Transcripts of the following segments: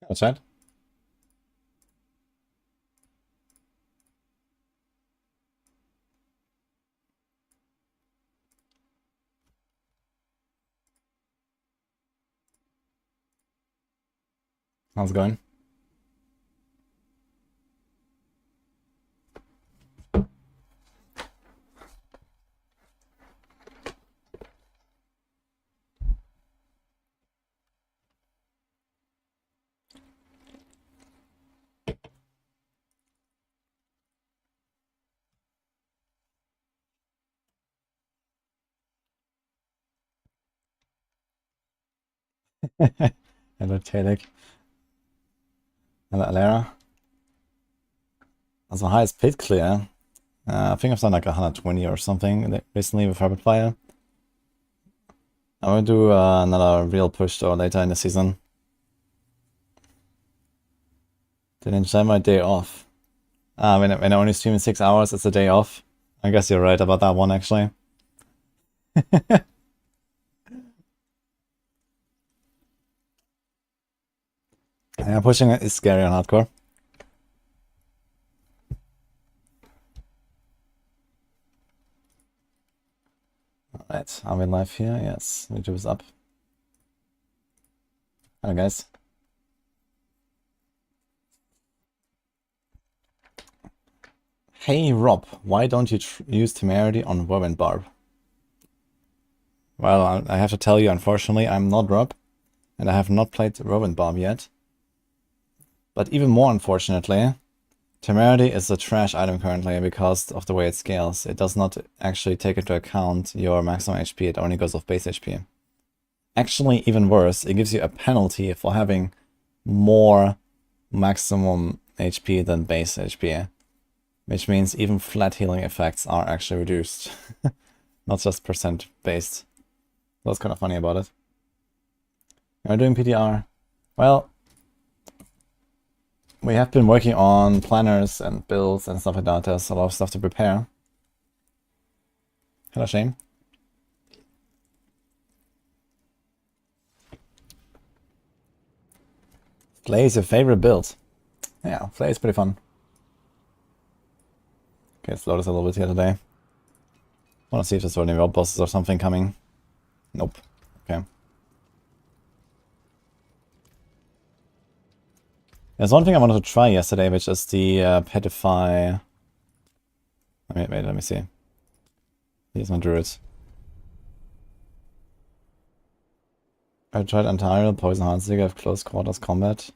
What's that? How's it going? Hello, Tadek. Hello, Alera. Also, highest pit clear. I think I've done like 120 or something recently with Rapid Fire. I'm gonna do another real push though later in the season. Didn't enjoy my day off. When I only stream in 6 hours, it's a day off. I guess you're right about that one, actually. Yeah, pushing it is scary on hardcore. Alright, are we live here? Yes, YouTube is up. Hello, guys. Hey, Rob, why don't you use Temerity on Wob and Barb? Well, I have to tell you, unfortunately, I'm not Rob, and I have not played Wob and Barb yet. But even more unfortunately, Temerity is a trash item currently because of the way it scales. It does not actually take into account your maximum HP, it only goes off base HP. Actually, even worse, it gives you a penalty for having more maximum HP than base HP. Which means even flat healing effects are actually reduced. Not just percent based. That's kind of funny about it. Am I doing PTR? Well, we have been working on planners and builds and stuff like that. There's a lot of stuff to prepare. Hello, Shane. Flay is your favorite build. Yeah, Flay is pretty fun. Okay, let's load us a little bit here today. Want to see if there's any rob bosses or something coming. Nope. Okay. There's one thing I wanted to try yesterday, which is the Petify. Wait, let me see. Here's my Druid. I tried Antariel, Poison Heartseeker, of close quarters combat.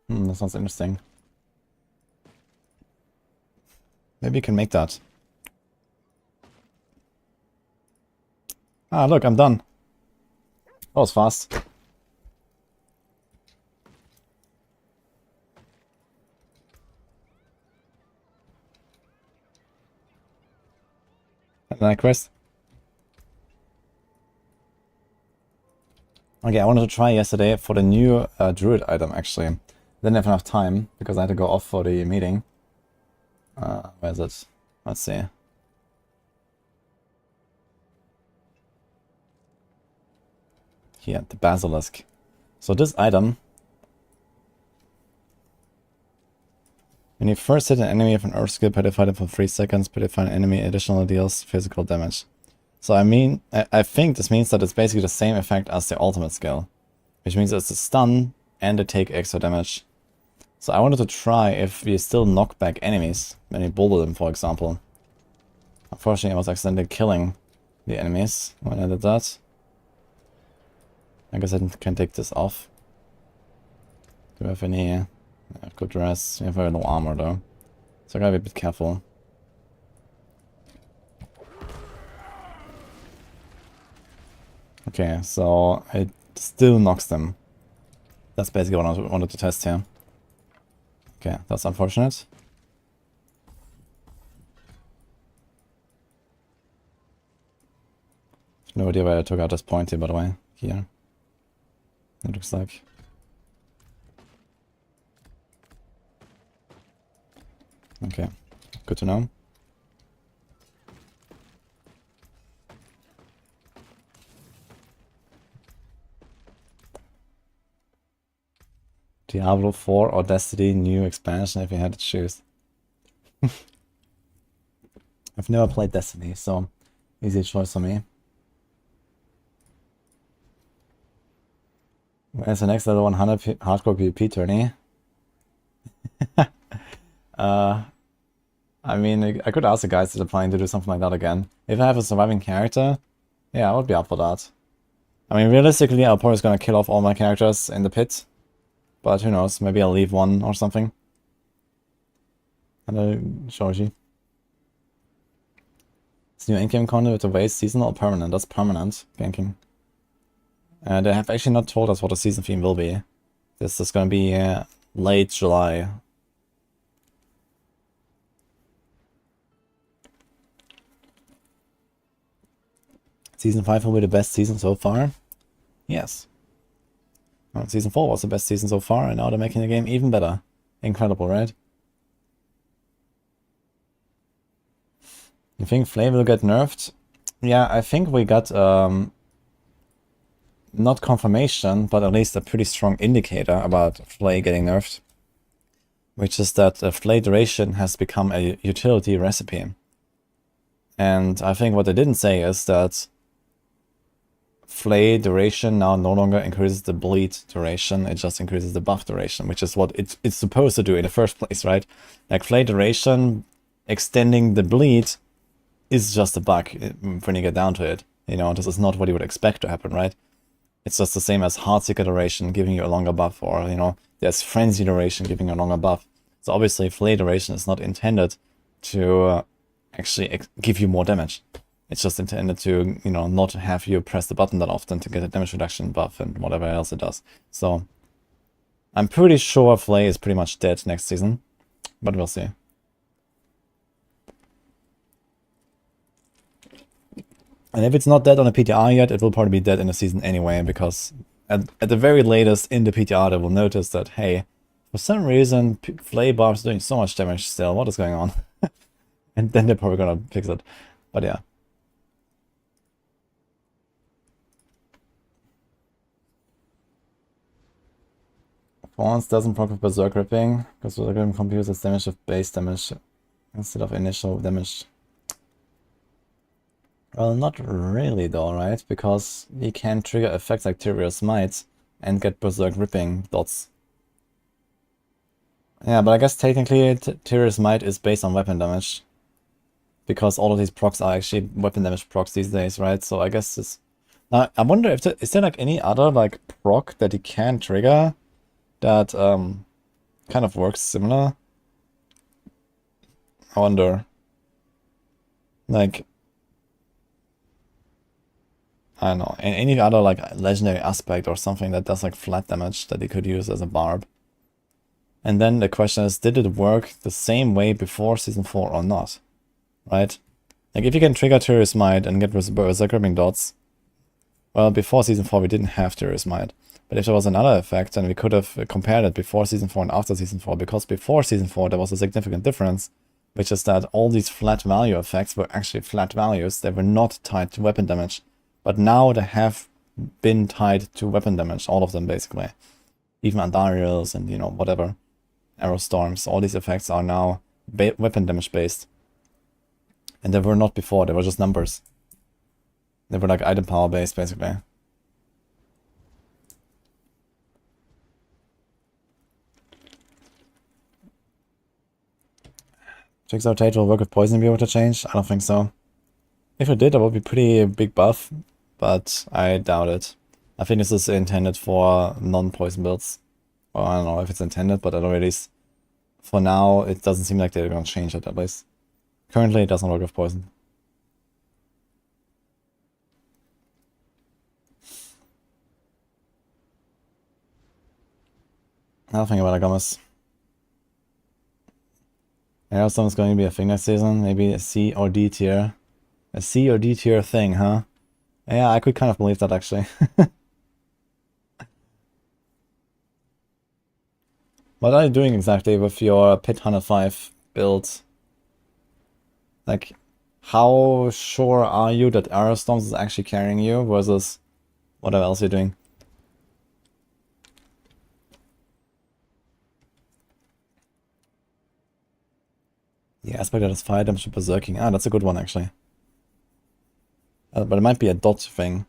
That sounds interesting. Maybe you can make that. Ah, look, I'm done. That was fast. Night quest. Okay, I wanted to try yesterday for the new Druid item, actually. Didn't have enough time, because I had to go off for the meeting. Where is it? Let's see. Here, the Basilisk. So this item... When you first hit an enemy with an Earth skill, pedify them for 3 seconds, pedify an enemy additional deals physical damage. So I think this means that it's basically the same effect as the ultimate skill. Which means it's a stun and they take extra damage. So I wanted to try if we still knock back enemies when we bullet them, for example. Unfortunately, I was accidentally killing the enemies when I did that. I guess I can take this off. Do we have any good dress? We have very low armor though. So I gotta be a bit careful. Okay, so it still knocks them. That's basically what I wanted to test here. Okay, that's unfortunate. No idea where I took out this point here, by the way. Here. It looks like. Okay, good to know. Diablo 4 or Destiny new expansion if you had to choose. I've never played Destiny, so easy choice for me. Where's the next level 100 hardcore PvP tourney? I mean, I could ask the guys that are planning to do something like that again. If I have a surviving character, yeah, I would be up for that. I mean, realistically, I'm probably gonna kill off all my characters in the pit. But who knows, maybe I'll leave one or something. Hello, Georgie. This new in-game content with the waste seasonal or permanent? That's permanent, ganking. They have actually not told us what the season theme will be. This is gonna be late July. Season 5 will be the best season so far? Yes. Well, season 4 was the best season so far, and now they're making the game even better. Incredible, right? You think Flame will get nerfed? Yeah, I think we got, not confirmation, but at least a pretty strong indicator about Flay getting nerfed. Which is that Flay duration has become a utility recipe. And I think what they didn't say is that Flay duration now no longer increases the bleed duration, it just increases the buff duration, which is what it's supposed to do in the first place, right? Like Flay duration extending the bleed is just a bug when you get down to it. You know, this is not what you would expect to happen, right? It's just the same as Heartseeker duration giving you a longer buff, or, you know, there's Frenzy duration giving you a longer buff. So obviously Flay duration is not intended to actually give you more damage. It's just intended to, you know, not have you press the button that often to get a damage reduction buff and whatever else it does. So I'm pretty sure Flay is pretty much dead next season, but we'll see. And if it's not dead on a PTR yet, it will probably be dead in the season anyway, because at the very latest in the PTR they will notice that, hey, for some reason Flay Barb's doing so much damage still, what is going on? And then they're probably gonna fix it. But yeah. Once doesn't proc with Berserk Ripping, because Berserk Ripping computes its damage with base damage instead of initial damage. Well, not really though, right? Because you can trigger effects like Tyrio's Might and get Berserk Ripping dots. Yeah, but I guess technically Tyrio's Might is based on weapon damage. Because all of these procs are actually weapon damage procs these days, right? So I guess it's... Now, I wonder if is there like any other like proc that you can trigger that kind of works similar? I wonder. Like... I don't know, any other like legendary aspect or something that does like flat damage that you could use as a Barb. And then the question is, did it work the same way before Season 4 or not? Right? Like if you can trigger Tyrio's Might and get Berserk Ripping dots, well, before Season 4 we didn't have Tyrio's Might. But if there was another effect, then we could have compared it before Season 4 and after Season 4, because before Season 4 there was a significant difference, which is that all these flat value effects were actually flat values, they were not tied to weapon damage. But now they have been tied to weapon damage, all of them basically. Even Andariels and, you know, whatever. Arrow Storms, all these effects are now weapon damage based. And they were not before, they were just numbers. They were like item power based basically. Jigsaw Tate will work with Poison be able to change? I don't think so. If it did, that would be pretty big buff, but I doubt it. I think this is intended for non-poison builds. Or I don't know if it's intended, but at least for now, it doesn't seem like they're going to change it at least. Currently, it doesn't work with poison. Nothing about Agamas. Aerostorm is going to be a thing next season, maybe a C or D tier. A C or D tier thing, huh? Yeah, I could kind of believe that actually. What are you doing exactly with your Pit 105 build? Like, how sure are you that Aerostorms is actually carrying you versus whatever else you're doing? The aspect that is fire damage to berserking. Ah, that's a good one actually. But it might be a dot thing.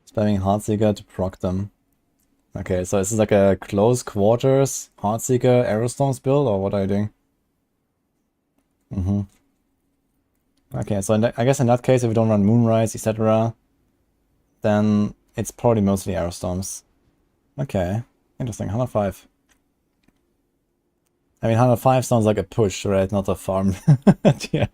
Spamming Heartseeker to proc them. Okay, so is this like a close quarters Heartseeker Aerostorms build, or what are you doing? Okay, so I guess in that case, if we don't run Moonrise, etc., then it's probably mostly Aerostorms. Okay, interesting. 105. I mean, 105 sounds like a push, right? Not a farm. Yeah.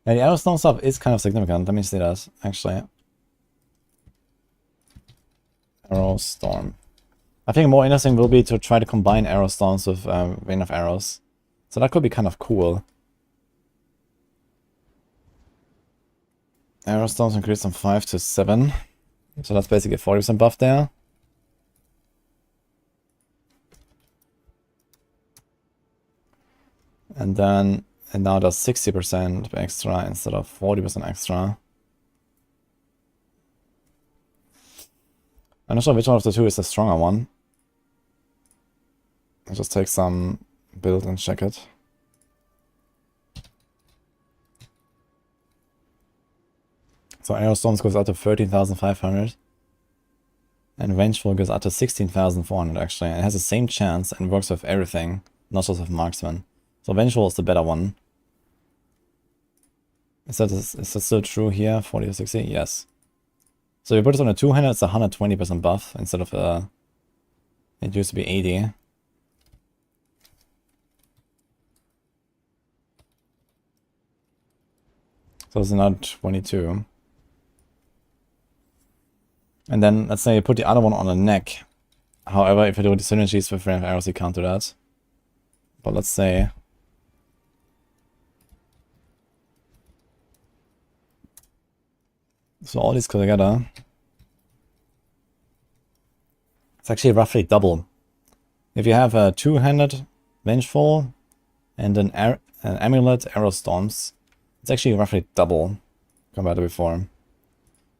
Yeah, the Aerostorm stuff is kind of significant. Let me see that, actually. Aerostorm. I think more interesting will be to try to combine Aerostorms with Rain of Arrows. So that could be kind of cool. Aerostorms increase from 5 to 7. So that's basically a 40% buff there. And then it now does 60% extra instead of 40% extra. I'm not sure which one of the two is the stronger one. I'll just take some build and check it. So Aerostorms goes out to 13,500. And Vengeful goes out to 16,400 actually. And it has the same chance and works with everything, not just with Marksman. So Vengeful is the better one. Is that still true here? 40 or 60? Yes. So if you put this on a two-hander, it's a 120% buff instead of it used to be 80. So it's not 22. And then let's say you put the other one on the neck. However, if you do the synergies with Rain of Arrows, you can't do that. But let's say so all these together, it's actually roughly double. If you have a two-handed Vengeful and an Amulet Aerostorms, it's actually roughly double compared to before.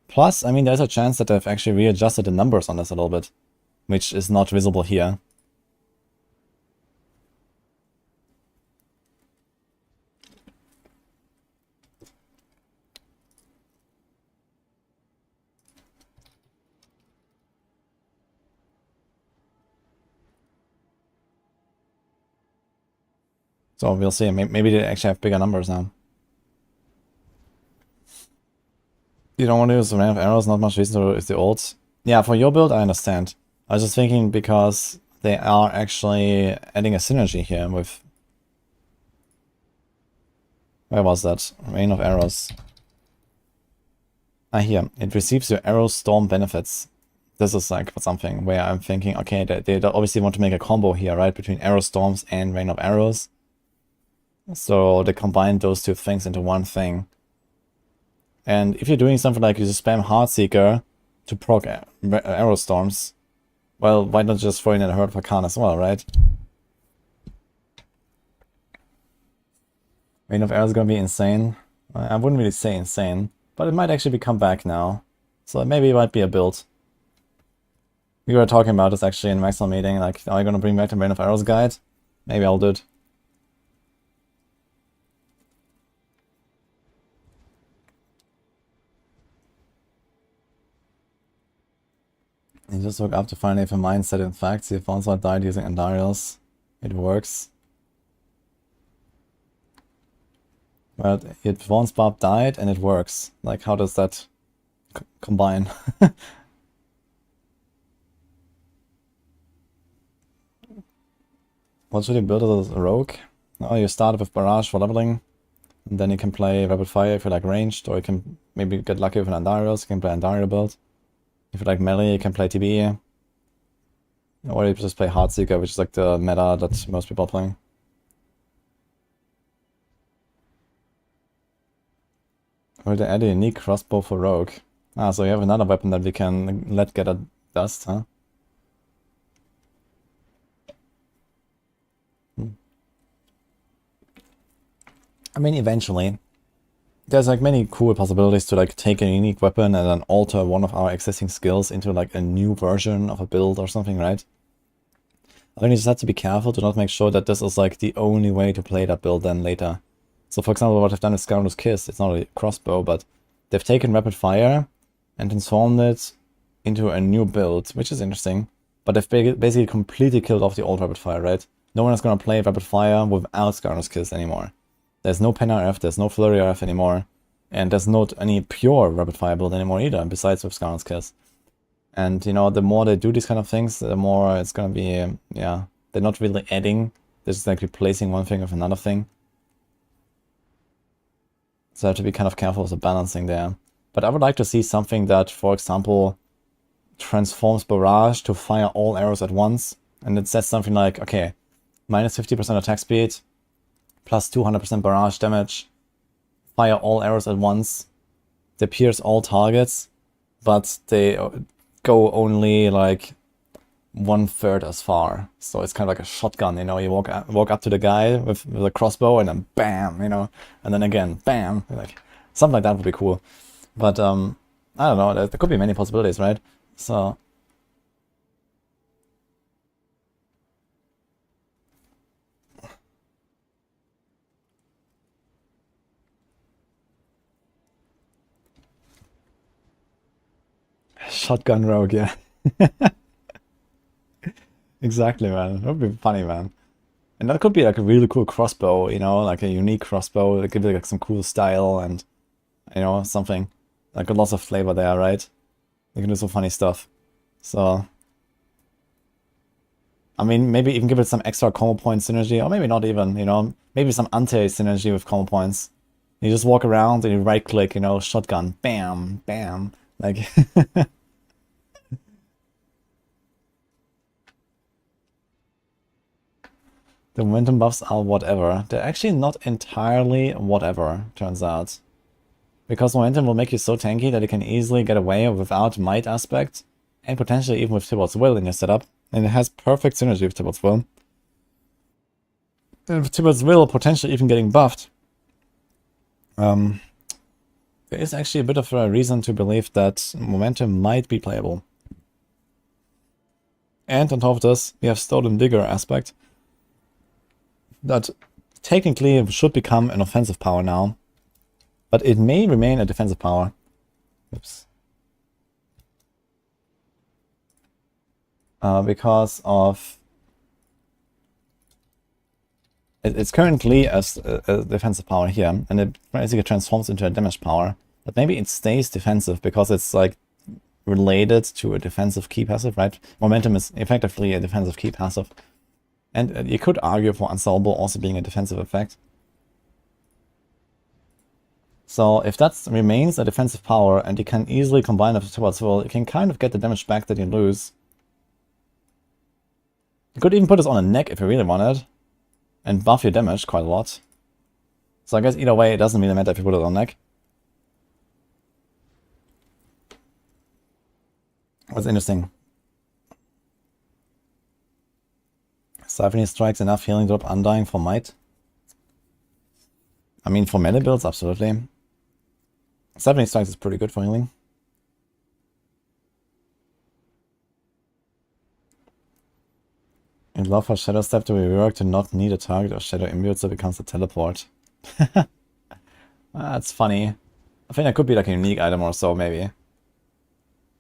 Plus, I mean, there's a chance that they've actually readjusted the numbers on this a little bit, which is not visible here. So we'll see. Maybe they actually have bigger numbers now. You don't want to use the Rain of Arrows, not much reason to use the ults. Yeah, for your build, I understand. I was just thinking because they are actually adding a synergy here with... Where was that? Rain of Arrows. Ah, here. It receives your Arrow Storm benefits. This is like something where I'm thinking, okay, they obviously want to make a combo here, right? Between Arrow Storms and Rain of Arrows. So they combine those two things into one thing. And if you're doing something like you just spam Heartseeker to proc Arrow Storms, well, why not just throw in a Herd of Arcana as well, right? Rain of Arrows is gonna be insane. I wouldn't really say insane, but it might actually come back now. So maybe it might be a build. We were talking about this actually in Maxwell meeting, like, are you gonna bring back the Rain of Arrows guide? Maybe I'll do it. You just look up to find if a mindset in fact, see if Onslaught died using Andariels. It works. But if once Barb died and it works, like how does that combine? What should you build as a rogue? Oh, you start with Barrage for leveling, and then you can play Rapid Fire if you like ranged, or you can maybe get lucky with an Andariels, you can play Andariel build. If you like melee, you can play TB. Or you just play Heartseeker, which is like the meta that most people are playing. Or they add a unique crossbow for rogue. Ah, so you have another weapon that we can let get a dust, huh? I mean, eventually. There's like many cool possibilities to like take a unique weapon and then alter one of our existing skills into like a new version of a build or something, right? I think you just have to be careful to not make sure that this is like the only way to play that build then later. So for example, what I've done with Scoundrel's Kiss, it's not a crossbow, but they've taken Rapid Fire and transformed it into a new build, which is interesting. But they've basically completely killed off the old Rapid Fire, right? No one is going to play Rapid Fire without Scoundrel's Kiss anymore. There's no Pen RF, there's no Flurry RF anymore, and there's not any pure Rapid Fire build anymore either, besides with Scoundrel's Kiss. And, you know, the more they do these kind of things, the more it's going to be, yeah, they're not really adding, they're just like replacing one thing with another thing. So I have to be kind of careful with the balancing there. But I would like to see something that, for example, transforms Barrage to fire all arrows at once. And it says something like, okay, minus 50% attack speed, plus 200% barrage damage, fire all arrows at once, they pierce all targets, but they go only like 1/3 as far. So it's kind of like a shotgun, you know, you walk up to the guy with a crossbow and then bam, you know, and then again, bam, like something like that would be cool. But I don't know, there could be many possibilities, right? So shotgun rogue, yeah. Exactly, man. That would be funny, man. And that could be like a really cool crossbow, you know, like a unique crossbow. It could be like some cool style and, you know, something. Like lots of flavor there, right? You can do some funny stuff. So, I mean, maybe even give it some extra combo point synergy, or maybe not even, you know, maybe some anti-synergy with combo points. You just walk around and you right click, you know, shotgun, bam, bam, like. The momentum buffs are whatever. They're actually not entirely whatever, turns out. Because momentum will make you so tanky that you can easily get away without might aspect, and potentially even with Tibalt's Will in your setup. And it has perfect synergy with Tibalt's Will. And with Tibalt's Will potentially even getting buffed, there is actually a bit of a reason to believe that momentum might be playable. And on top of this, we have Stolen Digger aspect, that technically should become an offensive power now, but it may remain a defensive power. Oops. Because of... It's currently a defensive power here, and it basically transforms into a damage power. But maybe it stays defensive because it's like related to a defensive key passive, right? Momentum is effectively a defensive key passive. And you could argue for Unsolvable also being a defensive effect. So if that remains a defensive power and you can easily combine it with Tibalt's Will, you can kind of get the damage back that you lose. You could even put this on a neck if you really wanted, and buff your damage quite a lot. So I guess either way, it doesn't really matter if you put it on neck. What's interesting. Siphoning Strikes enough healing drop Undying for might? I mean, for melee builds, absolutely. Siphoning Strikes is pretty good for healing. I'd love for Shadow Step to be reworked to not need a target or Shadow Imbue so it becomes a teleport. That's funny. I think that could be like a unique item or so, maybe.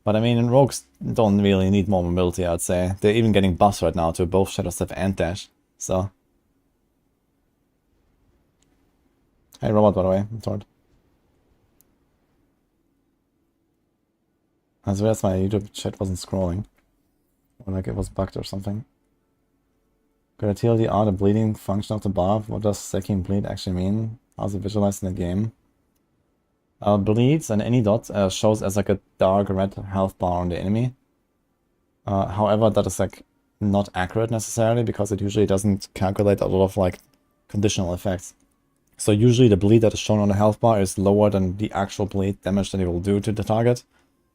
But I mean, rogues don't really need more mobility, I'd say. They're even getting buffs right now to both Shadow Step and Dash, so... Hey, robot, by the way, I'm sorry. I swear my YouTube chat wasn't scrolling. Or like it was bugged or something. Could I TLDR the bleeding function of the Barb? What does stacking bleed actually mean? How's it visualized in the game? Bleeds and any dot shows as like a dark red health bar on the enemy. However, that is like not accurate necessarily because it usually doesn't calculate a lot of like conditional effects. So usually the bleed that is shown on the health bar is lower than the actual bleed damage that it will do to the target.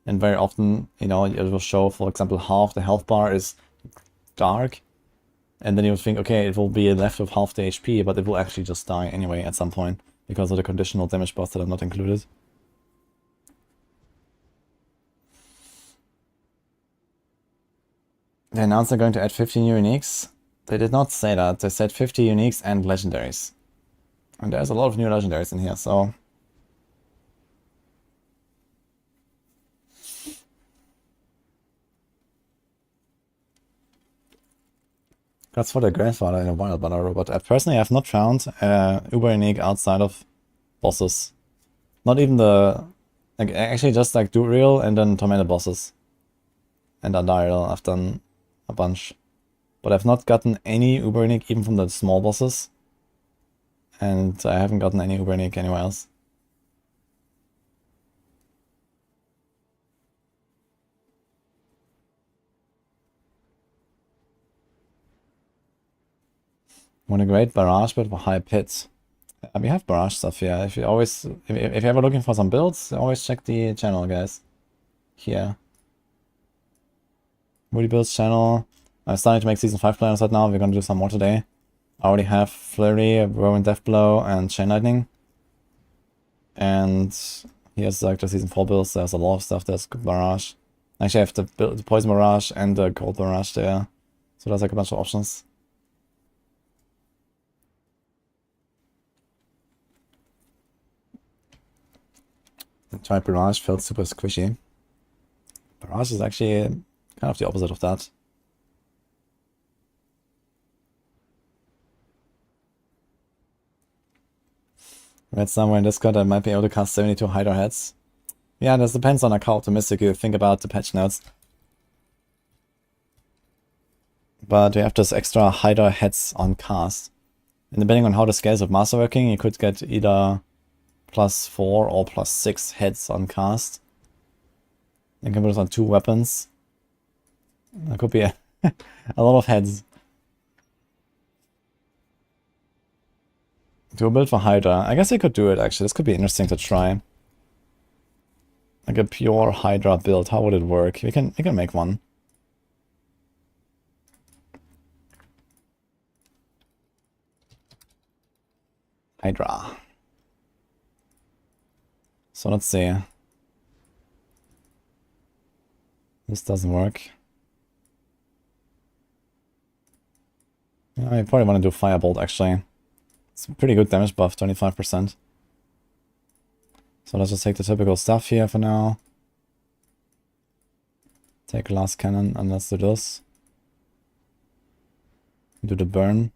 And very often, you know, it will show, for example, half the health bar is dark. And then you would think, okay, it will be left with half the HP, but it will actually just die anyway at some point because of the conditional damage buffs that are not included. They announced they're going to add 50 new uniques. They did not say that. They said 50 uniques and legendaries. And there's a lot of new legendaries in here, so... That's for the grandfather in a while, but I personally have not found uber unique outside of bosses. Not even the... Like, actually just like Real and then Tormented bosses. And Undial, I've done a bunch. But I've not gotten any uber unique even from the small bosses. And I haven't gotten any uber unique anywhere else. Want a great barrage but for high pits. We have barrage stuff here. If you're ever looking for some builds, always check the channel, guys. Here. Woody Builds channel. I'm starting to make Season 5 plans right now. We're gonna do some more today. I already have Flurry, Whirlwind Deathblow, and Chain Lightning. And here's like the Season 4 builds. There's a lot of stuff. There's Barrage. Actually, I have the Poison Barrage and the Cold Barrage there. So there's like a bunch of options. The Tried Barrage felt super squishy. Barrage is actually kind of the opposite of that. Read somewhere in Discord I might be able to cast 72 Hydra heads. Yeah, this depends on like how optimistic you think about the patch notes. But you have this extra Hydra heads on cast. And depending on how the scales of masterworking, you could get either +4 or +6 heads on cast. You can put it on 2 weapons. That could be a lot of heads. Do a build for Hydra. I guess I could do it actually. This could be interesting to try. Like a pure Hydra build. How would it work? We can make one. Hydra. So let's see. This doesn't work. Yeah, I probably want to do Firebolt actually. It's a pretty good damage buff, 25%. So let's just take the typical stuff here for now. Take Glass Cannon and let's do this. Do the burn.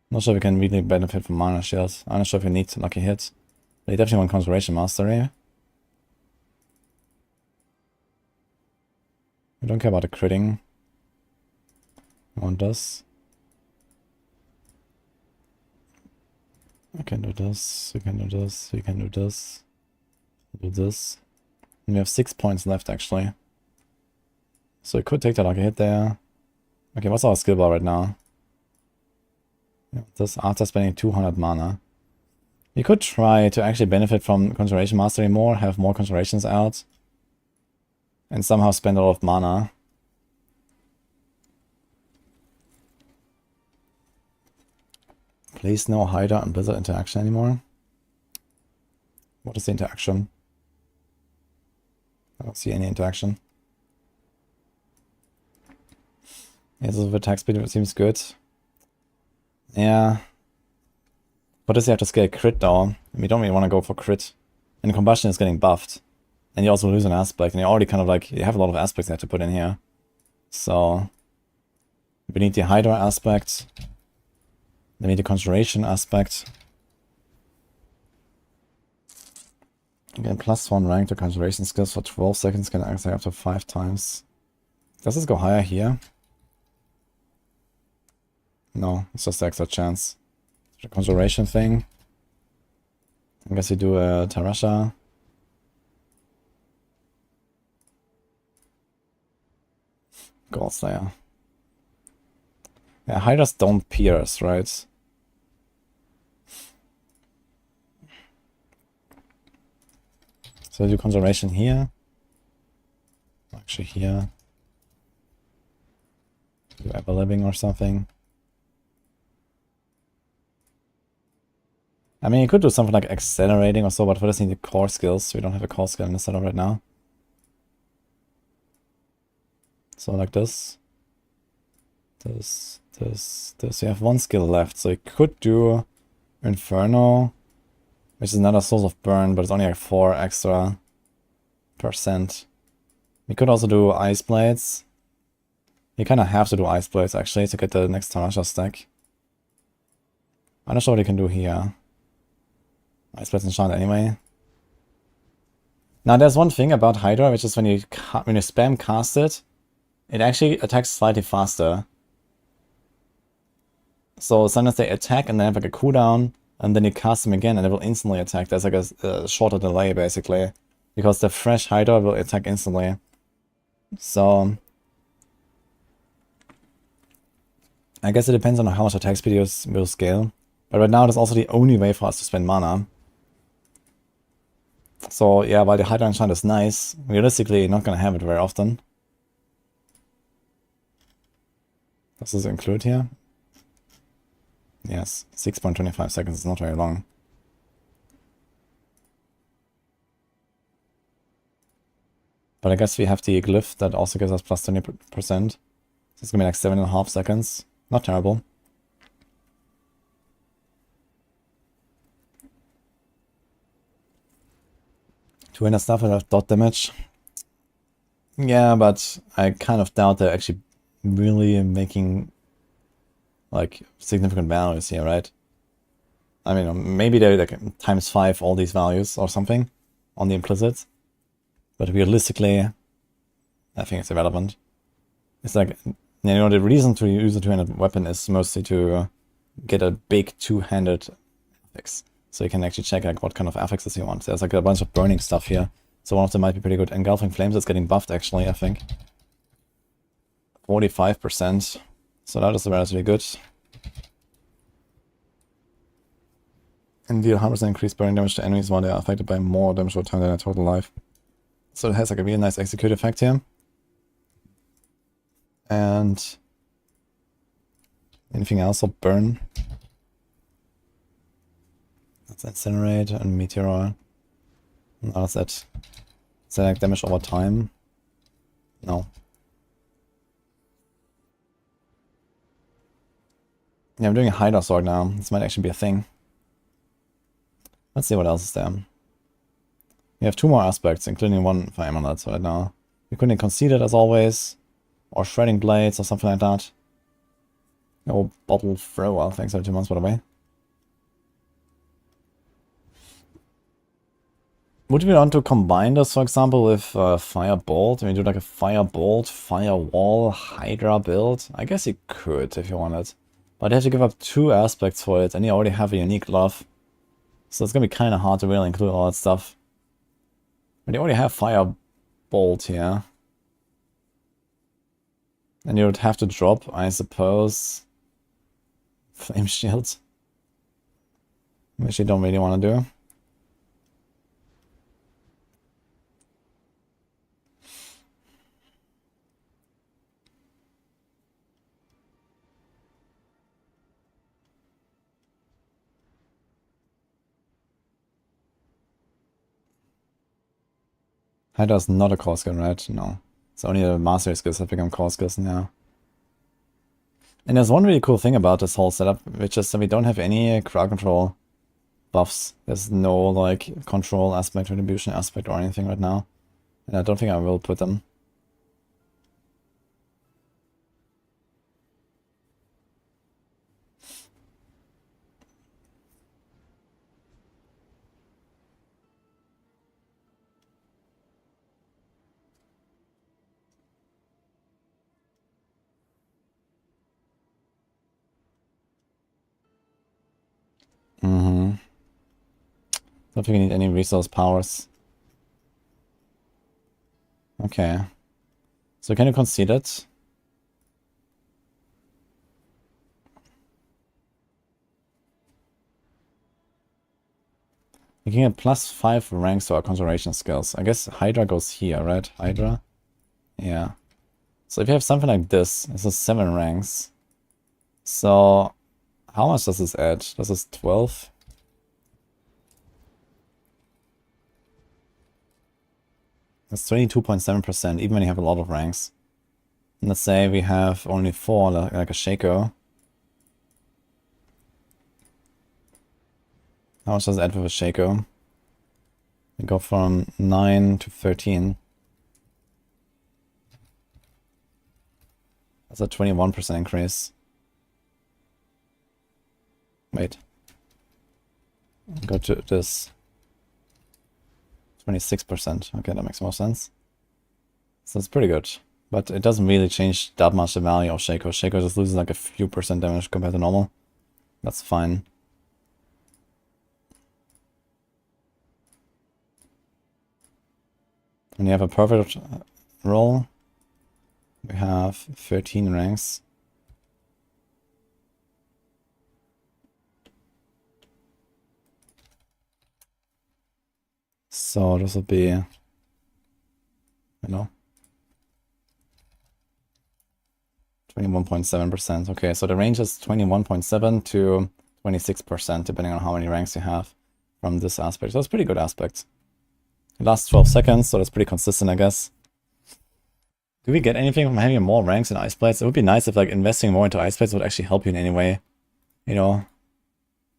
Not sure if we can really benefit from Mana Shield. I'm not sure if we need Lucky Hit. But you definitely want Conjuration Mastery. We don't care about the critting. We want this. We can do this, we can do this, we can do this. Do this. And we have 6 points left actually. So we could take that Lucky Hit there. Okay, what's our skill bar right now? Yeah, this after spending 200 mana. You could try to actually benefit from Conjuration Mastery more, have more Conjurations out. And somehow spend a lot of mana. Please no Hydra and Blizzard interaction anymore. What is the interaction? I don't see any interaction. Yeah, so the attack speed seems good. Yeah. But does he have to scale crit though? We don't really want to go for crit. And combustion is getting buffed. And you also lose an aspect. And you already kind of like, you have a lot of aspects you have to put in here. So we need the Hydra aspect. Then we need the Conjuration aspect. Again, +1 rank to Conjuration skills for 12 seconds can activate up to 5 times. Does this go higher here? No, it's just the extra chance. The Conjuration thing. I guess you do a Tarasha. Gold Slayer. Yeah, Hydras don't pierce, right? So I do Conjuration here. Actually here. Do Ever Living or something. I mean, you could do something like Accelerating or so, but for this need the core skills. We don't have a core skill in the setup right now. So like this. this. You have one skill left, so you could do Inferno, which is another source of burn, but it's only like 4 extra %. You could also do Ice Blades. You kind of have to do Ice Blades actually to get the next Tarasha stack. I'm not sure what you can do here. Ice Blades enchant anyway. Now there's one thing about Hydra, which is when you spam cast it, it actually attacks slightly faster. So sometimes they attack and then have like a cooldown, and then you cast them again and it will instantly attack. There's like a shorter delay basically, because the fresh Hydra will attack instantly. So I guess it depends on how much attack speed will scale. But right now that's also the only way for us to spend mana. So yeah, while the Hydra enchant is nice, realistically you're not gonna have it very often. Does this include here? Yes, 6.25 seconds is not very long. But I guess we have the glyph that also gives us plus 20%. So it's gonna be like 7.5 seconds. Not terrible. To win a stuff with dot damage. Yeah, but I kind of doubt they're actually really making like significant values here, right? I mean, maybe they're like ×5 all these values or something on the implicit, but realistically, I think it's irrelevant. It's like, you know, the reason to use a two-handed weapon is mostly to get a big two-handed affix, so you can actually check like what kind of affixes you want. There's like a bunch of burning stuff here, so one of them might be pretty good. Engulfing Flames is getting buffed actually, I think. 45%. So that is relatively good. And deal 100% increased burning damage to enemies while they are affected by more damage over time than their total life. So it has like a really nice execute effect here. And anything else will burn. That's Incinerate and Meteor. No, that's it. Is that like damage over time? No. Yeah, I'm doing a Hydra Sorc now. This might actually be a thing. Let's see what else is there. We have 2 more aspects, including one for amulets right now. We couldn't concede it as always, or shredding blades or something like that. Or bottle thrower, thanks for 2 months by the way. Would we want to combine this, for example, with Firebolt? I mean, do like a Firebolt, Firewall, Hydra build? I guess you could if you wanted. But you have to give up 2 aspects for it, and you already have a unique glove. So it's gonna be kind of hard to really include all that stuff. But you already have Firebolt here. And you would have to drop, I suppose, Flame Shield. Which you don't really want to do. Hydra is not a core skill, right? No. It's only the mastery skills that become core skills now. And there's one really cool thing about this whole setup, which is that we don't have any crowd control buffs. There's no like control aspect, retribution aspect or anything right now. And I don't think I will put them. Don't think we need any resource powers. Okay. So can you concede it? We can get +5 ranks to our conjuration skills. I guess Hydra goes here, right? Hydra? Yeah. So if you have something like this is 7 ranks. So how much does this add? Does this 12? That's 22.7%, even when you have a lot of ranks. Let's say we have only 4, like a Shaco. How much does it add with a Shaco? We go from 9 to 13. That's a 21% increase. Wait. Go to this. 26%. Okay, that makes more sense. So it's pretty good. But it doesn't really change that much the value of Shaco. Shaco just loses like a few percent damage compared to normal. That's fine. When you have a perfect roll, we have 13 ranks. So this will be, you know, 21.7%. Okay, so the range is 21.7 to 26%, depending on how many ranks you have from this aspect. So it's a pretty good aspect. It lasts 12 seconds, so that's pretty consistent, I guess. Do we get anything from having more ranks in Ice Blades? It would be nice if like investing more into Ice Blades would actually help you in any way. You know?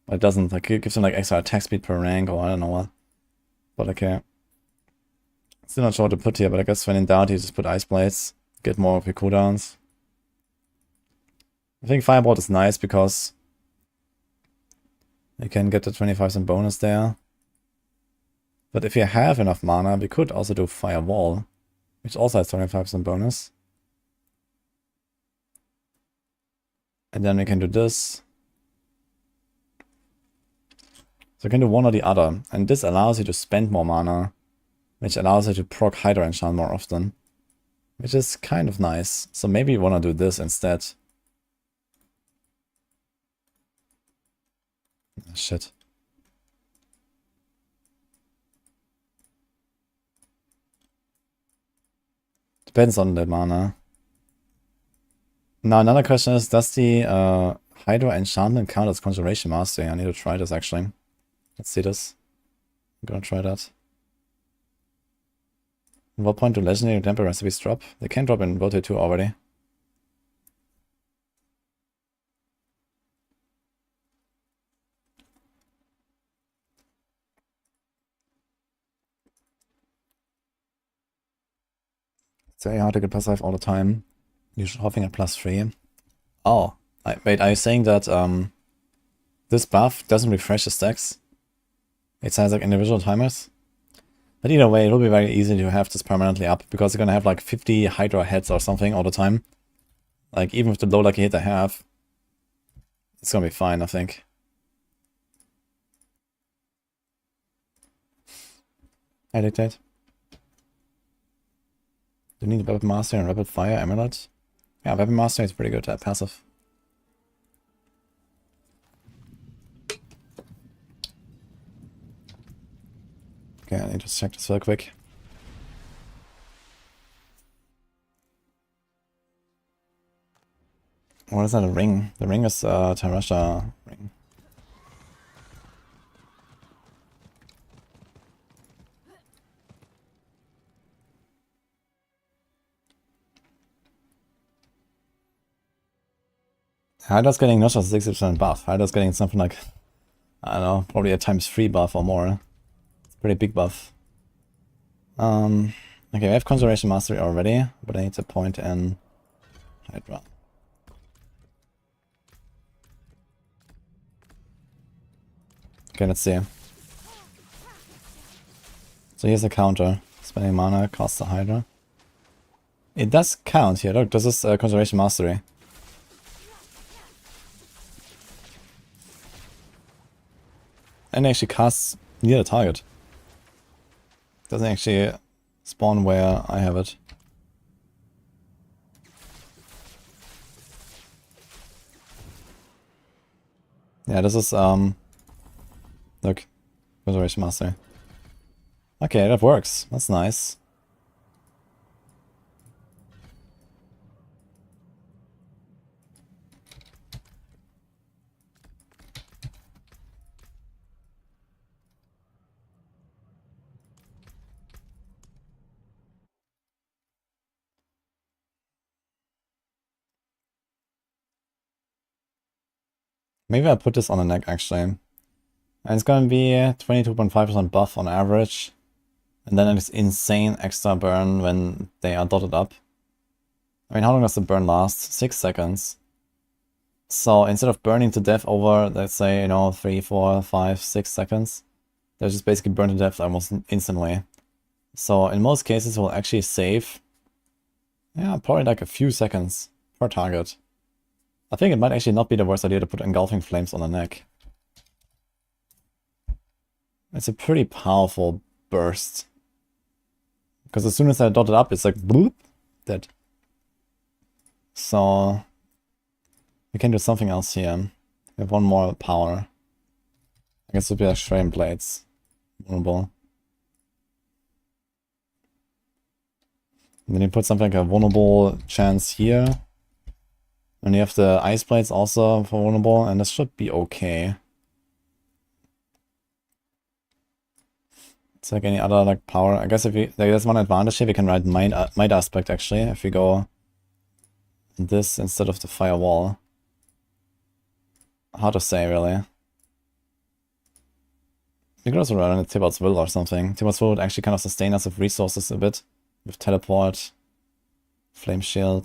But it doesn't. Like, it gives them like extra attack speed per rank, or I don't know what. But okay. Still not sure what to put here, but I guess when in doubt, you just put Ice Blades. Get more of your cooldowns. I think Firebolt is nice because you can get the 25% bonus there. But if you have enough mana, we could also do Firewall, which also has 25% bonus. And then we can do this. So you can do one or the other. And this allows you to spend more mana, which allows you to proc Hydra enchant more often, which is kind of nice. So maybe you want to do this instead. Oh, shit. Depends on the mana. Now another question is, does the Hydra enchantment count as Conjuration Mastery? I need to try this actually. Let's see this. I'm gonna try that. At what point do legendary temple recipes drop? They can drop in World War 2 already. It's very hard to get +5 all the time. Usually hopping at +3. Oh, wait, are you saying that this buff doesn't refresh the stacks? It sounds like individual timers? But either way, it will be very easy to have this permanently up, because you're gonna have like 50 Hydra heads or something all the time. Like, even with the low lucky hit I have, it's gonna be fine, I think. I dictate. Do you need Weapon Master and Rapid Fire Amulet? Yeah, Weapon Master is pretty good at passive. Okay, I need to check this real quick. What is that, a ring? The ring is Tarasha ring. Hydra's getting not just 60% buff. Hydra's getting something like, I don't know, probably a ×3 buff or more. It's a pretty big buff. Okay, we have Conjuration Mastery already, but I need to point in Hydra. Okay, let's see. So here's a counter. Spending mana costs the Hydra. It does count here. Look, this is Conjuration Mastery. And actually casts near the target. Doesn't actually spawn where I have it. Yeah, this is look, Conjuration Mastery. Okay, that works. That's nice. Maybe I put this on the neck actually. And it's gonna be 22.5% buff on average. And then it's insane extra burn when they are dotted up. I mean, how long does the burn last? 6 seconds. So instead of burning to death over, let's say, 3, 4, 5, 6 seconds, they'll just basically burn to death almost instantly. So in most cases, we'll actually save, yeah, probably like a few seconds per target. I think it might actually not be the worst idea to put Engulfing Flames on the neck. It's a pretty powerful burst. Because as soon as they're dotted up, it's like, bloop, dead. So we can do something else here. We have one more power. I guess it would be like Shrine Blades. Vulnerable. And then you put something like a vulnerable chance here. And you have the Ice Blades also for vulnerable, and this should be okay. It's like any other like power. I guess if you, there's one advantage here, we can ride Might Aspect actually, if we go this instead of the Firewall. Hard to say, really. We could also run a Tibbot's Will or something. Tibbot's Will would actually kind of sustain us with resources a bit. With Teleport, Flame Shield.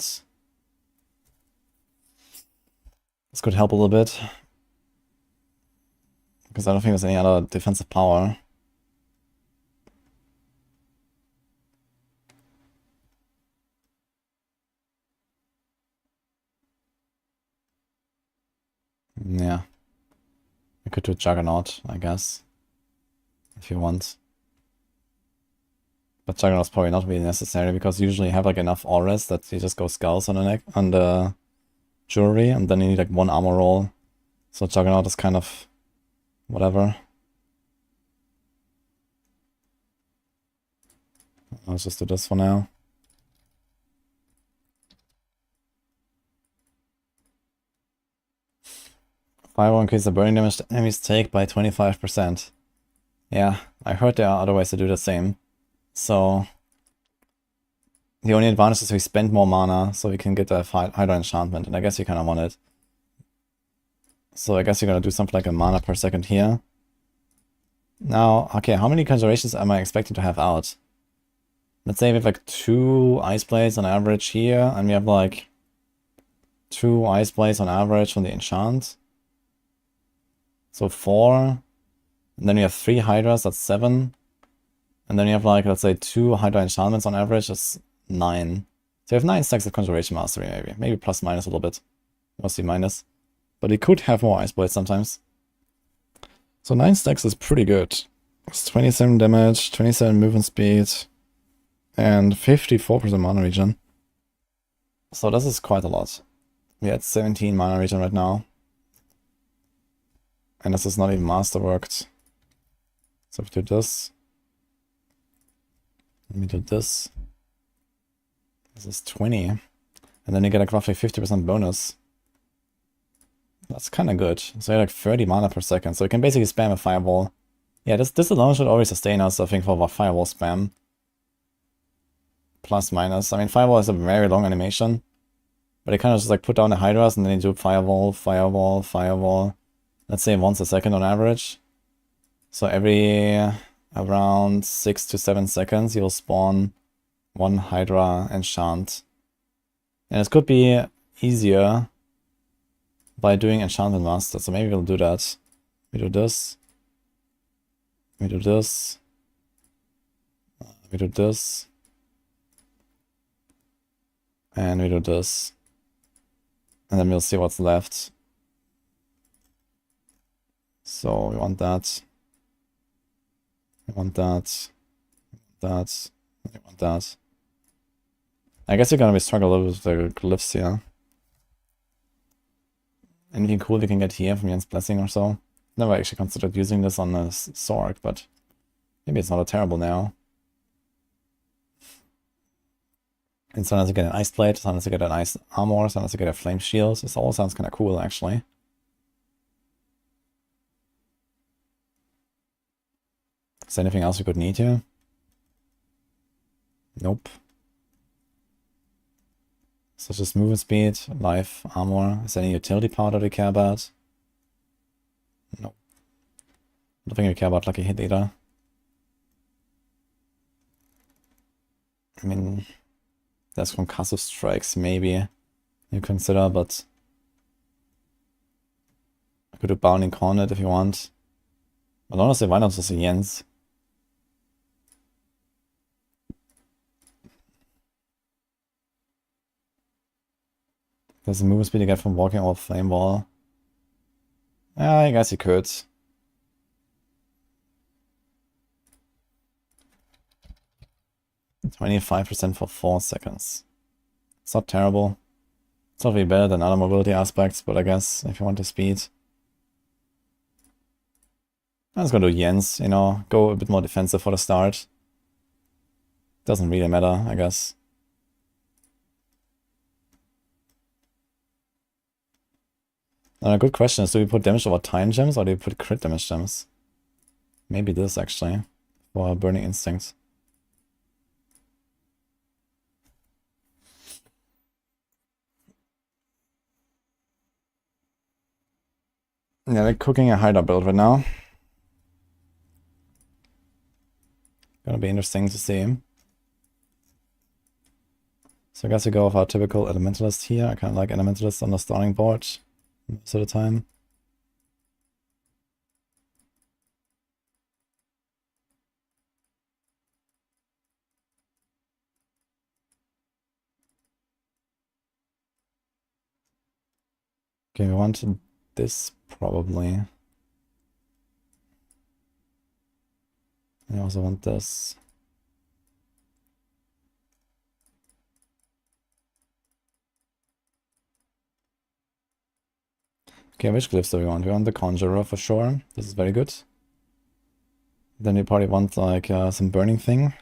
This could help a little bit. Because I don't think there's any other defensive power. Yeah. We could do Juggernaut, I guess. If you want. But Juggernaut's probably not really necessary, because you usually have like enough auras that you just go Skulls on the neck, on the jewelry, and then you need like one armor roll. So Juggernaut is kind of whatever. Let's just do this for now. Firewall increases the burning damage enemies take by 25%. Yeah, I heard there are other ways to do the same. So the only advantage is we spend more mana, so we can get a Hydra enchantment, and I guess you kind of want it. So I guess you're gonna do something like a mana per second here. Now, okay, how many conjurations am I expecting to have out? Let's say we have like 2 Ice Blades on average here, and we have like 2 Ice Blades on average from the enchant. So 4. And then we have 3 Hydras, that's 7. And then you have like, let's say 2 Hydra enchantments on average, that's 9. So you have 9 stacks of Conjuration Mastery, maybe. Maybe plus minus a little bit. Mostly minus. But you could have more Ice Blades sometimes. So 9 stacks is pretty good. It's 27 damage, 27 movement speed, and 54% mana regen. So this is quite a lot. We had 17 mana regen right now. And this is not even masterworked. So if we do this. Let me do this. This is 20. And then you get like roughly 50% bonus. That's kind of good. So you have like 30 mana per second. So you can basically spam a Fireball. Yeah, this alone should always sustain us, I think, for Fireball spam. Plus minus. I mean, Fireball is a very long animation. But you kind of just like put down the Hydras and then you do Fireball, Fireball, Fireball. Let's say once a second on average. So every around 6 to 7 seconds you'll spawn 1 Hydra enchant. And it could be easier by doing Enchantment Master, so maybe we'll do that. We do this. We do this. We do this. And we do this. And then we'll see what's left. So we want that. We want that. We want that. We want that. I guess you're gonna be struggling a little with the glyphs here. Anything cool we can get here from Jens' Blessing or so? Never actually considered using this on a Sorc, but maybe it's not a terrible now. And sometimes you get an Ice Plate, sometimes you get an Ice Armor, sometimes you get a Flame Shield. This all sounds kind of cool, actually. Is there anything else we could need here? Nope. So just movement speed, life, armor. Is there any utility power that we care about? No. I don't think we care about lucky hit either. I mean, there's concussive strikes maybe you consider, but I could do Bounding Cornet if you want. But honestly, why not just a Jens? There's a movement speed you get from walking over Flame Wall. Yeah, I guess you could. 25% for 4 seconds. It's not terrible. It's not really better than other mobility aspects, but I guess if you want the speed. I'm just gonna do Jens, you know, go a bit more defensive for the start. Doesn't really matter, I guess. And a good question is, do we put damage over time gems or do we put crit damage gems? Maybe this actually, for Burning Instinct. Yeah, we're cooking a Hydra build right now. Gonna be interesting to see. So I guess we go with our typical Elementalist here. I kind of like Elementalist on the starting board most of the time. Okay, we want this probably. I also want this. Okay, which glyphs do we want? We want the Conjurer for sure. This is very good. Then we probably want like some burning thing.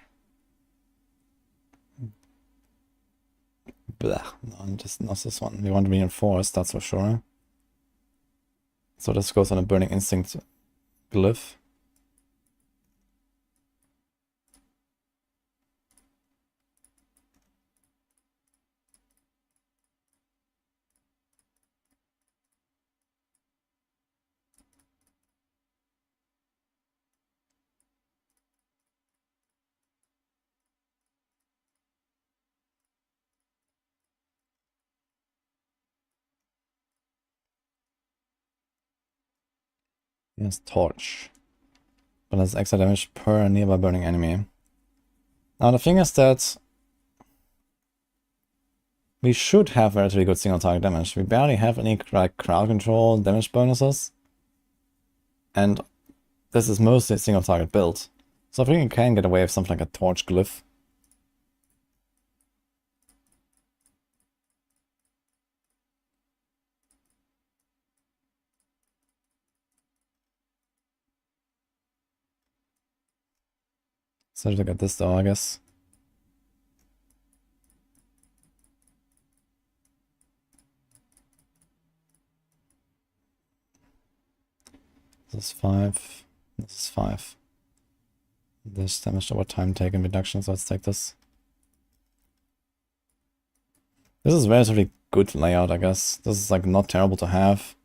Blah, no, just not this one. We want reinforced, that's for sure. So this goes on a Burning Instinct glyph. Yes, Torch. But that's extra damage per nearby burning enemy. Now the thing is that we should have relatively good single target damage. We barely have any like crowd control damage bonuses. And this is mostly a single target build. So I think we can get away with something like a Torch glyph. So look at this though, I guess. This is 5. This is 5. This damage over time taken reduction, so let's take this. This is relatively good layout, I guess. This is like not terrible to have.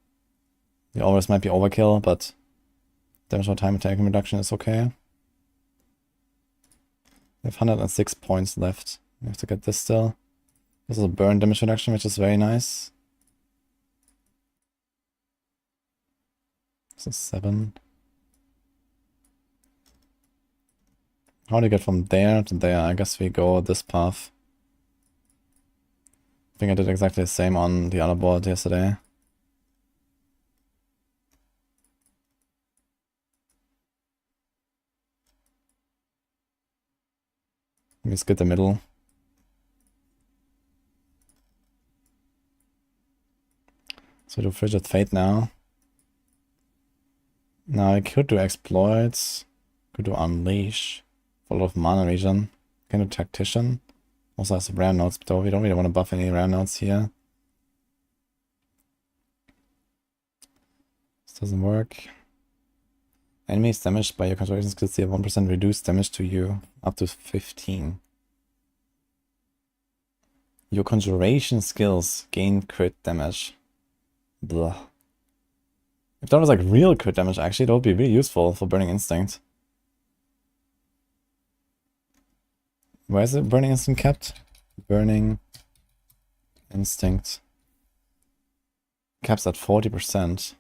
The always might be overkill, but damage over time taken reduction is okay. We have 106 points left. We have to get this still. This is a burn damage reduction, which is very nice. This is 7. How do you get from there to there? I guess we go this path. I think I did exactly the same on the other board yesterday. We skip the middle. So do Frigid Fate now. Now I could do Exploits. Could do Unleash. For a lot of mana regen. Can do Tactician. Also has rare notes, though we don't really want to buff any rare notes here. This doesn't work. Enemies damaged by your concentration skills deal 1% reduced damage to you, up to 15. Your conjuration skills gain crit damage. Blah. If that was like real crit damage, actually, that would be really useful for Burning Instinct. Where is it Burning Instinct kept? Burning Instinct caps at 40%.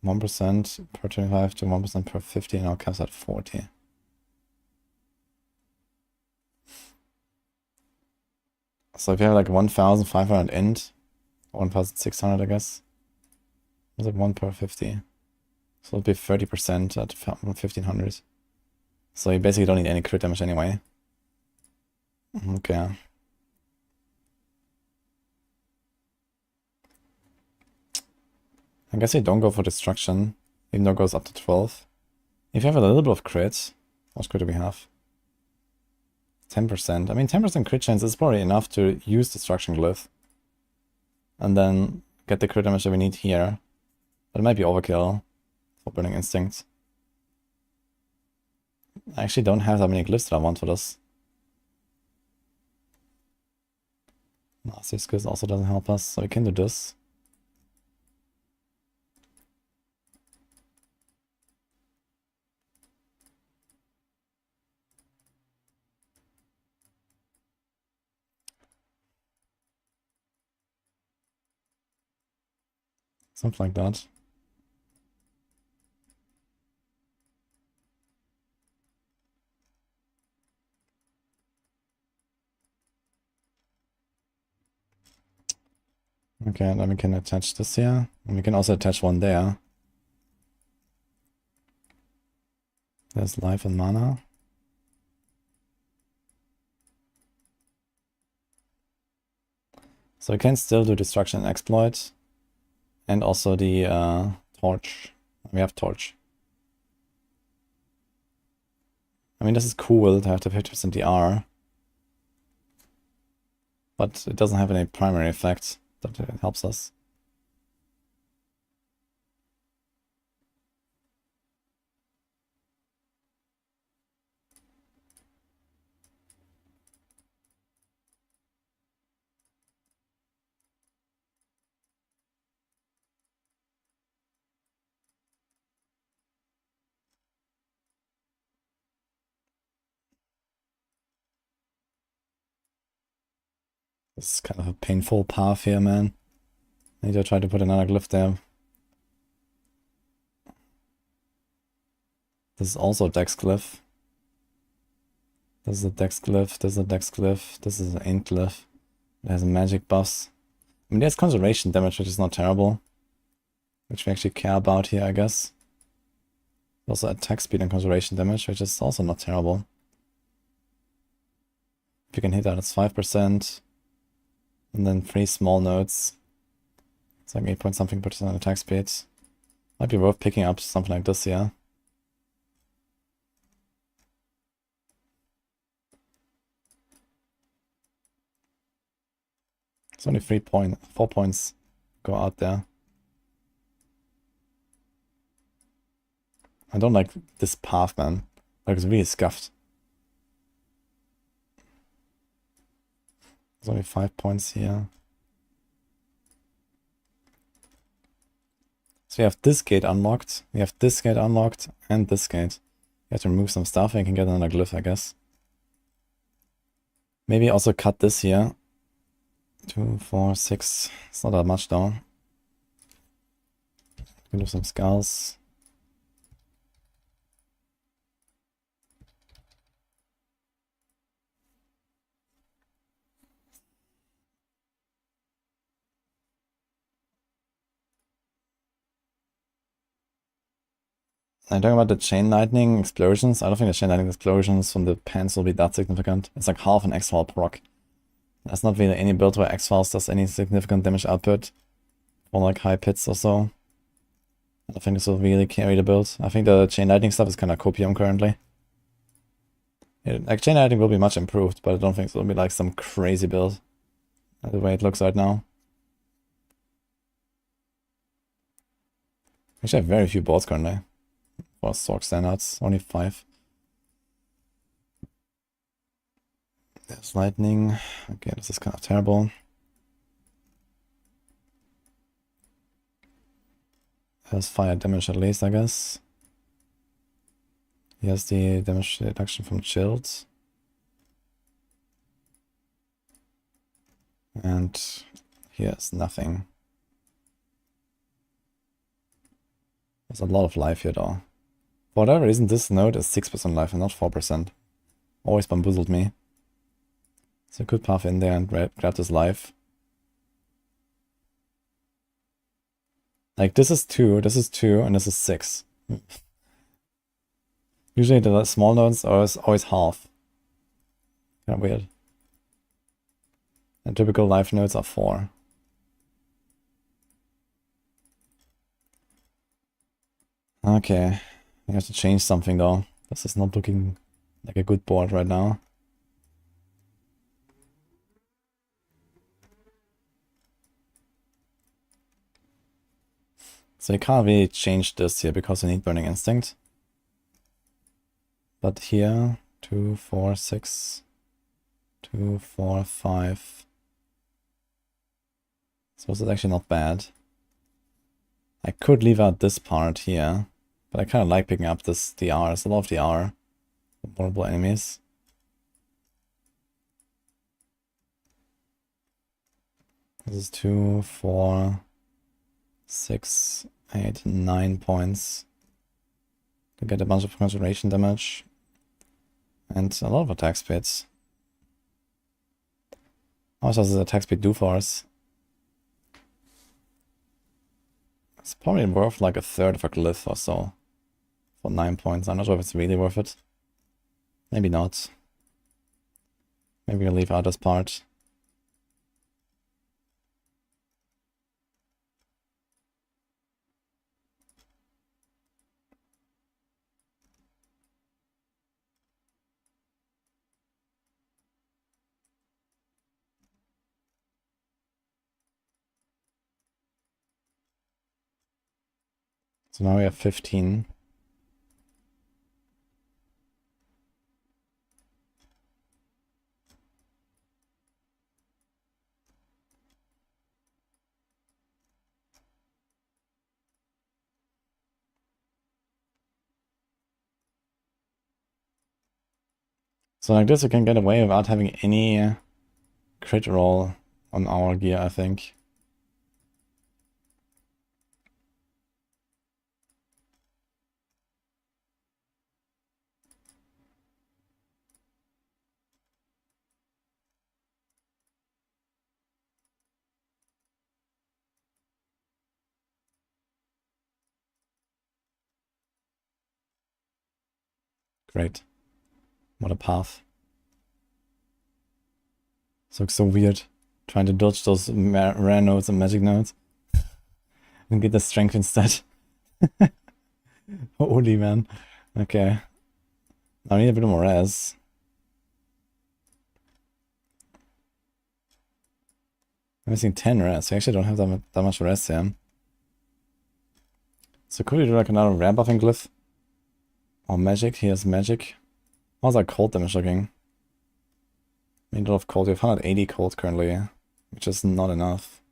1% per 25 to 1% per 50, now caps at 40. So if you have like 1,500 int, 1,600 I guess, is it 1 per 50? So it'll be 30% at 1,500. So you basically don't need any crit damage anyway. Okay. I guess you don't go for destruction, even though it goes up to 12. If you have a little bit of crit, how much crit do we have? 10%. I mean, 10% crit chance is probably enough to use Destruction Glyph. And then get the crit damage that we need here. But it might be overkill for Burning Instinct. I actually don't have that many glyphs that I want for this. Nasty Skills also doesn't help us, so we can do this. Something like that. Okay, then we can attach this here. And we can also attach one there. There's life and mana. So we can still do Destruction and Exploit. And also the Torch. We have Torch. I mean, this is cool to have the 50% DR. But it doesn't have any primary effect that helps us. This is kind of a painful path here, man. I need to try to put another glyph there. This is also a Dex glyph. This is a Dex glyph, this is a Dex glyph, this is an Int glyph. It has magic buffs. I mean, there's conservation damage, which is not terrible. Which we actually care about here, I guess. Also attack speed and conservation damage, which is also not terrible. If you can hit that, it's 5%. And then 3 small nodes. It's like 8 point something % attack speed. Might be worth picking up something like this here. It's only 4 points go out there. I don't like this path, man. Like, it's really scuffed. There's only 5 points here. So we have this gate unlocked, we have this gate unlocked, and this gate. You have to remove some stuff and you can get another glyph, I guess. Maybe also cut this here. 2, 4, 6. It's not that much though. Do some skulls. I'm talking about the Chain Lightning explosions. I don't think the Chain Lightning explosions from the pants will be that significant. It's like half an X-File proc. There's not really any build where X-Files does any significant damage output. Or like high pits or so. I don't think this will really carry the build. I think the Chain Lightning stuff is kind of copium currently. Like Chain Lightning will be much improved, but I don't think it will be like some crazy build. The way it looks right now. Actually, I have very few boards currently. For Sorc standouts, only 5. There's lightning. Okay, this is kind of terrible. Has fire damage at least, I guess. He has the damage reduction from chilled. And he has nothing. There's a lot of life here though. For whatever reason, this node is 6% life and not 4%. Always bamboozled me. So I could puff in there and grab this life. Like this is 2, and this is 6. Usually the small nodes are always half. Kind of weird. And typical life nodes are 4. Okay, I have to change something though. This is not looking like a good board right now. So you can't really change this here because you need Burning Instinct. But here, 2, 4, 6, 2, 4, 5. So this is actually not bad. I could leave out this part here, but I kind of like picking up this DR. There's a lot of DR for vulnerable enemies. This is 2, 4, 6, 8, 9 points to get a bunch of concentration damage and a lot of attack speeds. How much does this attack speed do for us? It's probably worth like a third of a glyph or so for 9 points. I'm not sure if it's really worth it. Maybe not. Maybe I'll leave out this part. So now we have 15. So like this, you can get away without having any crit roll on our gear, I think. Great. What a path. This looks so weird. Trying to dodge those rare nodes and magic nodes. And get the strength instead. Holy man. Okay. I need a bit more res. I'm missing 10 res. I actually don't have that much res here. So could we do like another rare buffing glyph? Or magic? Here's magic. How's our cold damage looking? Made a lot of cold. We have 180 cold currently, which is not enough.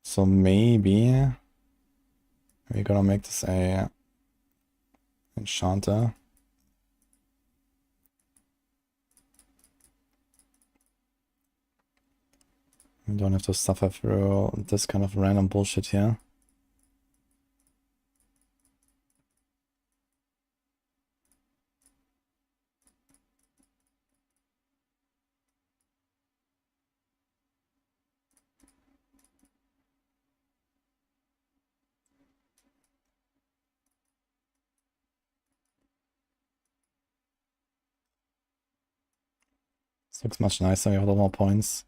So maybe we're gonna make this a enchanter. We don't have to suffer through this kind of random bullshit here. This looks much nicer. We have a lot more points.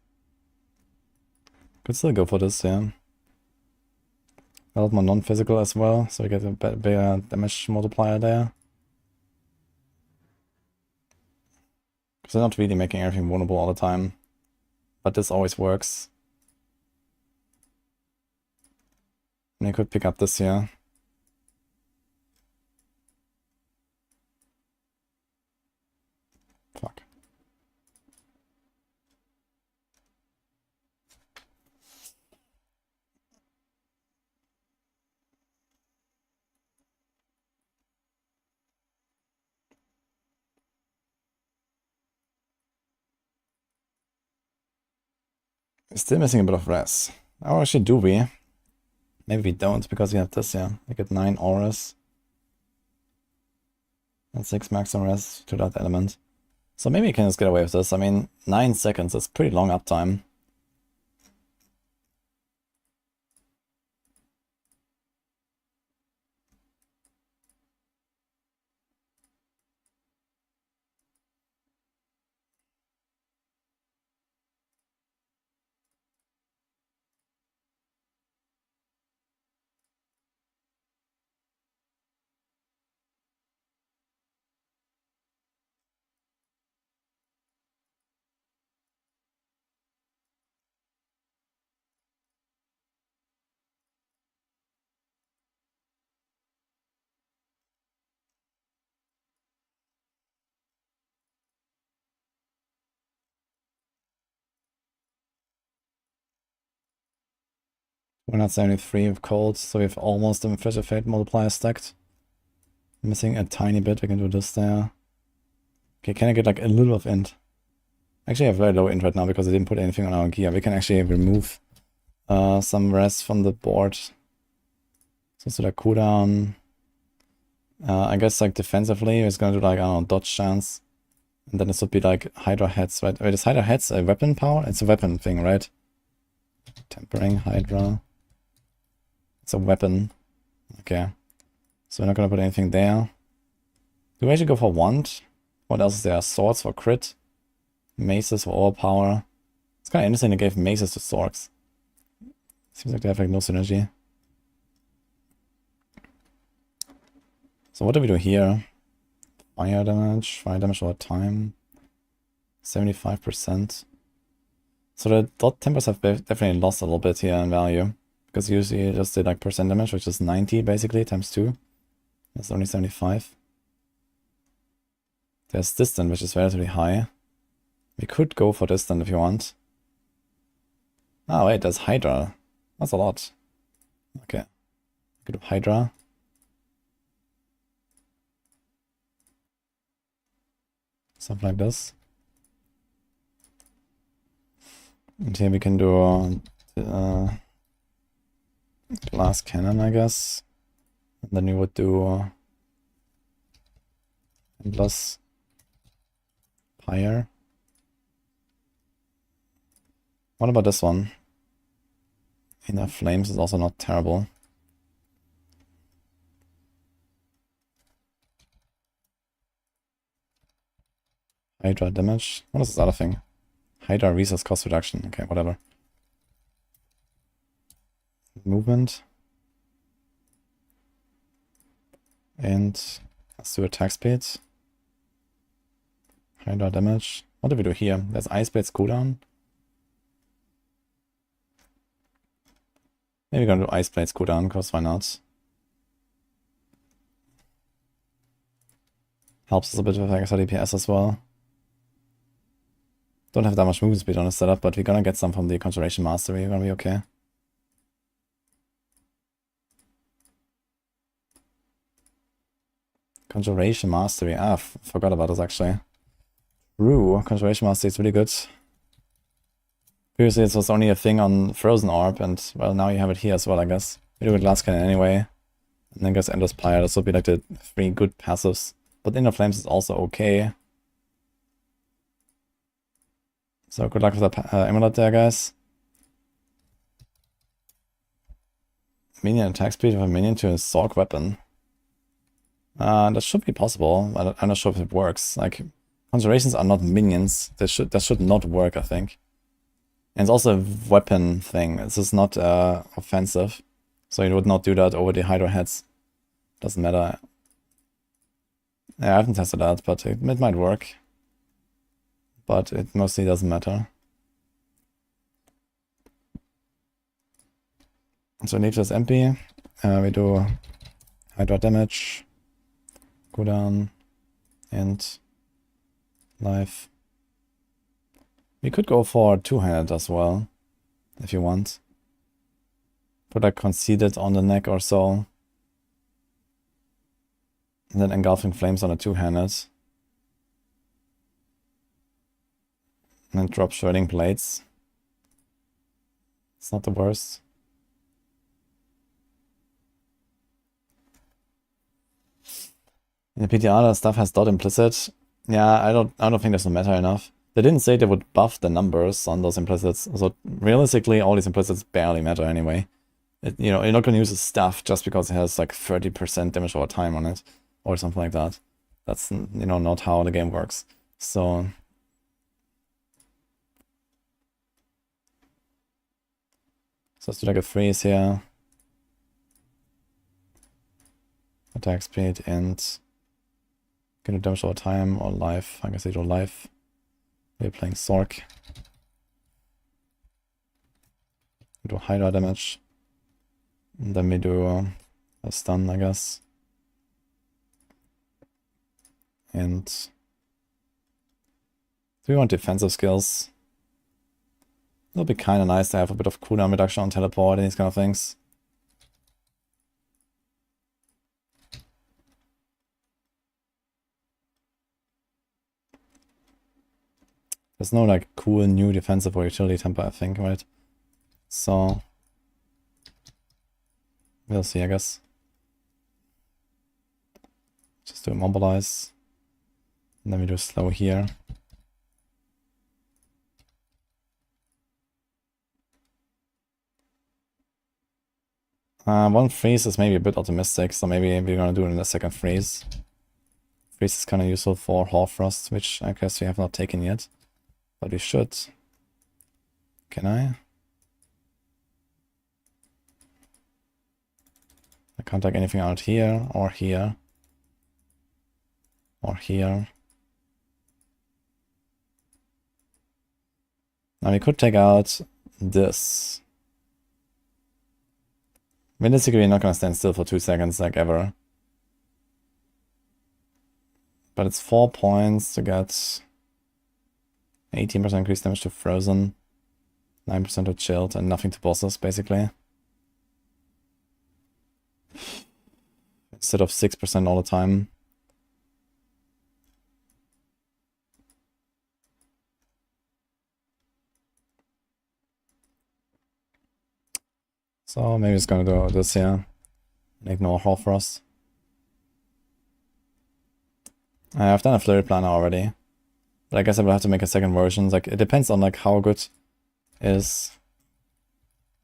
Could still go for this, yeah. A lot more non-physical as well, so we get a bigger damage multiplier there. Because they're not really making everything vulnerable all the time. But this always works. And I could pick up this here. Fuck. Still missing a bit of res. Oh, actually, do we? Maybe we don't, because we have this, yeah. We get 9 auras. And 6 maximum res to that element. So maybe we can just get away with this. I mean, 9 seconds is pretty long uptime. We're not 73 with cold, so we have almost the Fish of Fate multiplier stacked. Missing a tiny bit, we can do this there. Okay, can I get like a little of int? Actually, I have very low int right now because I didn't put anything on our gear. We can actually remove some res from the board. So like cooldown. I guess like defensively, it's gonna do like, I don't know, dodge chance. And then this would be like Hydra heads, right? Wait, is Hydra heads a weapon power? It's a weapon thing, right? Tempering Hydra. It's a weapon. Okay. So we're not gonna put anything there. Do we actually go for wand? What else is there? Swords for crit. Maces for overpower. It's kind of interesting they gave maces to Sorcs. Seems like they have like no synergy. So what do we do here? Fire damage over time. 75%. So the dot tempers have definitely lost a little bit here in value. Because usually you just did like percent damage, which is 90 basically, times 2. That's only 75. There's distant, which is relatively high. We could go for distant if you want. Ah, wait, there's Hydra. That's a lot. Okay. We could do Hydra. Something like this. And here we can do glass cannon, I guess. And then we would do endless pyre. What about this one? Enough flames is also not terrible. Hydra damage. What is this other thing? Hydra resource cost reduction. Okay, whatever. Movement. And let's do attack speed. Hydra damage. What do we do here? There's Ice Blade's cooldown. Maybe we're gonna do Ice Blade's cooldown, because why not? Helps us a bit with extra DPS as well. Don't have that much movement speed on the setup, but we're gonna get some from the Conjuration Mastery. We're gonna be okay. Conjuration Mastery. Ah, forgot about this actually. True, Conjuration Mastery is really good. Previously it was only a thing on Frozen Orb, and well, now you have it here as well, I guess. We do it Glass Cannon anyway. And then guess Endless Pyre. This would be like the 3 good passives. But Inner Flames is also okay. So good luck with the amulet there, guys. Minion attack speed of a minion to a Sorc weapon. That should be possible. I'm not sure if it works. Like, conjurations are not minions. That should not work, I think. And it's also a weapon thing. This is not offensive. So you would not do that over the Hydra heads. Doesn't matter. Yeah, I haven't tested that, but it might work. But it mostly doesn't matter. So nature is MP. We do Hydra damage, cooldown, and life. We could go for two-handed as well, if you want. Put like Conceited on the neck or so. And then Engulfing Flames on a two-handed. And then drop Shredding Blades. It's not the worst. In the PTR, the stuff has dot implicit. Yeah, I don't think there's no meta enough. They didn't say they would buff the numbers on those implicits, so realistically, all these implicits barely matter anyway. You know, you're not gonna use the stuff just because it has like 30% damage over time on it, or something like that. That's, you know, not how the game works. So let's do like a freeze here. Attack speed and can do damage over time or life. I guess they do life. We're playing Sorc. We do Hydra damage. And then we do a stun, I guess. And do we want defensive skills? It'll be kind of nice to have a bit of cooldown reduction on teleport and these kind of things. There's no like cool new defensive or utility temper, I think, right? So we'll see, I guess. Just do immobilize. And then we do slow here. One freeze is maybe a bit optimistic, so maybe we're gonna do it in the second freeze. Freeze is kind of useful for Hoarfrost, which I guess we have not taken yet. But we should. Can I? I can't take anything out here, or here. Or here. Now we could take out this. Realistically, we're not gonna stand still for 2 seconds, like ever. But it's 4 points to get 18% increased damage to frozen, 9% to chilled, and nothing to bosses, basically. Instead of 6% all the time. So maybe it's gonna do this here. And ignore Hoarfrost. I've done a flurry planner already. But I guess I will have to make a second version. Like, it depends on like how good is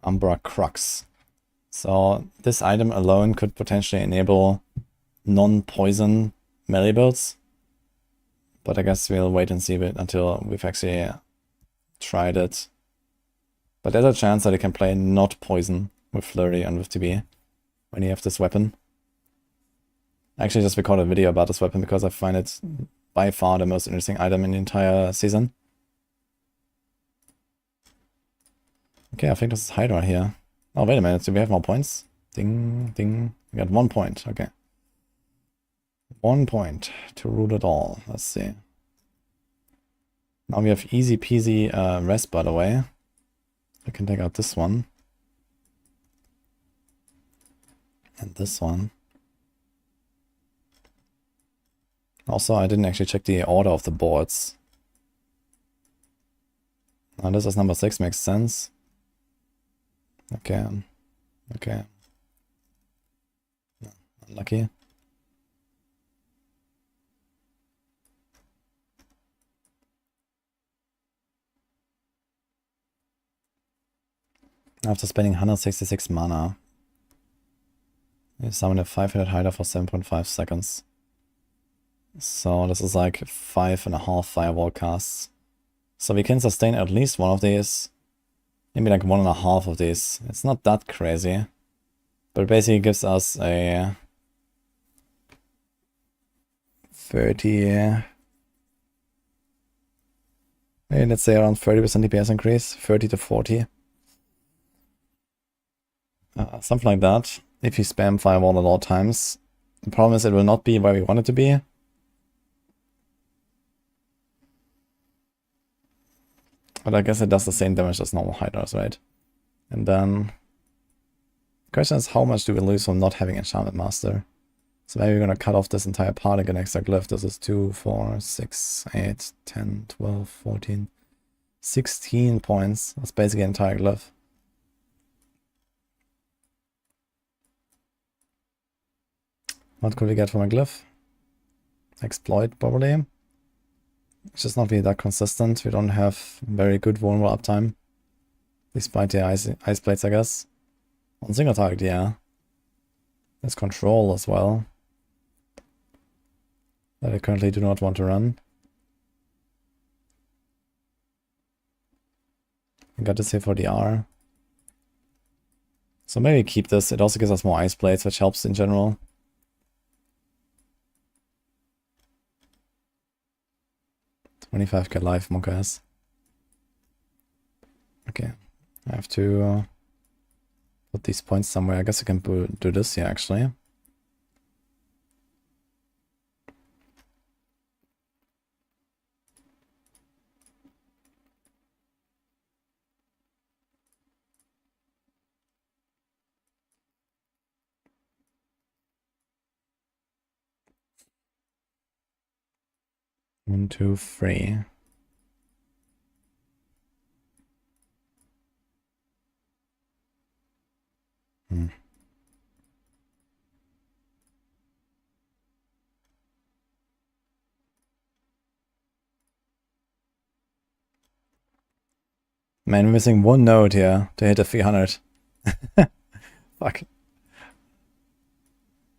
Umbra Crux. So this item alone could potentially enable non-poison melee builds. But I guess we'll wait and see a bit until we've actually tried it. But there's a chance that it can play not poison with Flurry and with TB when you have this weapon. I actually just recorded a video about this weapon because I find it by far the most interesting item in the entire season. Okay, I think this is Hydra here. Oh, wait a minute, do we have more points? Ding, ding. We got 1 point, okay. 1 point to root it all. Let's see. Now we have easy peasy rest, by the way. I can take out this one. And this one. Also, I didn't actually check the order of the boards. Now this is number 6, makes sense. Okay. Okay. Unlucky. After spending 166 mana, you summon a 5-hit Hydra for 7.5 seconds. So this is like 5.5 Firewall casts. So we can sustain at least one of these. Maybe like 1.5 of these. It's not that crazy. But it basically gives us a 30... Maybe let's say around 30% DPS increase. 30 to 40. Something like that. If you spam Firewall at all times. The problem is it will not be where we want it to be. But I guess it does the same damage as normal Hydras, right? And then the question is, how much do we lose from not having Enchantment Master? So maybe we're gonna cut off this entire part and get an extra glyph. This is 2, 4, 6, 8, 10, 12, 14, 16 points. That's basically an entire glyph. What could we get from a glyph? Exploit, probably. It's just not really that consistent. We don't have very good vulnerable uptime. Despite the ice plates, I guess. On single target, yeah. There's control as well. That I currently do not want to run. I got this here for the R. So maybe keep this. It also gives us more ice plates, which helps in general. $25k life, Monkas. Okay. I have to put these points somewhere. I guess I can do this here, actually. One, two, three. Man, we're missing one node here to hit a 300. Fuck.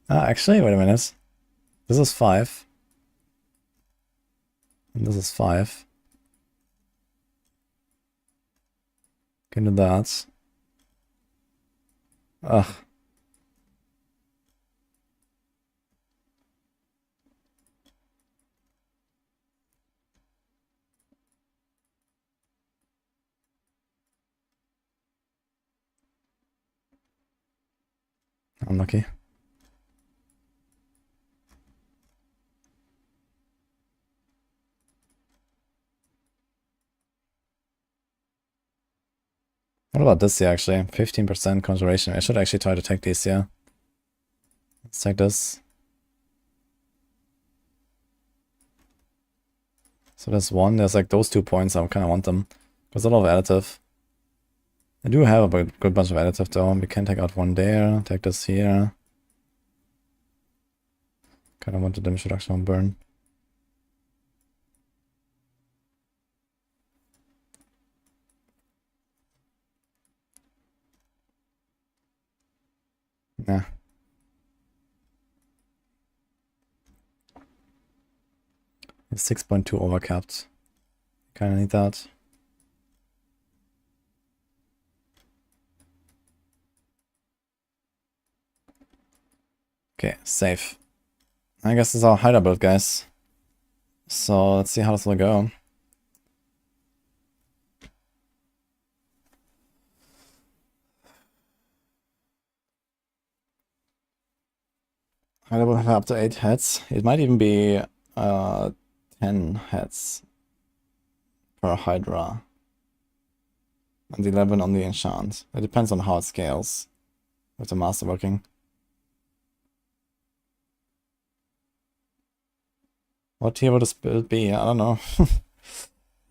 Actually, wait a minute. This is 5. And this is 5. Can do that. Ugh. Unlucky. What about this here, actually? 15% conjuration. I should actually try to take these here. Let's take this. So there's one. There's like those 2 points. I kind of want them. There's a lot of additive. I do have a good bunch of additive though. We can take out one there. Take this here. Kind of want the damage reduction on burn. Nah. It's 6.2 overcapped. Kinda need that. Okay, safe. I guess this is our Hydra build, guys. So let's see how this will go. Hydra will have up to 8 heads. It might even be 10 heads per Hydra. And 11 on the enchant. It depends on how it scales with the master working. What tier would this build be? I don't know.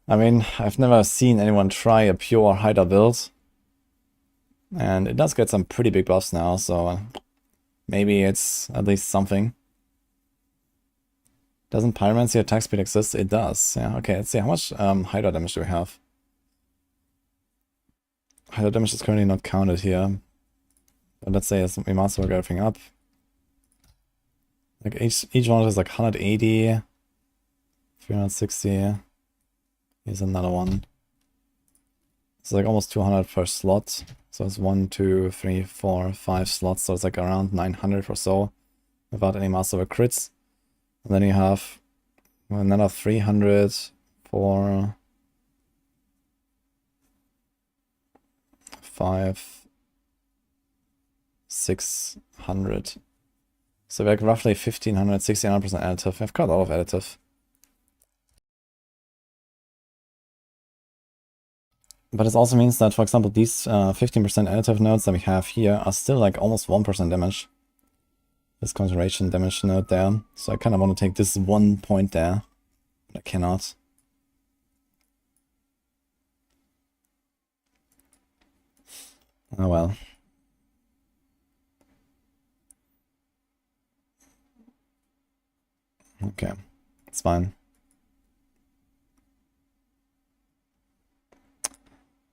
I mean, I've never seen anyone try a pure Hydra build. And it does get some pretty big buffs now, so maybe it's at least something. Doesn't Pyromancy attack speed exist? It does. Yeah, okay, let's see. How much Hydra damage do we have? Hydra damage is currently not counted here. But let's say we master work everything up. Like each one is like 180, 360. Here's another one. It's like almost 200 per slot. So it's 1, 2, 3, 4, 5 slots. So it's like around 900 or so without any master work crits. And then you have another 300 for 5, 600. So like roughly 1500, 1600% additive. I've got a lot of additive. But it also means that, for example, these 15% additive nodes that we have here are still like almost 1% damage. This concentration damage node there. So I kind of want to take this 1 point there. But I cannot. Oh well. Okay, it's fine.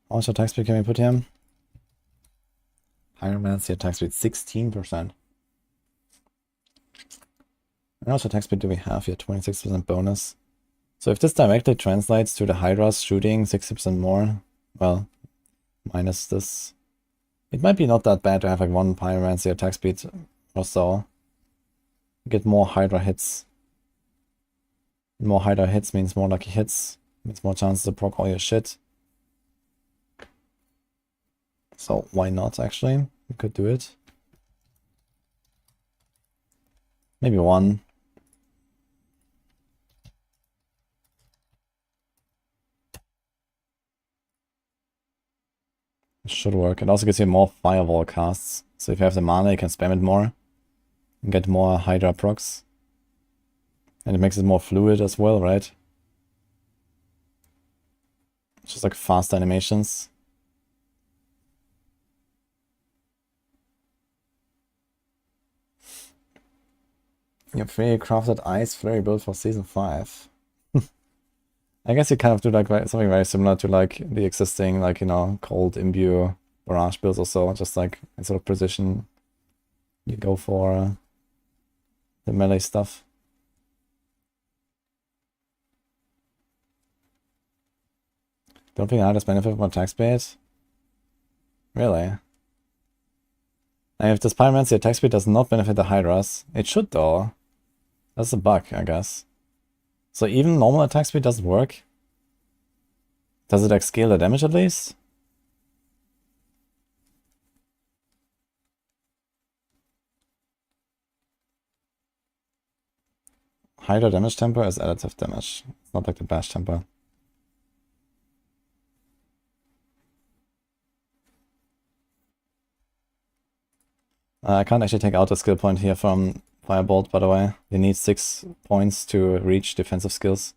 How much attack speed can we put here? Hieromancy attack speed 16%. How much attack speed do we have here? 26% bonus. So if this directly translates to the Hydra's shooting 60% more, well, minus this. It might be not that bad to have like 1 Pyromancy attack speed or so. Get more Hydra hits. More Hydra hits means more lucky hits. Means more chances to proc all your shit. So why not actually? We could do it. Maybe 1. It should work. It also gives you more firewall casts. So if you have the mana, you can spam it more. And get more Hydra procs. And it makes it more fluid as well, right? It's just like fast animations. Your free crafted ice flurry build for season 5. I guess you kind of do like something very similar to like the existing, like, you know, cold imbue barrage builds or so. Just like instead of precision, you go for the melee stuff. Don't think Hydras benefit from attack speed? Really? And if this Pyromancy attack speed does not benefit the Hydras, it should though. That's a bug, I guess. So even normal attack speed doesn't work? Does it like scale the damage at least? Hydra damage temper is additive damage. It's not like the bash temper. I can't actually take out a skill point here from Firebolt, by the way. You need 6 points to reach defensive skills.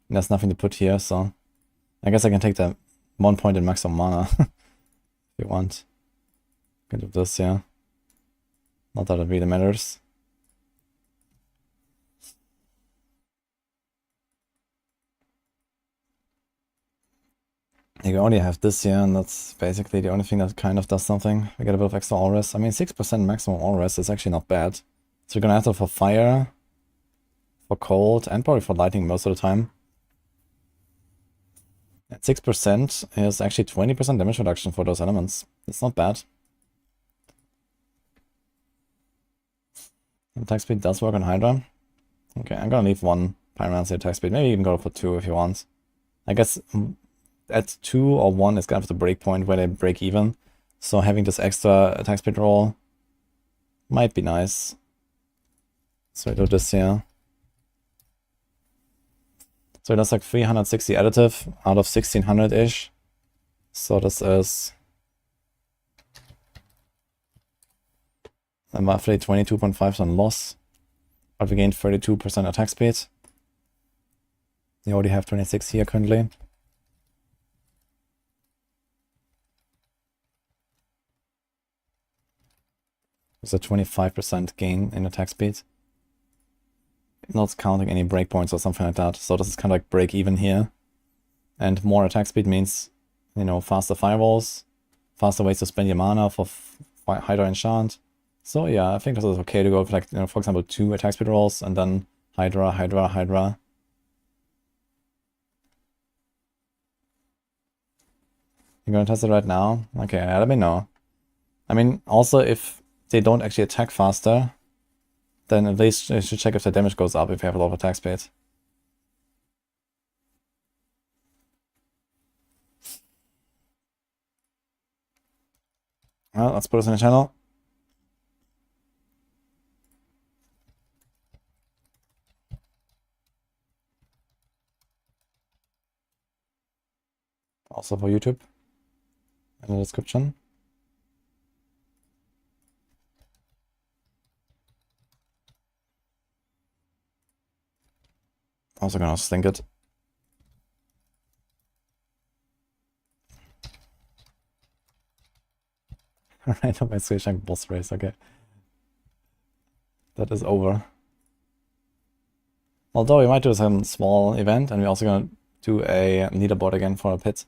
And there's nothing to put here, so I guess I can take the 1 point in maximum mana if you want. Can do this, yeah. Not that it really matters. You only have this here, and that's basically the only thing that kind of does something. We get a bit of extra all rest. I mean, 6% maximum all rest is actually not bad. So you're gonna have to for fire, for cold, and probably for lightning most of the time. At 6% is actually 20% damage reduction for those elements. It's not bad. Attack speed does work on Hydra. Okay, I'm gonna leave 1 Pyromancy attack speed. Maybe even go for 2 if you want. I guess at 2 or 1 is kind of the break point where they break even. So having this extra attack speed roll might be nice. So I do this here. So that's like 360 additive out of 1600-ish. So this is a roughly 22.5% loss. But we gained 32% attack speed. You already have 26 here currently. It's a 25% gain in attack speed. Not counting any breakpoints or something like that. So this is kind of like break even here. And more attack speed means, you know, faster firewalls, faster ways to spend your mana for Hydra enchant. So yeah, I think this is okay to go for like, you know, for example, 2 attack speed rolls and then Hydra, Hydra, Hydra. You're gonna test it right now? Okay, let me know. I mean, also if they don't actually attack faster, then at least you should check if the damage goes up if you have a lot of attack speed. Well, let's put this in the channel. Also for YouTube in the description. Also gonna slink it. Right on my Switch boss race, okay. That is over. Although we might do some small event, and we're also gonna do a leaderboard again for a pit.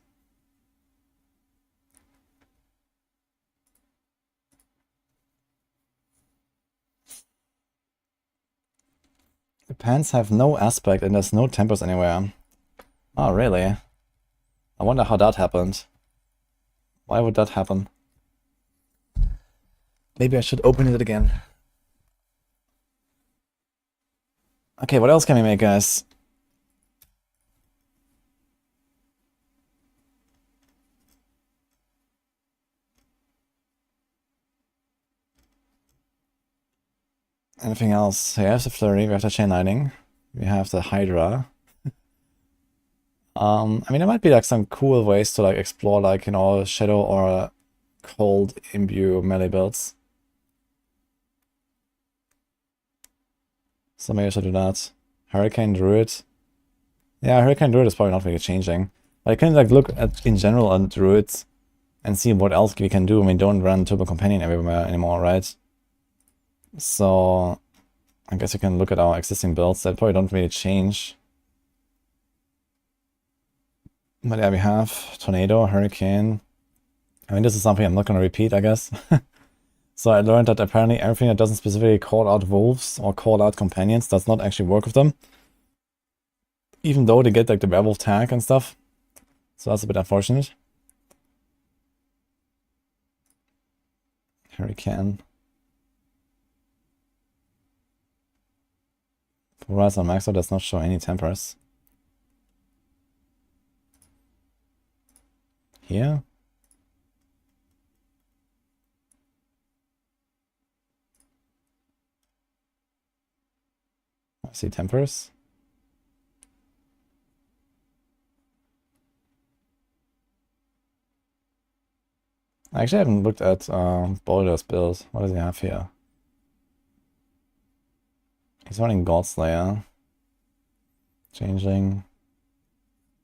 The pants have no aspect and there's no tempers anywhere. Oh, really? I wonder how that happened. Why would that happen? Maybe I should open it again. Okay, what else can we make, guys? Anything else? We have the flurry, we have the chain lightning, we have the Hydra. I mean, there might be like some cool ways to like explore like, you know, shadow or cold imbue melee builds. So maybe I should do that. Hurricane Druid. Yeah, Hurricane Druid is probably not really changing. But I can like look at in general on Druids and see what else we can do. I mean, don't run Turbo Companion everywhere anymore, right? So I guess you can look at our existing builds that probably don't really change. But yeah, we have Tornado, Hurricane. I mean, this is something I'm not going to repeat, I guess. So I learned that apparently everything that doesn't specifically call out wolves or call out companions does not actually work with them. Even though they get like the werewolf tag and stuff. So that's a bit unfortunate. Hurricane. Pulverize on Maxo does not show any tempers. Here. I see tempers. I actually haven't looked at Boulder's build. What does he have here? He's running Godslayer. Changeling.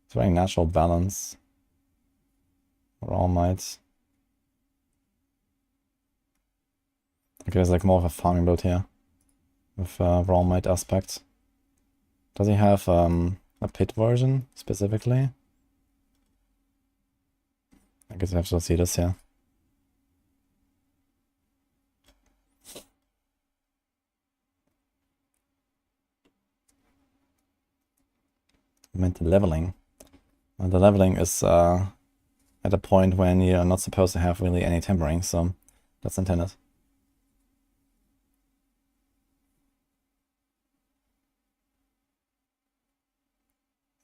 He's running Natural Balance. Raw Might. Okay, there's like more of a farming build here. With Raw Might aspect. Does he have a pit version specifically? I guess I have to see this here. I meant the leveling. The leveling is at a point when you're not supposed to have really any tempering, so that's intended.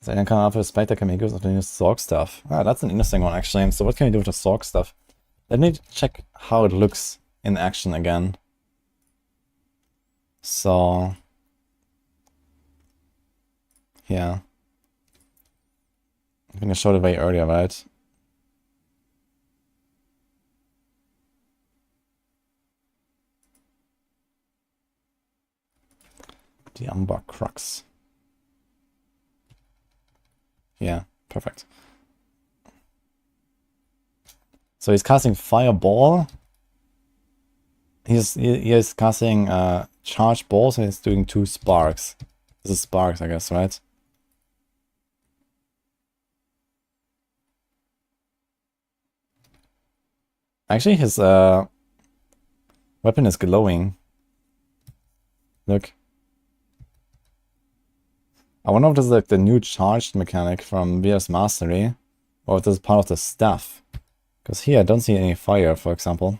So then come up with Spectre Amigos of the new Sorc stuff. Ah, that's an interesting one actually. So what can we do with the Sorc stuff? Let me check how it looks in action again. So yeah. I think I showed it way earlier, right? The Umber Crux. Yeah, perfect. So he's casting Fireball. He is casting Charge Balls and he's doing 2 Sparks. This is Sparks, I guess, right? Actually, his weapon is glowing. Look. I wonder if this is like the new charged mechanic from VS Mastery, or if this is part of the staff. Because here I don't see any fire, for example.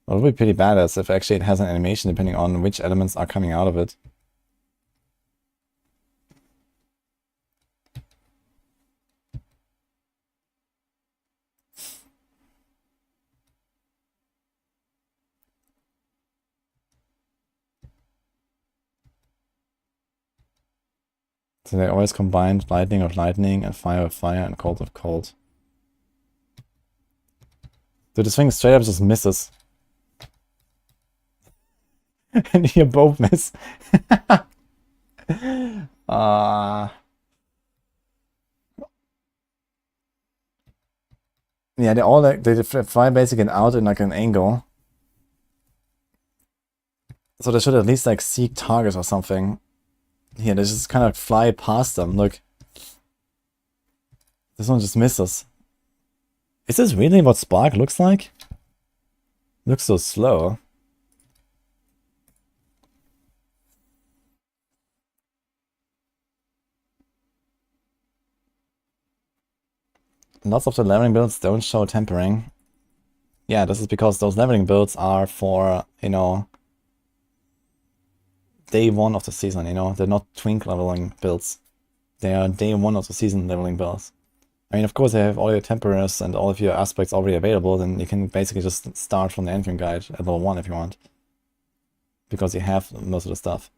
It would be pretty badass if actually it has an animation depending on which elements are coming out of it. So they always combined lightning of lightning and fire with fire and cold of cold. So this thing straight up just misses. And you both miss. Yeah, they all like they fly basic and out in like an angle. So they should at least like seek targets or something. Here, they just kind of fly past them. Look. This one just misses. Is this really what Spark looks like? Looks so slow. Lots of the leveling builds don't show tempering. Yeah, this is because those leveling builds are for, you know, day one of the season, you know? They're not twink leveling builds. They are day one of the season leveling builds. I mean, of course, they have all your temperers and all of your aspects already available, then you can basically just start from the entering guide at level 1 if you want. Because you have most of the stuff.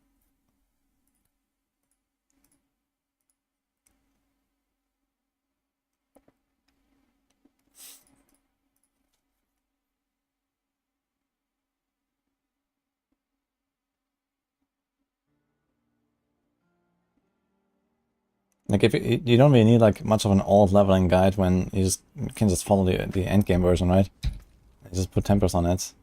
Like, if you don't really need like much of an old leveling guide when you can just follow the end game version, right? You just put tempers on it.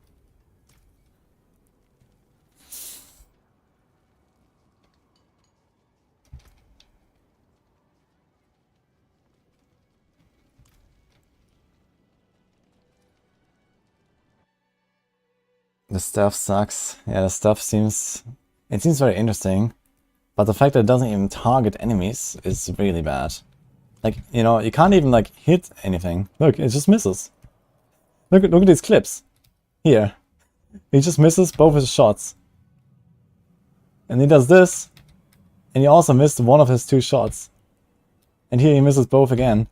The stuff sucks. Yeah, the stuff seems very interesting, but the fact that it doesn't even target enemies is really bad. Like, you know, you can't even like hit anything. Look, it just misses. Look at these clips. Here. He just misses both his shots. And he does this, and he also missed one of his 2 shots. And here he misses both again.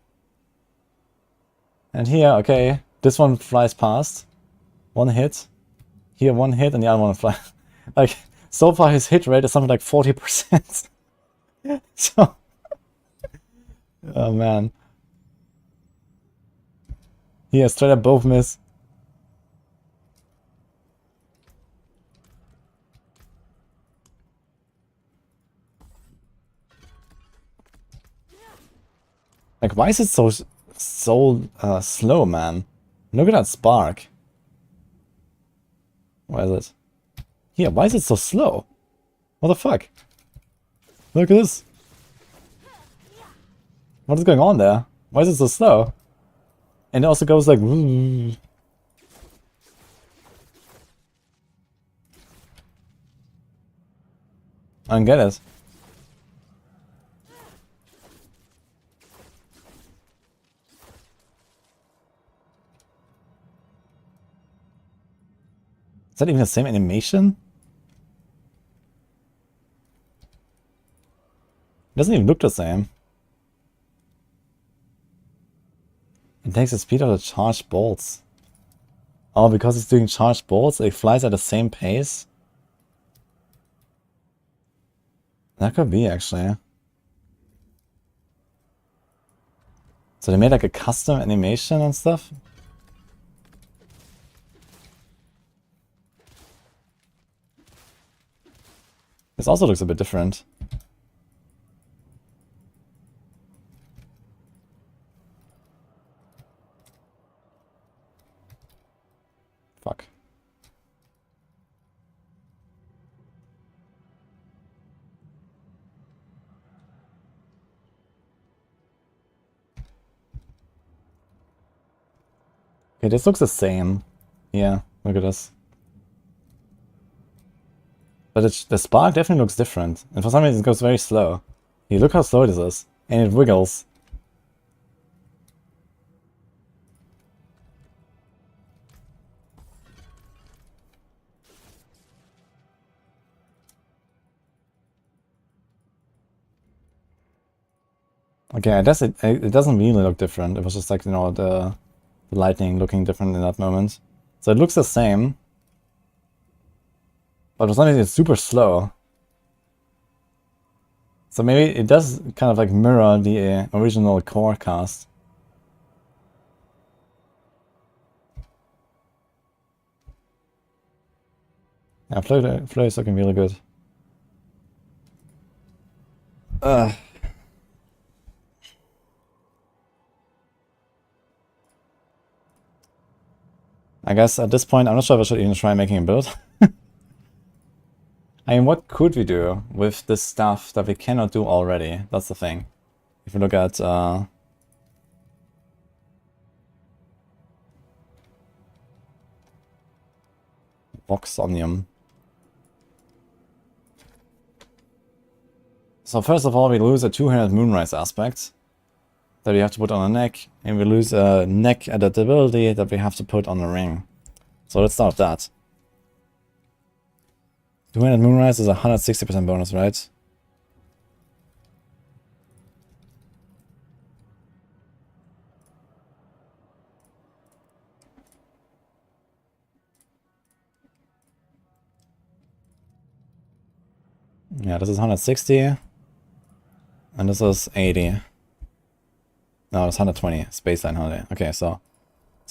And here, okay, this one flies past. 1 hit. Here 1 hit and the other one flies. Like, so far his hit rate is something like 40%. So... oh man. Here, straight up both miss. Like, why is it so slow, man? Look at that spark. Where is it? Here, why is it so slow? What the fuck? Look at this. What is going on there? Why is it so slow? And it also goes like... I don't get it. Is that even the same animation? It doesn't even look the same. It takes the speed of the charged bolts. Oh, because it's doing charged bolts, it flies at the same pace? That could be, actually. So they made like a custom animation and stuff? This also looks a bit different. Fuck. Okay, this looks the same. Yeah, look at this. But the spark definitely looks different. And for some reason it goes very slow. Hey, look how slow this is. And it wiggles. Okay, I guess it doesn't really look different. It was just like, you know, the lightning looking different in that moment. So it looks the same. But for some reason it's super slow. So maybe it does kind of like mirror the original core cast. Yeah, Flurry is looking really good. I guess at this point, I'm not sure if I should even try making a build. I mean, what could we do with this stuff that we cannot do already? That's the thing. If you look at Vox Omnium. So first of all, we lose a 200 Moonrise aspect that we have to put on a neck, and we lose a neck adaptability that we have to put on a ring. So let's start with that. 200 Moonrise is a 160% bonus, right? Yeah, this is 160. And this is 80. No, it's 120. It's baseline 100. Okay, so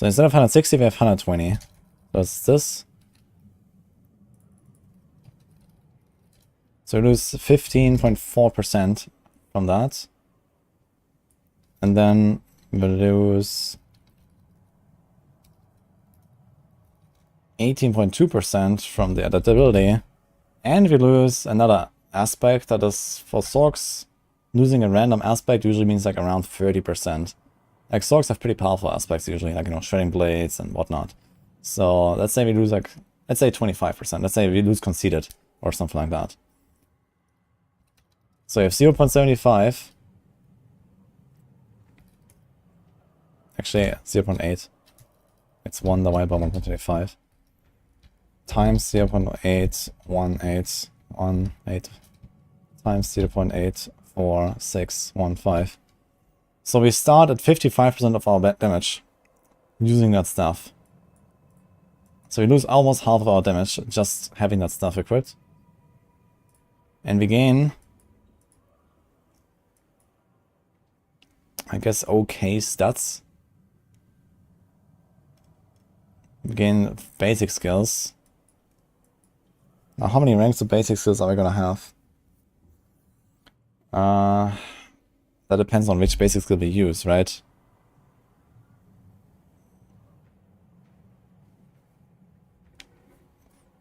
instead of 160, we have 120. So it's this. So we lose 15.4% from that. And then we lose 18.2% from the adaptability. And we lose another aspect that is for Sorcs. Losing a random aspect usually means like around 30%. Like Sorcs have pretty powerful aspects usually, like, you know, shredding blades and whatnot. So let's say we lose like, let's say 25%. Let's say we lose conceited or something like that. So you have 0.75. Actually, 0.8. It's 1 divided by 1.25. Times 0.81818 times 0.84615. So we start at 55% of our damage using that stuff. So we lose almost half of our damage just having that stuff equipped. And we gain, I guess, okay stats. We gain basic skills. Now, how many ranks of basic skills are we gonna have? That depends on which basic skill we use, right?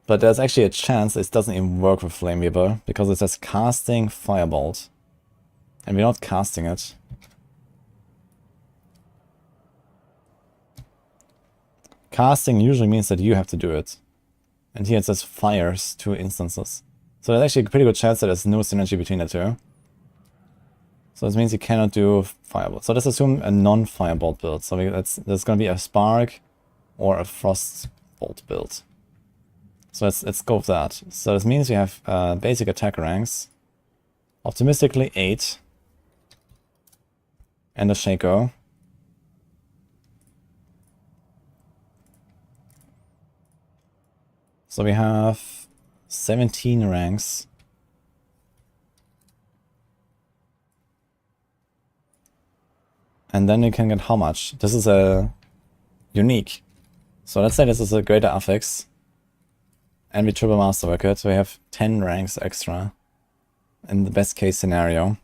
But there's actually a chance this doesn't even work with Flameweaver, because it says casting Firebolt. And we're not casting it. Casting usually means that you have to do it. And here it says fires 2 instances. So there's actually a pretty good chance that there's no synergy between the two. So this means you cannot do Firebolt. So let's assume a non-Firebolt build. So there's going to be a Spark or a Frostbolt build. So let's go with that. So this means we have basic attack ranks. Optimistically 8. And a Shaco. So we have 17 ranks. And then you can get how much? This is a unique. So let's say this is a greater affix. And we triple masterwork it. So we have 10 ranks extra. In the best case scenario.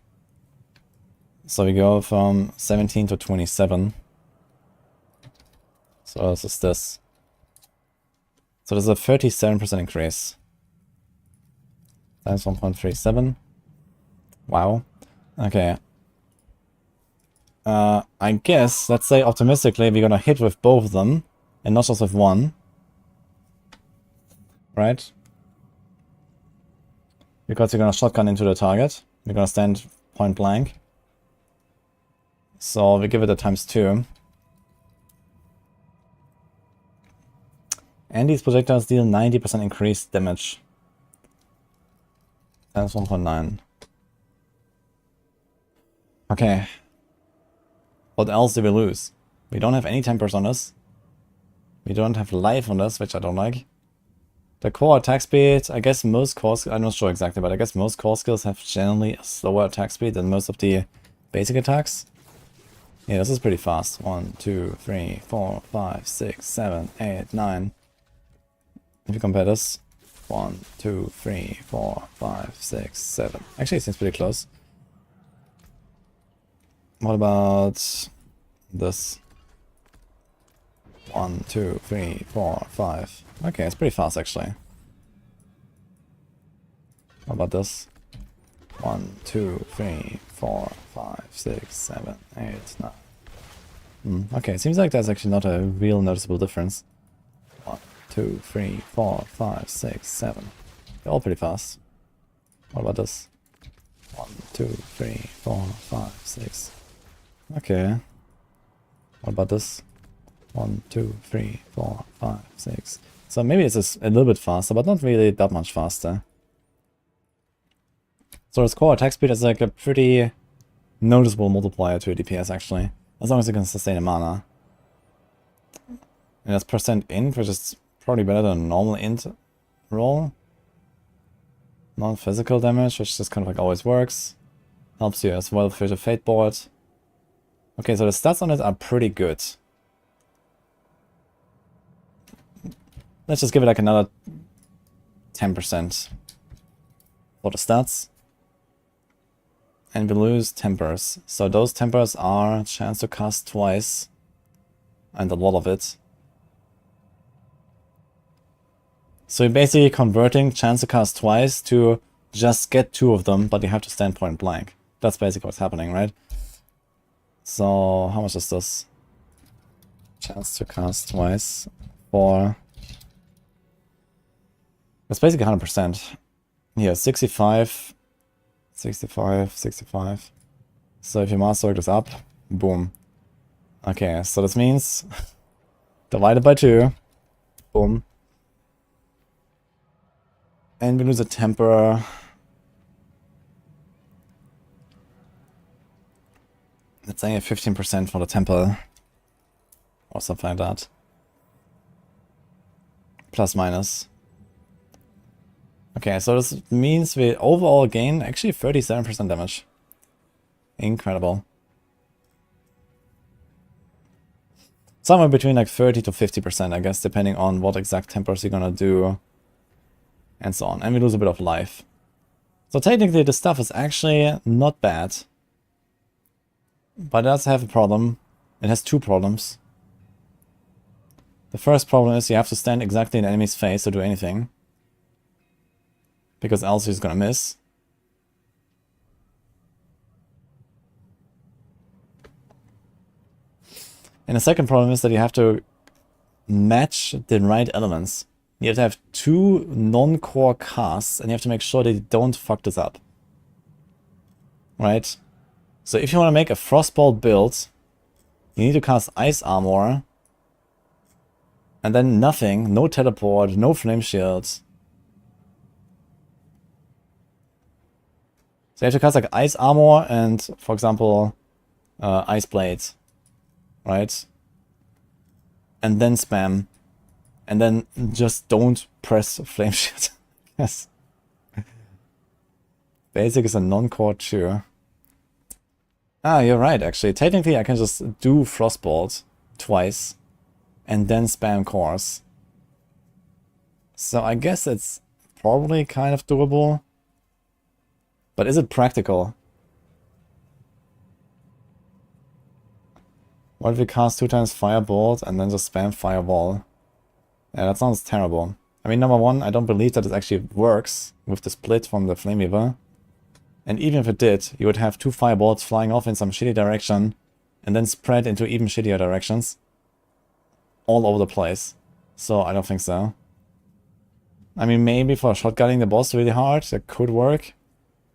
So we go from 17 to 27. So this is this. So there's a 37% increase. Times 1.37. Wow. Okay. I guess, let's say optimistically, we're gonna hit with both of them, and not just with one. Right? Because you're gonna shotgun into the target. You're gonna stand point blank. So we give it a ×2. And these projectiles deal 90% increased damage. Times 1.9. Okay. What else do we lose? We don't have any tempers on us. We don't have life on us, which I don't like. The core attack speed, I guess most core skills, I'm not sure exactly, but I guess most core skills have generally a slower attack speed than most of the basic attacks. Yeah, this is pretty fast. 1, 2, 3, 4, 5, 6, 7, 8, 9. If you compare this, 1, 2, 3, 4, 5, 6, 7. Actually, it seems pretty close. What about this? 1, 2, 3, 4, 5. Okay, it's pretty fast actually. How about this? 1, 2, 3, 4, 5, 6, 7, 8, 9. Okay, it seems like there's actually not a real noticeable difference. 1, 2, 3, 4, 5, 6, 7. They're all pretty fast. What about this? 1, 2, 3, 4, 5, 6. Okay. What about this? 1, 2, 3, 4, 5, 6. So maybe it's a little bit faster, but not really that much faster. So its core attack speed is like a pretty noticeable multiplier to a DPS actually, as long as you can sustain a mana. And that's percent int, which is probably better than a normal int roll. Non-physical damage, which just kind of like always works. Helps you as well for the fate board. Okay, so the stats on it are pretty good. Let's just give it like another 10% for the stats. And we lose tempers. So those tempers are chance to cast twice. And a lot of it. So you're basically converting chance to cast twice to just get 2 of them, but you have to stand point blank. That's basically what's happening, right? So how much is this? Chance to cast twice for... That's basically 100%. Here, 65, 65, 65. So if your master work is up, boom. Okay, so this means divided by 2, boom. And we lose a temper. Let's say 15% for the temper. Or something like that. Plus minus. Okay, so this means we overall gain actually 37% damage. Incredible. Somewhere between like 30 to 50%, I guess, depending on what exact tempers you're gonna do. And so on. And we lose a bit of life. So technically the stuff is actually not bad. But it does have a problem. It has 2 problems. The first problem is you have to stand exactly in the enemy's face to do anything. Because else he's gonna miss. And the second problem is that you have to match the right elements. You have to have 2 non-core casts, and you have to make sure that you don't fuck this up. Right? So if you want to make a Frostbolt build, you need to cast Ice Armor, and then nothing, no teleport, no flame shields. So you have to cast like Ice Armor and, for example, Ice Blades. Right? And then spam. And then just don't press flame shield. Yes. Basic is a non-core too. Ah, you're right, actually. Technically, I can just do Frostbolt twice and then spam cores. So I guess it's probably kind of doable. But is it practical? What if we cast 2 times Firebolt and then just spam Fireball? Yeah, that sounds terrible. I mean, number one, I don't believe that it actually works with the split from the Flameweaver. And even if it did, you would have 2 Firebolts flying off in some shitty direction and then spread into even shittier directions. All over the place. So I don't think so. I mean, maybe for shotgunning the boss really hard, that could work.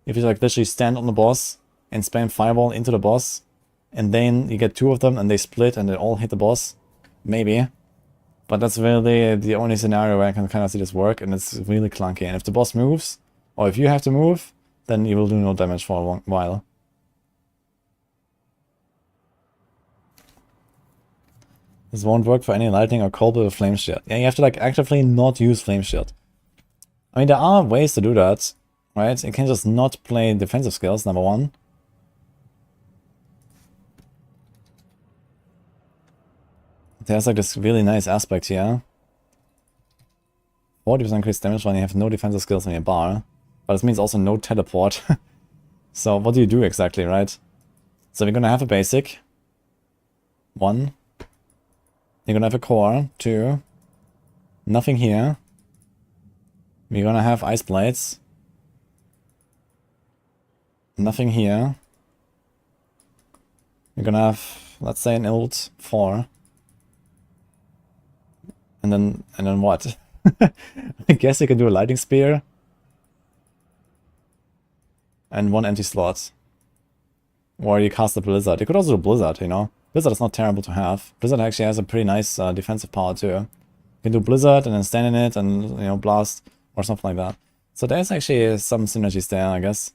If you like literally stand on the boss and spam Fireball into the boss, and then you get 2 of them and they split and they all hit the boss, maybe. But that's really the only scenario where I can kind of see this work, and it's really clunky. And if the boss moves, or if you have to move, then you will do no damage for a while. This won't work for any lightning or cold with a flame shield. Yeah, you have to like actively not use flame shield. I mean, there are ways to do that, right? You can just not play defensive skills, number one. There's like this really nice aspect here. 40% increased damage when you have no defensive skills on your bar. But this means also no teleport. So what do you do exactly, right? So we're gonna have a basic. 1. You're gonna have a core. 2. Nothing here. We're gonna have ice blades. Nothing here. You're gonna have, let's say, an ult 4. And then what? I guess you can do a lightning spear. And 1 empty slot. Or you cast a blizzard. You could also do blizzard, you know. Blizzard is not terrible to have. Blizzard actually has a pretty nice defensive power too. You can do blizzard and then stand in it and, you know, blast or something like that. So there's actually some synergies there, I guess.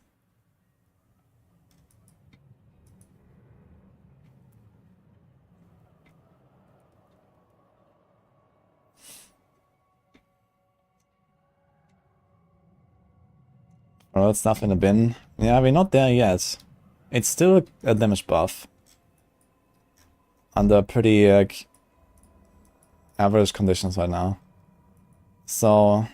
All that stuff in the bin. Yeah, we're not there yet. It's still a damage buff. Under pretty average conditions right now. So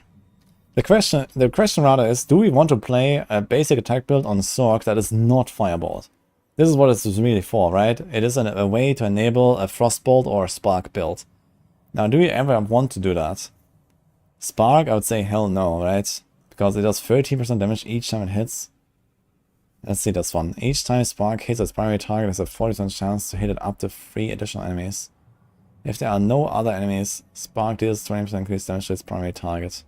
the question rather is, do we want to play a basic attack build on Sorc that is not Firebolt? This is what it's really for, right? It is a way to enable a Frostbolt or a Spark build. Now, do we ever want to do that? Spark, I would say hell no, right? Because it does 13% damage each time it hits. Let's see this one. Each time Spark hits its primary target, there's a 40% chance to hit it up to 3 additional enemies. If there are no other enemies, Spark deals 20% increased damage to its primary target.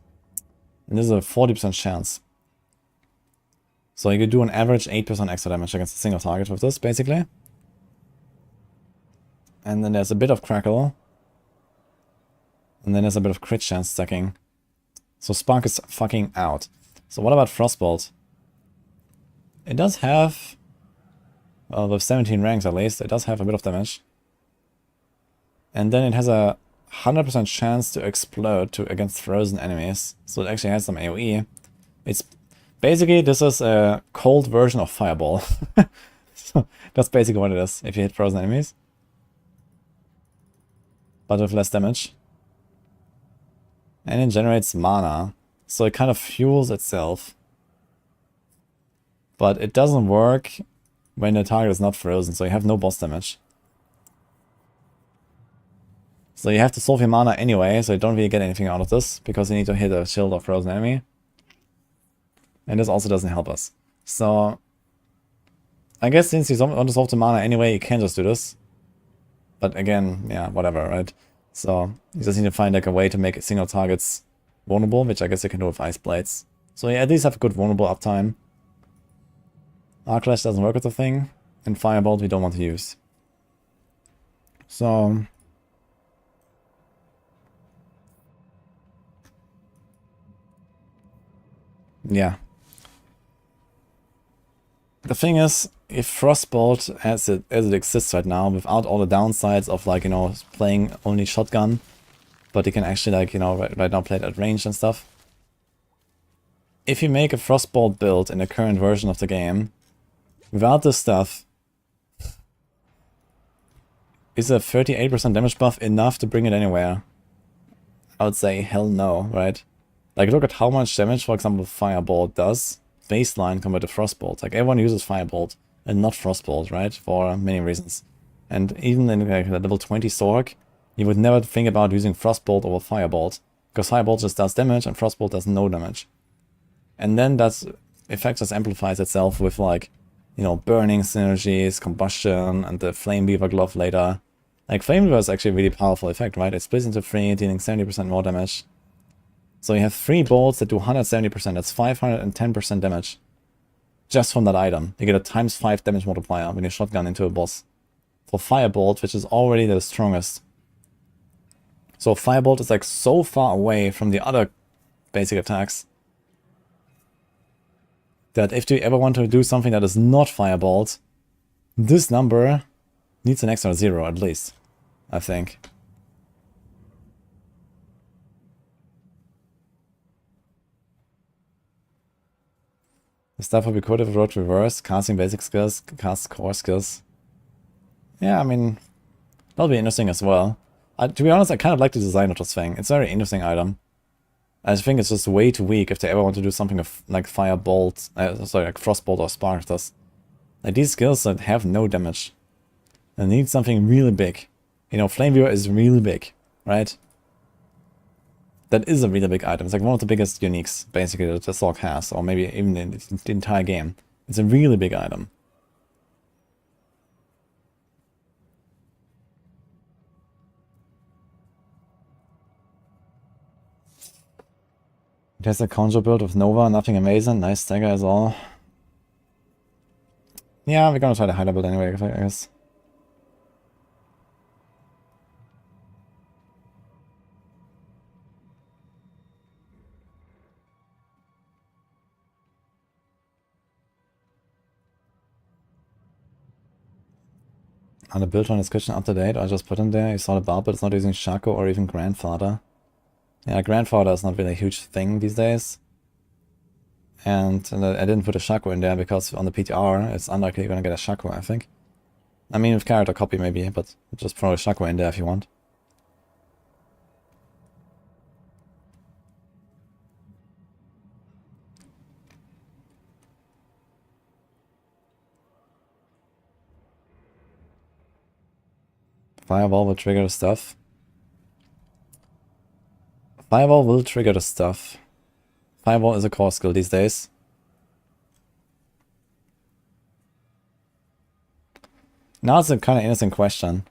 And this is a 40% chance. So you could do an average 8% extra damage against a single target with this, basically. And then there's a bit of Crackle. And then there's a bit of crit chance stacking. So Spark is fucking out. So what about Frostbolt? It does have, well, with 17 ranks at least, it does have a bit of damage. And then it has a 100% chance to explode against frozen enemies. So it actually has some AoE. It's basically, this is a cold version of Fireball. So that's basically what it is, if you hit frozen enemies. But with less damage. And it generates mana. So it kind of fuels itself. But it doesn't work when the target is not frozen, so you have no boss damage. So you have to solve your mana anyway, so you don't really get anything out of this, because you need to hit a shield or frozen enemy. And this also doesn't help us. So I guess since you want to solve the mana anyway, you can just do this. But again, yeah, whatever, right? So you just need to find like a way to make single targets vulnerable, which I guess you can do with Ice Blades. So you at least have a good vulnerable uptime. Arclash doesn't work with the thing, and Firebolt we don't want to use. So yeah. The thing is, if Frostbolt as it exists right now, without all the downsides of, like, you know, playing only shotgun, but you can actually, like, you know, right now play it at range and stuff. If you make a Frostbolt build in the current version of the game, without this stuff, is a 38% damage buff enough to bring it anywhere? I would say hell no, right? Like, look at how much damage, for example, Firebolt does baseline compared to Frostbolt. Like, everyone uses Firebolt and not Frostbolt, right? For many reasons. And even in like level 20 Sorc, you would never think about using Frostbolt over Firebolt, because Firebolt just does damage and Frostbolt does no damage. And then that effect just amplifies itself with, like, you know, burning synergies, combustion, and the Flame Weaver glove later. Like, Flame Weaver is actually a really powerful effect, right? It splits into 3, dealing 70% more damage. So you have 3 bolts that do 170%, that's 510% damage. Just from that item. You get a ×5 damage multiplier when you shotgun into a boss. For Firebolt, which is already the strongest. So Firebolt is like so far away from the other basic attacks that if you ever want to do something that is not Firebolt, this number needs an extra 0 at least, I think. The stuff would be cool if it wrote reverse, casting basic skills, cast core skills. Yeah, I mean, that'll be interesting as well. To be honest, I kind of like the design of this thing. It's a very interesting item. I think it's just way too weak if they ever want to do something of, like, Firebolt, sorry, like Frostbolt or Spark does. Like, these skills that have no damage. They need something really big. You know, Flame Weaver is really big, right? That is a really big item. It's like one of the biggest uniques, basically, that the Sorc has, or maybe even in the entire game. It's a really big item. It has a conjure build with Nova, nothing amazing, nice stagger as all. Yeah, we're gonna try the Hydra build anyway, I guess. On the build on description up to date, I just put in there, you saw the Barb, but it's not using Shaco or even Grandfather. Yeah, Grandfather is not really a huge thing these days. And I didn't put a Shaco in there because on the PTR, it's unlikely you're gonna get a Shaco, I think. I mean, with character copy maybe, but just throw a Shaco in there if you want. Fireball will trigger the stuff. Fireball will trigger the stuff. Fireball is a core skill these days. Now it's a kind of innocent question.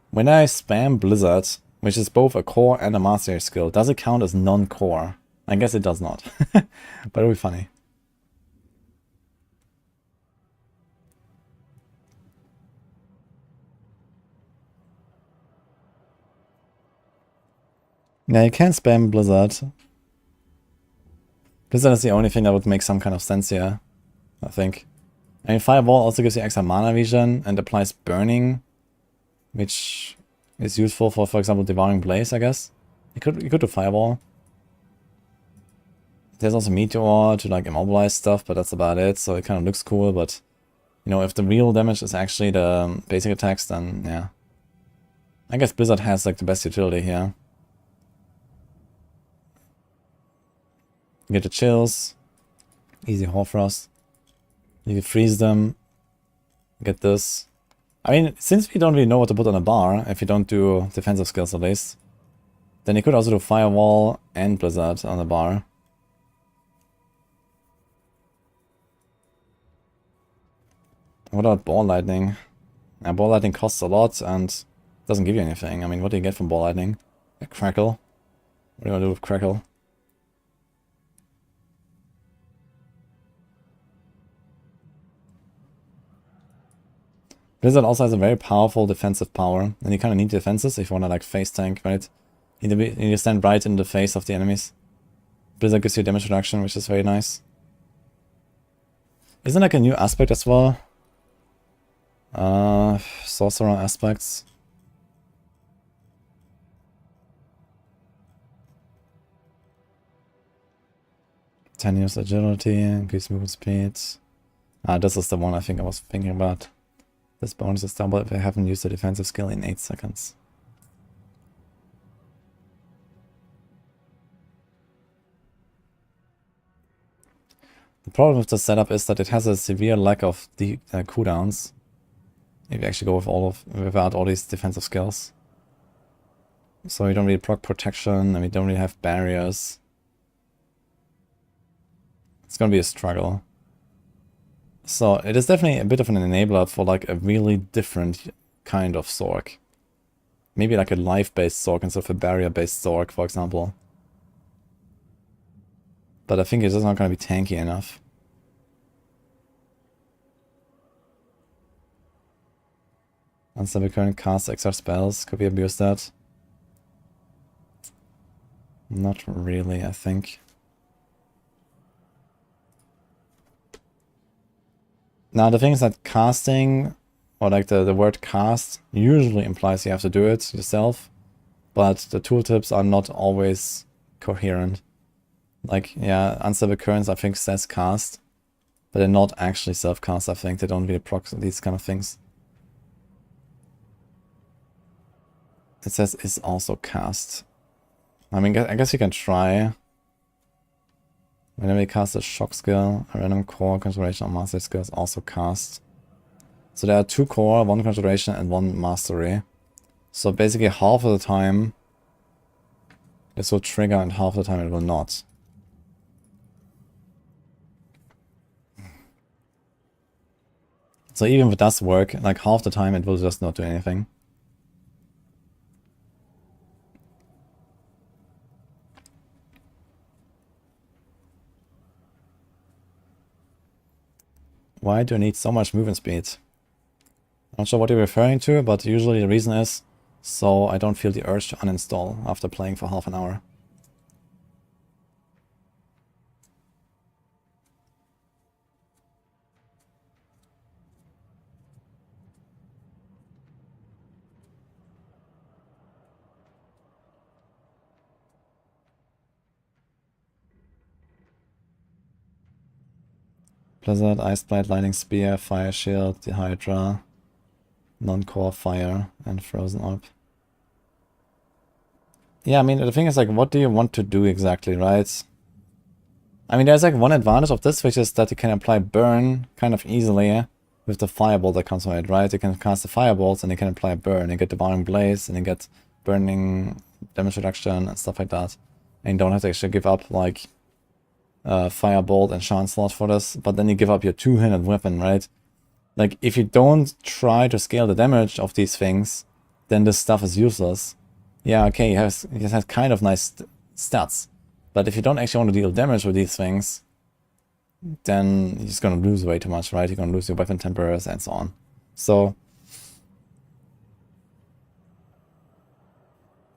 When I spam Blizzard, which is both a core and a mastery skill, does it count as non-core? I guess it does not. But it'll be funny. Yeah, you can spam Blizzard. Blizzard is the only thing that would make some kind of sense here, I think. I mean, Fireball also gives you extra mana vision and applies burning, which is useful for example, Devouring Blaze, I guess. You could do Fireball. There's also Meteor to like immobilize stuff, but that's about it, so it kind of looks cool, but you know, if the real damage is actually the basic attacks, then yeah. I guess Blizzard has like the best utility here. You get the chills, easy Hoarfrost. You can freeze them, get this. I mean, since we don't really know what to put on a bar, if you don't do defensive skills at least, then you could also do Firewall and Blizzard on the bar. What about Ball Lightning? Yeah, Ball Lightning costs a lot and doesn't give you anything. I mean, what do you get from Ball Lightning? A Crackle? What do you want to do with Crackle? Blizzard also has a very powerful defensive power, and you kind of need defenses if you want to like face tank, right? You need to stand right in the face of the enemies. Blizzard gives you damage reduction, which is very nice. Isn't like a new aspect as well? Sorcerer aspects. Tenuous agility, increased movement speed. This is the one I think I was thinking about. This bonus is double if I haven't used a defensive skill in 8 seconds. The problem with the setup is that it has a severe lack of the cooldowns. If you actually go without all these defensive skills. So you don't really proc protection, and we don't really have barriers. It's gonna be a struggle. So it is definitely a bit of an enabler for like a really different kind of Sorc. Maybe like a life-based Sorc instead of a barrier-based Sorc, for example. But I think it's just not going to be tanky enough. Unstable current cast extra spells. Could we abuse that? Not really, I think. Now the thing is that casting, or like the word cast, usually implies you have to do it yourself, but the tooltips are not always coherent. Like, yeah, Unstable Currents I think says cast, but they're not actually self-cast, I think. They don't really proc these kind of things. It says is also cast. I mean, I guess you can try. Whenever you cast a shock skill, a random core, conjuration, or mastery skill is also cast. So there are 2 core, 1 conjuration, and 1 mastery. So basically half of the time this will trigger and half the time it will not. So even if it does work, like half the time it will just not do anything. Why do I need so much movement speed? Not sure what you're referring to, but usually the reason is so I don't feel the urge to uninstall after playing for half an hour. Blizzard, Ice Blade, Lightning Spear, Fire Shield, the Hydra, Non-Core Fire, and Frozen Orb. Yeah, I mean, the thing is, like, what do you want to do exactly, right? I mean, there's like one advantage of this, which is that you can apply Burn kind of easily with the Firebolt that comes with it, right? You can cast the Firebolts and you can apply Burn. You get Devouring Blaze and you get Burning damage reduction and stuff like that. And you don't have to actually give up, like, Firebolt and Shard Slot for this, but then you give up your two-handed weapon, right? Like, if you don't try to scale the damage of these things, then this stuff is useless. Yeah, okay, he has kind of nice stats, but if you don't actually want to deal damage with these things, then you're just gonna lose way too much, right? You're gonna lose your weapon tempers and so on. So,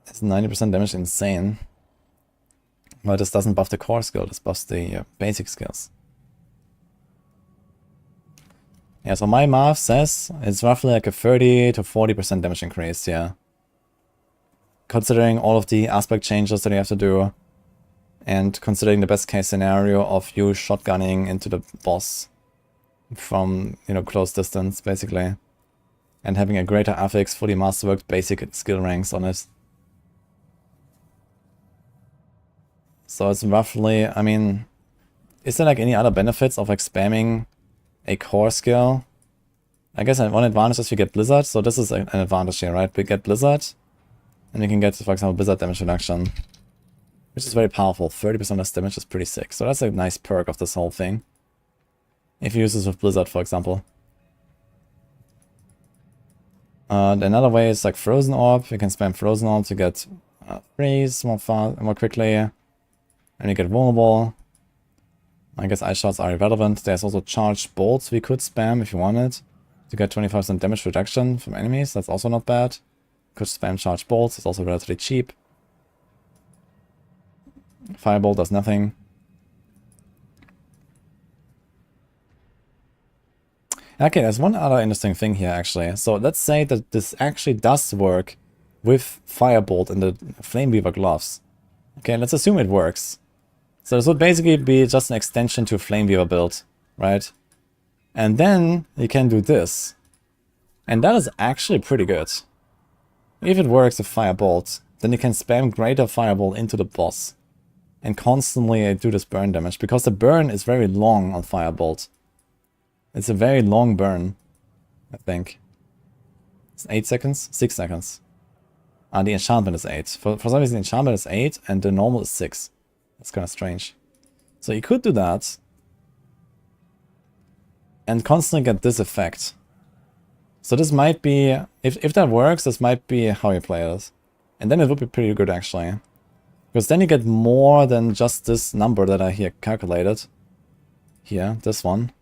it's 90% damage, insane. But this doesn't buff the core skill, this buffs the basic skills. Yeah, so my math says it's roughly like a 30 to 40% damage increase, yeah. Considering all of the aspect changes that you have to do, and considering the best case scenario of you shotgunning into the boss from, you know, close distance, basically. And having a greater affix, fully masterworked basic skill ranks on it. So it's roughly, I mean, is there like any other benefits of like spamming a core skill? I guess one advantage is you get Blizzard, so this is an advantage here, right? We get Blizzard, and we can get, for example, Blizzard damage reduction, which is very powerful. 30% less damage is pretty sick, so that's a nice perk of this whole thing. If you use this with Blizzard, for example. Another way is like Frozen Orb. You can spam Frozen Orb to get freeze more quickly, and you get vulnerable. I guess ice shots are irrelevant. There's also charged bolts we could spam if you wanted to get 25% damage reduction from enemies. That's also not bad. Could spam charged bolts. It's also relatively cheap. Firebolt does nothing. Okay, there's one other interesting thing here actually. So let's say that this actually does work with Firebolt and the Flameweaver gloves. Okay, let's assume it works. So this would basically be just an extension to Flameweaver build, right? And then you can do this. And that is actually pretty good. If it works with Firebolt, then you can spam greater Firebolt into the boss. And constantly do this burn damage. Because the burn is very long on Firebolt. It's a very long burn, I think. It's 8 seconds? 6 seconds. The enchantment is 8. For some reason the enchantment is 8 and the normal is 6. That's kind of strange. So you could do that. And constantly get this effect. So this might be, if that works, this might be how you play it. And then it would be pretty good actually. Because then you get more than just this number that I here calculated. Here, this one.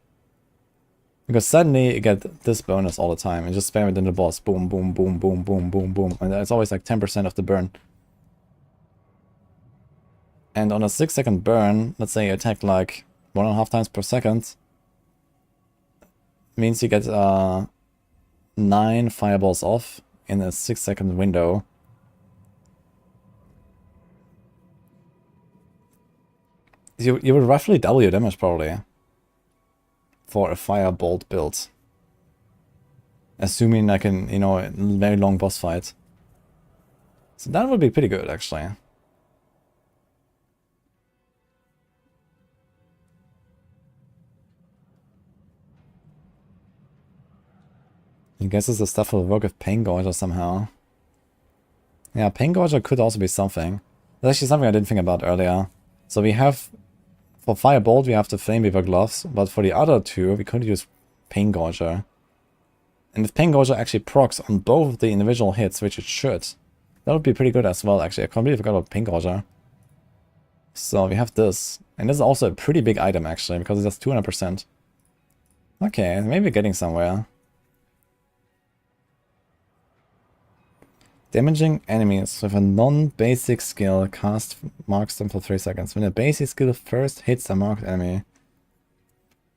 Because suddenly you get this bonus all the time. And just spam it in the boss. Boom, boom, boom, boom, boom, boom, boom. And it's always like 10% of the burn. And on a 6-second burn, let's say you attack like 1.5 times per second, means you get 9 fireballs off in a 6-second window. You would roughly double your damage probably for a firebolt build. Assuming like an, you know, a very long boss fight. So that would be pretty good actually. I guess the stuff will work with Pain Gorger somehow. Yeah, Pain Gorger could also be something. That's actually something I didn't think about earlier. So we have, for Firebolt we have the Flameweaver gloves, but for the other two we could use Pain Gorger. And if Pengorger actually procs on both of the individual hits, which it should, that would be pretty good as well, actually. I completely forgot about Pengorger. So we have this. And this is also a pretty big item, actually, because it does 200%. Okay, maybe we're getting somewhere. Damaging enemies with a non-basic skill cast marks them for 3 seconds. When a basic skill first hits a marked enemy,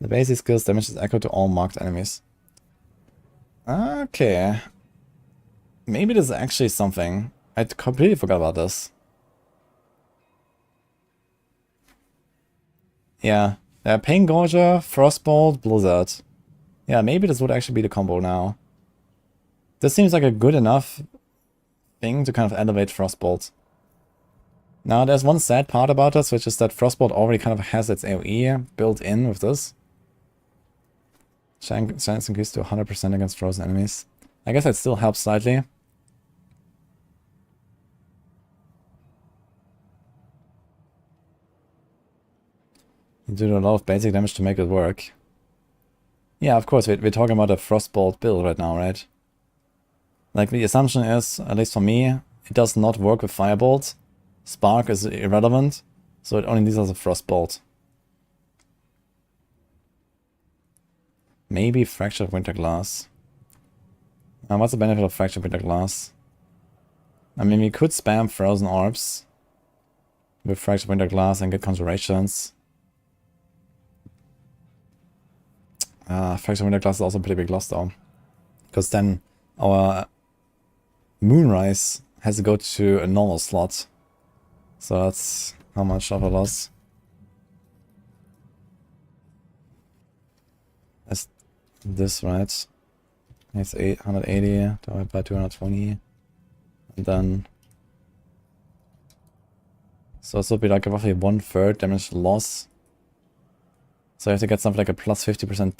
the basic skill's damage is equal to all marked enemies. Okay. Maybe this is actually something. I completely forgot about this. Yeah. Paingorger, Frostbolt, Blizzard. Yeah, maybe this would actually be the combo now. This seems like a good enough thing to kind of elevate Frostbolt. Now, there's one sad part about this, which is that Frostbolt already kind of has its AoE built in with this. Chance increased to 100% against frozen enemies. I guess that still helps slightly. You do a lot of basic damage to make it work. Yeah, of course, we're talking about a Frostbolt build right now, right? Like, the assumption is, at least for me, it does not work with Firebolt. Spark is irrelevant, so it only needs as a Frostbolt. Maybe Fractured Winter Glass. What's the benefit of Fractured Winter Glass? I mean, we could spam Frozen Orbs with Fractured Winter Glass and get Conjurations. Fractured Winter Glass is also a pretty big loss though. Because then our Moonrise has to go to a normal slot. So that's how much of a loss. That's this, right? It's 880 divided by 220. And then... So this would be like a roughly 1/3 damage loss. So you have to get something like a plus 50%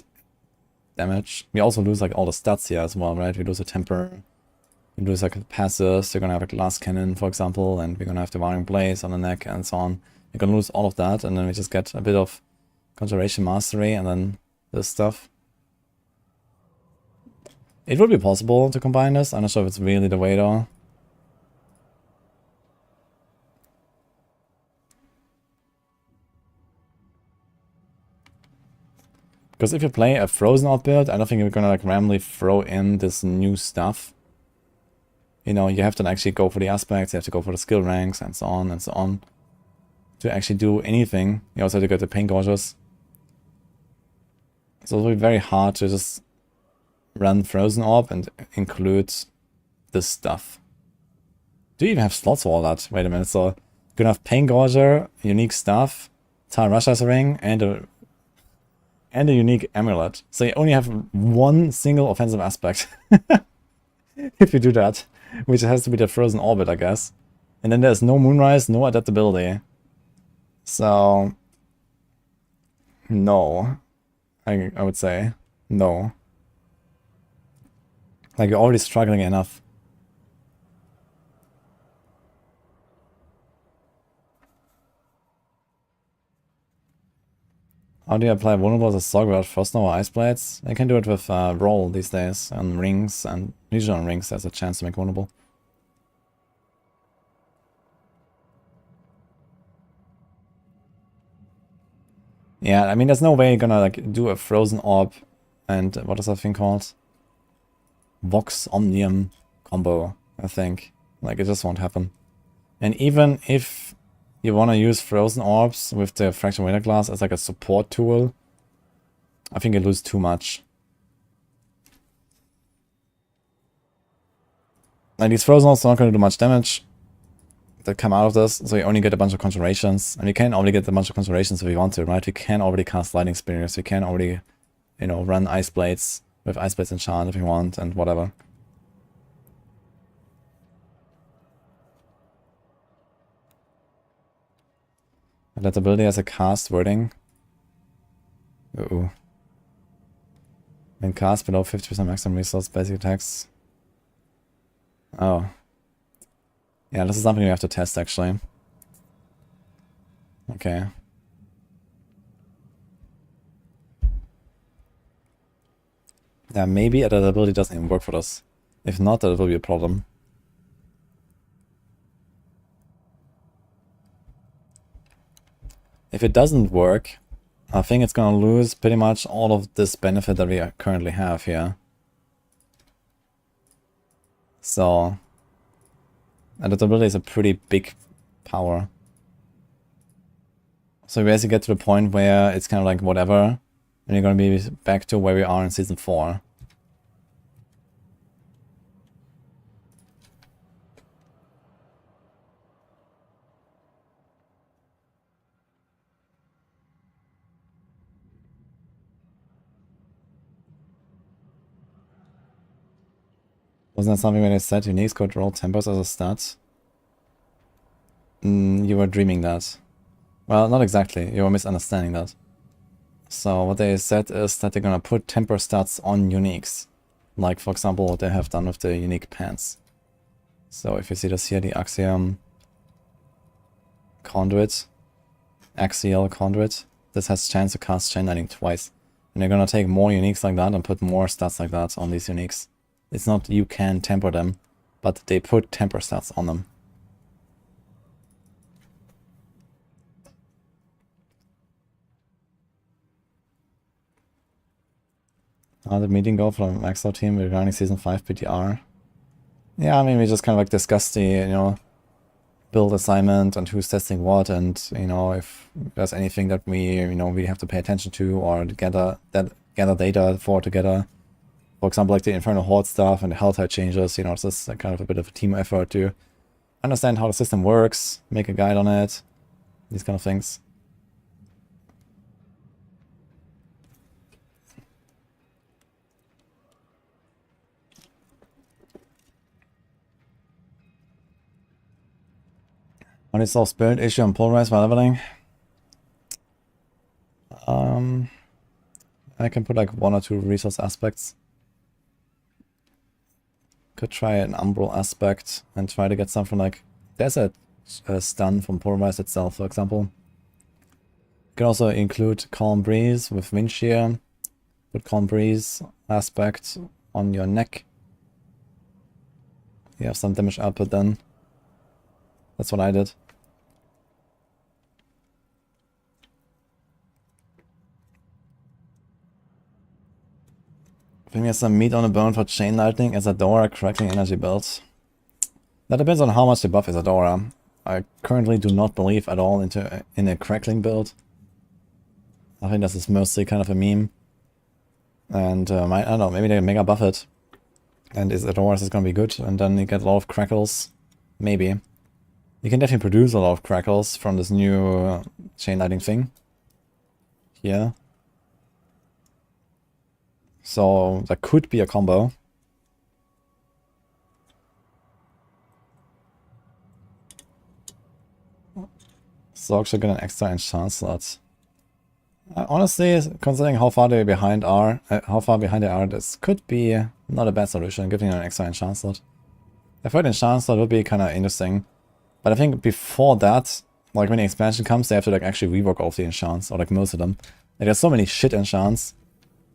damage. We also lose like all the stats here as well, right? We lose a temper. We lose like passives. You're gonna have a glass cannon, for example, and we're gonna have Devouring Blaze on the neck and so on. You're gonna lose all of that, and then we just get a bit of Conjuration Mastery and then this stuff. It would be possible to combine this. I'm not sure if it's really the way though. Because if you play a Frozen Out build, I don't think you're gonna like randomly throw in this new stuff. You know, you have to actually go for the aspects, you have to go for the skill ranks, and so on and so on. To actually do anything, you also have to get the Paingorgers. So it'll be very hard to just run Frozen Orb and include this stuff. Do you even have slots for all that? Wait a minute, so you're gonna have Paingorger, unique stuff, Tar Rasha's Ring, and a unique amulet. So you only have one single offensive aspect. If you do that. Which has to be the Frozen Orbit, I guess. And then there's no Moonrise, no adaptability. So... no. I would say. No. Like, you're already struggling enough. How do you apply Vulnerable as a Sorc without Frostnova or Ice Blades? I can do it with Roll these days, and Rings, and usually on Rings there's a chance to make Vulnerable. Yeah, I mean, there's no way you're gonna like do a Frozen Orb and what is that thing called? Vox Omnium combo, I think. Like, it just won't happen. And even if you want to use Frozen Orbs with the Fractured Winter Glass as like a support tool, I think you lose too much. Like, these Frozen Orbs are not going to do much damage that come out of this, so you only get a bunch of Conjurations. And you can only get a bunch of Conjurations if you want to, right? You can already cast Lightning Spears, you can already, you know, run Ice Blades with Ice Blades enchant if you want, and whatever. Adaptability as a cast wording. Ooh. When cast below 50% maximum resource basic attacks. Oh. Yeah, this is something we have to test actually. Okay. Yeah, maybe that ability doesn't even work for us. If not, that will be a problem. If it doesn't work, I think it's gonna lose pretty much all of this benefit that we currently have here. So, and that ability is a pretty big power. So we basically get to the point where it's kind of like whatever, and you're gonna be back to where we are in Season 4. Wasn't that something when they said uniques could roll tempers as a stat? You were dreaming that. Well, not exactly. You were misunderstanding that. So what they said is that they're gonna put temper stats on uniques. Like, for example, what they have done with the unique pants. So if you see this here, the Axiom Conduit, Axial Conduit, this has chance to cast Chain Lightning twice. And they're gonna take more uniques like that and put more stats like that on these uniques. It's not you can temper them, but they put temper stats on them. How did the meeting go from the Maxo team regarding Season 5 PTR? Yeah, I mean, we just kind of like discussed the, you know, build assignment and who's testing what, and, you know, if there's anything that we, you know, we have to pay attention to or gather data for together. For example, like the Infernal Horde stuff and the Helltide changes, you know, it's just kind of a bit of a team effort to understand how the system works, make a guide on it, these kind of things. How do you solve spirit issue and polarize while leveling? I can put like 1 or 2 resource aspects. Could try an umbral aspect and try to get something like... There's a stun from polarize itself, for example. You can also include Calm Breeze with Wind Shear. Put Calm Breeze aspect on your neck. You have some damage output then. That's what I did. I think there's some meat on the bone for Chain Lightning as Adora Crackling Energy build. That depends on how much the buff is Adora. I currently do not believe at all in a Crackling build. I think this is mostly kind of a meme. And I don't know, maybe they mega buff it. And Adora's is gonna be good, and then you get a lot of crackles. Maybe. You can definitely produce a lot of crackles from this new Chain Lightning thing. Here. So that could be a combo. Sorc should get an extra enchant slot. Honestly, considering how far they behind they are, this could be not a bad solution, giving an extra enchant slot. I thought enchant slot would be kind of interesting, but I think before that, like when the expansion comes, they have to like actually rework all of the enchants, or like most of them. Like there's so many shit enchants.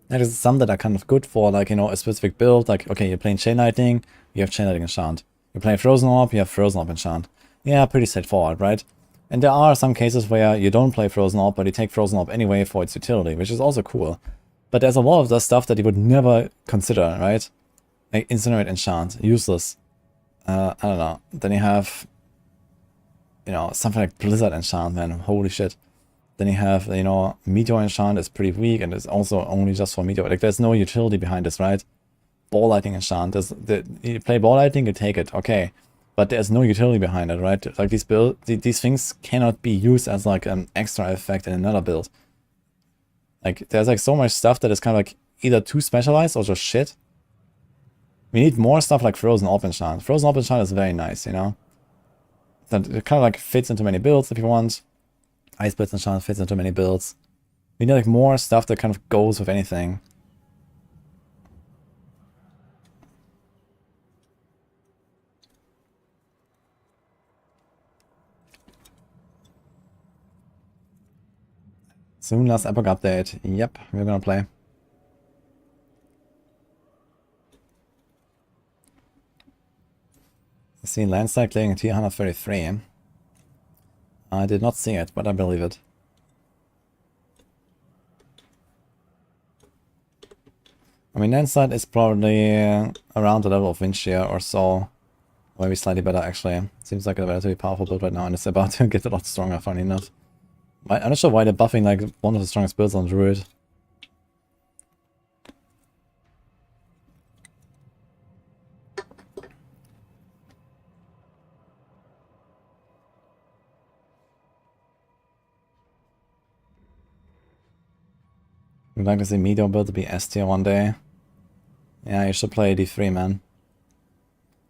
There's some that are kind of good for like, you know, a specific build. Like, okay, you're playing Chain Lightning, you have Chain Lightning enchant. You're playing Frozen Orb, you have Frozen Orb enchant. Yeah, pretty straightforward, right? And there are some cases where you don't play Frozen Orb, but you take Frozen Orb anyway for its utility, which is also cool. But there's a lot of the stuff that you would never consider, right? Like Incinerate enchant, useless. I don't know. Then you have, you know, something like Blizzard enchant, man, holy shit. Then you have, you know, Meteor enchant is pretty weak, and it's also only just for Meteor. Like, there's no utility behind this, right? Ball Lightning enchant, you play Ball Lightning, you take it, okay. But there's no utility behind it, right? Like, these things cannot be used as, like, an extra effect in another build. Like, there's, like, so much stuff that is kind of, like, either too specialized or just shit. We need more stuff like Frozen Orb enchant. Frozen Orb enchant is very nice, you know? That it kind of, like, fits into many builds if you want. Ice Blitz enchant fits into many builds. We need like more stuff that kind of goes with anything. Soon last epoch update. Yep, we're gonna play. I see landslide clearing Tier 133. I did not see it, but I believe it. I mean, landslide is probably around the level of wind shear or so. Maybe slightly better, actually. Seems like a relatively powerful build right now, and it's about to get a lot stronger, funny enough. I'm not sure why they're buffing like one of the strongest builds on Druid. We'd like to see medium build to be S tier one day. Yeah, you should play D3, man.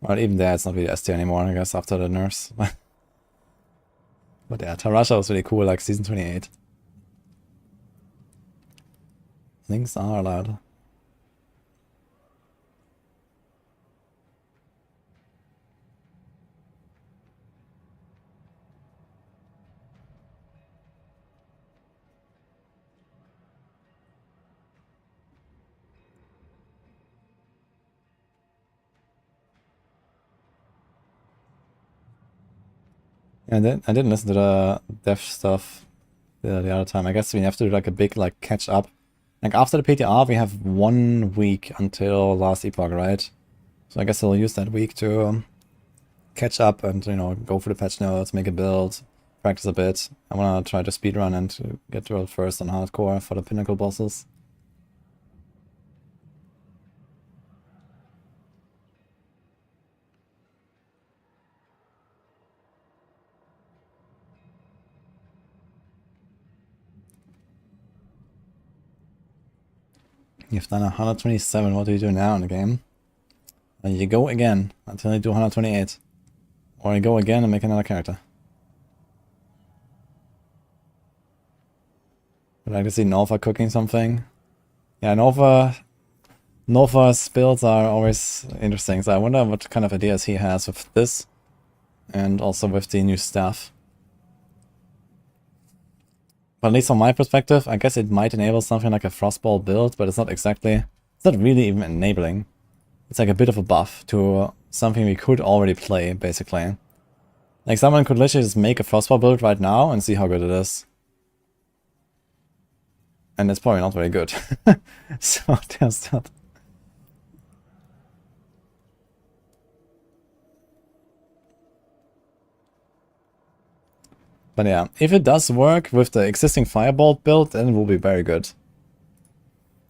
Well, even there, it's not really S tier anymore, I guess, after the nerfs. But yeah, Tarasha was really cool, like season 28. Links are allowed. Yeah, I didn't listen to the dev stuff the other time. I guess we have to do like a big like catch up. Like after the PTR, we have 1 week until last epoch, right? So I guess I'll use that week to catch up and, you know, go through the patch notes, make a build, practice a bit. I want to try to speedrun and to get world first on hardcore for the pinnacle bosses. You've done 127, what do you do now in the game? And you go again until you do 128. Or you go again and make another character. Would like to see Nova cooking something. Yeah, Nova's builds are always interesting, so I wonder what kind of ideas he has with this. And also with the new stuff. But at least from my perspective, I guess it might enable something like a Frostball build, but it's not exactly... It's not really even enabling. It's like a bit of a buff to something we could already play, basically. Like someone could literally just make a Frostball build right now and see how good it is. And it's probably not very good. So there's that. But yeah, if it does work with the existing Firebolt build, then it will be very good.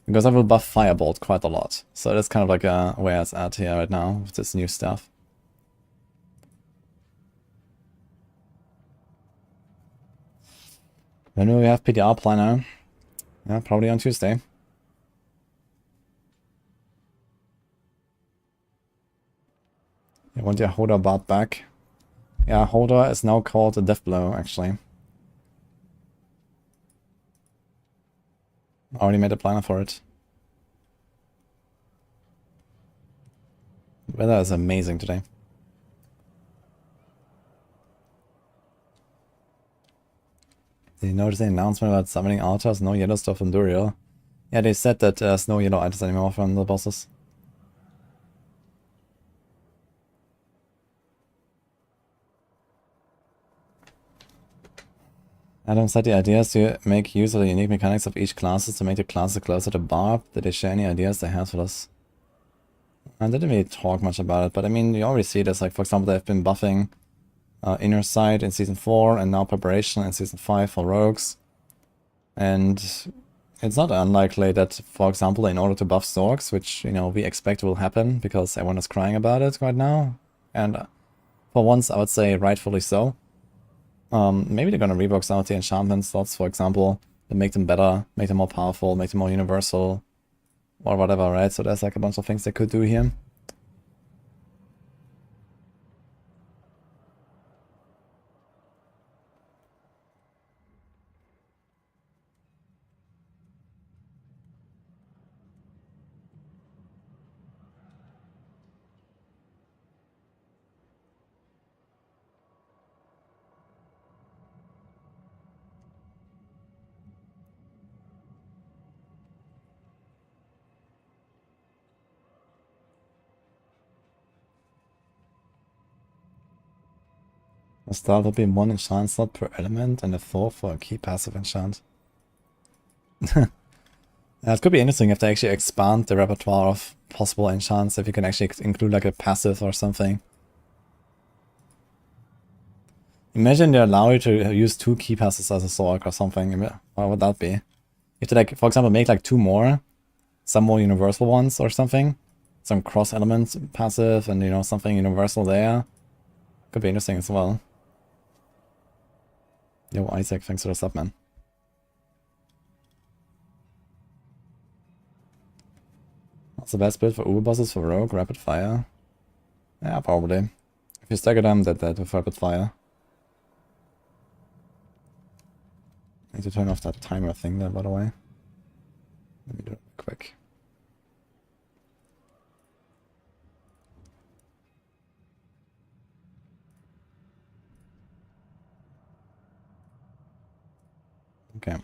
Because I will buff Firebolt quite a lot. So that's kind of like where it's at here right now with this new stuff. When will we have PTR planner? Yeah, probably on Tuesday. You want your Hodor Barb back? Yeah, Hodor is now called a Death Blow, actually. Already made a planner for it. The weather is amazing today. Did you notice the announcement about summoning altars? No yellow stuff from Duriel. Yeah, they said that there's no yellow items anymore from the bosses. Adam said the idea is to make use of the unique mechanics of each classes to make the classes closer to Barb. Did they share any ideas they have for us? I didn't really talk much about it, but I mean, you already see this. Like, for example, they've been buffing Inner Sight in Season 4 and now Preparation in Season 5 for Rogues. And it's not unlikely that, for example, in order to buff Sorcs, which, you know, we expect will happen because everyone is crying about it right now, and for once, I would say rightfully so. Maybe they're gonna rework some of the enchantment slots, for example, and make them better, make them more powerful, make them more universal, or whatever, right? So there's like a bunch of things they could do here. A start would be 1 enchant slot per element and a 4 for a key passive enchant. It could be interesting if they actually expand the repertoire of possible enchants, if you can actually include like a passive or something. Imagine they allow you to use 2 key passes as a Sorc or something. What would that be? You have to, like, for example, make like 2 more. Some more universal ones or something. Some cross-element passive and, you know, something universal there. Could be interesting as well. Yo, Isaac, thanks for the sub, man. What's the best build for Uber bosses for Rogue? Rapid Fire? Yeah, probably. If you stagger them, that with Rapid Fire. I need to turn off that timer thing there, by the way. Let me do it quick. Okay.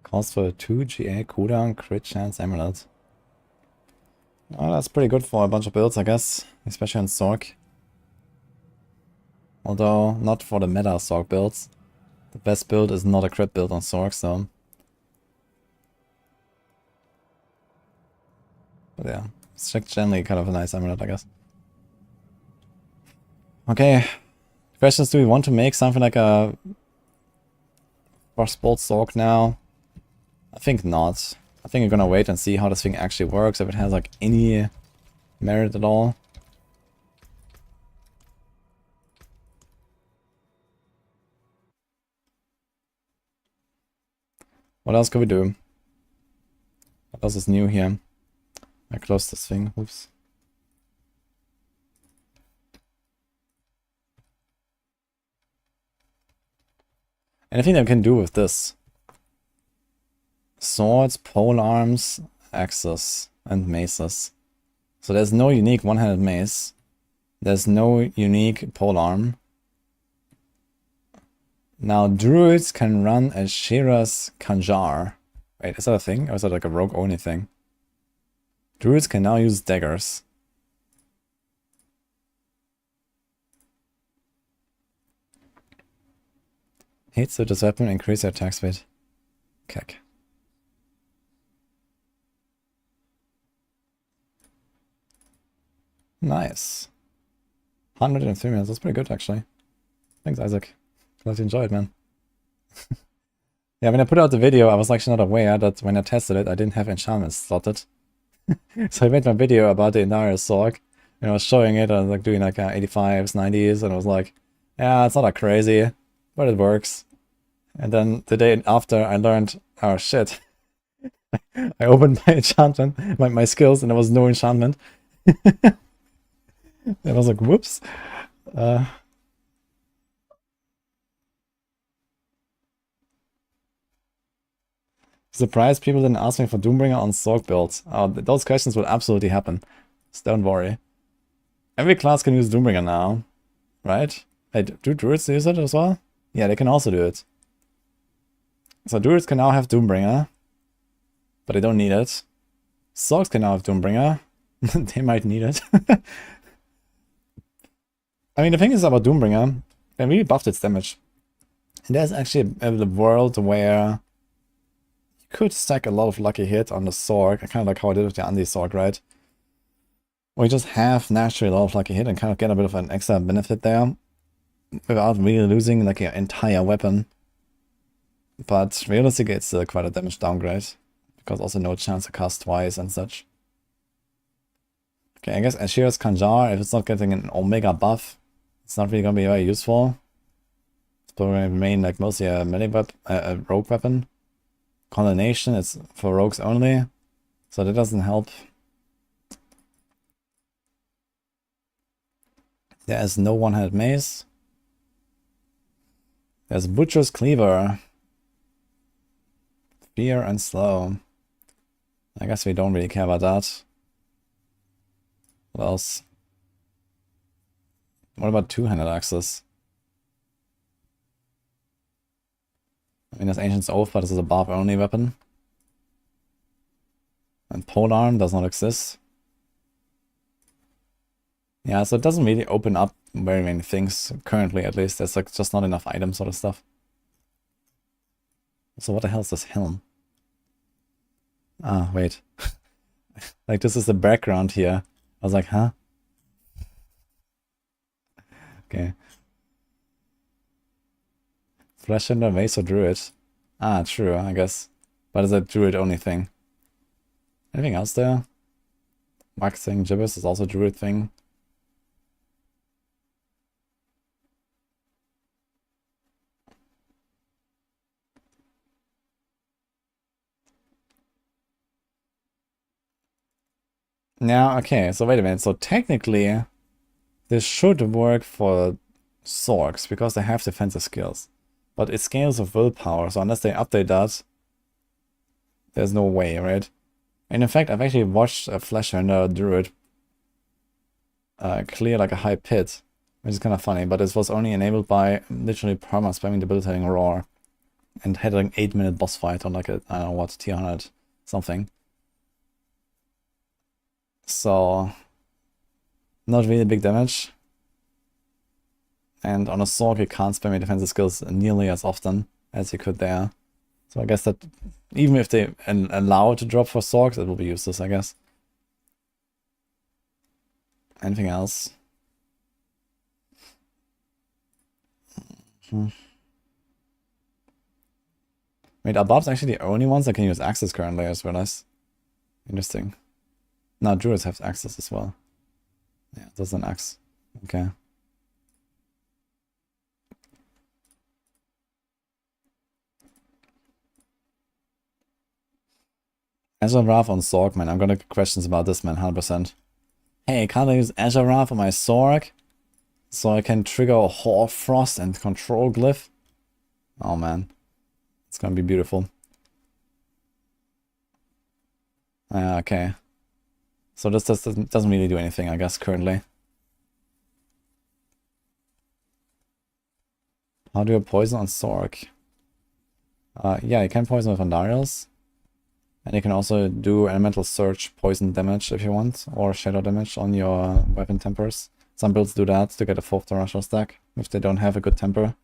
Calls for a 2 GA cooldown, crit chance, amulet. Oh, that's pretty good for a bunch of builds, I guess. Especially on Sorc. Although, not for the meta Sorc builds. The best build is not a crit build on Sorc, so... But yeah, it's generally kind of a nice amulet, I guess. Okay. Question is, do we want to make something like a... Crossbolt Sorc now? I think not. I think we're gonna wait and see how this thing actually works, if it has like any merit at all. What else could we do? What else is new here? I closed this thing. Oops. Anything that we can do with this? Swords, pole arms, axes, and maces. So there's no unique one-handed mace. There's no unique pole arm. Now druids can run a Shira's Kanjar. Wait, is that a thing? Or is that like a rogue only thing? Druids can now use daggers. Hits with this weapon increase your attack speed. Keck. Nice. 103 minutes, that's pretty good actually. Thanks, Isaac. Glad you enjoyed, man. Yeah, when I put out the video, I was actually not aware that when I tested it, I didn't have enchantments slotted. So I made my video about the entire Sorc, and I was showing it, I was like doing like 85s, 90s, and I was like, yeah, it's not that crazy, but it works. And then the day after, I learned, oh shit. I opened my enchantment, my skills, and there was no enchantment. And I was like, whoops. Surprised people didn't ask me for Doombringer on Sorc builds. Those questions will absolutely happen. So don't worry. Every class can use Doombringer now, right? Hey, do Druids use it as well? Yeah, they can also do it. So Druids can now have Doombringer, but they don't need it. Sorcs can now have Doombringer. They might need it. I mean, the thing is about Doombringer, they really buffed its damage. And there's actually a world where you could stack a lot of lucky hit on the Sorc, kind of like how I did with the anti-Sorc, right? Or you just have naturally a lot of lucky hit and kind of get a bit of an extra benefit there without really losing like your entire weapon. But realistically, it's quite a damage downgrade, because also no chance to cast twice and such. Okay, I guess Ashira's Kanjar, if it's not getting an Omega buff, it's not really gonna be very useful. It's probably gonna remain like mostly a melee weapon, a rogue weapon. Condemnation is for rogues only, so that doesn't help. There is no one-handed mace. There's Butcher's Cleaver. Fear and Slow. I guess we don't really care about that. What else? What about two-handed axes? I mean, there's Ancient's Oath, but this is a Barb-only weapon. And Polearm does not exist. Yeah, so it doesn't really open up very many things, currently at least. There's like just not enough items sort of stuff. So what the hell is this helm? Ah, wait. Like, this is the background here. I was like, huh? Okay. Fleshender, Mace, or Druid? Ah, true, I guess. But it's a Druid only thing. Anything else there? Waxing Gibbous is also a Druid thing. Now, okay, so wait a minute. So technically, this should work for Sorcs because they have defensive skills. But it scales with willpower, so unless they update that, there's no way, right? And in fact, I've actually watched a Fleshender Druid clear like a high pit, which is kind of funny, but this was only enabled by literally perma-spamming Debilitating Roar and had like an 8-minute boss fight on like a, I don't know what, tier 100 something. So, not really big damage. And on a Sorc, you can't spam your defensive skills nearly as often as you could there. So I guess that even if they allow it to drop for Sorcs, it will be useless, I guess. Anything else? Wait, are Barbs actually the only ones that can use Axes currently, I just realized. Interesting. No, Druids have Axes as well. Yeah, there's an Axe. Okay. Azure Wrath on Sorc, man. I'm gonna get questions about this, man, 100%. Hey, can't I use Azure Wrath on my Sorc? So I can trigger a Hoarfrost and control glyph? Oh, man. It's gonna be beautiful. Okay. So this doesn't really do anything, I guess, currently. How do you poison on Sorc? Yeah, you can poison with Andariels. And you can also do Elemental Surge poison damage if you want, or shadow damage on your weapon tempers. Some builds do that to get a 4th Torrential stack, if they don't have a good temper.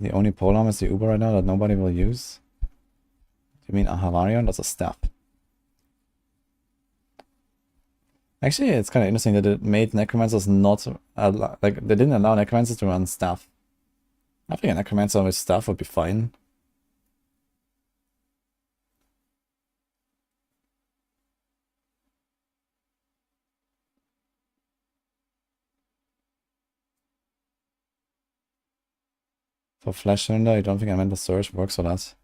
The only polearm is the Uber right now that nobody will use? Do you mean a Havarion? That's a staff. Actually, it's kind of interesting that it made Necromancers not... like, they didn't allow Necromancers to run staff. I think a Necromancer with staff would be fine. For Flash Cylinder, I don't think I meant the Surge works for that.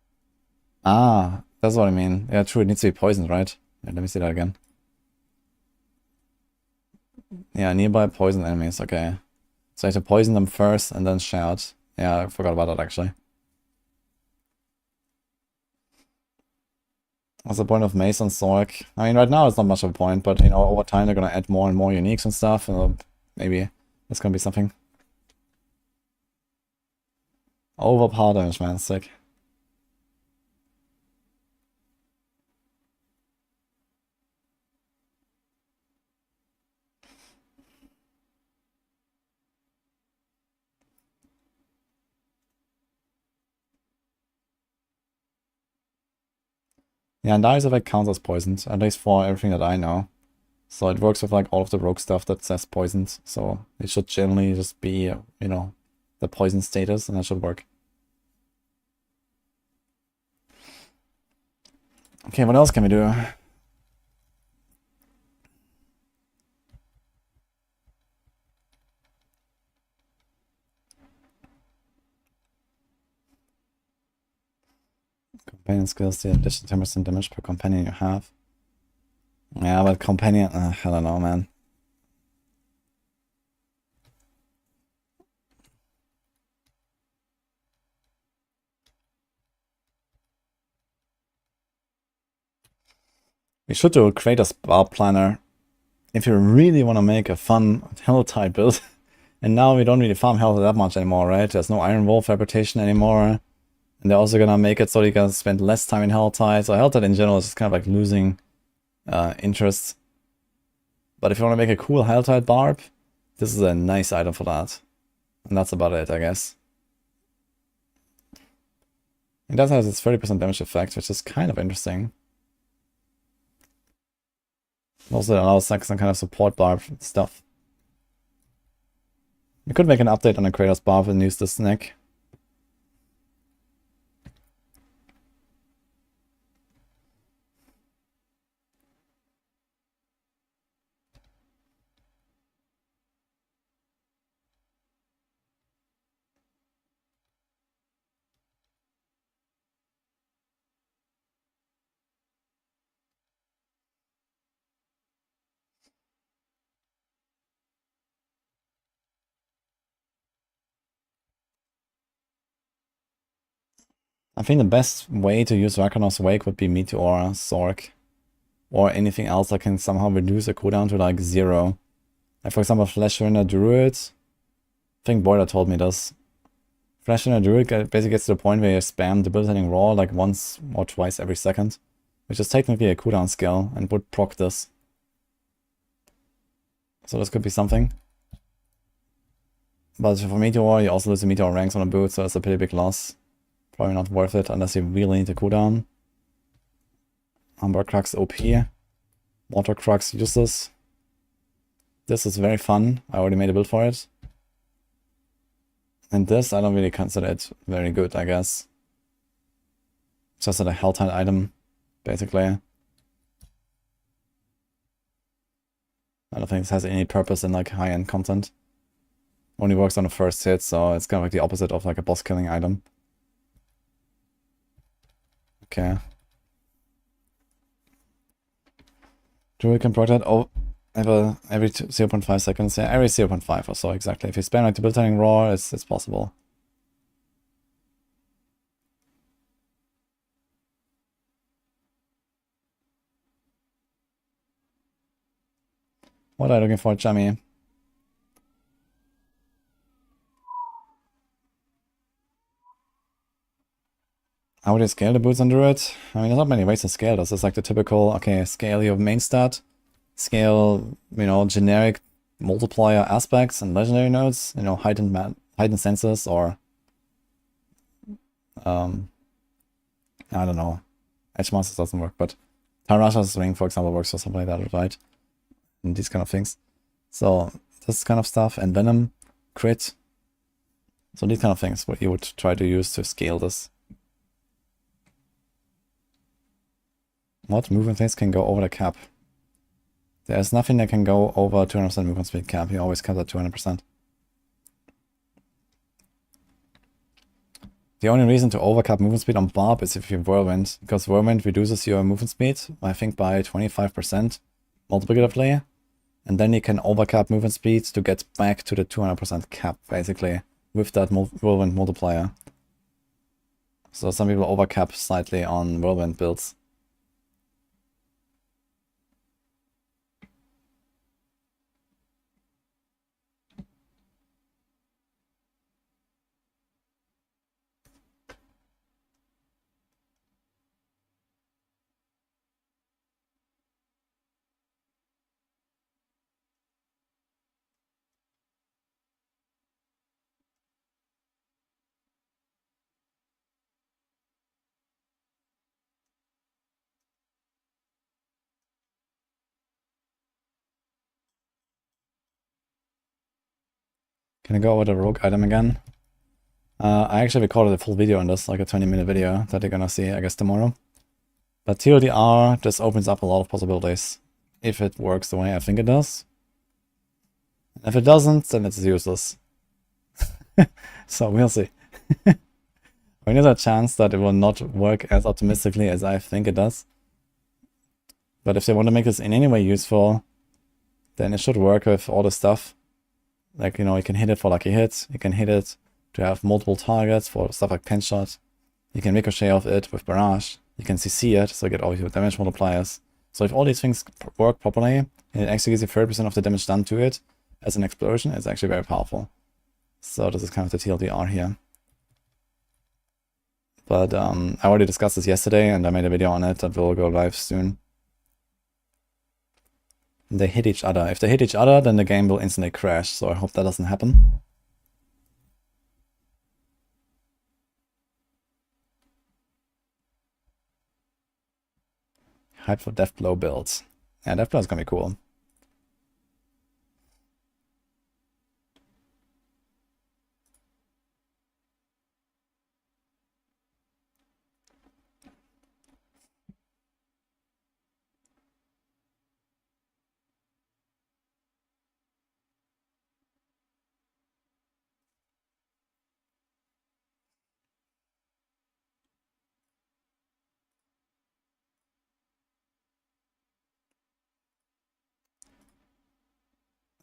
Ah, that's what I mean. Yeah, true, it needs to be poisoned, right? Yeah, let me see that again. Yeah, nearby poison enemies, okay. So I have to poison them first and then shout. Yeah, I forgot about that actually. What's the point of Mace and Sorc? I mean, right now it's not much of a point, but you know, over time they're gonna add more and more uniques and stuff, and maybe that's gonna be something. Overpower damage, man, sick. Yeah, and Dice Effect counts as poisoned, at least for everything that I know. So it works with like all of the rogue stuff that says poisoned, so it should generally just be, you know, the poison status, and that should work. Okay, what else can we do? Companion skills, the additional 10% damage per companion you have. Yeah, but companion, I don't know, man. We should do a Kratos Barb planner if you really want to make a fun Hell type build. And now we don't really farm health that much anymore, right? There's no Iron Wolf reputation anymore. And they're also gonna make it so you can spend less time in Hell Tide. So Hell Tide in general is just kind of like losing interest. But if you want to make a cool Hell Tide Barb, this is a nice item for that. And that's about it, I guess. It does have its 30% damage effect, which is kind of interesting. Also allows like some kind of support Barb stuff. We could make an update on the Kratos Barb and use this snack. I think the best way to use Ragnar's Wake would be Meteor, Sorc, or anything else that can somehow reduce the cooldown to like 0. Like for example, Flesh Runner Druid. I think Boiler told me this. Flesh Runner Druid basically gets to the point where you spam Debilitating Roar like once or twice every second, which is technically a cooldown skill and would proc this. So this could be something. But for Meteor, you also lose the Meteor ranks on a boot, so it's a pretty big loss. Probably not worth it unless you really need a cooldown. Umber Crux OP. Water Crux useless. This is very fun. I already made a build for it. And this, I don't really consider it very good, I guess. It's just a Hell Tide item, basically. I don't think this has any purpose in like high-end content. Only works on the first hit, so it's kind of like the opposite of like a boss killing item. Okay. Druid can proc that every 0.5 seconds. Yeah, every 0.5 or so, exactly. If you spam like Debilitating Roar, it's possible. What are you looking for, Jamie? How would you scale the boots on Druid? I mean, there's not many ways to scale this. It's like the typical, okay, scale your main stat, scale, you know, generic multiplier aspects and legendary nodes, you know, heightened senses, or I don't know. Edge Masters doesn't work, but Tarasha's Ring, for example, works for something like that, right? And these kind of things. So this kind of stuff, and Venom, crit. So these kind of things, what you would try to use to scale this. What movement things can go over the cap? There's nothing that can go over 200% movement speed cap. You always cap at 200%. The only reason to overcap movement speed on Barb is if you Whirlwind, because Whirlwind reduces your movement speed, I think, by 25% multiplicatively, and then you can overcap movement speed to get back to the 200% cap, basically, with that Whirlwind multiplier. So some people overcap slightly on Whirlwind builds. Can I go over the rogue item again? I actually recorded a full video on this, like a 20-minute video that you're gonna see, I guess, tomorrow. But TLDR just opens up a lot of possibilities, if it works the way I think it does. And if it doesn't, then it's useless. So we'll see. I mean, there's a chance that it will not work as optimistically as I think it does. But if they want to make this in any way useful, then it should work with all the stuff. Like, you know, you can hit it for lucky hits, you can hit it to have multiple targets for stuff like Pen Shot, you can ricochet off it with Barrage, you can CC it, so you get all your damage multipliers. So if all these things work properly, and it actually gives you 30% of the damage done to it as an explosion, it's actually very powerful. So this is kind of the TLDR here. But I already discussed this yesterday, and I made a video on it that will go live soon. They hit each other. If they hit each other, then the game will instantly crash, so I hope that doesn't happen. Hype for Deathblow builds. Yeah, Deathblow is gonna be cool.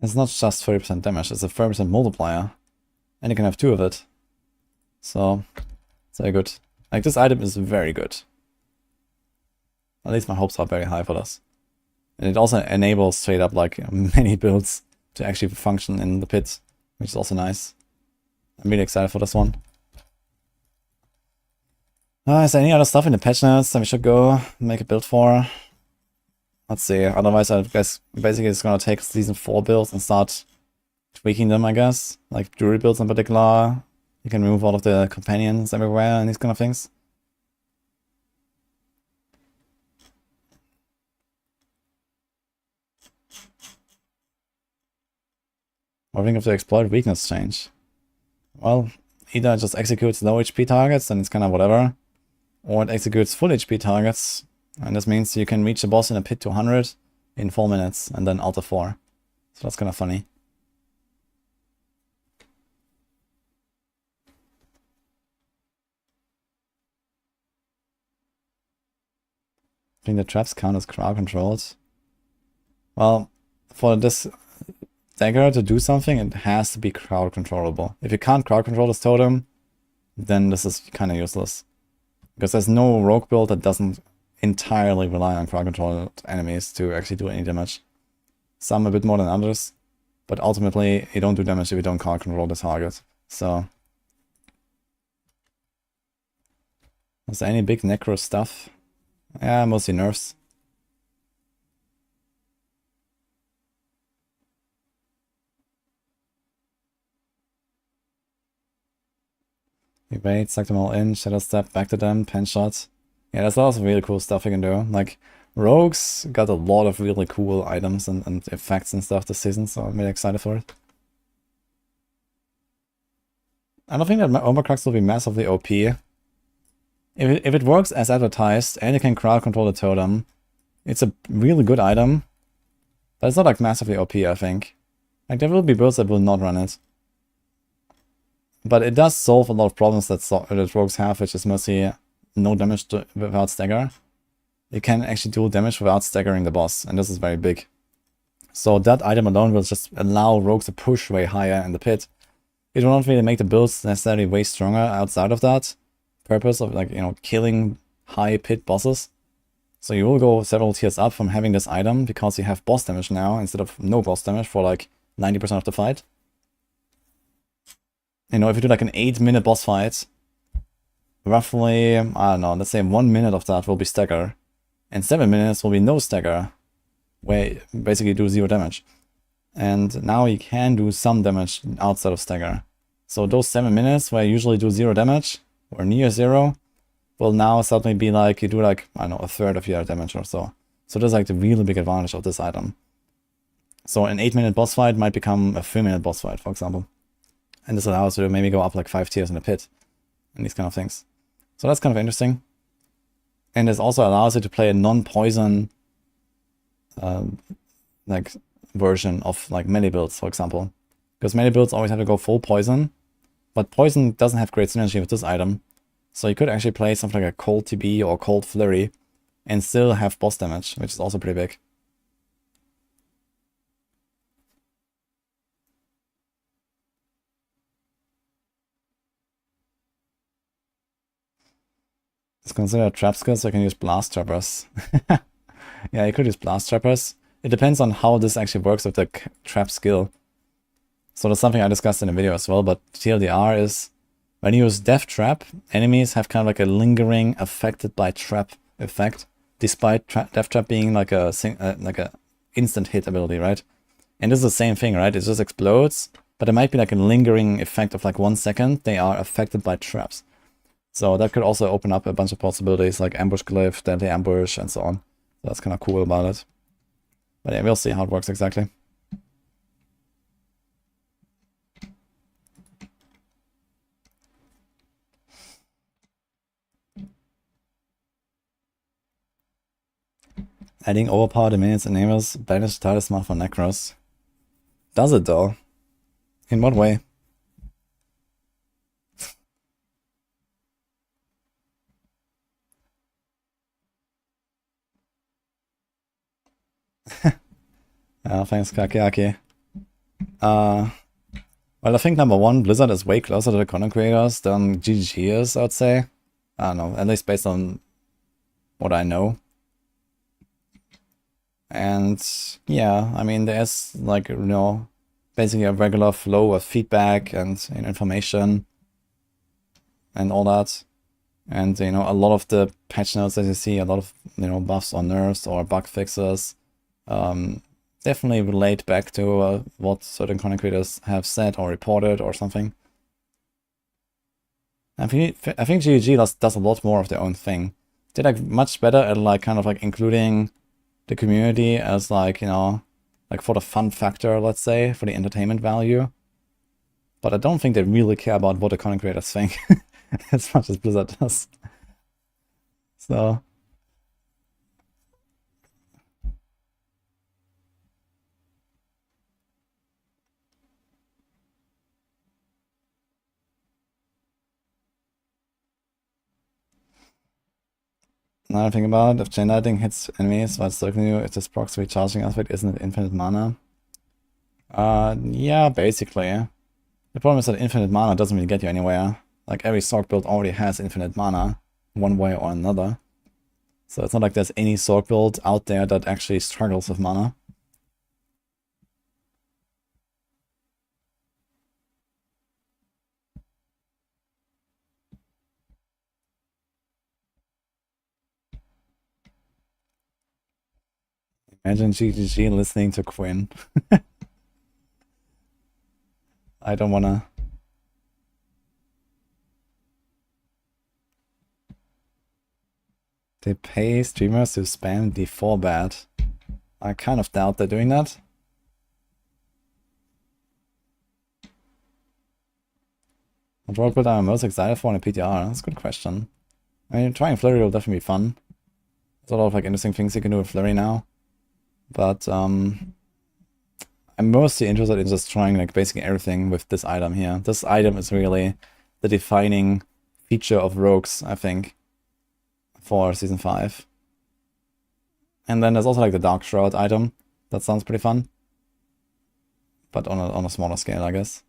It's not just 30% damage, it's a 30% multiplier. And you can have 2 of it. So, it's very good. Like, this item is very good. At least my hopes are very high for this. And it also enables straight up, like, many builds to actually function in the pit, which is also nice. I'm really excited for this one. Is there any other stuff in the patch notes that we should go make a build for? Let's see, otherwise I guess basically it's gonna take season 4 builds and start tweaking them, I guess. Like Druid builds in particular. You can remove all of the companions everywhere and these kind of things. What do you think of the exploit weakness change? Well, either it just executes low HP targets and it's kind of whatever, or it executes full HP targets. And this means you can reach the boss in a pit to 100 in 4 minutes and then Alter 4. So that's kind of funny. I think the traps count as crowd controlled. Well, for this dagger to do something, it has to be crowd controllable. If you can't crowd control this totem, then this is kind of useless. Because there's no rogue build that doesn't entirely rely on crowd controlled enemies to actually do any damage. Some a bit more than others, but ultimately you don't do damage if you don't crowd control the target. So, is there any big Necro stuff? Yeah, mostly nerfs. Evade, suck them all in, shadow step, back to them, pen shot. Yeah, there's lots of really cool stuff you can do. Like, rogues got a lot of really cool items and effects and stuff this season, so I'm really excited for it. I don't think that Overcrux will be massively OP. If it works as advertised, and you can crowd control the totem, it's a really good item. But it's not like massively OP, I think. Like, there will be builds that will not run it. But it does solve a lot of problems that rogues have, which is mostly no damage without stagger. You can actually do damage without staggering the boss, and this is very big. So that item alone will just allow rogues to push way higher in the pit. It will not really make the builds necessarily way stronger outside of that purpose of, like, you know, killing high pit bosses. So you will go several tiers up from having this item because you have boss damage now instead of no boss damage for like 90% of the fight. You know, if you do like an 8-minute boss fight, roughly, I don't know, let's say 1 minute of that will be stagger, and 7 minutes will be no stagger, where you basically do 0 damage. And now you can do some damage outside of stagger. So those 7 minutes where you usually do 0 damage, or near 0, will now suddenly be like, you do like, I don't know, a third of your damage or so. So that's like the really big advantage of this item. So an 8-minute boss fight might become a 3-minute boss fight, for example. And this allows you to maybe go up like 5 tiers in the pit, and these kind of things. So that's kind of interesting. And this also allows you to play a non-poison like version of like melee builds, for example. Because melee builds always have to go full poison, but poison doesn't have great synergy with this item. So you could actually play something like a cold TB or cold flurry and still have boss damage, which is also pretty big. It's considered a trap skill, so I can use blast trappers. Yeah, you could use blast trappers. It depends on how this actually works with the trap skill. So that's something I discussed in the video as well, but TLDR is when you use Death Trap, enemies have kind of like a lingering affected by trap effect, despite Death Trap being like a instant hit ability, right? And this is the same thing, right? It just explodes, but there might be like a lingering effect of like 1 second. They are affected by traps. So that could also open up a bunch of possibilities like ambush glyph, deadly ambush, and so on. So that's kind of cool about it. But yeah, we'll see how it works exactly. Adding overpowered minions enables banish talisman for Necros. Does it though? In what way? Thanks, Kakiaki. Well, I think number one, Blizzard is way closer to the content creators than GG is, I'd say. I don't know, at least based on what I know. And yeah, I mean, there's like, you know, basically a regular flow of feedback and information and all that. And, you know, a lot of the patch notes that you see, a lot of, you know, buffs or nerfs or bug fixes, definitely relate back to what certain content creators have said or reported or something. I think GG does a lot more of their own thing. They're like much better at like kind of like including the community as like, you know, like for the fun factor, let's say, for the entertainment value. But I don't think they really care about what the content creators think as much as Blizzard does. So now I think about it, if chain lightning hits enemies while circling you, if this procs recharging aspect isn't it infinite mana? Yeah, basically. The problem is that infinite mana doesn't really get you anywhere. Like every Sorc build already has infinite mana, one way or another. So it's not like there's any Sorc build out there that actually struggles with mana. Imagine GGG listening to Quinn. I don't wanna... They pay streamers to spam D4 bat. I kind of doubt they're doing that. What role build I'm most excited for in a PTR? That's a good question. I mean, trying Flurry will definitely be fun. There's a lot of like interesting things you can do with Flurry now. But I'm mostly interested in just trying like basically everything with this item here. This item is really the defining feature of Rogues, I think, for Season 5. And then there's also like the Dark Shroud item. That sounds pretty fun. But on a smaller scale, I guess.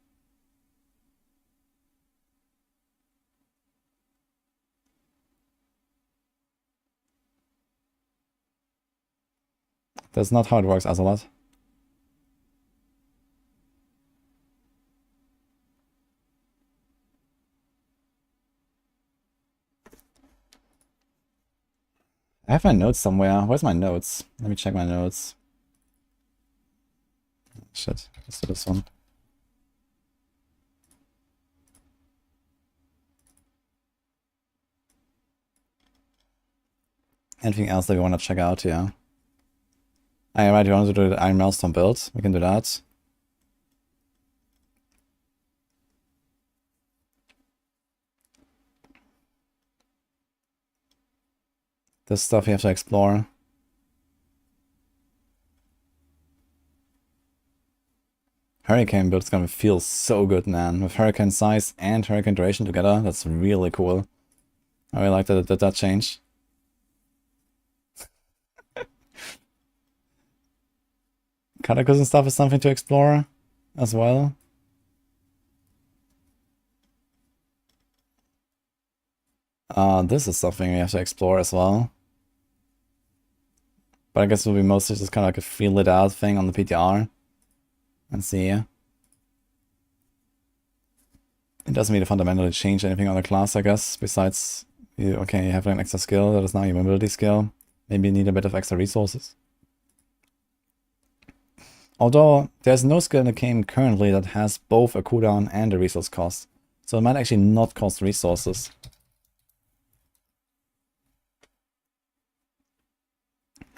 That's not how it works, Azeroth. I have my notes somewhere. Where's my notes? Let me check my notes. Shit, let's do this one. Anything else that we want to check out here? Alright, you want to do the Iron Maelstrom build? We can do that. This stuff you have to explore. Hurricane build is gonna feel so good, man. With Hurricane size and Hurricane duration together, that's really cool. I really like that change. Cataclysm stuff is something to explore as well. This is something we have to explore as well. But I guess it will be mostly just kind of like a feel it out thing on the PTR. And see. It doesn't mean to fundamentally change anything on the class, I guess, besides, you have an extra skill that is now your mobility skill. Maybe you need a bit of extra resources. Although, there's no skill in the game currently that has both a cooldown and a resource cost. So it might actually not cost resources.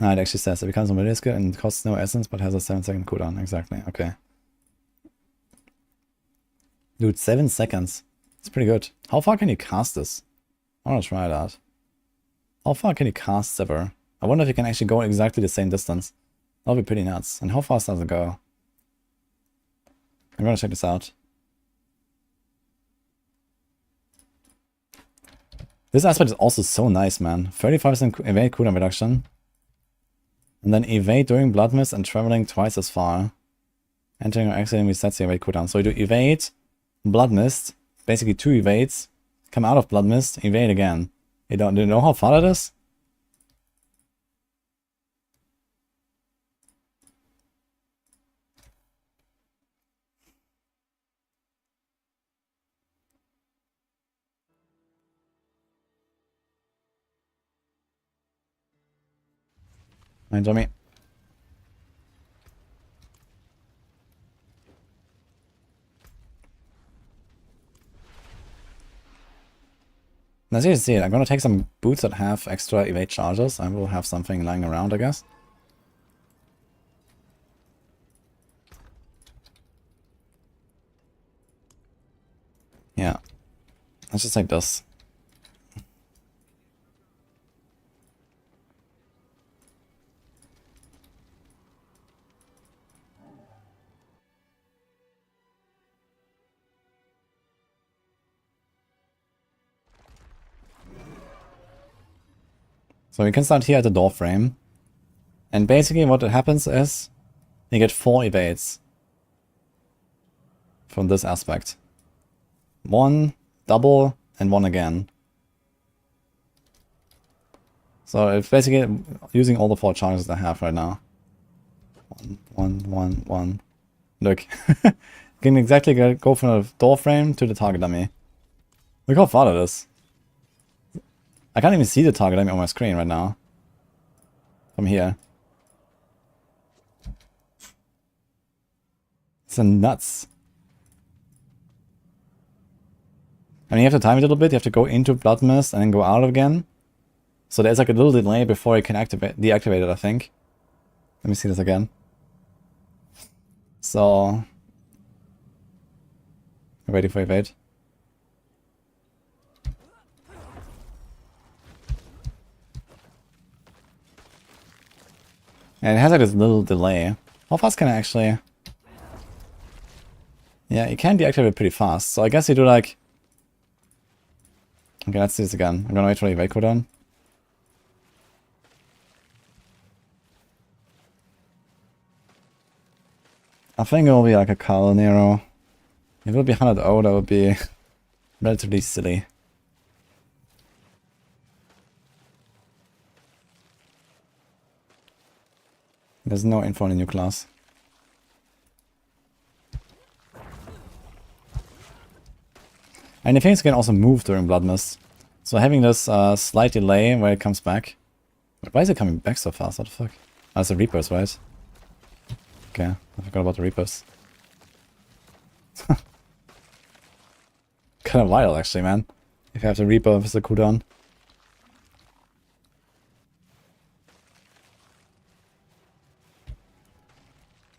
No, it actually says it becomes a mobility skill and costs no essence but has a 7-second cooldown. Exactly, okay. Dude, 7 seconds. It's pretty good. How far can you cast this? I want to try that. How far can you cast Sever? I wonder if you can actually go exactly the same distance. That would be pretty nuts. And how fast does it go? I'm gonna check this out. This aspect is also so nice, man. 35% evade cooldown reduction. And then evade during blood mist and traveling twice as far. Entering or exiting resets the evade cooldown. So you do evade, blood mist, basically 2 evades, come out of blood mist, evade again. Do you know how far that is? Hey, Tommy. As you can see, I'm gonna take some boots that have extra evade charges. I will have something lying around, I guess. Yeah. Let's just take this. So we can start here at the door frame. And basically what happens is you get 4 evades from this aspect. 1, double, and 1 again. So it's basically using all the 4 charges I have right now. 1, 1, 1, 1. Look. You can exactly go from the door frame to the target dummy. Look how far that is. I can't even see the target dummy on my screen right now. From here. It's nuts. I mean, you have to time it a little bit. You have to go into Blood Mist and then go out again. So there's like a little delay before you can deactivate it, I think. Let me see this again. So... I'm waiting for evade. And it has like this little delay. How fast can I actually... Yeah, you can deactivate it pretty fast. So I guess you do like... Okay, let's do this again. I'm gonna wait for the evade cooldown. I think it will be like a Carl Nero. If it would be 100-0, that would be relatively silly. There's no info on the new class. And the things can also move during Blood Mist. So having this slight delay where it comes back. Why is it coming back so fast? What the fuck? Oh, it's the Reapers, right? Okay, I forgot about the Reapers. Kind of wild actually, man. If you have the Reaper with the cooldown.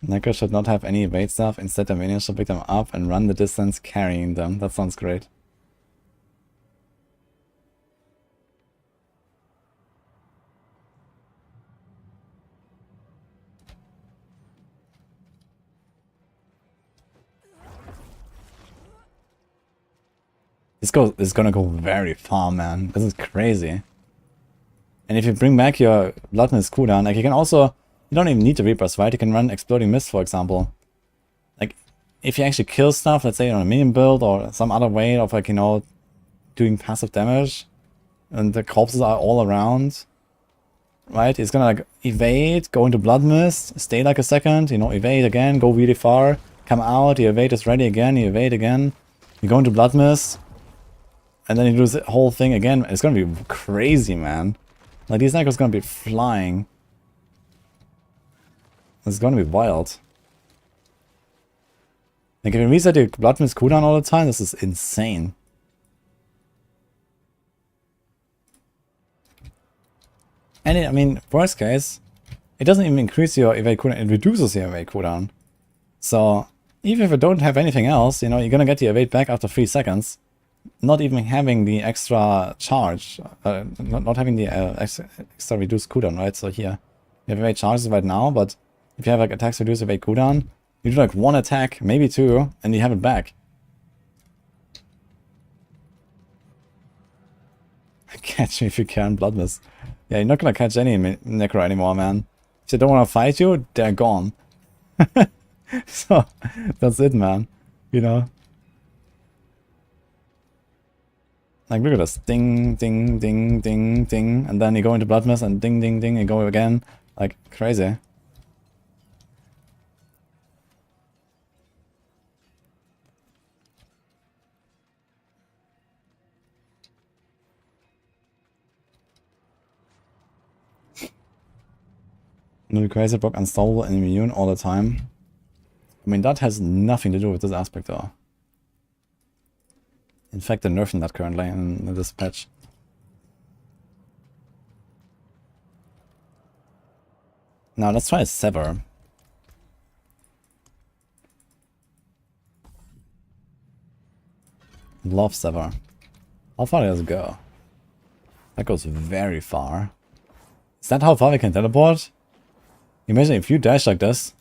Necro should not have any evade stuff, instead the minions should pick them up and run the distance carrying them. That sounds great. This is gonna go very far, man. This is crazy. And if you bring back your Blood Mist cooldown, like you can also... You don't even need the Reapers, right? You can run Exploding Mist, for example. Like, if you actually kill stuff, let's say on a minion build or some other way of like, you know, doing passive damage, and the corpses are all around, right? He's gonna like evade, go into Blood Mist, stay like a second, you know, evade again, go really far, come out, the evade is ready again, you evade again, you go into Blood Mist, and then you do the whole thing again. It's gonna be crazy, man. Like, these Necros gonna be flying. It's gonna be wild. Like, if you reset your Blood Mist cooldown all the time, this is insane. And I mean, worst case, it doesn't even increase your evade cooldown, it reduces your evade cooldown. So, even if you don't have anything else, you know, you're gonna get the evade back after 3 seconds. Not even having the extra charge, not having the extra reduced cooldown, right? So here, you have evade charges right now, but if you have like attacks reduced evade cooldown, you do like 1 attack, maybe 2, and you have it back. Catch me if you can, Blood Mist. Yeah, you're not gonna catch any Necro anymore, man. If they don't want to fight you, they're gone. So, that's it, man. You know? Like, look at this. Ding, ding, ding, ding, ding. And then you go into Blood Mist and ding, ding, ding, and go again. Like, crazy. No crazy block unstoppable and immune all the time. I mean, that has nothing to do with this aspect, though. In fact, they're nerfing that currently in this patch. Now, let's try a Sever. Love Sever. How far does it go? That goes very far. Is that how far we can teleport? Imagine if you dash like this.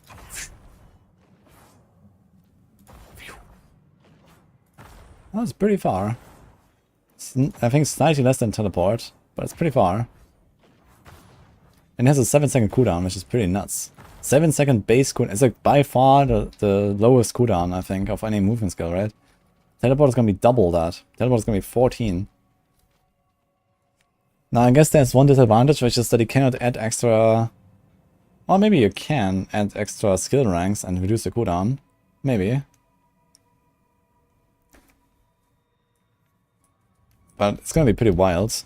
Oh, it's pretty far. I think it's slightly less than teleport, but it's pretty far. And it has a 7-second cooldown, which is pretty nuts. 7-second base cooldown. It's like by far the lowest cooldown, I think, of any movement skill, right? Teleport is going to be double that. Teleport is going to be 14. Now, I guess there's one disadvantage, which is that you cannot add extra... Or maybe you can add extra skill ranks and reduce the cooldown. Maybe. But it's gonna be pretty wild.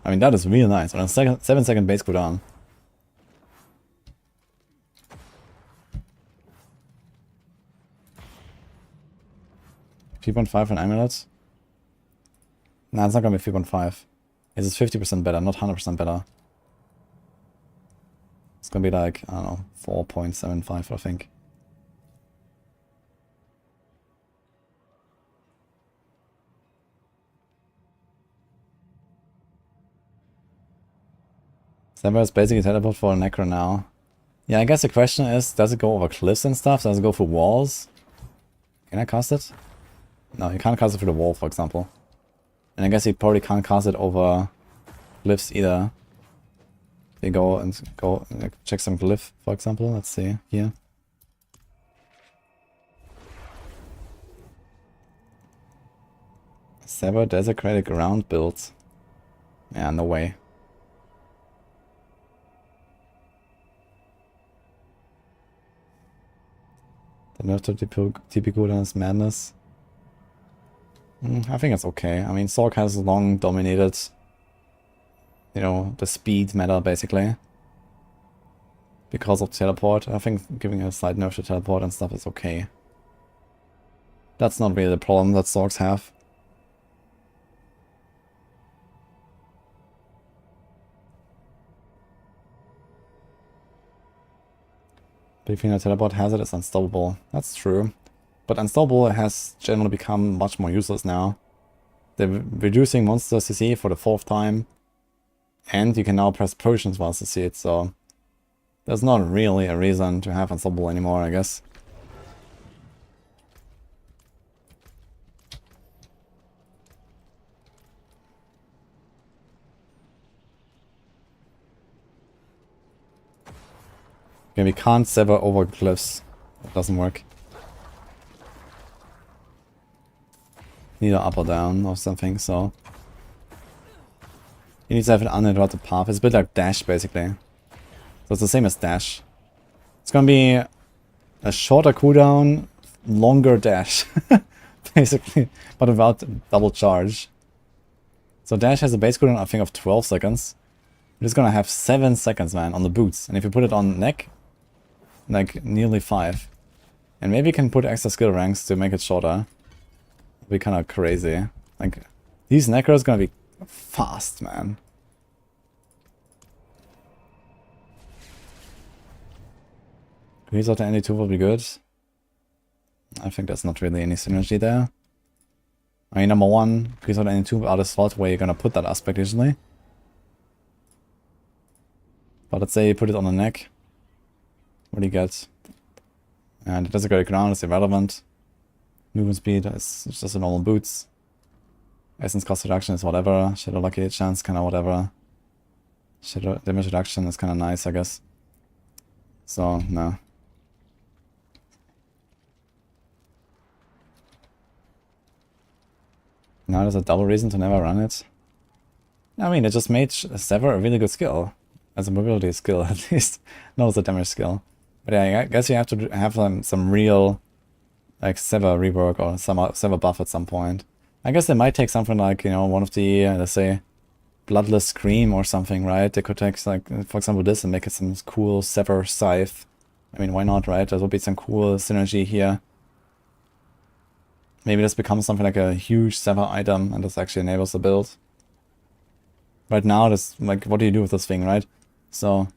I mean, that is really nice. On a 7-second base cooldown. $3.5 for an amulet? Nah, it's not gonna be 3.5. It's 50% better, not 100% better. It's gonna be like, I don't know, 4.75, I think. Sever is basically teleport for a Necro now. Yeah, I guess the question is, does it go over cliffs and stuff? Does it go for walls? Can I cast it? No, you can't cast it through the wall, for example. And I guess you probably can't cast it over glyphs either. They go and check some glyph, for example. Let's see here. Sever desecrated ground build. Yeah, no way. The nerf to TP cooldown is madness. I think it's okay. I mean, Sorc has long dominated, you know, the speed meta, basically. Because of teleport. I think giving a slight nerf to teleport and stuff is okay. That's not really the problem that Sorcs have. Believing a teleport hazard is unstoppable. That's true. But unstoppable has generally become much more useless now. They're reducing monster CC for the 4th time. And you can now press potions while CC'd, so... There's not really a reason to have unstoppable anymore, I guess. Okay, we can't sever over cliffs. It doesn't work. Neither up or down or something, so... You need to have an uninterrupted path. It's a bit like Dash, basically. So it's the same as Dash. It's gonna be a shorter cooldown, longer dash, basically, but without double charge. So dash has a base cooldown, I think, of 12 seconds. You're just gonna have 7 seconds, man, on the boots. And if you put it on neck, like nearly 5. And maybe you can put extra skill ranks to make it shorter. It'll be kind of crazy. Like, these Necros gonna be fast, man. Grease out the ND2 will be good. I think there's not really any synergy there. I mean, number one, Grease out the ND2 out of slot where you're gonna put that aspect usually. But let's say you put it on the neck. What do you get? And it doesn't go to ground, it's irrelevant. Movement speed is just a normal boots. Essence cost reduction is whatever. Shadow lucky chance, kinda whatever. Shadow damage reduction is kinda nice, I guess. So, no. Now there's a double reason to never run it. I mean, it just made Sever a really good skill. As a mobility skill, at least. Not as a damage skill. But yeah, I guess you have to have some real, like, Sever rework or some Sever buff at some point. I guess they might take something like, you know, one of the, let's say, Bloodless Scream or something, right? They could take, like, for example, this and make it some cool Sever Scythe. I mean, why not, right? There will be some cool synergy here. Maybe this becomes something like a huge Sever item and this actually enables the build. Right now, this, like, what do you do with this thing, right? So...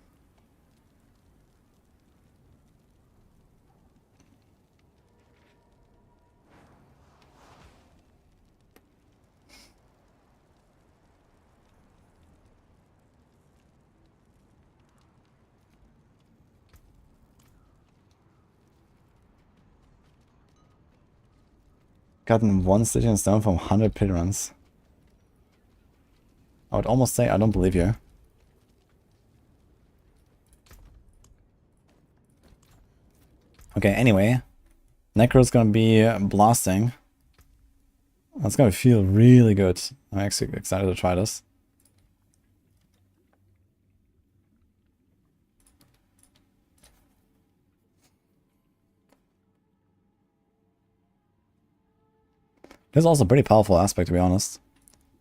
Gotten 1 Stitch in Stone from 100 pit runs. I would almost say I don't believe you. Okay, anyway. Necro's gonna be blasting. That's gonna feel really good. I'm actually excited to try this. This is also a pretty powerful aspect, to be honest.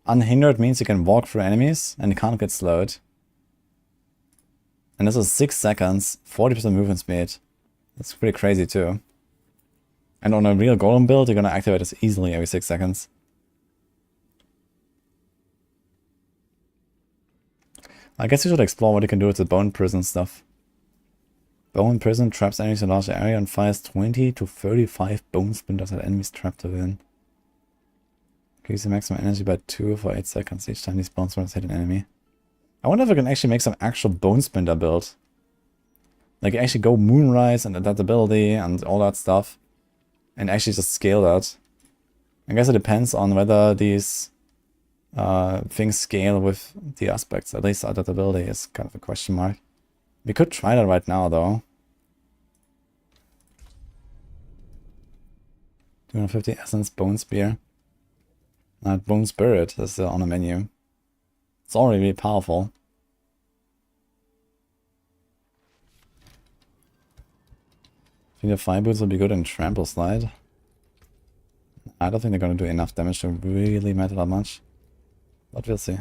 Unhindered means you can walk through enemies and you can't get slowed. And this is 6 seconds, 40% movement speed. That's pretty crazy too. And on a real golem build, you're gonna activate this easily every 6 seconds. I guess you should explore what you can do with the Bone Prison stuff. Bone Prison traps enemies in a large area and fires 20 to 35 bone splinters at enemies trapped within. Increase the maximum energy by 2 for 8 seconds each time these bone splinters hit an enemy. I wonder if I can actually make some actual bone splinter build. Like actually go Moonrise and adaptability and all that stuff. And actually just scale that. I guess it depends on whether these things scale with the aspects. At least adaptability is kind of a question mark. We could try that right now though. 250 Essence, Bone Spear. Bone Spirit is on the menu. It's already really powerful. I think the Fire Boots will be good in Trample Slide. I don't think they're going to do enough damage to really matter that much. But we'll see.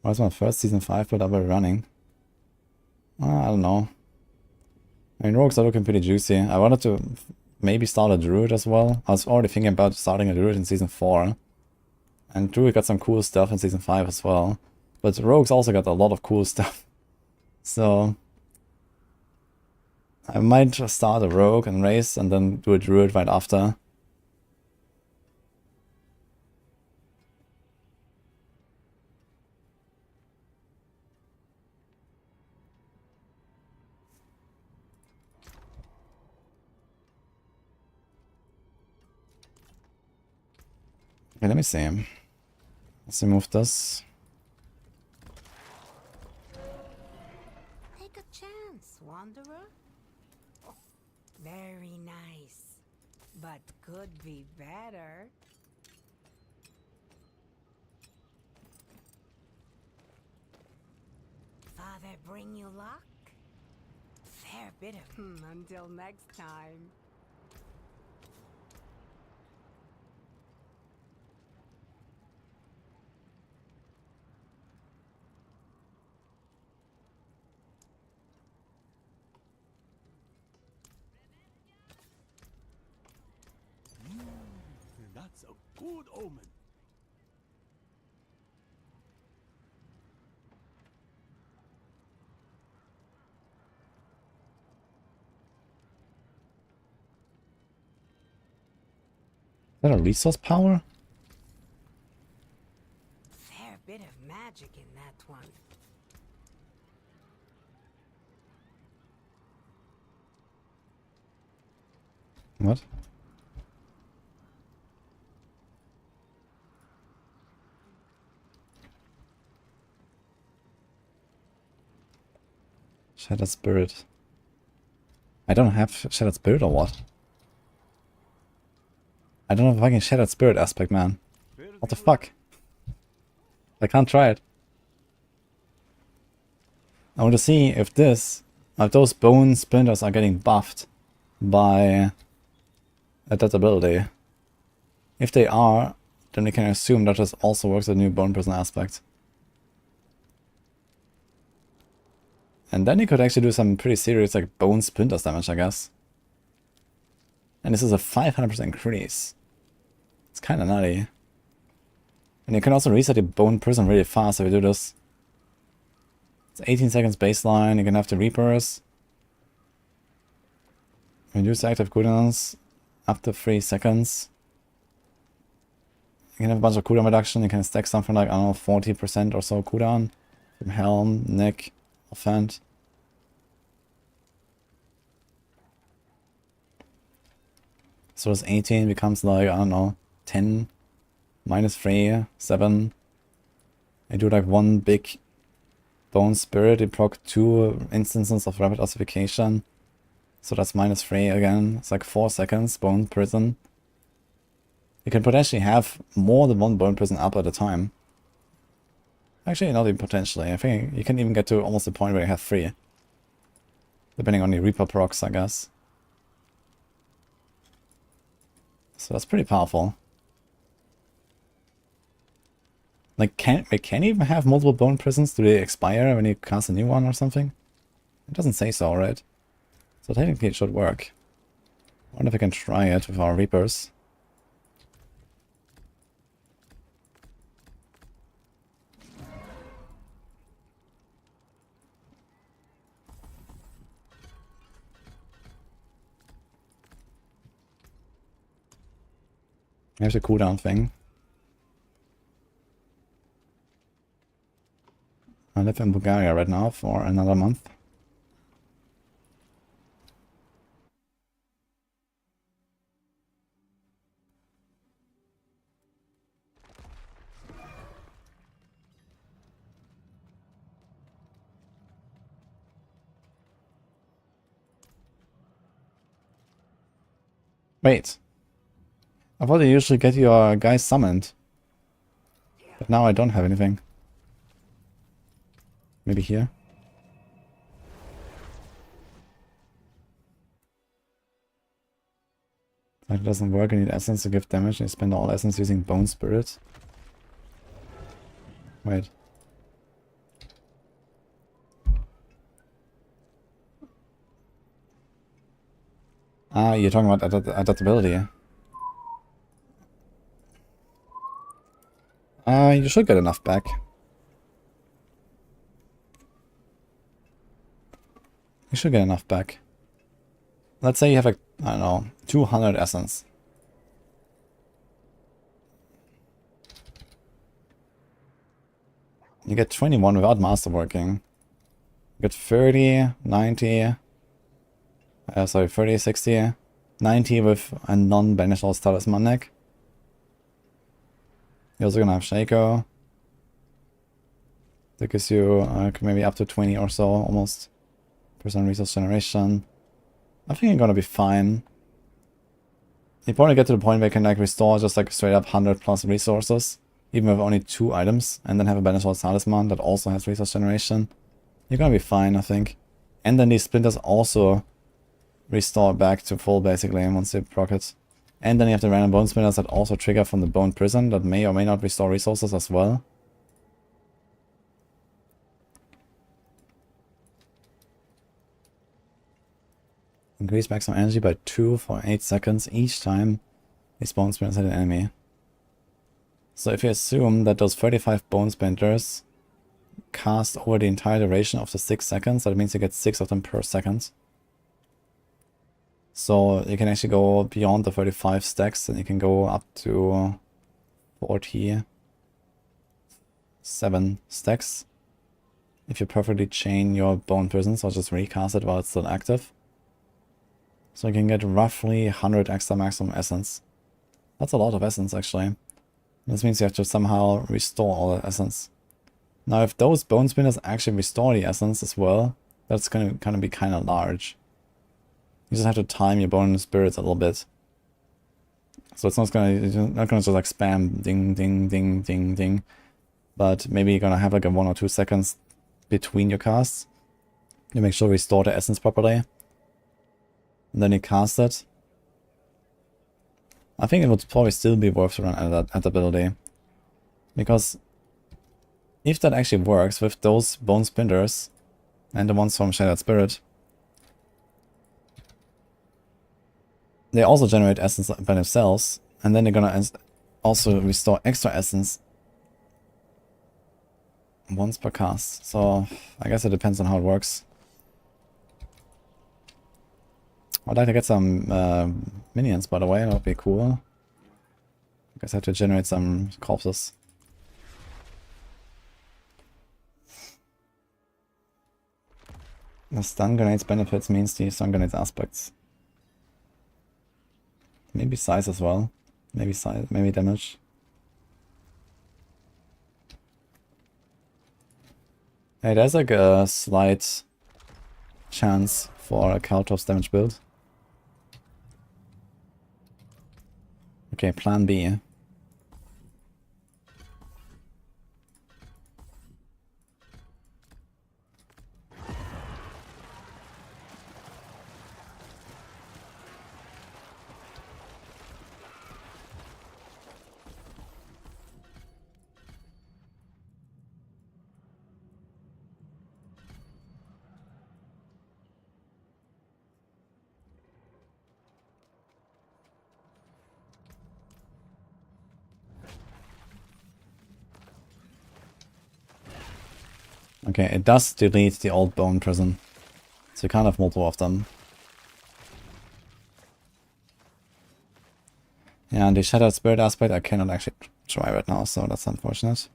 What's my first season 5 build ever running? I don't know. I mean, rogues are looking pretty juicy. I wanted to maybe start a Druid as well. I was already thinking about starting a Druid in season 4. And Druid got some cool stuff in season 5 as well. But rogues also got a lot of cool stuff. So I might just start a rogue and race and then do a Druid right after. Okay, let me see. Let's remove this. a chance, wanderer. Oh, very nice, but could be better. Father bring you luck? Fair bit of until next time. That's a good omen. Is that a resource power? Fair bit of magic in that one. What? Shattered Spirit. I don't have Shattered Spirit or what? I don't have a fucking Shattered Spirit aspect, man. What the fuck? I can't try it. I want to see if those bone splinters are getting buffed by adaptability. If they are, then we can assume that this also works with the new bone prison aspect. And then you could actually do some pretty serious like bone splinters damage, I guess. And this is a 500% increase. It's kind of nutty. And you can also reset your bone prison really fast if you do this. It's 18 seconds baseline, you can have the Reapers. Reduce active cooldowns up to 3 seconds. You can have a bunch of cooldown reduction, you can stack something like, I don't know, 40% or so cooldown. From Helm, Nick, Offend. So this 18 becomes like, I don't know, 10, -3, 7. I do like one big Bone Spirit, you proc 2 instances of Rapid Ossification. So that's -3 again. It's like 4 seconds, Bone Prison. You can potentially have more than one Bone Prison up at a time. Actually, not even potentially. I think you can even get to almost the point where you have 3. Depending on the Reaper procs, I guess. So that's pretty powerful. Like, can you even have multiple bone prisons? Do they expire when you cast a new one or something? It doesn't say so, right? So technically it should work. I wonder if I can try it with our Reapers. Here's a cooldown thing. I live in Bulgaria right now for another month. Wait. I thought you usually get your guys summoned. But now I don't have anything. Maybe here? That doesn't work, I need essence to give damage, and I spend all essence using Bone Spirit. Wait. Ah, you're talking about adaptability. You should get enough back. You should get enough back. Let's say you have like, I don't know, 200 essence. You get 21 without masterworking. You get 30, 90, sorry, 30, 60, 90 with a non-banishable Starless Monarch. You're also gonna have Shaco. That gives you maybe up to 20 or so, almost. resource generation. I think I'm gonna be fine. You probably get to the point where you can like restore just like straight up 100 plus resources, even with only 2 items, and then have a Benesol's Talisman that also has resource generation. You're gonna be fine, I think. And then these splinters also restore back to full basically once they proc it. And then you have the random bone splinters that also trigger from the bone prison that may or may not restore resources as well. Increase maximum energy by 2 for 8 seconds each time these bone splinters hit an enemy. So if you assume that those 35 bone splinters cast over the entire duration of the 6 seconds, that means you get 6 of them per second. So you can actually go beyond the 35 stacks and you can go up to 47 stacks if you perfectly chain your bone prisons or just recast it while it's still active. So you can get roughly 100 extra maximum essence. That's a lot of essence actually. This means you have to somehow restore all the essence. Now if those bone spinners actually restore the essence as well, that's gonna be kinda large. You just have to time your bone spirits a little bit. So it's not gonna just like spam ding ding ding ding ding. But maybe you're gonna have like a 1 or 2 seconds between your casts. You make sure you restore the essence properly. And then you cast it. I think it would probably still be worth to run at that ability. Because if that actually works with those bone splinters and the ones from Shattered Spirit, they also generate essence by themselves, and then they're gonna also restore extra essence once per cast. So I guess it depends on how it works. I'd like to get some minions, by the way. That would be cool. I guess I have to generate some corpses. The stun grenades benefits means the stun grenades aspects. Maybe size as well. Maybe size, maybe damage. Hey, there's like a slight chance for a Caltrops damage build. Okay, plan B. Okay, it does delete the old bone prison. So you can't have multiple of them. Yeah, and the Shattered Spirit aspect I cannot actually try right now, so that's unfortunate.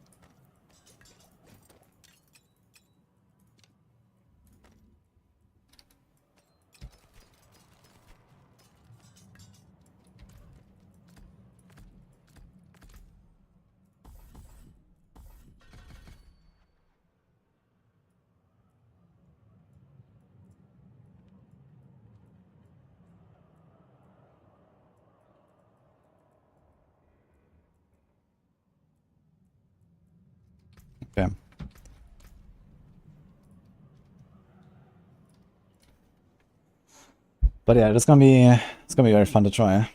Okay. But yeah, it's gonna be very fun to try.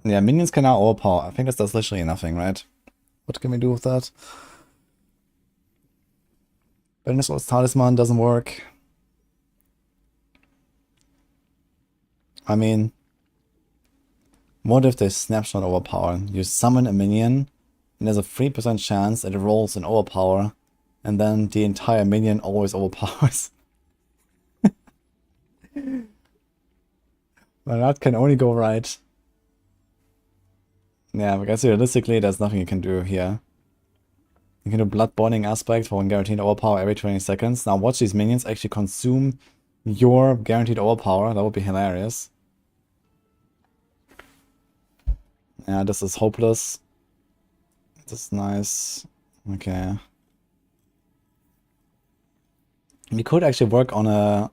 Yeah, minions can now overpower. I think this does literally nothing, right? What can we do with that? Benesol's Talisman doesn't work. I mean, what if they snapshot overpower? You summon a minion, and there's a 3% chance it rolls in overpower, and then the entire minion always overpowers. Well, that can only go right. Yeah, I guess realistically there's nothing you can do here. You can do Blood Bonding aspect for one guaranteed overpower every 20 seconds. Now watch these minions actually consume your guaranteed overpower. That would be hilarious. Yeah, this is hopeless. This is nice. Okay. We could actually work on a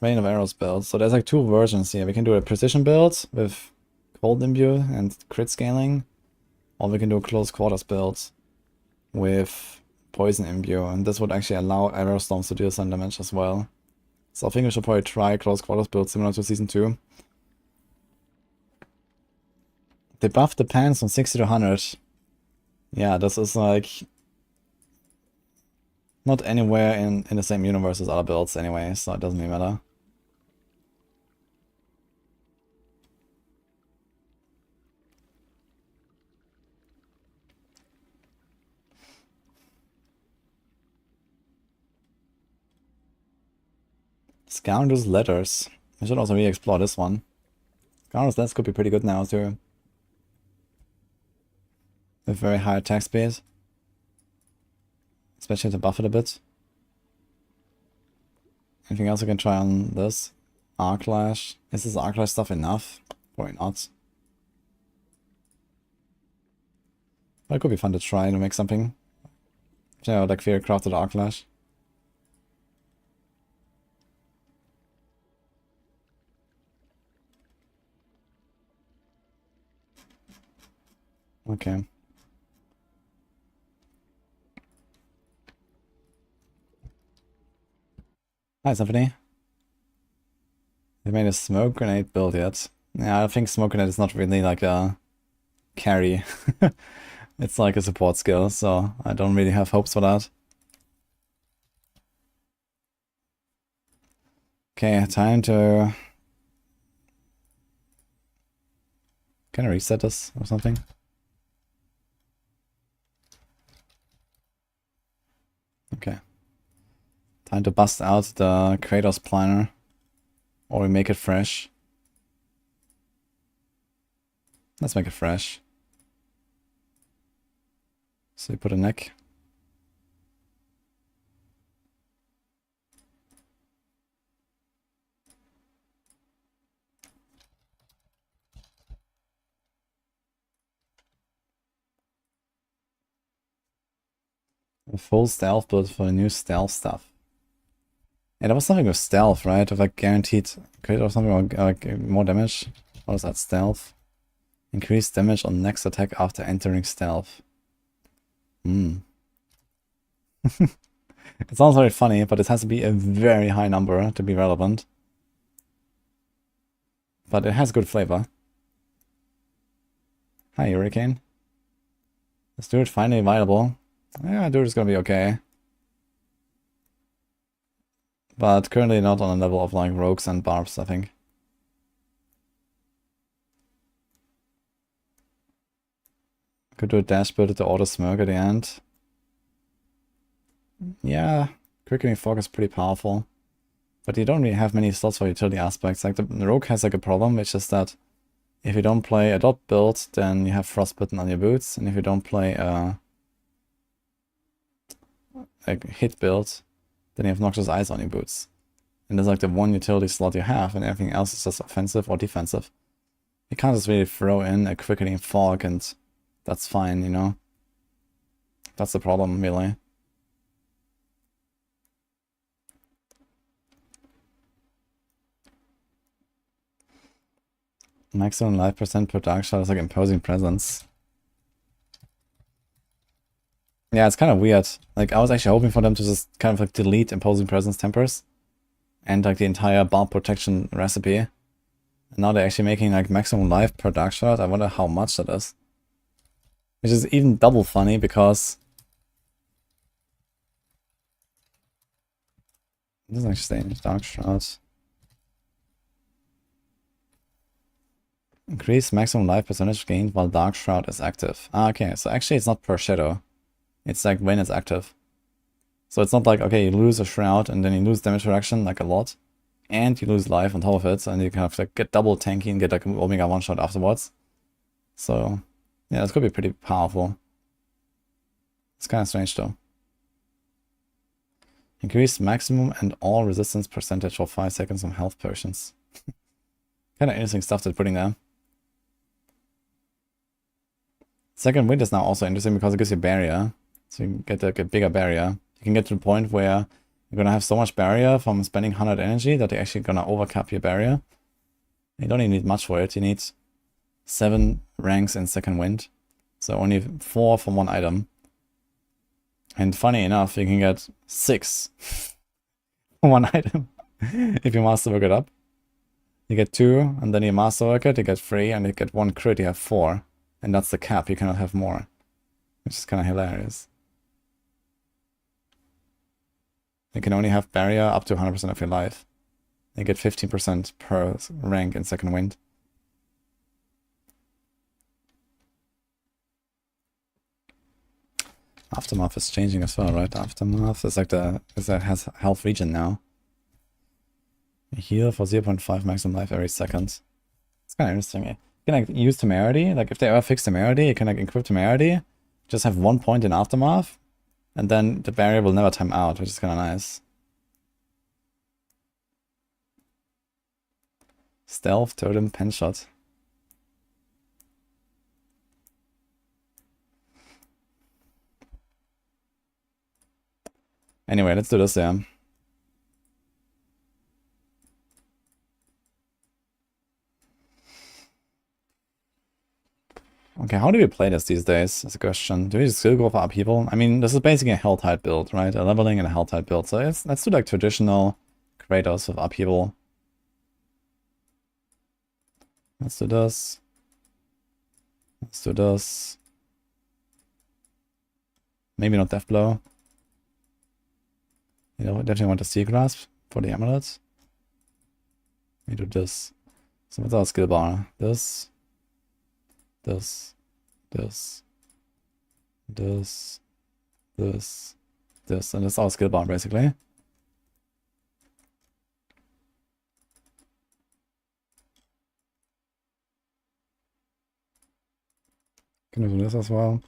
Rain of Arrows build. So there's like two versions here. We can do a precision build with cold imbue and crit scaling, or we can do a close quarters build with poison imbue, and this would actually allow arrow storms to deal some damage as well. So I think we should probably try close quarters build similar to season 2. They buffed the pants from 60 to 100. Yeah, this is like not anywhere in the same universe as other builds anyway, so it doesn't really matter. Scoundrel's Letters. I should also re-explore this one. Scoundrel's Letters could be pretty good now too. With very high attack speed. Especially to buff it a bit. Anything else I can try on this? Arclash. Is this Arclash stuff enough? Probably not. But it could be fun to try to make something. You know, like theorycrafted Arclash. Okay. Hi, Symphony. They made a smoke grenade build yet. Yeah, I think smoke grenade is not really like a carry. It's like a support skill, so I don't really have hopes for that. Okay, time to... Can I reset this or something? Okay. Time to bust out the Kratos planner. Or we make it fresh. Let's make it fresh. So we put a neck. A full stealth build for the new stealth stuff. Yeah, there was something with stealth, right? With like guaranteed crit or something, or like more damage. What was that? Stealth. Increased damage on next attack after entering stealth. It sounds very funny, but it has to be a very high number to be relevant. But it has good flavor. Hi, Hurricane. Is Druid finally viable? Yeah, Druid is gonna be okay. But currently not on a level of like rogues and barbs, I think. Could do a dash build at the auto smirk at the end. Yeah, Quickening Fog is pretty powerful. But you don't really have many slots for utility aspects. Like the rogue has like a problem, which is that if you don't play a dot build, then you have Frostbitten on your boots. And if you don't play a hit build, then you have Noxious Eyes on your boots. And there's like the one utility slot you have, and everything else is just offensive or defensive. You can't just really throw in a Quickening Fog and that's fine, you know? That's the problem, really. Maximum life percent per dark shot is like imposing presence. Yeah, it's kind of weird. Like, I was actually hoping for them to just kind of like delete imposing presence tempers and like the entire Barb protection recipe. And now they're actually making like maximum life per dark shot. I wonder how much that is. Which is even double funny because it doesn't actually stay in dark shroud. Increase maximum life percentage gained while dark shroud is active. Ah, okay, so actually it's not per shadow. It's like when it's active. So it's not like, okay, you lose a shroud and then you lose damage reduction like a lot. And you lose life on top of it, and you kind of like get double tanky and get like an Omega one shot afterwards. So yeah, it's gonna be pretty powerful. It's kind of strange though. Increase maximum and all resistance percentage for 5 seconds on health potions. Kind of interesting stuff they're putting there. Second wind is now also interesting because it gives you barrier. So you can get like a bigger barrier. You can get to the point where You're gonna have so much barrier from spending 100 energy that you're actually gonna overcap your barrier. You don't even need much for it. You need 7 ranks in second wind. So only 4 from one item. And funny enough, you can get 6 from one item if you masterwork it up. You get 2, and then you masterwork it, you get 3, and you get 1 crit, you have 4. And that's the cap, you cannot have more. Which is kind of hilarious. You can only have barrier up to 100% of your life. You get 15% per rank in second wind. Aftermath is changing as well, right? Aftermath is like has health regen now. You heal for 0.5 maximum life every second. It's kind of interesting. You can like use temerity. Like if they ever fix temerity, you can like equip temerity, just have 1 point in aftermath, and then the barrier will never time out, which is kind of nice. Stealth, totem, pen shot. Anyway, let's do this, yeah. Okay, how do we play this these days? That's a question. Do we still go for upheaval? I mean, this is basically a Helltide build, right? A leveling and a Helltide build. So let's do like traditional Kratos with upheaval. Let's do this. Let's do this. Maybe not Death Blow. You know, definitely want to Steel Grasp for the amulet. We do this. So what's our skill bar? This. This. This. This. This. This. And that's our skill bar basically. Can we do this as well?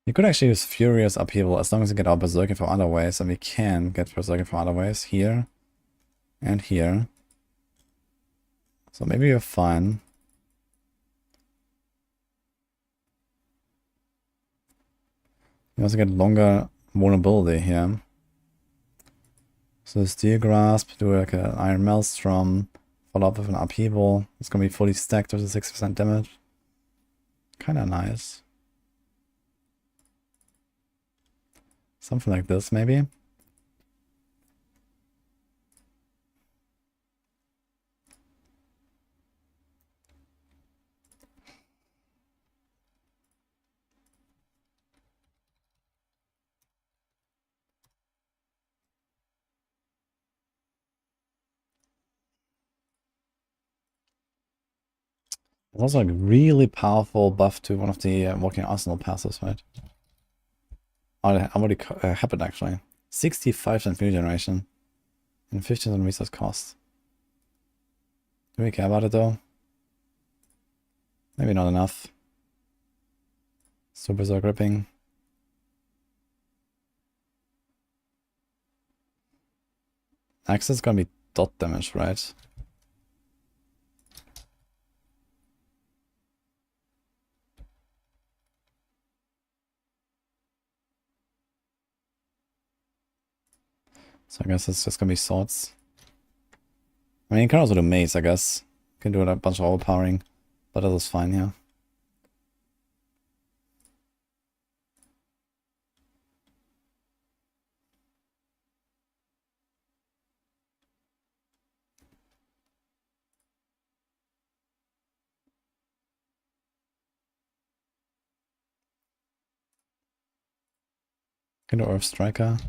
You could actually use Furious Upheaval as long as you get our Berserker from other ways, and we can get Berserker from other ways here and here. So maybe you're fine. You also get longer vulnerability here. So Steel Grasp, do like an Iron Maelstrom, follow up with an Upheaval. It's gonna be fully stacked with a 6% damage. Kinda nice. Something like this, maybe. There's also like really powerful buff to one of the Walking Arsenal passives, right? Oh, it already happened actually. 65% new generation and 15% resource cost. Do we care about it though? Maybe not enough. Super Berserk Ripping. Access is gonna be dot damage, right? So I guess it's just gonna be swords. I mean, you can also do mace, I guess. You can do a bunch of overpowering, but that is fine, yeah. Can do Earth Striker.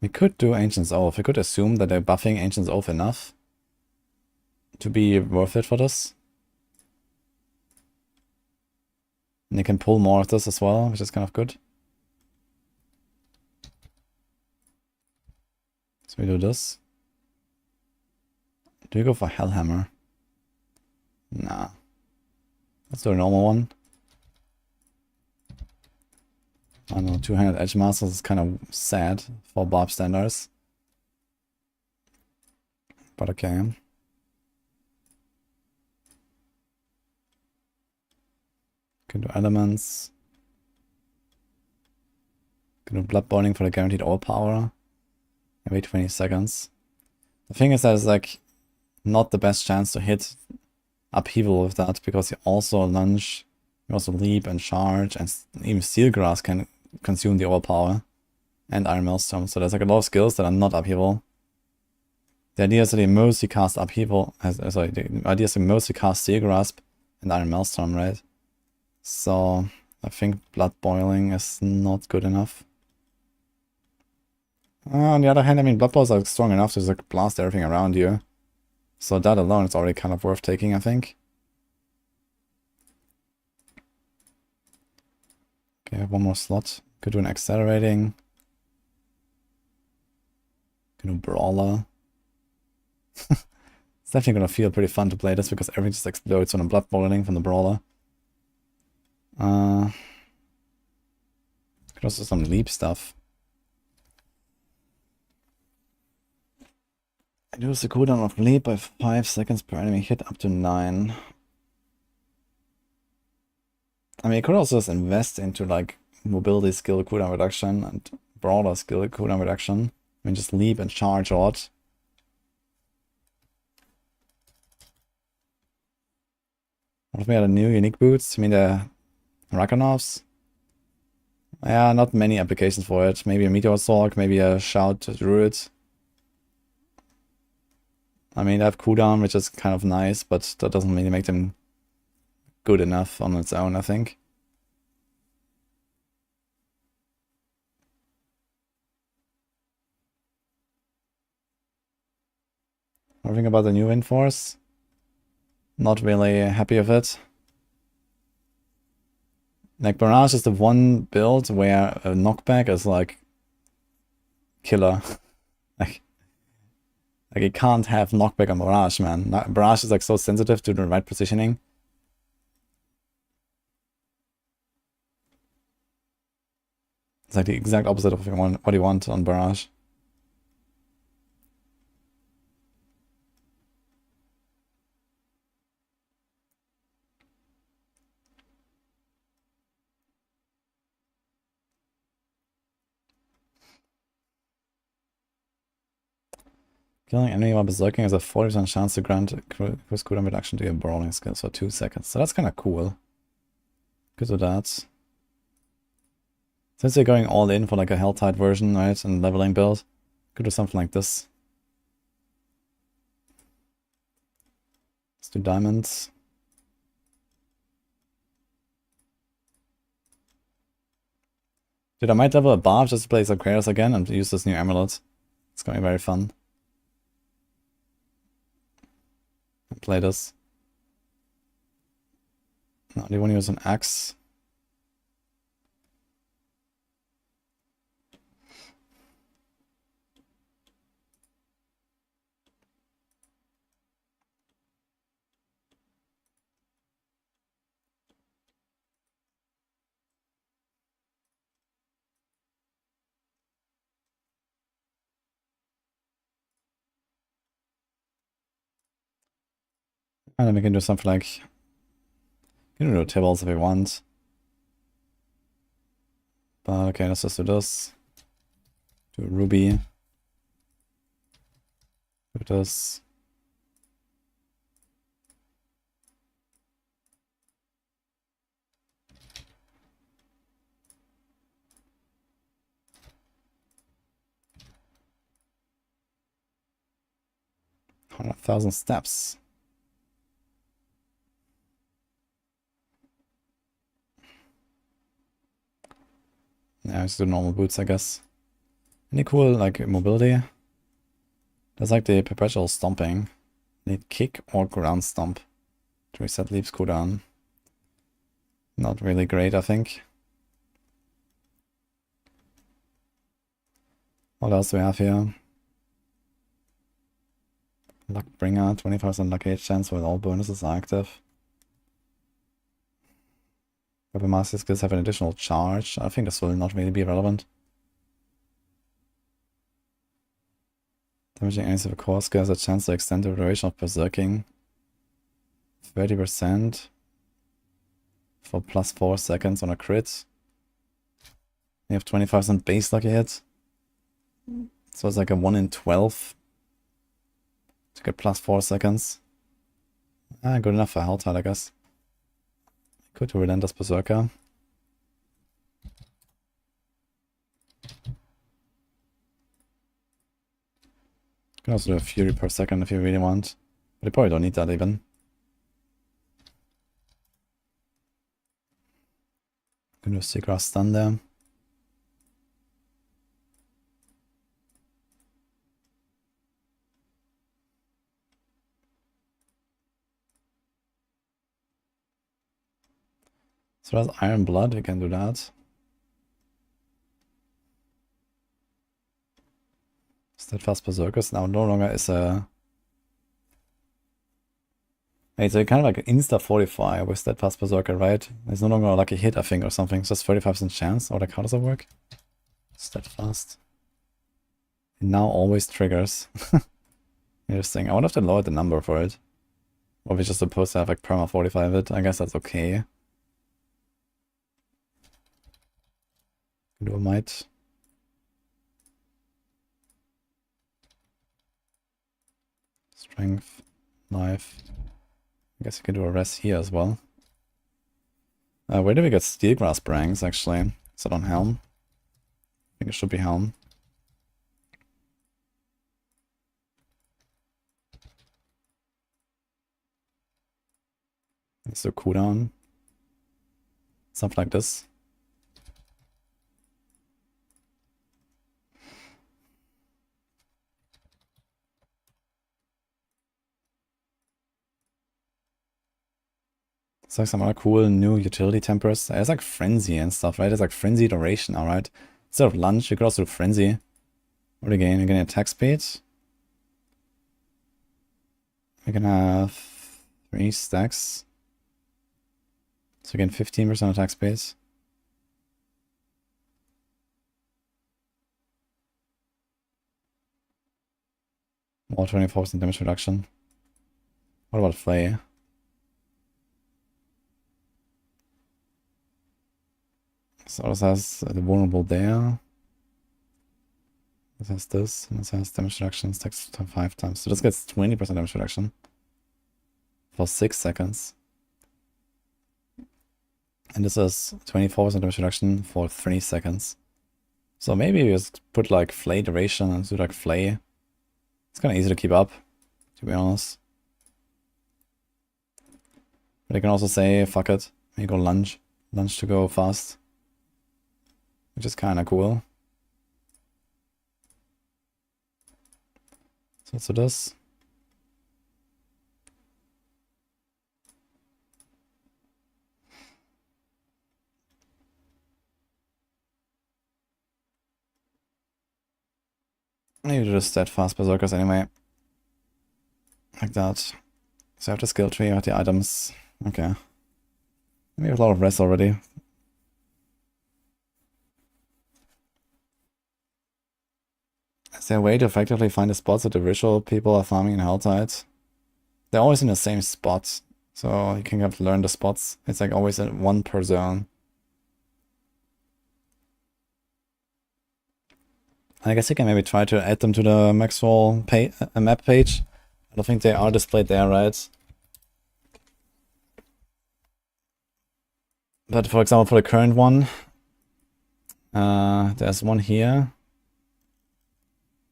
We could do Ancient's Oath. We could assume that they're buffing Ancient's Oath enough to be worth it for this. And you can pull more of this as well, which is kind of good. So we do this. Do we go for Hellhammer? Nah. Let's do a normal one. I don't know, 200 Edge Masters is kind of sad for Barb standards. But okay. Can do elements. Can do blood boiling for the guaranteed all power. And wait 20 seconds. The thing is that it's like not the best chance to hit upheaval with that, because you also lunge, you also leap and charge, and even steel grass can consume the overpower, and iron maelstrom. So there's like a lot of skills that are not upheaval. The idea is that you mostly cast upheaval. The idea is to mostly cast steel grasp and iron maelstrom, right? So I think blood boiling is not good enough. On the other hand, I mean, blood balls are strong enough to just like blast everything around you. So that alone is already kind of worth taking, I think. Okay, I have one more slot. Could do an accelerating. Could do brawler. It's definitely gonna feel pretty fun to play this because everything just explodes when I'm blood boiling from the brawler. Could also do some leap stuff. Reduce the cooldown of leap by 5 seconds per enemy hit up to 9. I mean, you could also just invest into like mobility skill cooldown reduction and brawler skill cooldown reduction. I mean, just leap and charge a lot. What if we had a new unique boots? You mean the Rakonovs? Yeah, not many applications for it. Maybe a Meteor Sorc, maybe a Shout Druid. I mean, they have cooldown, which is kind of nice, but that doesn't really make them good enough on its own, I think. What do you think about the new Wind Force? Not really happy with it. Like, Barrage is the one build where a knockback is like killer. like you can't have knockback on Barrage, man. Barrage is like so sensitive to the right positioning. It's like the exact opposite of what you want on Barrage. Killing enemy while berserking has a 40% chance to grant quick cooldown reduction to your brawling skills for 2 seconds. So that's kind of cool. Good with that. Since you're going all in for like a Helltide version, right, and leveling build, could do something like this. Let's do diamonds. Dude, I might level a Barb just to play some Kratos again and use this new amulet. It's going to be very fun. Play this. No, do you want to use an axe? And then we can do something like, you can do tables if we want. But okay, let's just do this. Do a ruby. Do this. $100,000 steps. Yeah, just do normal boots, I guess. Any cool, like, mobility? There's like the perpetual stomping. Need kick or ground stomp to reset leaps cooldown. Not really great, I think. What else do we have here? Luckbringer, 25% luck chance when all bonuses are active. Weapon master skills have an additional charge. I think this will not really be relevant. Damaging enemies with a core skill has a chance to extend the duration of berserking 30% for plus 4 seconds on a crit. You have 25% base lucky hit. So it's like a 1 in 12 to get plus 4 seconds. Good enough for Helltide, I guess. Could do Relentless Berserker. You can also do a Fury per second if you really want. But you probably don't need that even. You can do a Seagrass stun there. So that's Iron Blood, you can do that. Steadfast Berserkers now no longer is a... Wait, so you kind of like insta 45 with Steadfast Berserker, right? It's no longer like a hit, I think, or something. It's just 35% chance. Or like, how does it work? Steadfast. It now always triggers. Interesting. I wonder if they lowered the number for it. Or we're just supposed to have like perma 45 it. I guess that's okay. Do a might. Strength. Life. I guess you can do a rest here as well. Where do we get Steelgrass Brangs actually? Is it on Helm? I think it should be Helm. Let's do cooldown. Something like this. It's like some other cool new utility tempers. There's like Frenzy and stuff, right? It's like Frenzy duration, alright. Instead of Lunge, you could also do Frenzy. What again? You're getting attack speed. You can have 3 stacks. So again, 15% attack speed. Or 24% damage reduction. What about Flay? So this has the vulnerable there. This has this, and this has damage reduction stacks 5 times. So this gets 20% damage reduction for 6 seconds. And this is 24% damage reduction for 3 seconds. So maybe you just put like Flay duration and do like Flay. It's kind of easy to keep up, to be honest. But you can also say, fuck it, you go Lunge. Lunge to go fast. Which is kind of cool. So let's do this. Maybe do Steadfast Berserkers anyway. Like that. So I have the skill tree, I have the items. Okay. We have a lot of rest already. Is there a way to effectively find the spots that the ritual people are farming in Helltide? They're always in the same spot, so you can have to learn the spots. It's like always at 1 per zone. I guess you can maybe try to add them to the Maxwell map page. I don't think they are displayed there, right? But for example, for the current one, there's one here.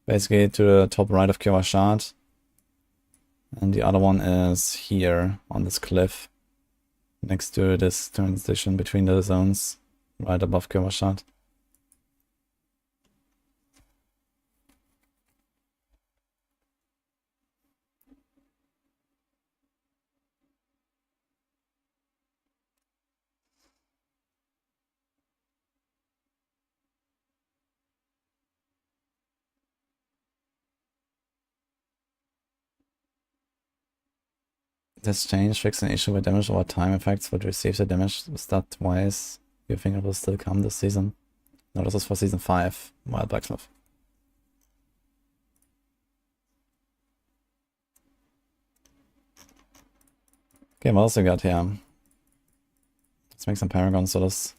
Basically to the top right of Kiwashad. And the other one is here on this cliff. Next to this transition between the zones. Right above Kiwashad. This change fix an issue with damage over time effects would receive the damage stat twice. You think it will still come this season? No, this is for season 5, Wild Blacksmith. Okay, what else we got here? Let's make some Paragons so this.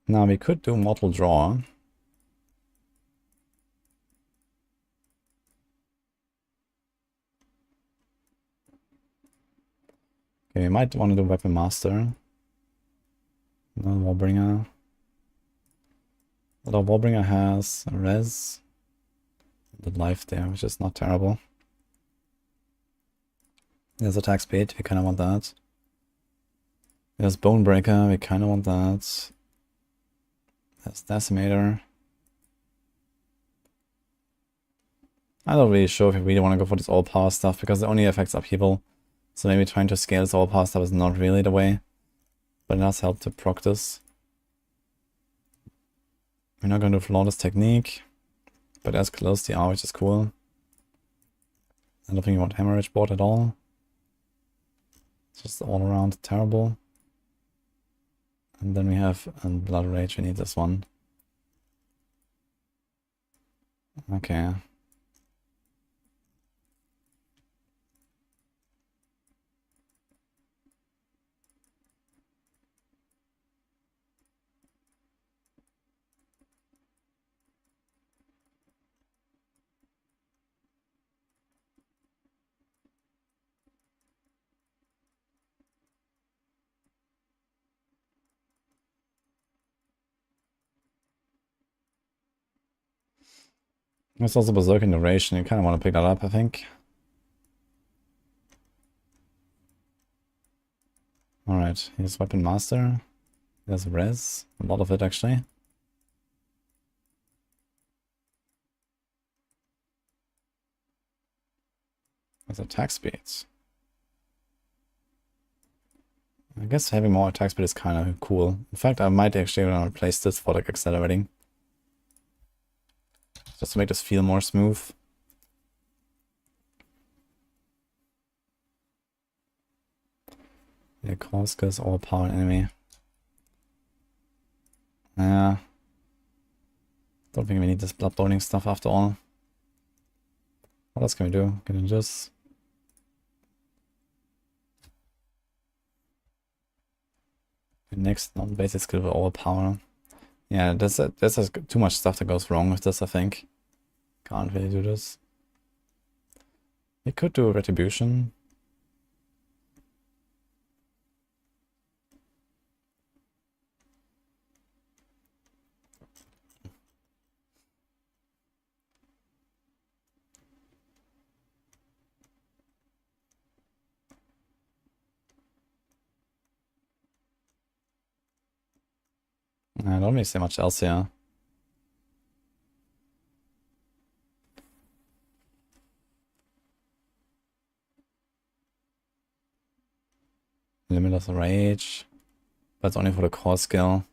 Now we could do Mortal Draw. Okay, we might want to do Weapon Master. No Warbringer. Although Warbringer has a res. The life there, which is not terrible. There's attack speed, we kinda want that. There's Bonebreaker, we kinda want that. There's Decimator. I'm not really sure if we really want to go for this all power stuff because it only affects upheaval. So maybe trying to scale this all power stuff is not really the way. But it does help to proc this. We're not going to do Flawless Technique. But as close the R, which is cool. I don't think you want Hemorrhage board at all. It's just all around terrible. And then we have Blood Rage, we need this one. Okay. There's also Berserk Duration, you kind of want to pick that up, I think. Alright, here's Weapon Master. There's res, a lot of it actually. There's attack speeds. I guess having more attack speed is kind of cool. In fact, I might actually want to replace this for like accelerating. Just to make this feel more smooth. Yeah, Korska is overpowered enemy. Yeah. Don't think we need this bloodboning stuff after all. What else can we do? Can we just... The next non-basic skill will overpower. Yeah, there's too much stuff that goes wrong with this, I think. Can't really do this. We could do Retribution. I don't really see much else here. Limitless Rage. But it's only for the core skill.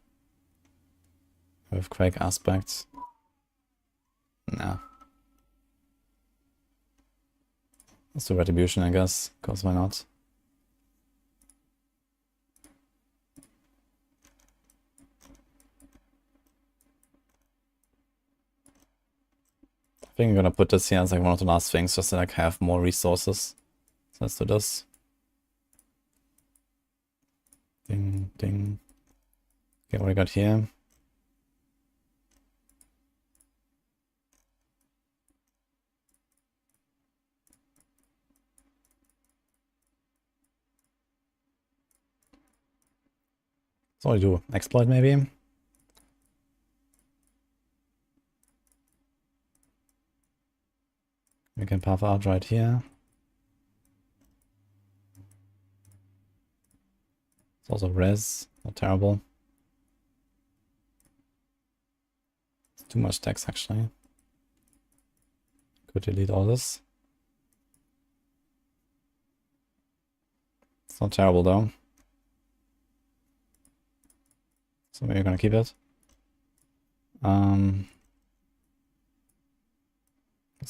With Quake aspects. Nah. Let's do Retribution, I guess. Because why not? I think I'm gonna put this here as like one of the last things, just to like have more resources. So let's do this. Ding, ding. Okay, what we got here? So we do exploit maybe. We can path out right here. It's also res, not terrible. It's too much text actually. Could delete all this. It's not terrible though. So we're gonna keep it. Let's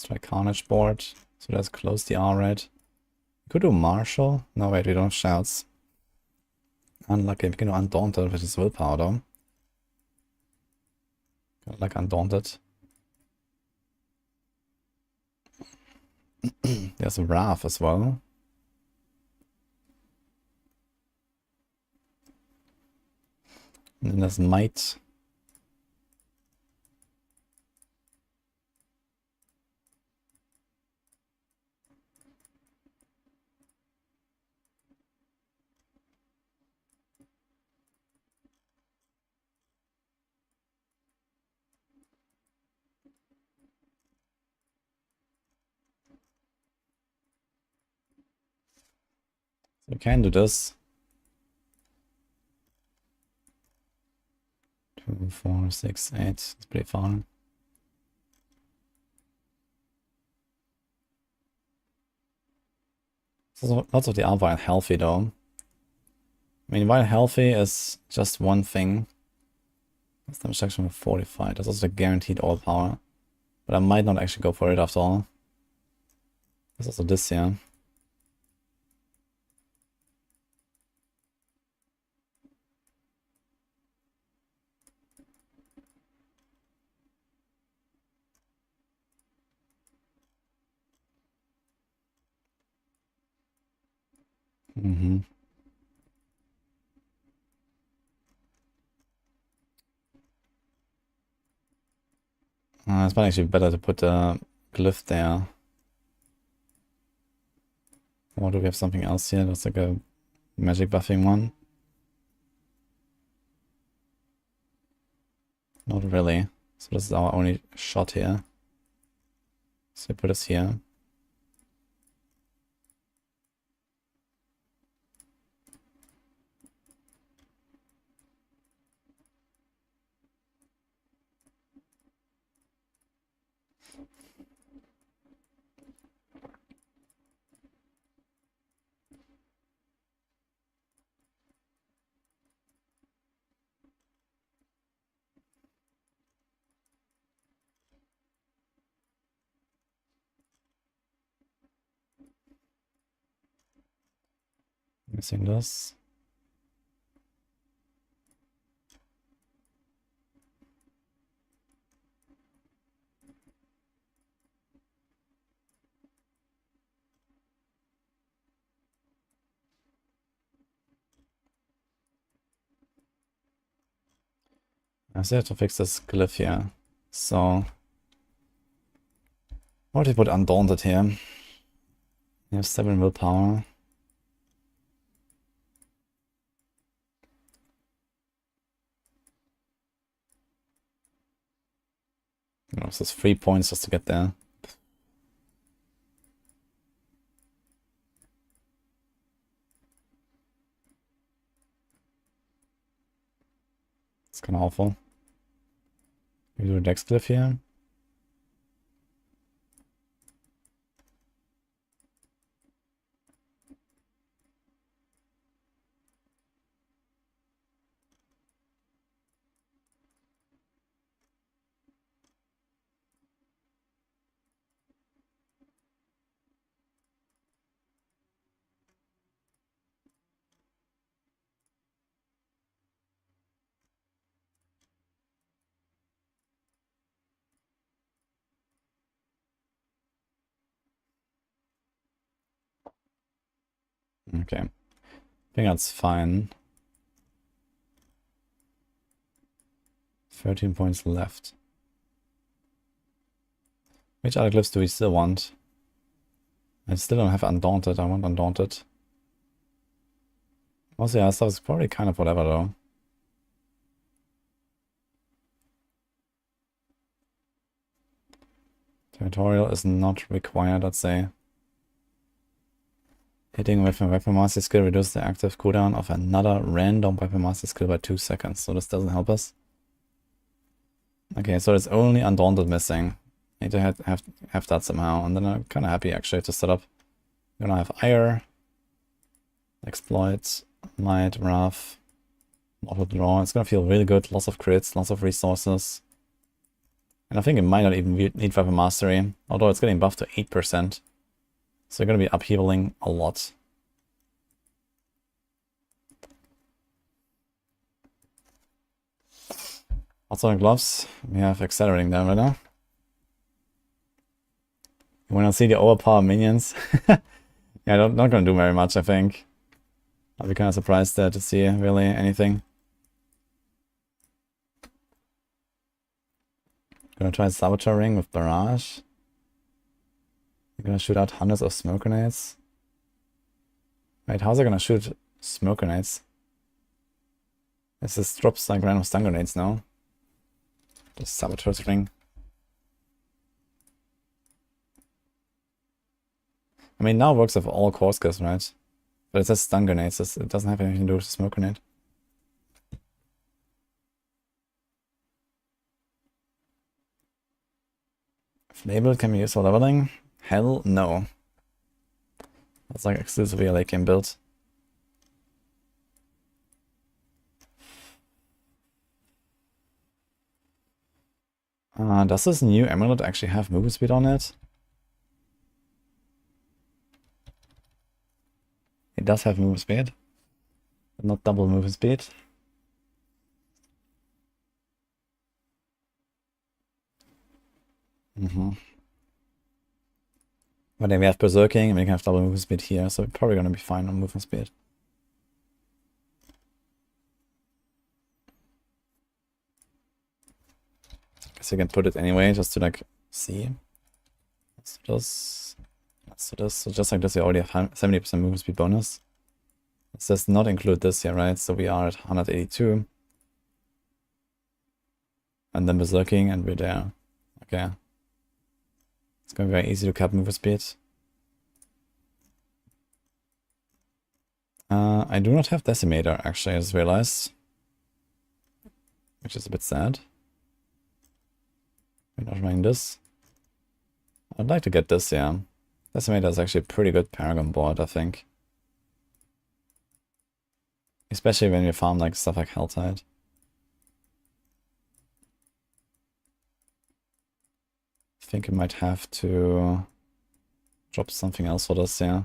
try Carnage board. So let's close the R right. We could do Marshall. No, wait, we don't have shouts. Unlucky. We can do Undaunted, which is willpower though. Kinda like Undaunted. There's a Wrath as well. And then there's Might. So we can do this. 2, 4, 6, 8. It's pretty far. So lots of the are Wild Healthy though. I mean, Wild Healthy is just one thing. That's damage section of 45. That's also guaranteed all power. But I might not actually go for it after all. There's also this here. It's probably actually better to put a glyph there. Or do we have something else here? That's like a magic buffing one. Not really. So this is our only shot here. So we put us here. Missing this. I still have to fix this glyph here. So what do you put Undaunted here? You have 7 willpower. Oh, so it's 3 points just to get there. It's kind of awful. We do a dex glyph here. Okay. I think that's fine. 13 points left. Which other glyphs do we still want? I still don't have Undaunted. I want Undaunted. Also, yeah, stuff is probably kind of whatever though. Territorial is not required, I'd say. Hitting with a Weapon Master skill reduces the active cooldown of another random Weapon Master skill by 2 seconds, so this doesn't help us. Okay, so it's only Undaunted missing. Need to have that somehow, and then I'm kind of happy actually to set up. We're gonna have Ire, Exploit, Might, Wrath, Auto draw. It's gonna feel really good. Lots of crits, lots of resources. And I think it might not even need Weapon Mastery, although it's getting buffed to 8%. So you're gonna be upheavaling a lot. Also on gloves, we have accelerating them right now. You wanna see the overpower minions? Yeah, not gonna do very much, I think. I'll be kind of surprised there to see really anything. Gonna try Saboteur Ring with Barrage. You're gonna shoot out hundreds of smoke grenades. Wait, how's it gonna shoot smoke grenades? This drops like random stun grenades now. The Saboteur's Ring. I mean, now it works with all core skills, right? But it says stun grenades, it doesn't have anything to do with the smoke grenade. If labeled can be used for leveling? Hell no. That's like exclusively a late game build. Does this new amulet actually have movement speed on it? It does have movement speed, but not double movement speed. But then we have Berserking, and we can have double movement speed here, so we're probably gonna be fine on movement speed. Guess you can put it anyway, just to like see. Let's do this. Let's do this. So just like this, we already have 70% movement speed bonus. It does not include this here, right? So we are at 182. And then Berserking, and we're there. Okay. It's gonna be very easy to cap movement speed. I do not have Decimator, actually, I just realized. Which is a bit sad. We're not running this. I'd like to get this, yeah. Decimator is actually a pretty good Paragon board, I think. Especially when you farm like stuff like Helltide. I think you might have to drop something else for this, yeah.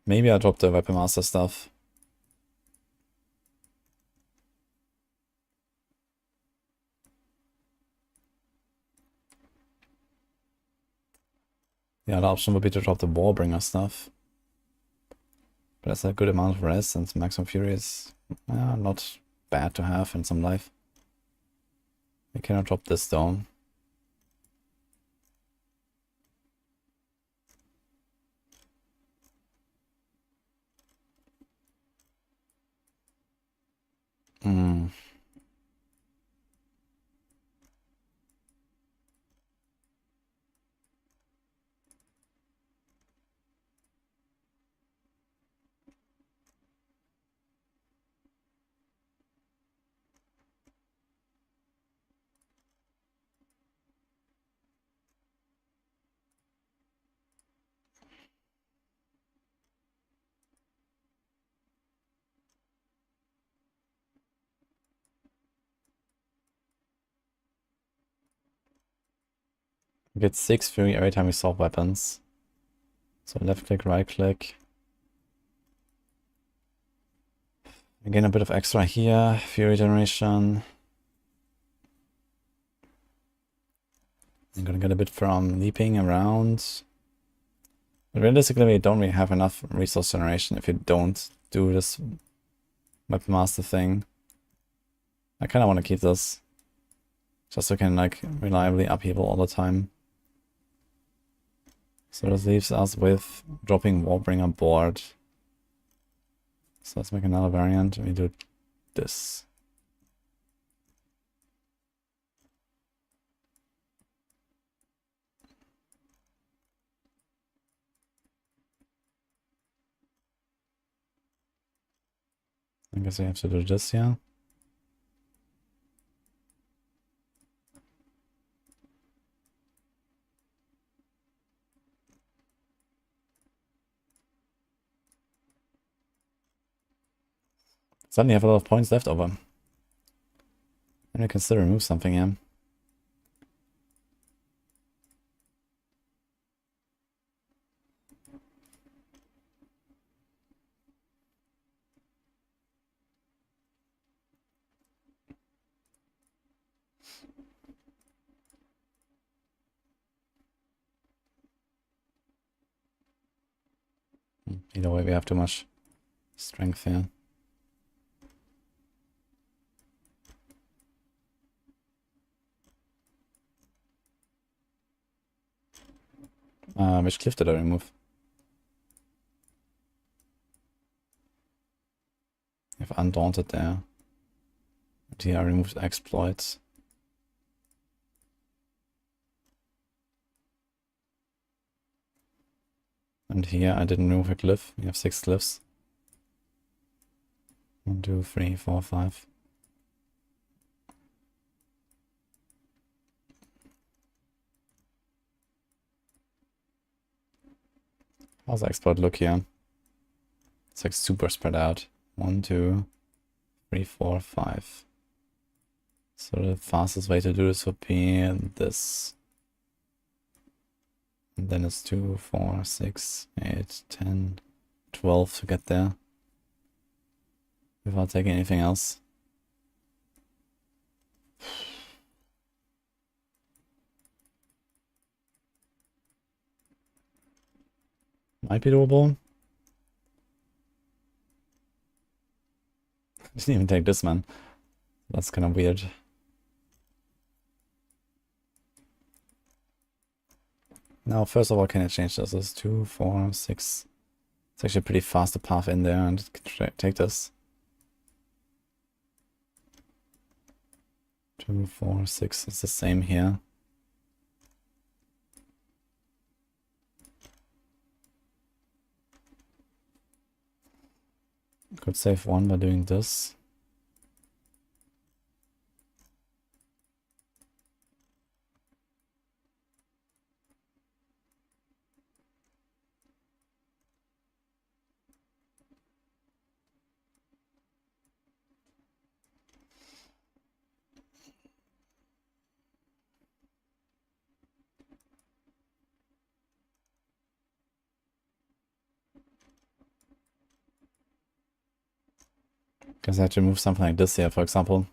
Maybe I'll drop the Weapon Master stuff. The other option would be to drop the Warbringer stuff. But that's a good amount of res, and Maximum Fury is not bad to have in some life. We cannot drop this though. We get 6 Fury every time we swap weapons. So left click, right click. Again, a bit of extra here. Fury generation. I'm gonna get a bit from leaping around. But realistically, we don't really have enough resource generation if you don't do this Weapon Master thing. I kinda wanna keep this. Just so we can like reliably upheaval all the time. So this leaves us with dropping Warbringer board. So let's make another variant. We do this. I guess we have to do this, yeah. Suddenly have a lot of points left over. And we can still remove something here. Either way, we have too much strength here. Which cliff did I remove? I have Undaunted there. And here I removed Exploits. And here I didn't remove a glyph. We have 6 glyphs. 1, 2, 3, 4, 5. How's the exploit look here? It's like super spread out. 1, 2, 3, 4, 5. So the fastest way to do this would be this. And then it's 2, 4, 6, 8, 10, 12 to get there. Without taking anything else. Might be doable. Didn't even take this man. That's kind of weird. Now, first of all, can I change this? This is 2, 4, 6. It's actually pretty fast to path in there and take this. 2, 4, 6. It's the same here. Could save 1 by doing this. Guess I have to move something like this here, for example.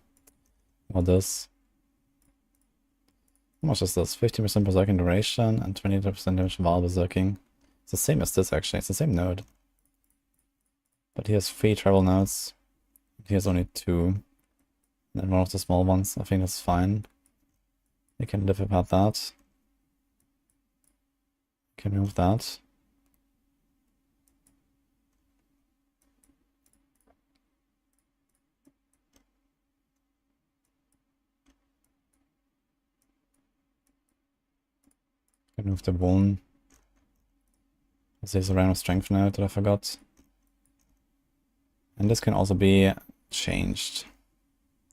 Or this. How much is this? 15% berserking duration and 20% damage while berserking. It's the same as this actually, it's the same node. But he has 3 travel nodes. He has only 2. And then one of the small ones, I think that's fine. We can live about that. Can remove that. Remove the wound. There's a random strength node that I forgot. And this can also be changed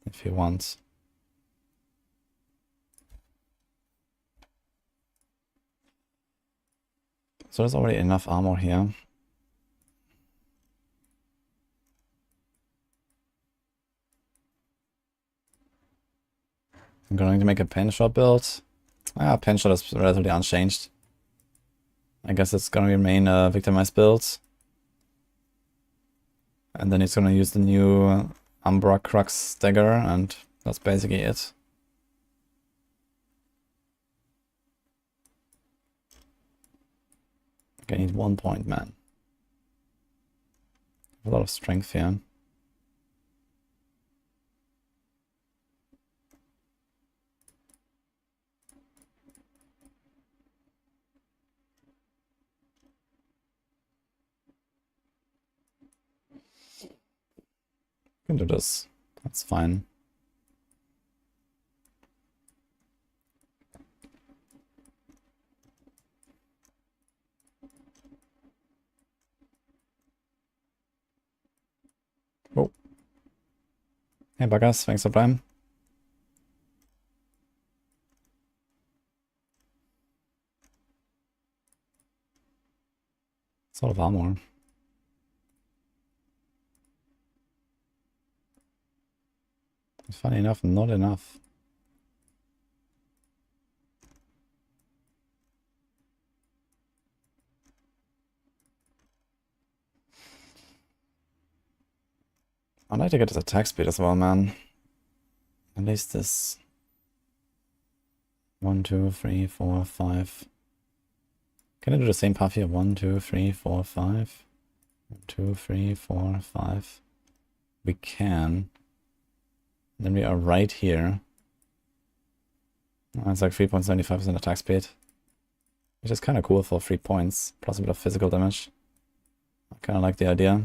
if you want. So there's already enough armor here. I'm going to make a pen shot build. Pen shot is relatively unchanged. I guess it's gonna remain a victimized build. And then he's gonna use the new Umbra Crux dagger, and that's basically it. Okay, I need 1 point, man. A lot of strength here. Can do this. That's fine. Oh. Hey buggers, thanks for Prime. It's a lot of armor. Funny enough, not enough. I'd like to get his attack speed as well, man. At least this 1, 2, 3, 4, 5. Can I do the same path here? 1, 2, 3, 4, 5. 1, 2, 3, 4, 5. We can. Then we are right here. It's like 3.75% attack speed. Which is kind of cool for 3 points. Plus a bit of physical damage. I kind of like the idea.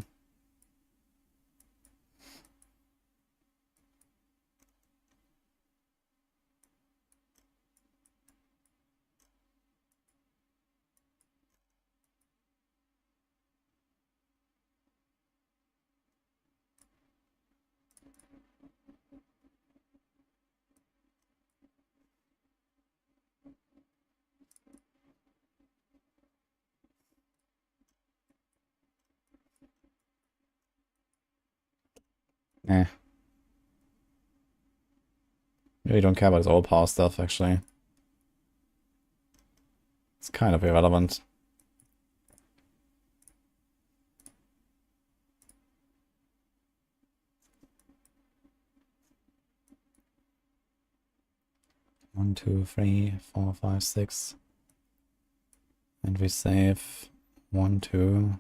Eh. Really don't care about his overpower stuff, actually. It's kind of irrelevant. One, 2, 3, 4, 5, 6. And we save 1, 2,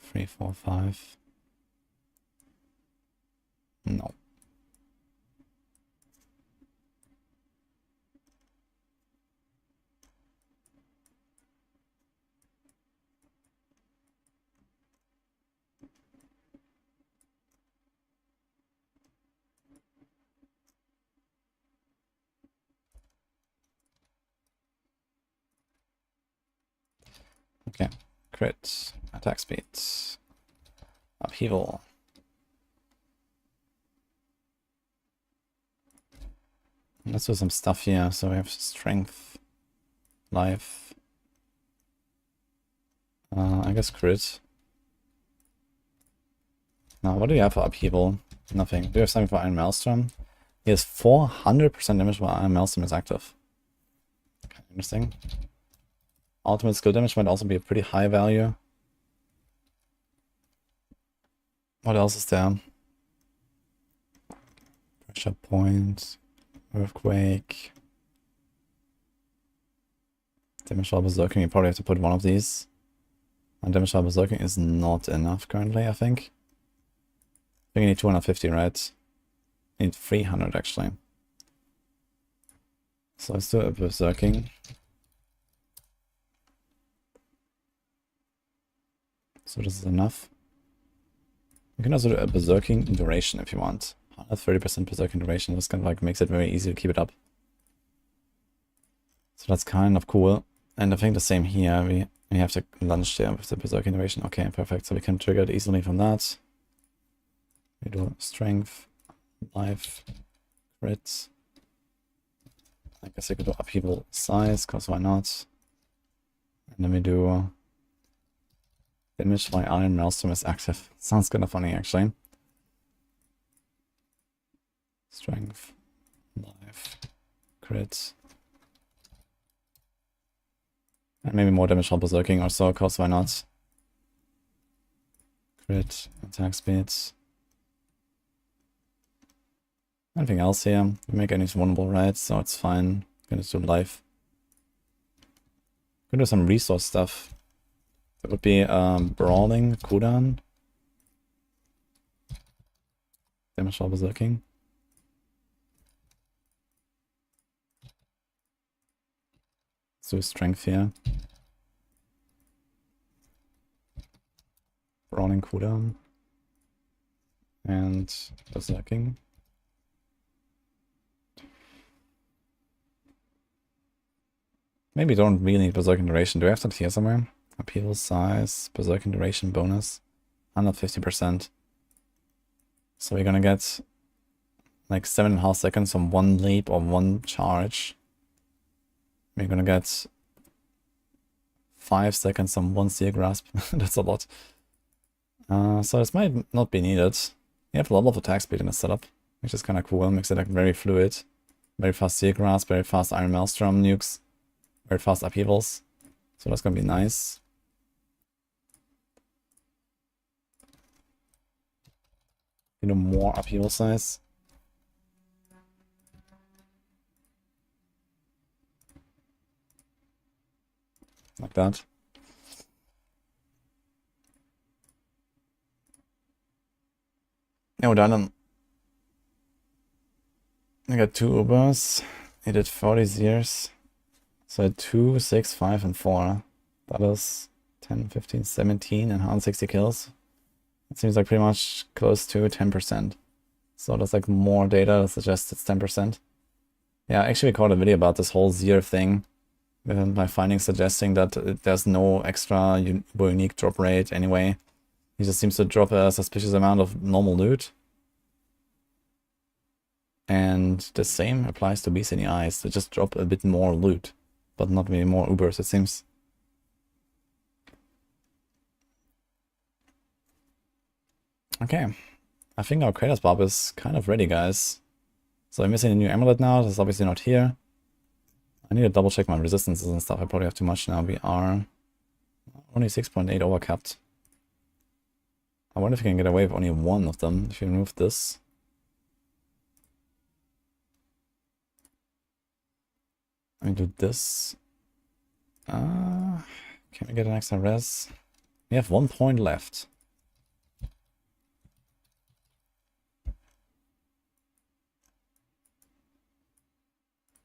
3, 4, 5. No. Okay. Crit. Attack speed. Upheaval. Let's do some stuff here. So we have strength, life. I guess crit. Now, what do we have for upheaval? Nothing. Do we have something for Iron Maelstrom? He has 400% damage while Iron Maelstrom is active. Kind of interesting. Ultimate skill damage might also be a pretty high value. What else is there? Pressure point, earthquake, damage while berserking. You probably have to put one of these. And damage while berserking is not enough currently, I think. I think you need 250, right? You need 300 actually. So let's do a berserking. So this is enough. You can also do a berserking duration if you want. 130% berserking duration. This kind of like makes it very easy to keep it up. So that's kind of cool. And I think the same here. We have to lunge there with the berserking duration. Okay, perfect. So we can trigger it easily from that. We do strength, life, crit. I guess we could do upheaval size, because why not? And then we do damage while Iron Maelstrom is active. Sounds kind of funny, actually. Strength, life, crit. And maybe more damage while berserking or so, cause why not? Crit, attack speeds. Anything else here? We make enemies vulnerable, right? So it's fine. Gonna do life. Gonna do some resource stuff. That would be brawling, cooldown. Damage while berserking. Let's do strength here. Brawling cooldown. And berserking. Maybe don't really need berserking duration. Do I have that here somewhere? Upheaval size, berserking duration bonus, 150%. So we're gonna get like 7.5 seconds from one leap or one charge. We're gonna get 5 seconds from one steel grasp. That's a lot. So this might not be needed. You have a lot of attack speed in the setup, which is kind of cool. Makes it like very fluid. Very fast Seagrass, very fast Iron Maelstrom nukes, very fast upheavals. So that's gonna be nice. You know, more upheaval size. Like that. Yeah, we're done. I got 2 Ubers. He did 40 years. So 2, 6, 5, and 4. That is 10, 15, 17, and 160 kills. It seems like pretty much close to 10%. So there's like more data that suggests it's 10%. Yeah, I actually recorded a video about this whole Zir thing. With my findings suggesting that there's no extra unique drop rate anyway. He just seems to drop a suspicious amount of normal loot. And the same applies to Beast in the Eyes. They just drop a bit more loot, but not really more Ubers, it seems. Okay, I think our Kratos Barb is kind of ready, guys. So I'm missing a new amulet now. That's obviously not here. I need to double check my resistances and stuff. I probably have too much now. We are only 6.8 overcapped. I wonder if we can get away with only one of them. If you remove this. Let me do this. Can we get an extra res? We have 1 point left.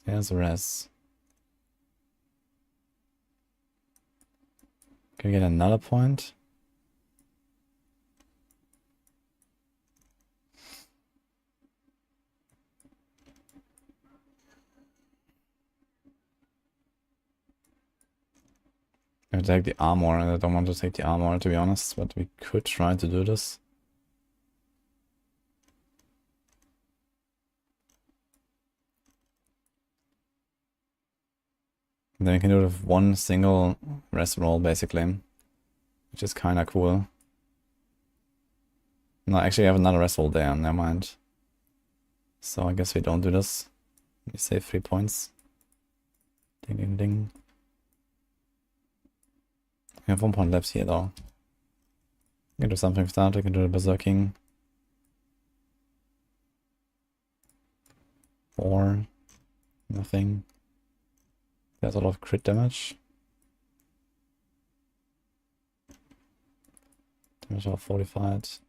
Here's a res. Can we get another point? I take the armor, and I don't want to take the armor, to be honest, but we could try to do this. And then we can do it with one single rest roll, basically, which is kind of cool. No, actually I have another rest roll there, never mind. So I guess we don't do this. We save 3 points. Ding ding ding. We have 1 point left here though. We can do something with that, we can do the berserking. 4. Nothing. There's a lot of crit damage. Damage of 45.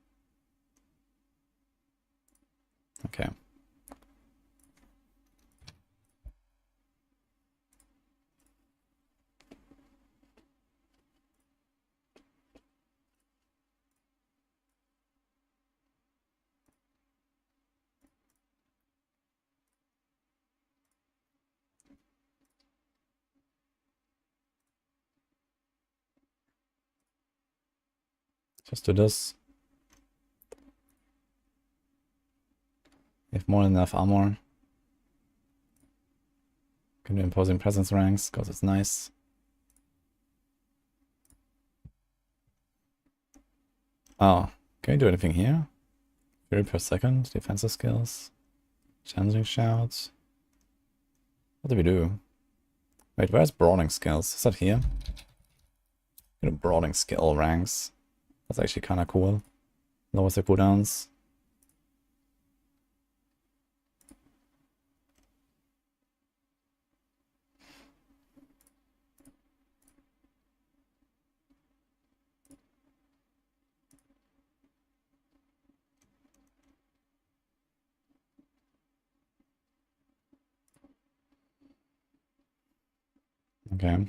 Okay. Just do this. We have more than enough armor. Can do imposing presence ranks, because it's nice. Oh, can we do anything here? Fury per second, defensive skills, challenging shouts. What do we do? Wait, where's brawling skills? Is that here? Brawling skill ranks. That's actually kind of cool. Lowers the cooldowns. Okay.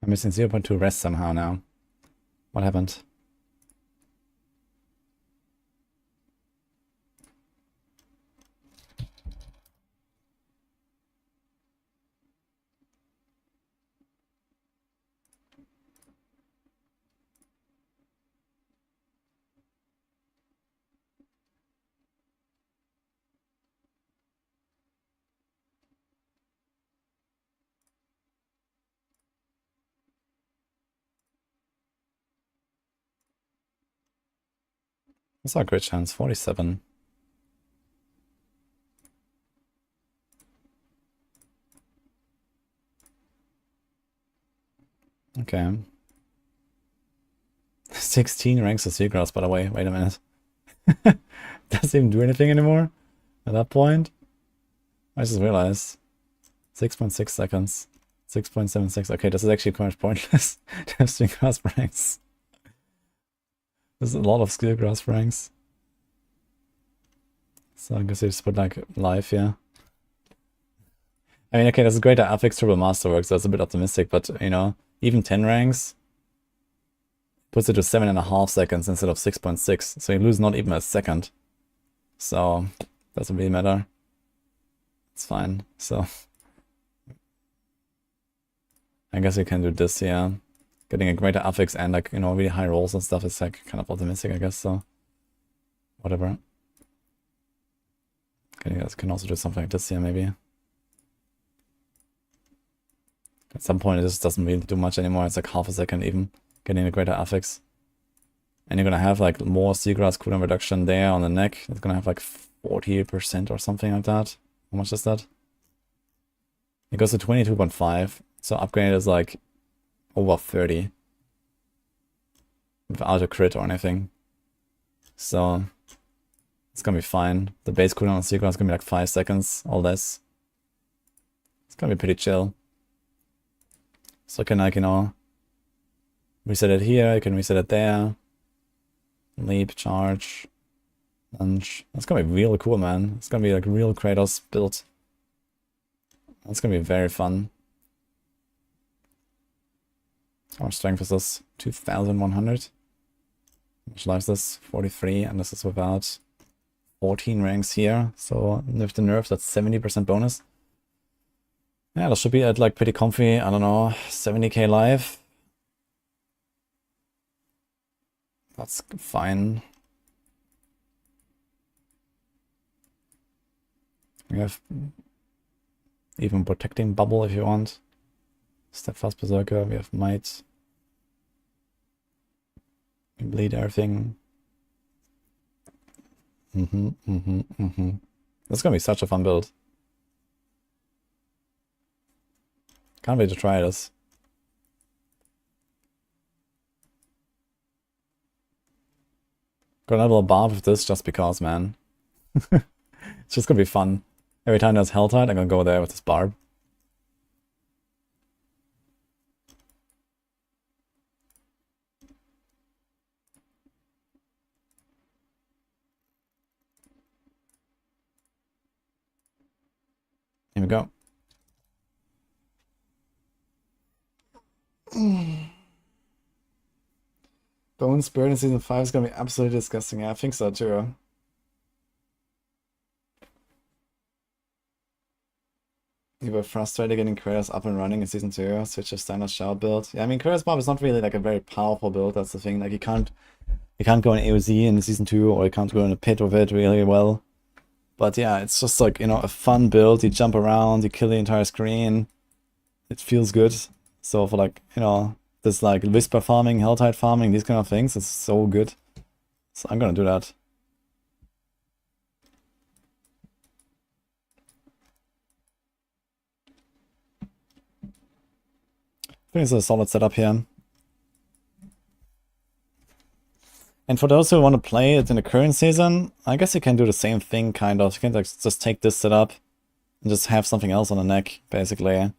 I'm missing 0.2 rest somehow now. What happened? What's our crit chance? 47. Okay. 16 ranks of Seagrass, by the way. Wait a minute. Doesn't even do anything anymore at that point. I just realized. 6.6 seconds. 6.76. Okay, this is actually quite pointless. Testing grass ranks. There's a lot of skill grass ranks. So I guess you just put like life here. I mean, okay, that's a great affix turbo masterwork, so that's a bit optimistic, but you know, even 10 ranks puts it to 7.5 seconds instead of 6.6. So you lose not even a second. So doesn't really matter. It's fine. So I guess you can do this here. Getting a greater affix and like, you know, really high rolls and stuff is like kind of optimistic, I guess, so whatever. Okay, you guys can also do something like this here, maybe. At some point it just doesn't really do much anymore. It's like half a second even, getting a greater affix. And you're gonna have like more seagrass cooldown reduction there on the neck. It's gonna have like 40% or something like that. How much is that? It goes to 22.5. So upgrade is like over 30. Without a crit or anything. So it's gonna be fine. The base cooldown on seagrass is gonna be like 5 seconds or less. It's gonna be pretty chill. So I can, like, you know, reset it here, I can reset it there. Leap, charge, lunge. That's gonna be real cool, man. It's gonna be like real Kratos build. That's gonna be very fun. How much strength is this? 2100. How much life is this? 43, and this is without 14 ranks here. So with the nerfs, that's 70% bonus. Yeah, that should be at like pretty comfy, I don't know, 70k life. That's fine. We have even protecting bubble if you want. Steadfast Berserker, we have might. We bleed everything. That's gonna be such a fun build. Can't wait to try this. Gonna level a Barb with this just because, man. It's just gonna be fun. Every time there's Helltide, I'm gonna go there with this Barb. Here we go. Bone Spirit in Season 5 is gonna be absolutely disgusting. Yeah, I think so too. You were frustrated getting Kratos up and running in Season 2, switch to standard shout build. Yeah, I mean, Kratos Barb is not really like a very powerful build, that's the thing. Like, you can't go in AOZ in Season 2, or you can't go in a pit with it really well. But yeah, it's just like, you know, a fun build. You jump around, you kill the entire screen. It feels good. So for like, you know, this like Whisper farming, Helltide farming, these kind of things, it's so good. So I'm gonna do that. I think it's a solid setup here. And for those who want to play it in the current season, I guess you can do the same thing, kind of. You can like just take this setup and just have something else on the neck, basically.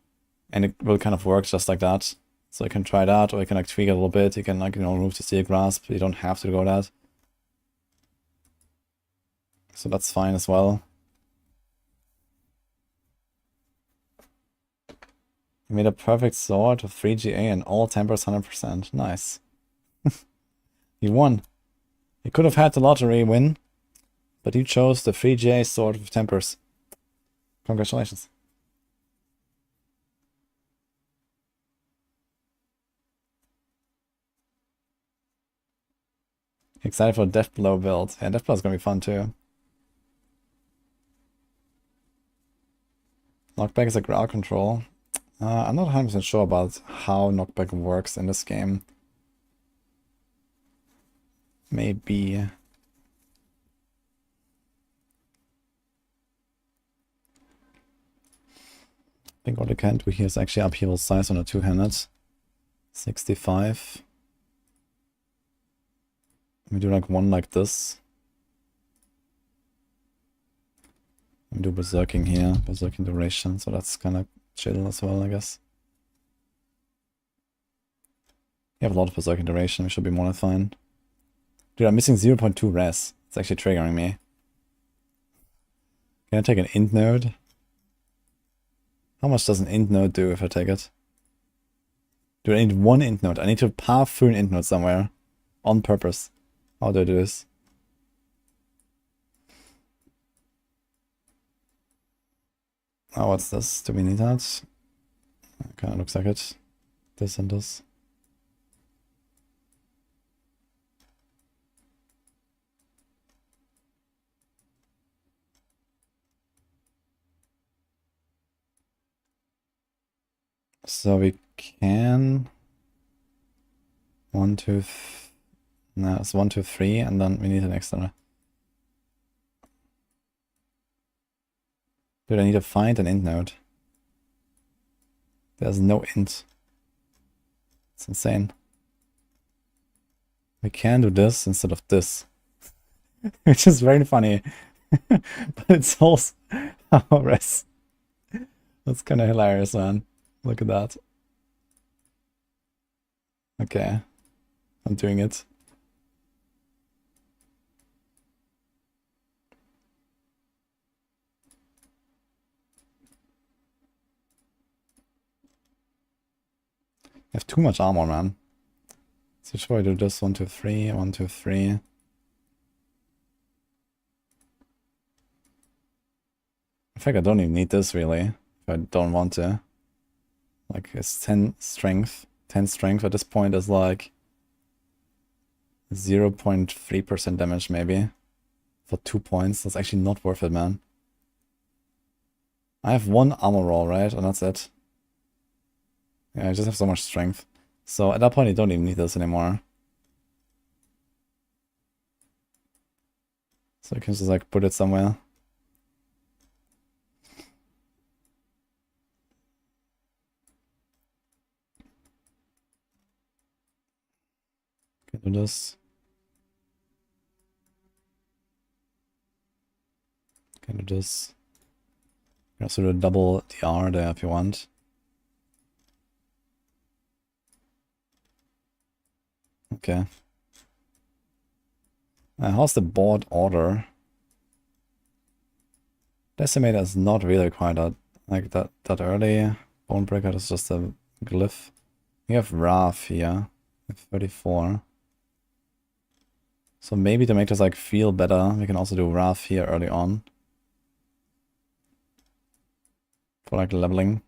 And it will kind of work just like that. So you can try that, or you can like tweak it a little bit. You can like, you know, remove the steel grasp. You don't have to go that. So that's fine as well. You made a perfect sword with 3 GA and all tempers 100%. Nice. You won. You could have had the lottery win, but you chose the 3 GA sword with tempers. Congratulations. Excited for Deathblow build. Yeah, Deathblow is gonna be fun too. Knockback is a ground control. I'm not 100% sure about how knockback works in this game. Maybe think what we can do here is actually upheaval size on a two-handed. 65. We do like one like this. We do berserking here, berserking duration, so that's kind of chill as well, I guess. We have a lot of berserking duration, we should be more than fine. Dude, I'm missing 0.2 res. It's actually triggering me. Can I take an int node? How much does an int node do if I take it? Dude, I need one int node. I need to path through an int node somewhere. On purpose. How do I do this? Oh, what's this? Do we need that? Kind of looks like it. This and this. So we can 1, 2, no, it's 1, 2, 3, and then we need an extra. Dude, I need to find an int node. There's no int. It's insane. We can do this instead of this. Which is very funny. But it's also our res. That's kind of hilarious, man. Look at that. Okay. I'm doing it. I have too much armor, man. So should I do this? 1, 2, 3, 1, 2, 3. In fact, I don't even need this really, if I don't want to. Like, it's 10 strength. 10 strength at this point is like 0.3% damage maybe. For 2 points. That's actually not worth it, man. I have one armor roll, right? And that's it. Yeah, I just have so much strength. So at that point, I don't even need this anymore. So I can just like put it somewhere. Can do this. Can do this. You can also do a double DR there if you want. Okay. How's the board order? Decimator is not really quite that early. Bonebreaker is just a glyph. We have Wrath here with 34. So maybe to make this like feel better, we can also do Wrath here early on. For like leveling.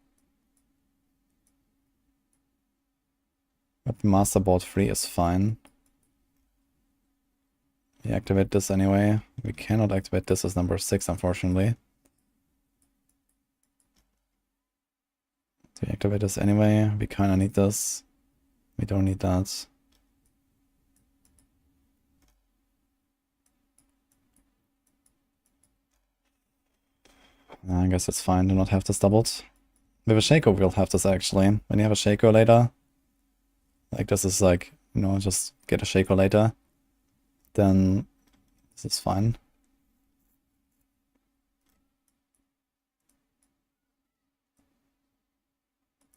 But Master Board 3 is fine. We activate this anyway. We cannot activate this as number 6, unfortunately. So we activate this anyway. We kinda need this. We don't need that. I guess it's fine to not have this doubled. With a Shaco we'll have this actually. When you have a Shaco later, like this is like, you know, just get a Shaco later, then this is fine.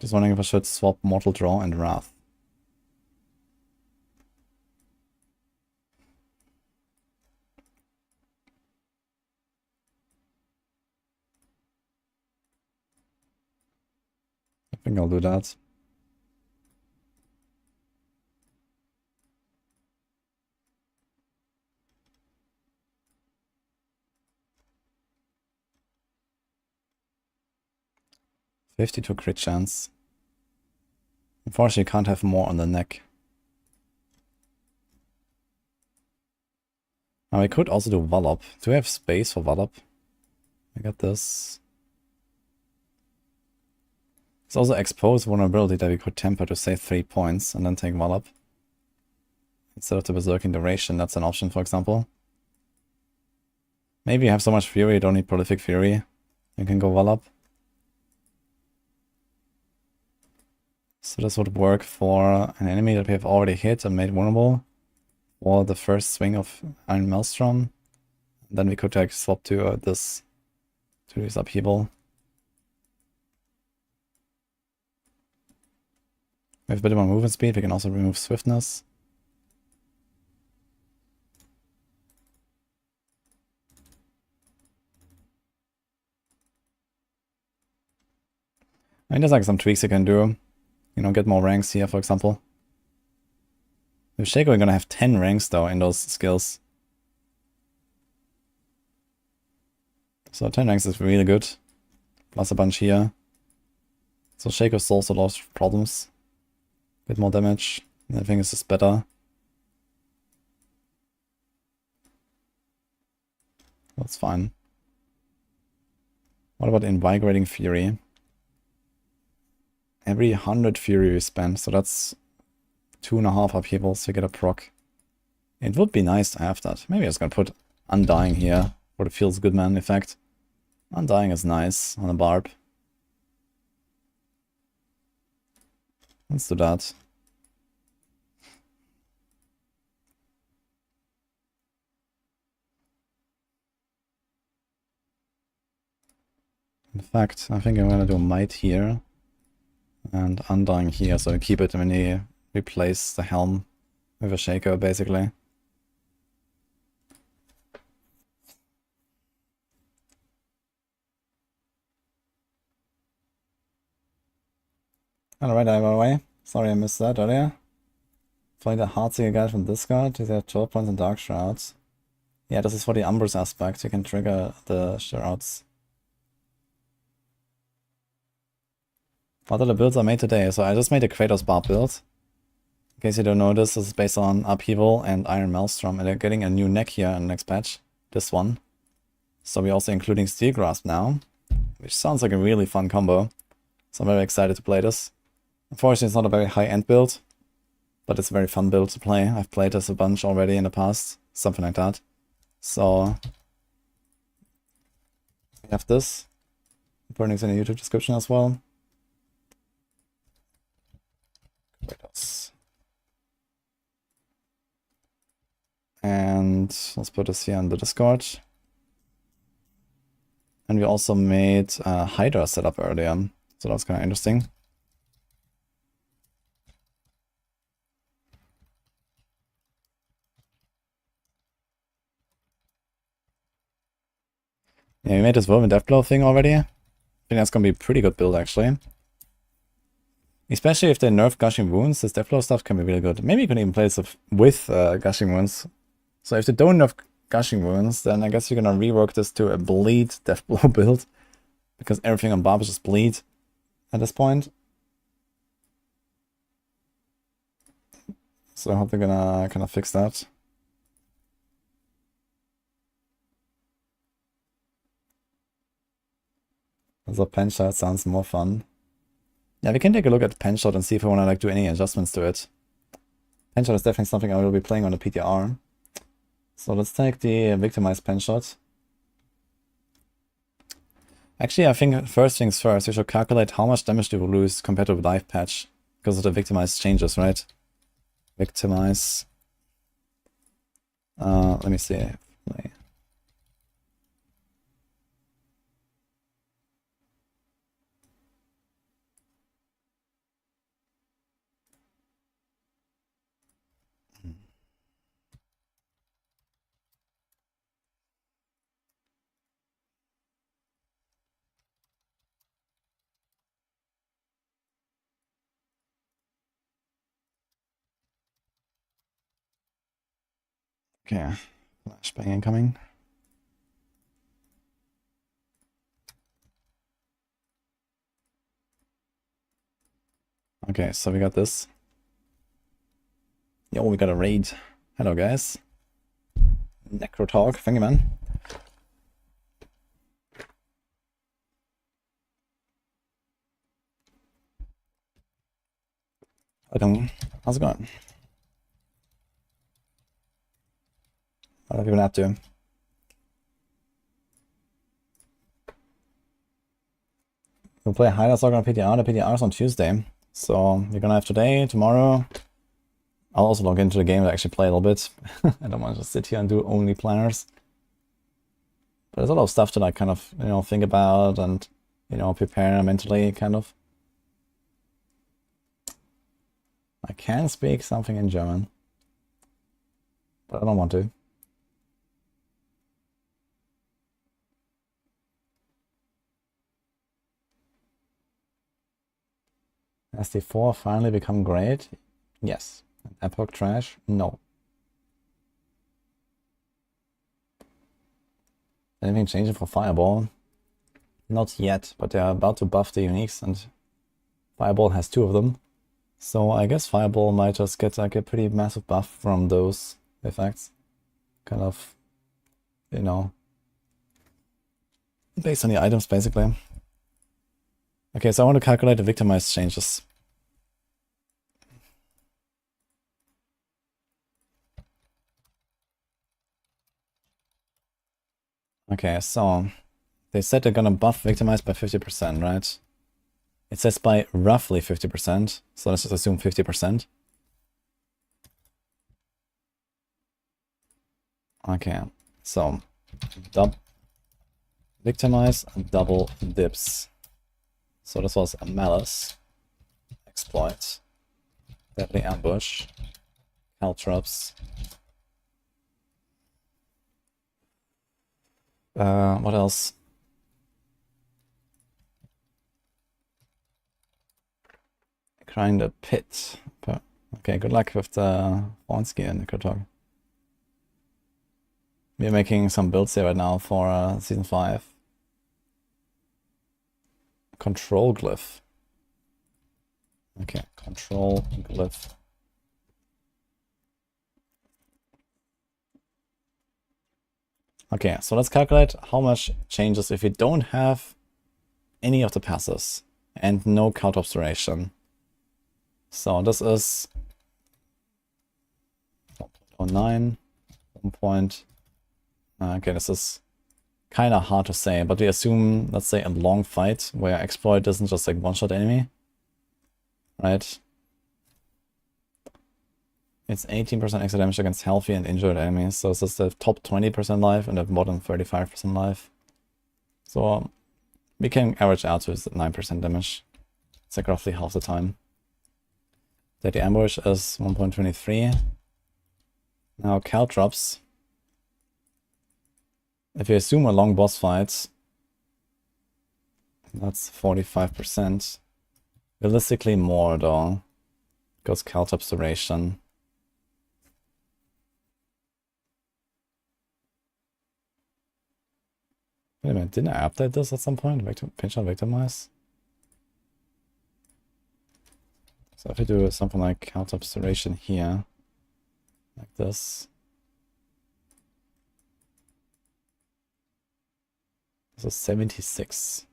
Just wondering if I should swap Mortal Draw and Wrath. I think I'll do that. $52 crit chance. Unfortunately, you can't have more on the neck. Now, I could also do Wallop. Do we have space for Wallop? I got this. It's also exposed vulnerability that we could temper to save 3 points and then take Wallop. Instead of the berserking duration, that's an option, for example. Maybe you have so much fury, you don't need prolific fury. You can go Wallop. So this would work for an enemy that we have already hit and made vulnerable for the first swing of Iron Maelstrom. Then we could like swap to this upheaval. We have a bit more movement speed. We can also remove swiftness. I mean, there's like some tweaks you can do. You know, get more ranks here, for example. With Shaco, we're gonna have 10 ranks though in those skills. So 10 ranks is really good. Plus a bunch here. So Shaco solves a lot of problems. Bit more damage. I think it's just better. That's fine. What about Invigorating Fury? Every 100 Fury we spend, so that's 2.5 upheavals to get a proc. It would be nice to have that. Maybe I'm just gonna put Undying here for the Feels Good Man effect. Undying is nice on a Barb. Let's do that. In fact, I think I'm gonna do Might here and Undying here, so I keep it when you replace the helm with a Shaco, basically. Alright, I'm away. Sorry I missed that earlier. Find a Heartseeker guide from Discard. These have 12 points in Dark Shrouds. Yeah, this is for the Umbrus aspect. You can trigger the Shrouds. What other builds are made today? So I just made a Kratos Barb build. In case you don't know, this is based on Upheaval and Iron Maelstrom, and they're getting a new neck here in the next patch. This one. So we're also including Steel Grasp now, which sounds like a really fun combo. So I'm very excited to play this. Unfortunately, it's not a very high-end build, but it's a very fun build to play. I've played this a bunch already in the past, something like that. So we have this. Putting it in the YouTube description as well. Kratos. And let's put this here on the Discord. And we also made a Hydra setup earlier, so that's kind of interesting. Yeah, we made this Woven Deathblow thing already. I think that's gonna be a pretty good build, actually. Especially if they nerf Gushing Wounds, this Deathblow stuff can be really good. Maybe you can even play this with Gushing Wounds. So if they don't nerf Gushing Wounds, then I guess you're gonna rework this to a Bleed Deathblow build. Because everything on Barb is just Bleed at this point. So I hope they're gonna kind of fix that. So pen shot sounds more fun. Yeah, we can take a look at pen shot and see if we want to like do any adjustments to it. Pen shot is definitely something I will be playing on the PTR. So let's take the victimized pen shot. Actually, I think first things first, we should calculate how much damage do we lose compared to the live patch because of the victimized changes, right? Victimize. Let me see. Play. Okay, flashbang incoming. Okay, so we got this. Yo, we got a raid. Hello, guys. Necro talk. Thank you, man. How's it going? What have you been up to? We'll play Hydra Sorc on PTR. The PTR is on Tuesday. So you're gonna have today, tomorrow. I'll also log into the game to actually play a little bit. I don't want to just sit here and do only planners. But there's a lot of stuff to like kind of, think about and, prepare mentally, kind of. I can speak something in German, but I don't want to. Has D4 finally become great? Yes. Epoch trash? No. Anything changing for Fireball? Not yet, but they're about to buff the uniques and Fireball has 2 of them. So I guess Fireball might just get like a pretty massive buff from those effects. Kind of, based on the items basically. Okay, so I want to calculate the victimized changes. Okay, so they said they're gonna buff victimized by 50%, right? It says by roughly 50%, so let's just assume 50%. Okay, so victimize and double dips. So this was a malice, exploit, deadly ambush, caltrops. What else? Crying the pit. Okay, good luck with the Hornsky and Necro. We're making some builds here right now for Season 5. Control glyph. Okay, control glyph. Okay, so let's calculate how much changes if you don't have any of the passes and no count observation. So this is 1.09, 1. Okay, this is kind of hard to say, but we assume, let's say, a long fight where exploit isn't just like one-shot enemy, right? It's 18% extra damage against healthy and injured enemies, so this is the top 20% life and the bottom 35% life. So we can average out to 9% damage. It's like roughly half the time. Deadly ambush is 1.23. Now caltrops. If you assume a long boss fight, that's 45%. Realistically more though, because caltrops duration. Wait a minute, didn't I update this at some point? Pinch on victimize? So if we do something like caltrops duration here, like this. This is 76.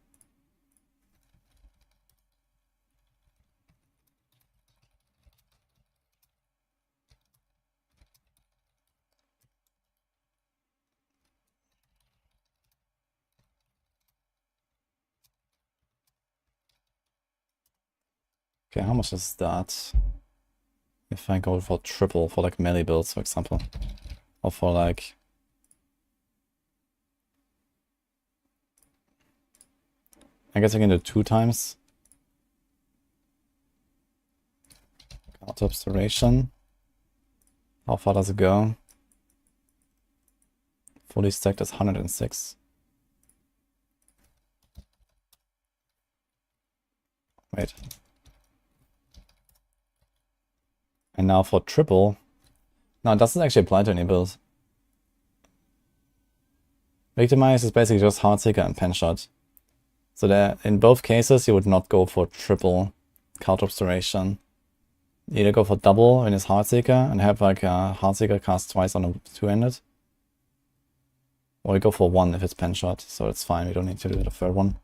Okay, how much is that? If I go for triple, for like melee builds, for example. Or for like... I guess I can do 2 times. Caltrops duration. How far does it go? Fully stacked is 106. Wait. And now for triple. No, it doesn't actually apply to any build. Victimize is basically just Heartseeker and Penshot. So that in both cases you would not go for triple caltrops duration. You either go for double when it's Heartseeker and have like a Heartseeker cast twice on a 2-handed. Or you go for 1 if it's Penshot, so it's fine, we don't need to do the 3rd one.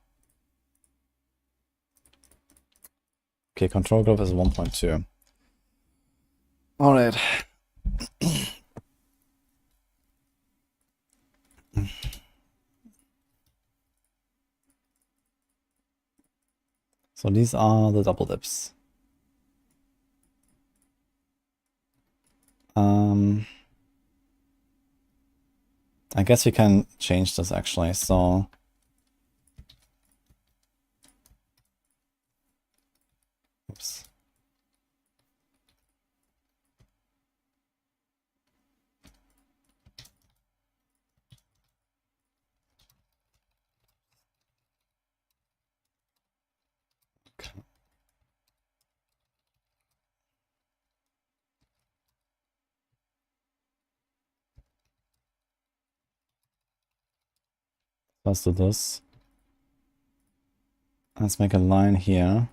Okay, control group is 1.2. Alright. So these are the double dips. I guess we can change this actually, so oops. Okay. Let's do this. Let's make a line here.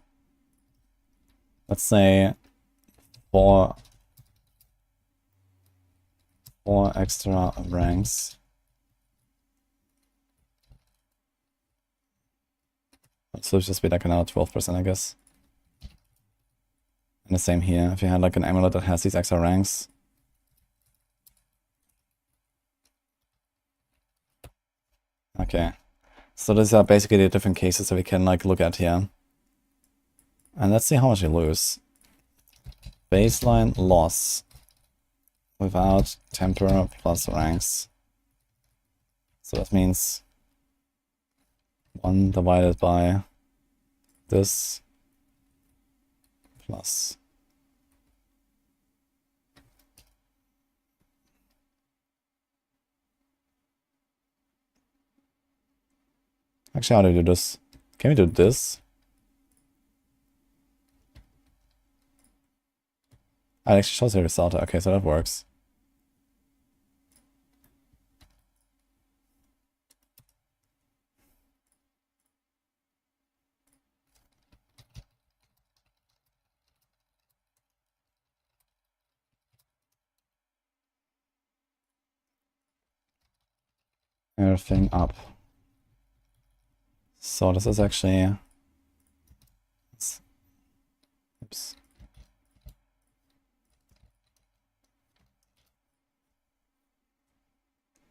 Let's say four extra ranks. So it's just be like another 12%, I guess. And the same here. If you had like an amulet that has these extra ranks. Okay. So these are basically the different cases that we can like look at here. And let's see how much we lose. Baseline loss without temper plus ranks. So that means 1 divided by this plus actually, how do we do this? Can we do this? Oh, it actually shows the result. Okay, so that works. Everything up. So this is actually... Oops.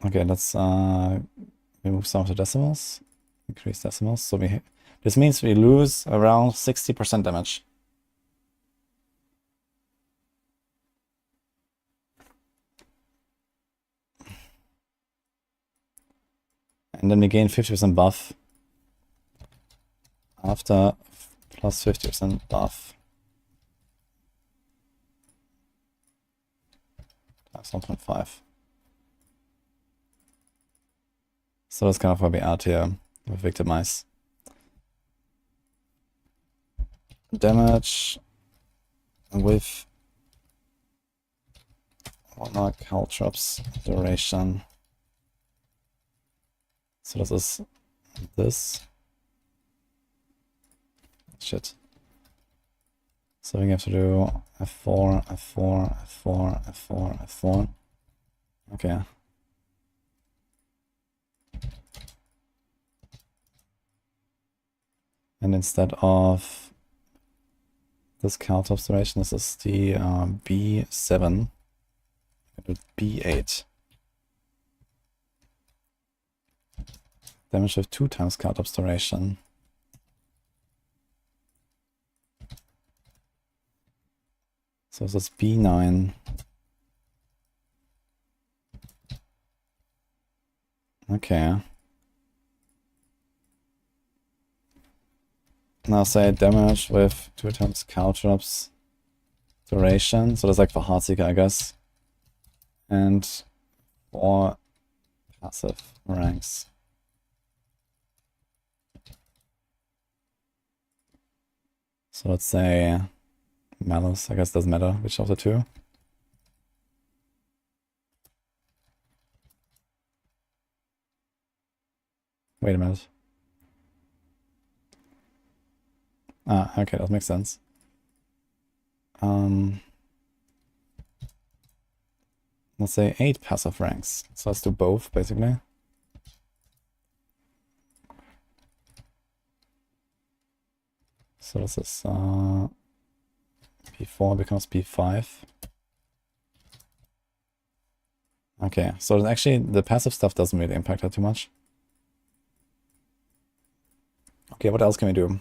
Okay, let's remove some of the decimals. Increase decimals. So this means we lose around 60% damage. And then we gain 50% buff after plus 50% buff. Times 1.5. So that's kind of where we are here with Victimize. Damage with Monarch Caltrops duration. So this is this. Shit. So we have to do F4, F4, F4, F4, F4. Okay. And instead of this Caltrops duration, this is the B7. B8. Damage with 2 times Caltrops duration. So this is B9. Okay. Now say damage with 2 times Caltrops duration. So that's like for Heartseeker, I guess. And 4 passive ranks. So let's say Malice, I guess doesn't matter which of the two. Wait a minute. Ah, okay, that makes sense. Let's say 8 passive ranks. So let's do both, basically. So this is P4 becomes P5. Okay, so actually the passive stuff doesn't really impact that too much. Okay, what else can we do?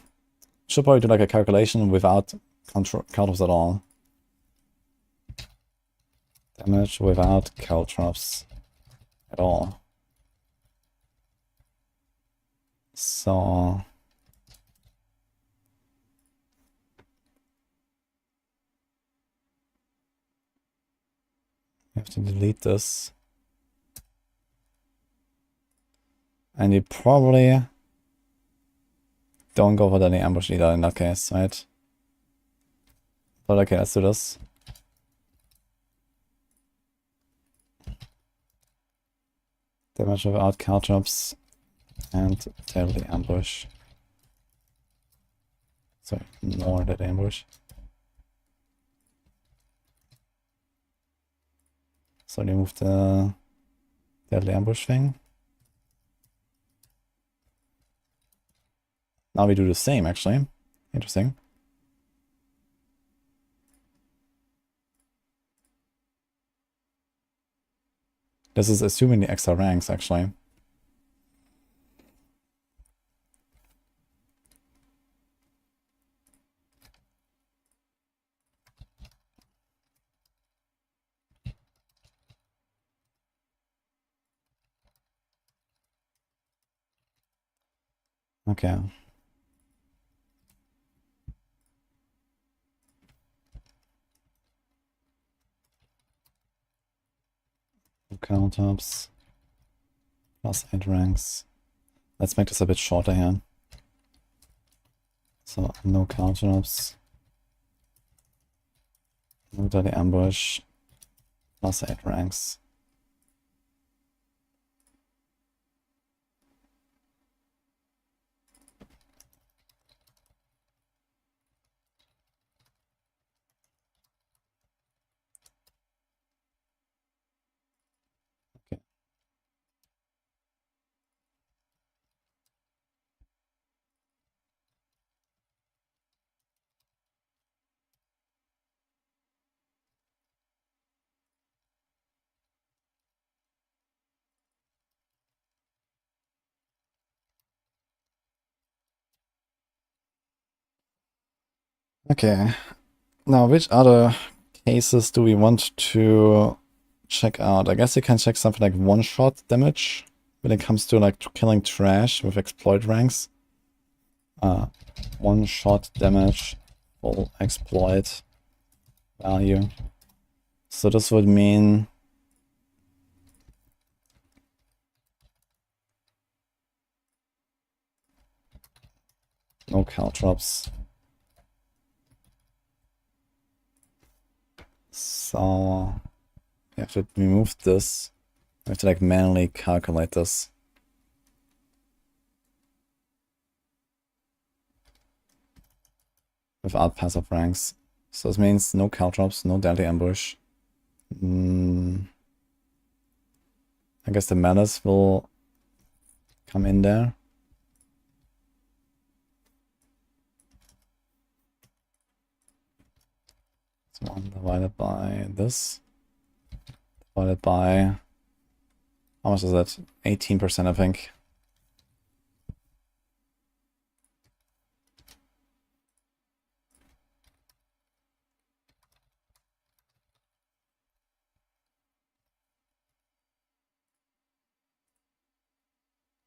Should probably do like a calculation without counters at all. Damage without caltrops at all. So I have to delete this. And you probably don't go for any ambush either in that case, right? But okay, let's do this. Damage without caltrops and deadly ambush. Sorry, more deadly ambush. So remove the deadly ambush thing. Now we do the same actually. Interesting. This is assuming the extra ranks actually. Okay. Countertops. Plus 8 ranks. Let's make this a bit shorter here. So no countertops. No deadly ambush. Plus 8 ranks. Okay. Okay. Now, which other cases do we want to check out? I guess you can check something like one-shot damage when it comes to like killing trash with exploit ranks. One-shot damage, full exploit value. So this would mean no caltrops. So we have to remove this. We have to like manually calculate this. Without passive ranks. So this means no caltrops, no deadly ambush. I guess the malice will come in there. So 1 divided by this. Divided by, how much is that? 18%, I think.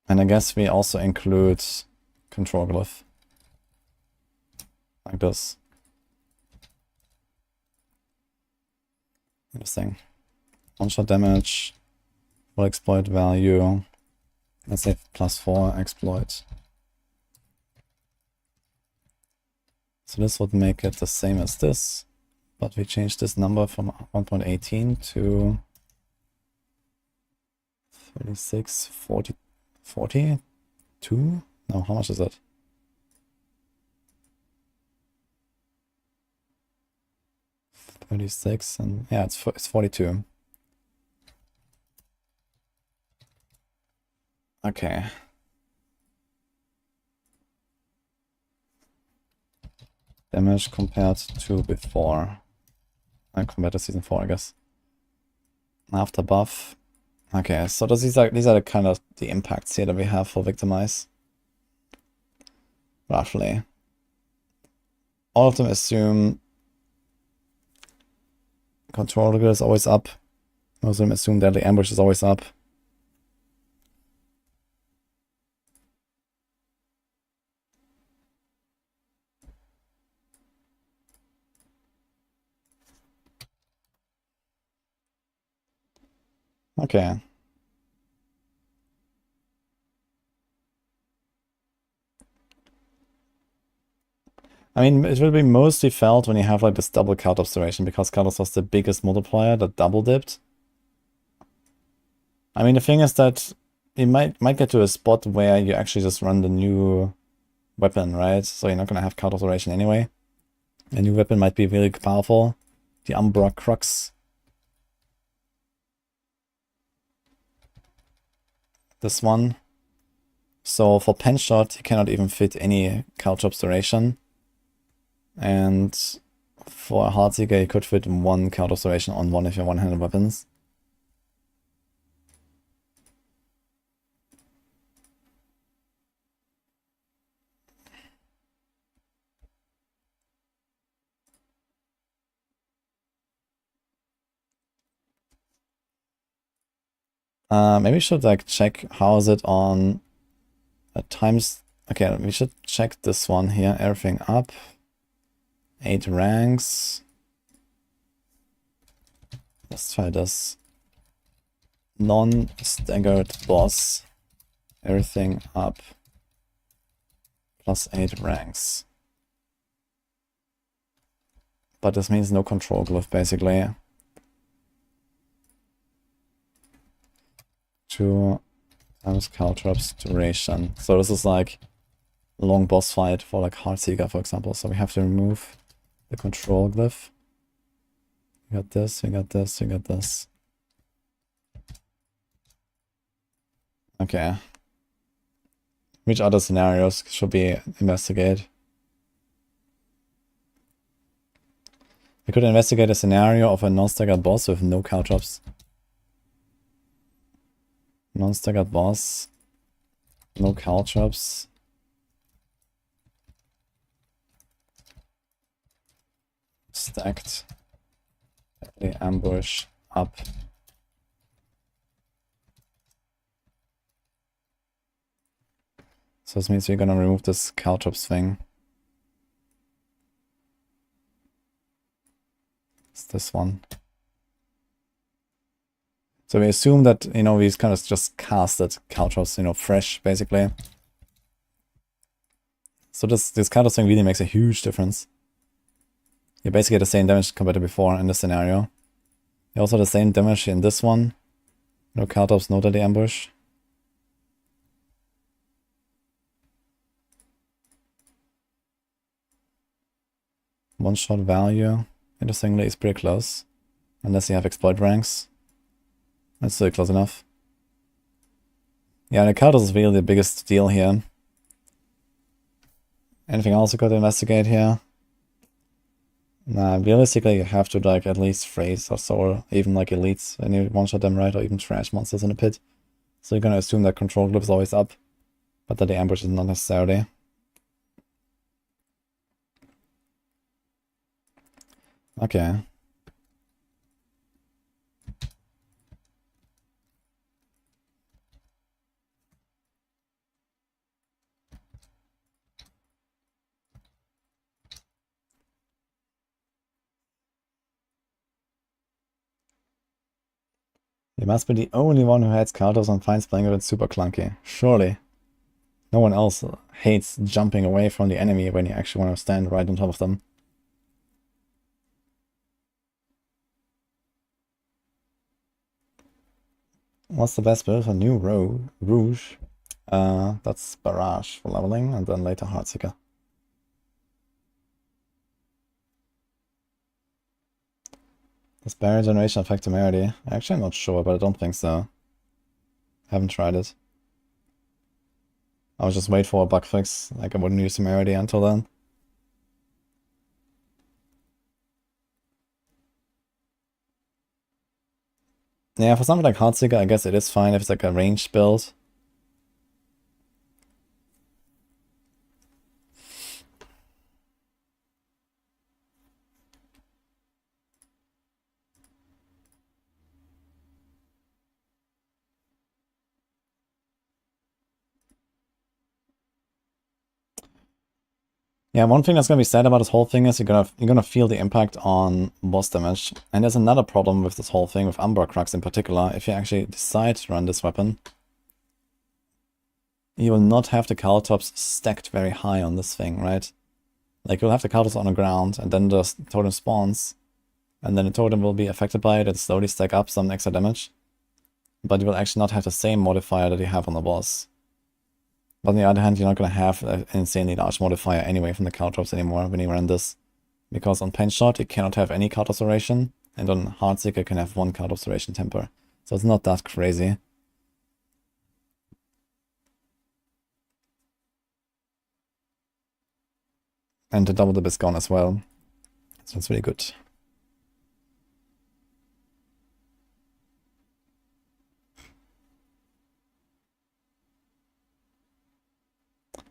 And I guess we also include control glyph. Like this. Interesting. One-shot damage, full exploit value. Let's say +4 exploit. So this would make it the same as this, but we changed this number from 1.18 to 36, 40, 42? No, how much is that? $36 and yeah, it's 42. Okay. Damage compared to before. Compared to season 4, I guess. After buff. Okay, so these are the kind of the impacts here that we have for Victimize. Roughly. All of them assume control grid is always up. Most of them assume deadly ambush is always up. Okay. I mean, it will be mostly felt when you have like this double count observation, because Kalos was the biggest multiplier that double dipped. I mean, the thing is that you might get to a spot where you actually just run the new weapon, right? So you're not gonna have count observation anyway. A new weapon might be really powerful. The Umbra Crux. This one. So for pen shot, you cannot even fit any couch observation. And for a Heartseeker, you could fit one count observation on one of your one-handed weapons. Maybe we should like check how is it on times. Okay, we should check this one here. Everything up. 8 ranks. Let's try this. Non-staggered boss. Everything up. Plus 8 ranks. But this means no control glyph basically. 2 times Caltrops duration. So this is like a long boss fight for like Heartseeker, for example. So we have to remove the control glyph. We got this, we got this, we got this. Okay. Which other scenarios should we investigate? We could investigate a scenario of a non-staggered boss with no Caltrops. Non-staggered boss, no Caltrops. Stacked. Deadly ambush up. So this means we're gonna remove this Caltrops thing. It's this one. So we assume that, you know, we kind of just casted Caltrops, you know, fresh, basically. So this Caltrops thing really makes a huge difference. You basically get the same damage compared to before in this scenario. You also have the same damage in this one. No Caltrops, no deadly ambush. One-shot value, interestingly, is pretty close. Unless you have exploit ranks. That's still close enough. Yeah, the Caltrops is really the biggest deal here. Anything else you could investigate here? Nah, realistically you have to like at least phrase or so, even like elites, and you one-shot them right, or even trash monsters in the pit. So you're gonna assume that control glyph is always up, but that the ambush is not necessarily. Okay. You must be the only one who hates Caltrops and finds playing with it super clunky. Surely. No one else hates jumping away from the enemy when you actually want to stand right on top of them. What's the best build for new Rouge? That's Barrage for leveling, and then later Heartseeker. Does barrier generation affect temerity? Actually, I'm not sure, but I don't think so. Haven't tried it. I'll just wait for a bug fix, like I wouldn't use temerity until then. Yeah, for something like Heartseeker, I guess it is fine if it's like a ranged build. Yeah, one thing that's gonna be sad about this whole thing is you're gonna feel the impact on boss damage. And there's another problem with this whole thing, with Umbra Crux in particular. If you actually decide to run this weapon, you will not have the caltops stacked very high on this thing, right? Like, you'll have the caltops on the ground, and then the totem spawns, and then the totem will be affected by it and slowly stack up some extra damage. But you will actually not have the same modifier that you have on the boss. But on the other hand, you're not going to have an insanely large modifier anyway from the caltrops anymore when you run this. Because on Pain Shot, you cannot have any card observation, and on Heartseeker, you can have one card observation temper. So it's not that crazy. And the double dip is gone as well. So it's really good.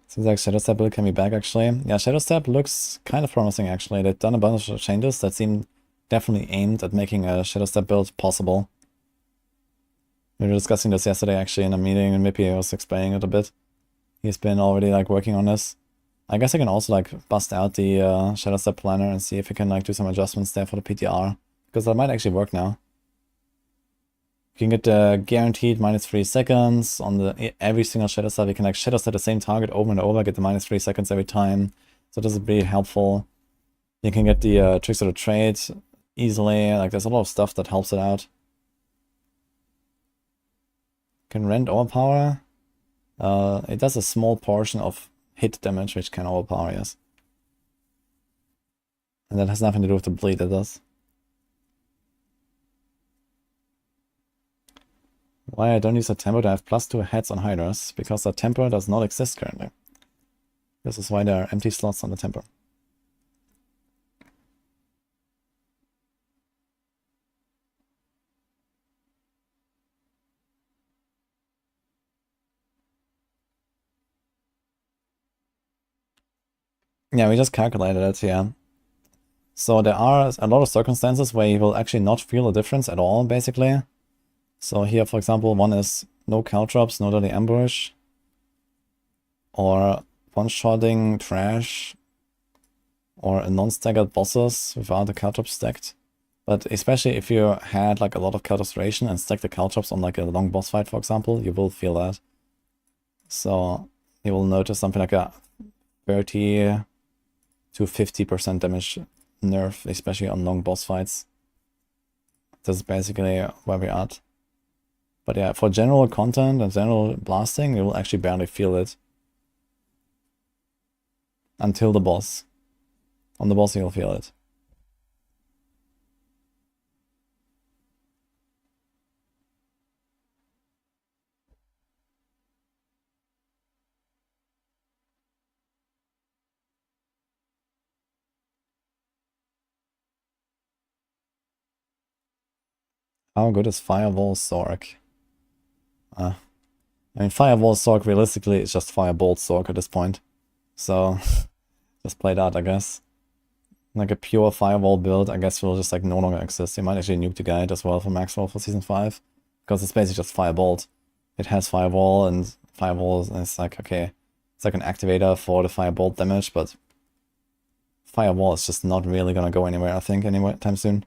Seems like Shadow Step build can be back actually. Yeah, Shadow Step looks kind of promising actually. They've done a bunch of changes that seem definitely aimed at making a Shadow Step build possible. We were discussing this yesterday actually in a meeting, and Mippy was explaining it a bit. He's been already like working on this. I guess I can also like bust out the Shadow Step planner and see if we can like do some adjustments there for the PTR. Because that might actually work now. You can get the guaranteed -3 seconds on the every single Shadow Step. You can like Shadow Step the same target over and over, get the -3 seconds every time. So this is really helpful. You can get the tricks of the trade easily. Like, there's a lot of stuff that helps it out. Can rend overpower. It does a small portion of hit damage, which can overpower, yes. And that has nothing to do with the bleed, it does. Why I don't use a tempo to have +2 heads on Hydras? Because the tempo does not exist currently. This is why there are empty slots on the tempo. Yeah, we just calculated it, yeah. So there are a lot of circumstances where you will actually not feel a difference at all, basically. So here, for example, one is no caltrops, no deadly ambush, or one-shotting trash, or non-staggered bosses without the caltrops stacked. But especially if you had like a lot of caltrops duration and stack the caltrops on like a long boss fight, for example, you will feel that. So you will notice something like a 30 to 50% damage nerf, especially on long boss fights. This is basically where we're at. But yeah, for general content and general blasting, you will actually barely feel it. Until the boss. On the boss you'll feel it. How good is Firewall Sorc? I mean, Firewall Sorc realistically is just Firebolt Sorc at this point. So, just play that, I guess. Like a pure Firewall build, I guess, will just like no longer exist. You might actually nuke the guide as well for Maxwell for Season 5. Because it's basically just Firebolt. It has Firewall, and Firewall is like, okay, it's like an activator for the Firebolt damage, but Firewall is just not really gonna go anywhere, I think, anytime soon.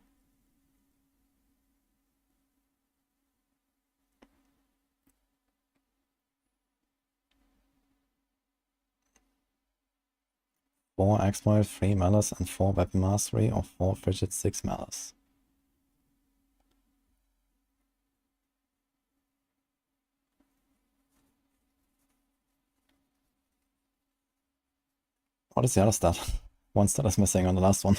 Four exploit, 3 malice, and 4 weapon mastery, or 4 frigid, 6 malice. What is the other stat? One stat is missing on the last one.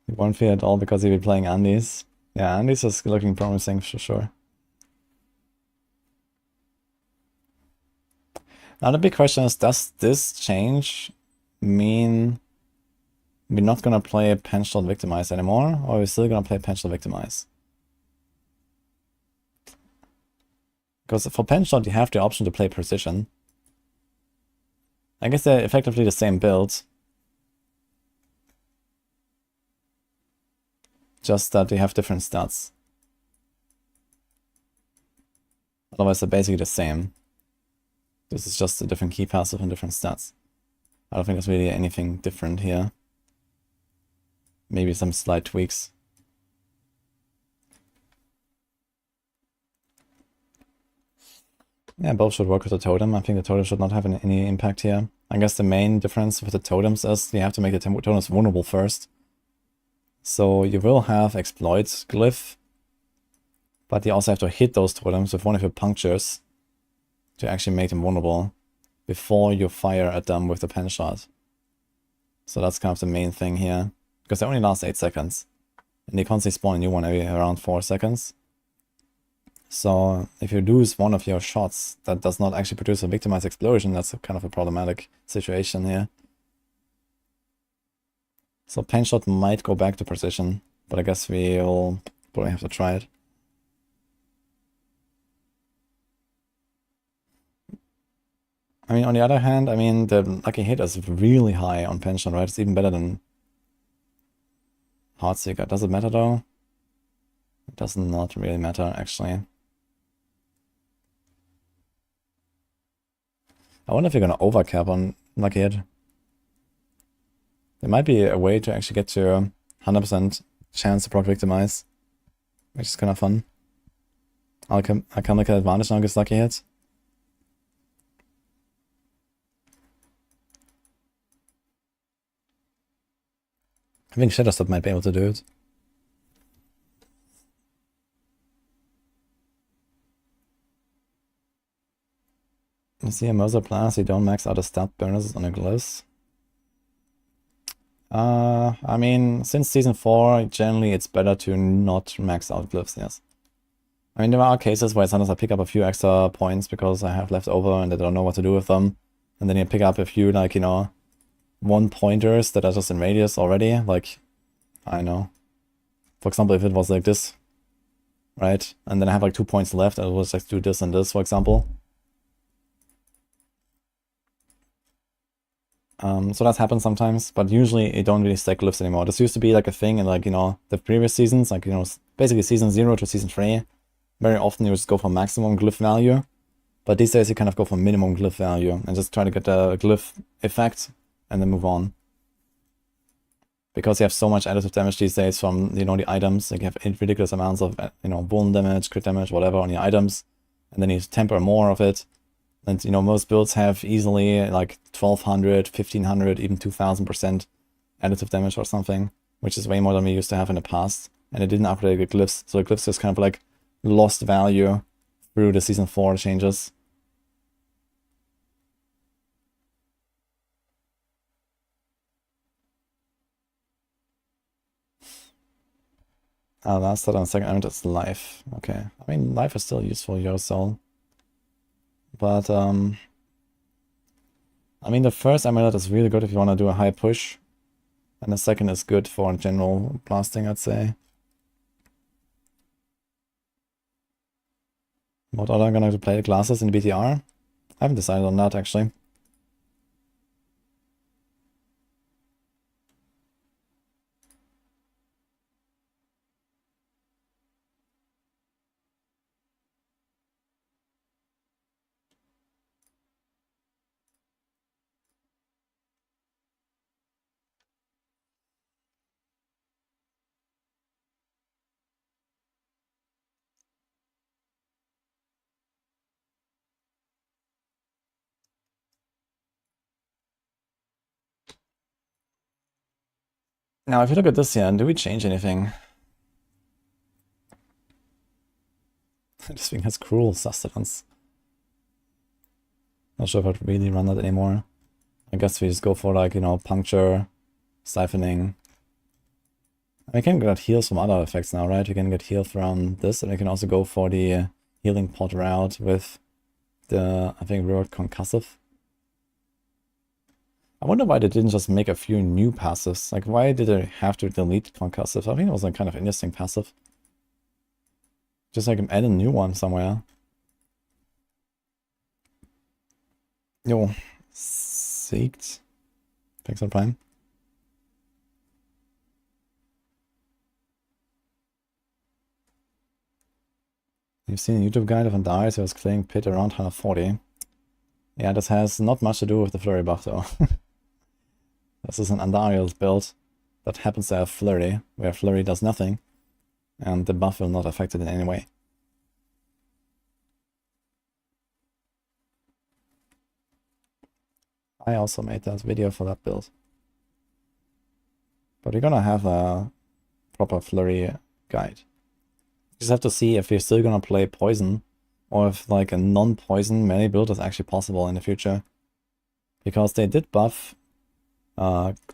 You won't feel at all because you'll be playing Andes. Yeah, Andes is looking promising for sure. Now the big question is, does this change mean we're not gonna play Penshot Victimize anymore, or are we still gonna play Penshot Victimize? Because for Penshot you have the option to play Precision. I guess they're effectively the same build. Just that they have different stats. Otherwise they're basically the same. This is just a different key passive and different stats. I don't think there's really anything different here. Maybe some slight tweaks. Yeah, both should work with the totem. I think the totem should not have any impact here. I guess the main difference with the totems is you have to make the totems vulnerable first. So you will have exploits glyph, but you also have to hit those totems with one of your punctures to actually make them vulnerable before you fire at them with the pen shot. So that's kind of the main thing here, because they only last 8 seconds. And you constantly spawn a new one every around 4 seconds. So if you lose one of your shots that does not actually produce a victimized explosion, that's kind of a problematic situation here. So pen shot might go back to precision, but I guess we'll probably have to try it. I mean, on the other hand, I mean, the lucky hit is really high on pen shot, right? It's even better than Heartseeker. Does it matter though? It does not really matter, actually. I wonder if you're gonna overcap on lucky hit. There might be a way to actually get to 100% chance to proc victimize, which is kind of fun. I can make an advantage now against lucky hit. I think Shadowstep might be able to do it. You see a Mercer Plus, you don't max out the stat bonuses on the glyphs. I mean, since season 4, generally it's better to not max out glyphs, yes. I mean, there are cases where sometimes I pick up a few extra points because I have left over and I don't know what to do with them. And then you pick up a few, like, you know, 1-pointers that are just in radius already. Like, I don't know. For example, if it was like this, right? And then I have like 2 points left, I will just do this and this, for example. So that's happened sometimes, but usually you don't really stack glyphs anymore. This used to be like a thing in, like, you know, the previous seasons, like, you know, basically season 0 to season 3. Very often you just go for maximum glyph value, but these days you kind of go for minimum glyph value and just try to get the glyph effect and then move on. Because you have so much additive damage these days from, you know, the items, like you have ridiculous amounts of, you know, wound damage, crit damage, whatever on your items, and then you temper more of it. And, you know, most builds have easily like 1200, 1500, even 2000% additive damage or something, which is way more than we used to have in the past. And it didn't upgrade the glyphs, so the glyphs just kind of like lost value through the season 4 changes. Last thought on second element is life. Okay, I mean, life is still useful, your soul. But, I mean, the first amulet is really good if you want to do a high push. And the second is good for general blasting, I'd say. What order I'm gonna play the classes in the BTR? I haven't decided on that, actually. Now, if you look at this here, do we change anything? This thing has cruel sustenance. Not sure if I'd really run that anymore. I guess we just go for, like, you know, puncture, siphoning. We can get heals from other effects now, right? We can get healed from this, and we can also go for the healing pot route with the, I think, reward concussive. I wonder why they didn't just make a few new passives. Like, why did they have to delete concussive? I think it was a kind of interesting passive. Just like add a new one somewhere. Yo, Seeked. Thanks for Prime. You've seen a YouTube guide of Enquiries who was clearing pit around 140. Yeah, this has not much to do with the flurry buff though. This is an Andariel's build that happens to have flurry, where flurry does nothing, and the buff will not affect it in any way. I also made that video for that build. But we're gonna have a proper flurry guide. Just have to see if we're still gonna play poison, or if like a non-poison melee build is actually possible in the future. Because they did buff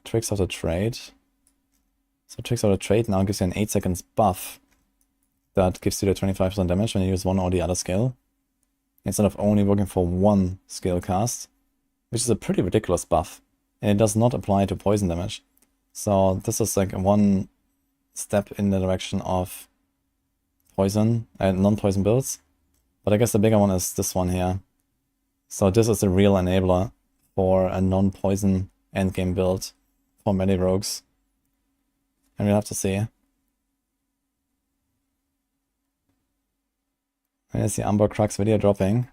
Tricks of the Trade. So Tricks of the Trade now gives you an 8 seconds buff that gives you the 25% damage when you use one or the other skill, instead of only working for one skill cast, which is a pretty ridiculous buff, and it does not apply to poison damage. So this is like one step in the direction of poison and non-poison builds, but I guess the bigger one is this one here. So this is the real enabler for a non-poison endgame build for melee rogues, and we'll have to see. When is the Amber Crux video dropping?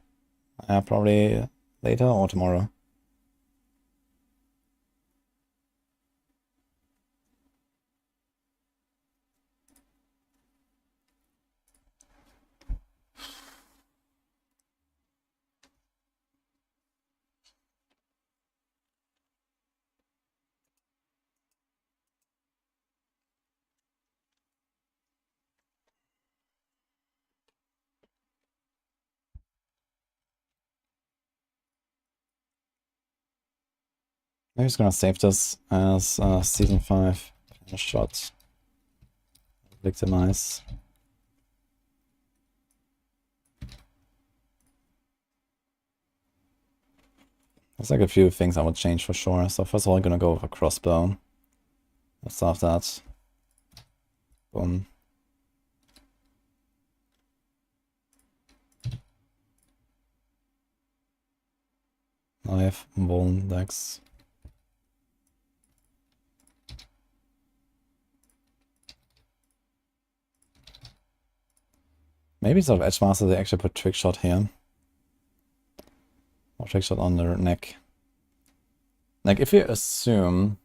Probably later or tomorrow. I'm just gonna save this as Season 5 shot. Victimize. There's like a few things I would change for sure. So first of all, I'm gonna go with a crossbow. Let's have that. Boom. Knife, bone, dex. Maybe instead of Edgemaster they actually put Trick Shot here. Or Trick Shot on their neck. Like if you assume...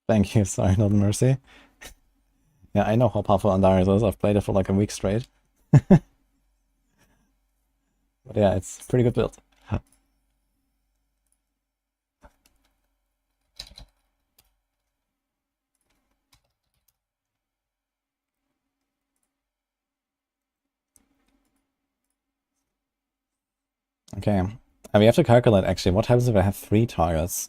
Thank you, sorry, not Mercy. Yeah, I know how powerful Andariel is. I've played it for like a week straight. But yeah, it's a pretty good build. Okay, and we have to calculate actually what happens if I have 3 targets.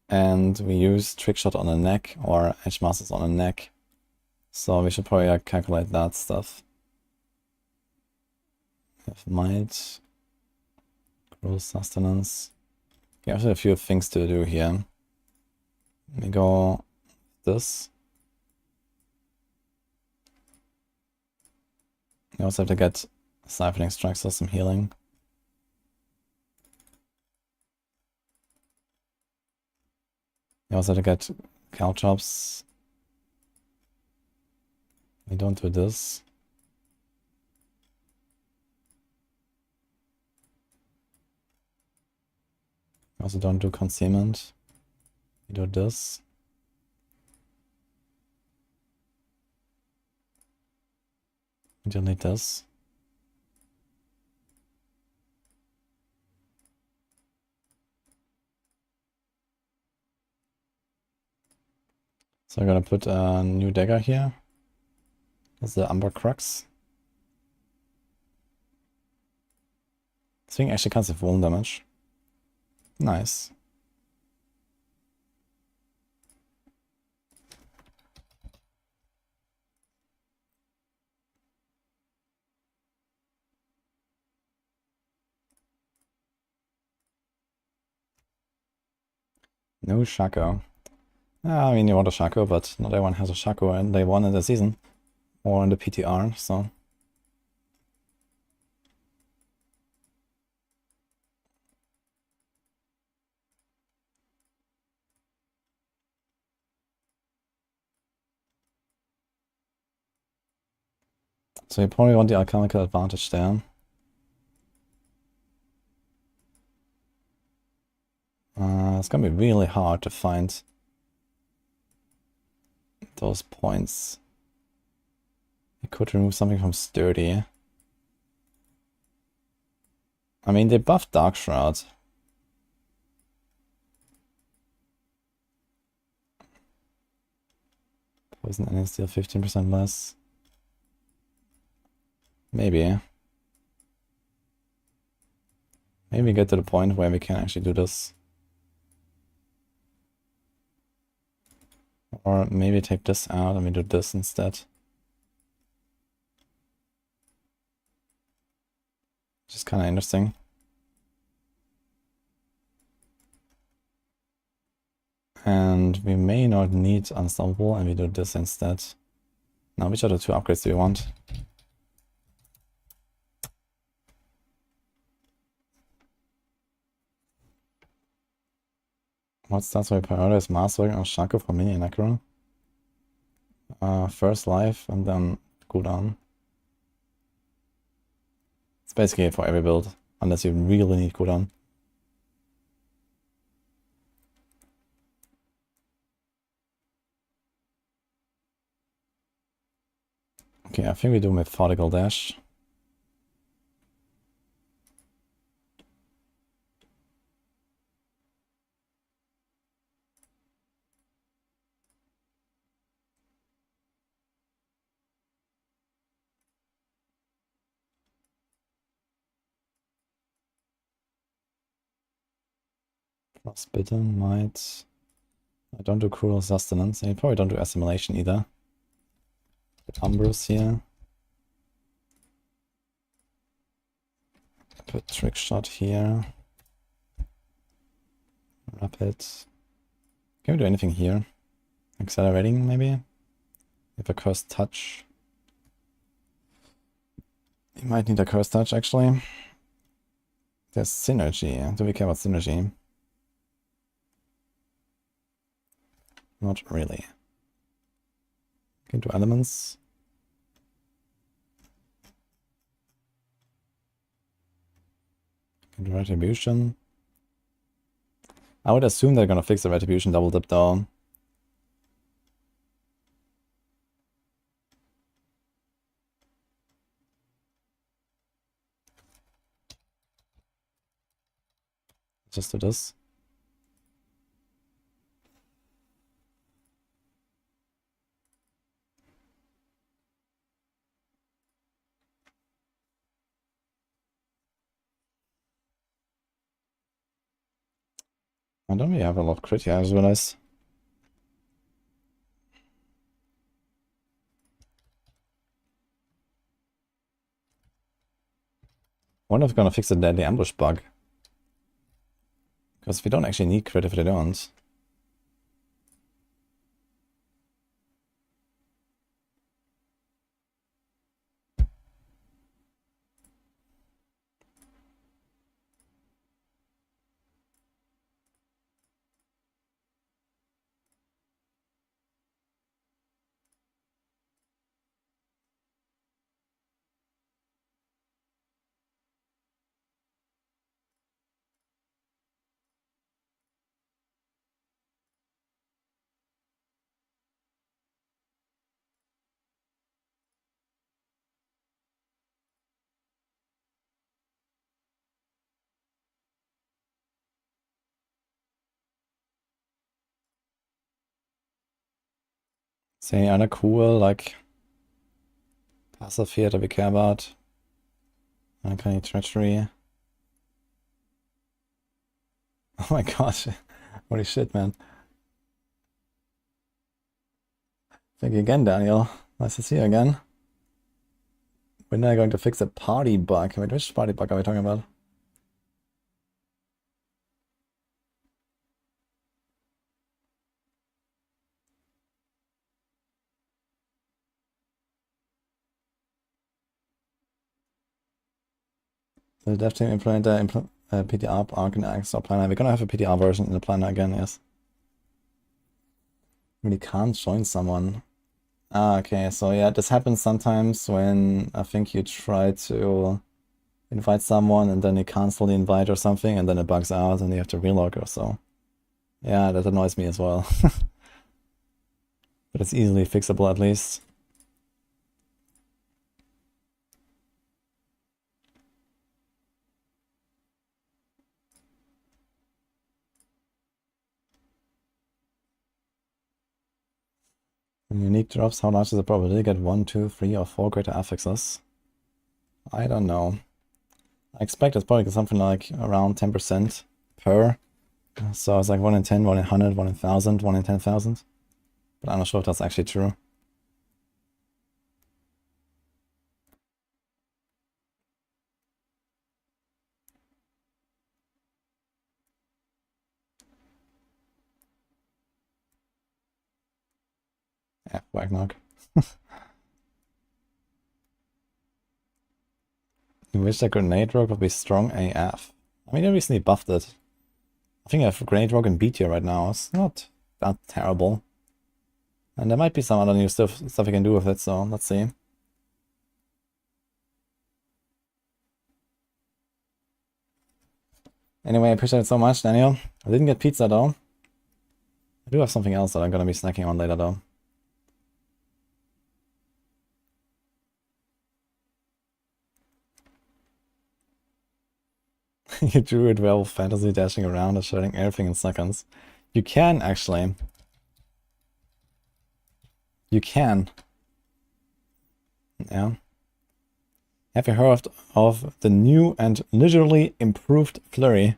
And we use Trick Shot on the neck or Edgemasters on the neck. So we should probably calculate that stuff. We have Might, Gross Sustenance. We have a few things to do here. We go this. We also have to get Siphoning Strikes or some healing. We also have to get Caltrops. We don't do this. We also don't do Concealment. We do this. We delete this. So I'm gonna put a new dagger here. That's the Amber Crux. This thing actually comes with wound damage. Nice. No Shaco. I mean, you want a Shaco, but not everyone has a Shaco and they won in the season. Or in the PTR, so... So you probably want the alchemical advantage there. It's gonna be really hard to find those points. You could remove something from Sturdy. I mean, they buffed Dark Shroud. Poison and steal 15% less. Maybe. Maybe get to the point where we can actually do this. Or maybe take this out and we do this instead. Which is kind of interesting. And we may not need Unstoppable and we do this instead. Now, which other two upgrades do we want? What starts with prioritize Master or Shaco for me and Necro? First life and then cooldown. It's basically for every build, unless you really need cooldown. Okay, I think we do Methodical Dash. Frostbitten, Might. I don't do Cruel Sustenance. I probably don't do Assimilation either. Put Umbrus here. Put Trick Shot here. Rapid. Can we do anything here? Accelerating, maybe? With a Cursed Touch. You might need a Cursed Touch, actually. There's Synergy. Do we care about Synergy? Not really. Can do Elements. Can do Retribution. I would assume they're gonna fix the Retribution double dip though. Just do this. I don't really have a lot of crit here, I just realized. I wonder if we're gonna fix the deadly ambush bug. Because we don't actually need crit if they don't. Is there any other cool, like, passive here that we care about? Uncanny Treachery. Oh my gosh. Holy shit, man. Thank you again, Daniel. Nice to see you again. When are you going to fix a party bug? Wait, which party bug are we talking about? We'll definitely implement the PTR arc in Axel planner. We're gonna have a PTR version in the planner again, yes. Really can't join someone. Ah, okay, so yeah, this happens sometimes when I think you try to invite someone and then you cancel the invite or something and then it bugs out and you have to relog or so. Yeah, that annoys me as well. But it's easily fixable at least. Unique drops, how large is the probability to get 1, 2, 3, or 4 greater affixes? I don't know. I expect it's probably something like around 10% per. So it's like 1 in 10, 1 in 100, 1 in 1000, 1 in 10,000. But I'm not sure if that's actually true. Yeah, Wagnog. You wish that Grenade Rogue would be strong AF. I mean, I recently buffed it. I think I have Grenade Rogue in B tier right now. It's not that terrible. And there might be some other new stuff you can do with it, so let's see. Anyway, I appreciate it so much, Daniel. I didn't get pizza though. I do have something else that I'm gonna be snacking on later though. You Druid werewolf fantasy dashing around and shooting everything in seconds. You can actually. You can. Yeah. Have you heard of the new and literally improved flurry?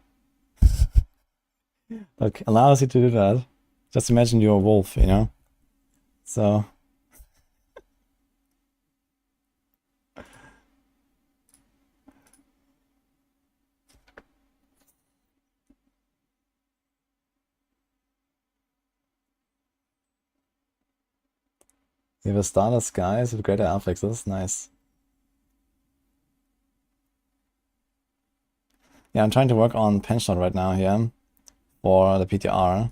That allows you to do that. Just imagine you're a wolf, you know? So... You have a Starless skies with greater affixes. Nice. Yeah, I'm trying to work on penshot right now here for the PTR.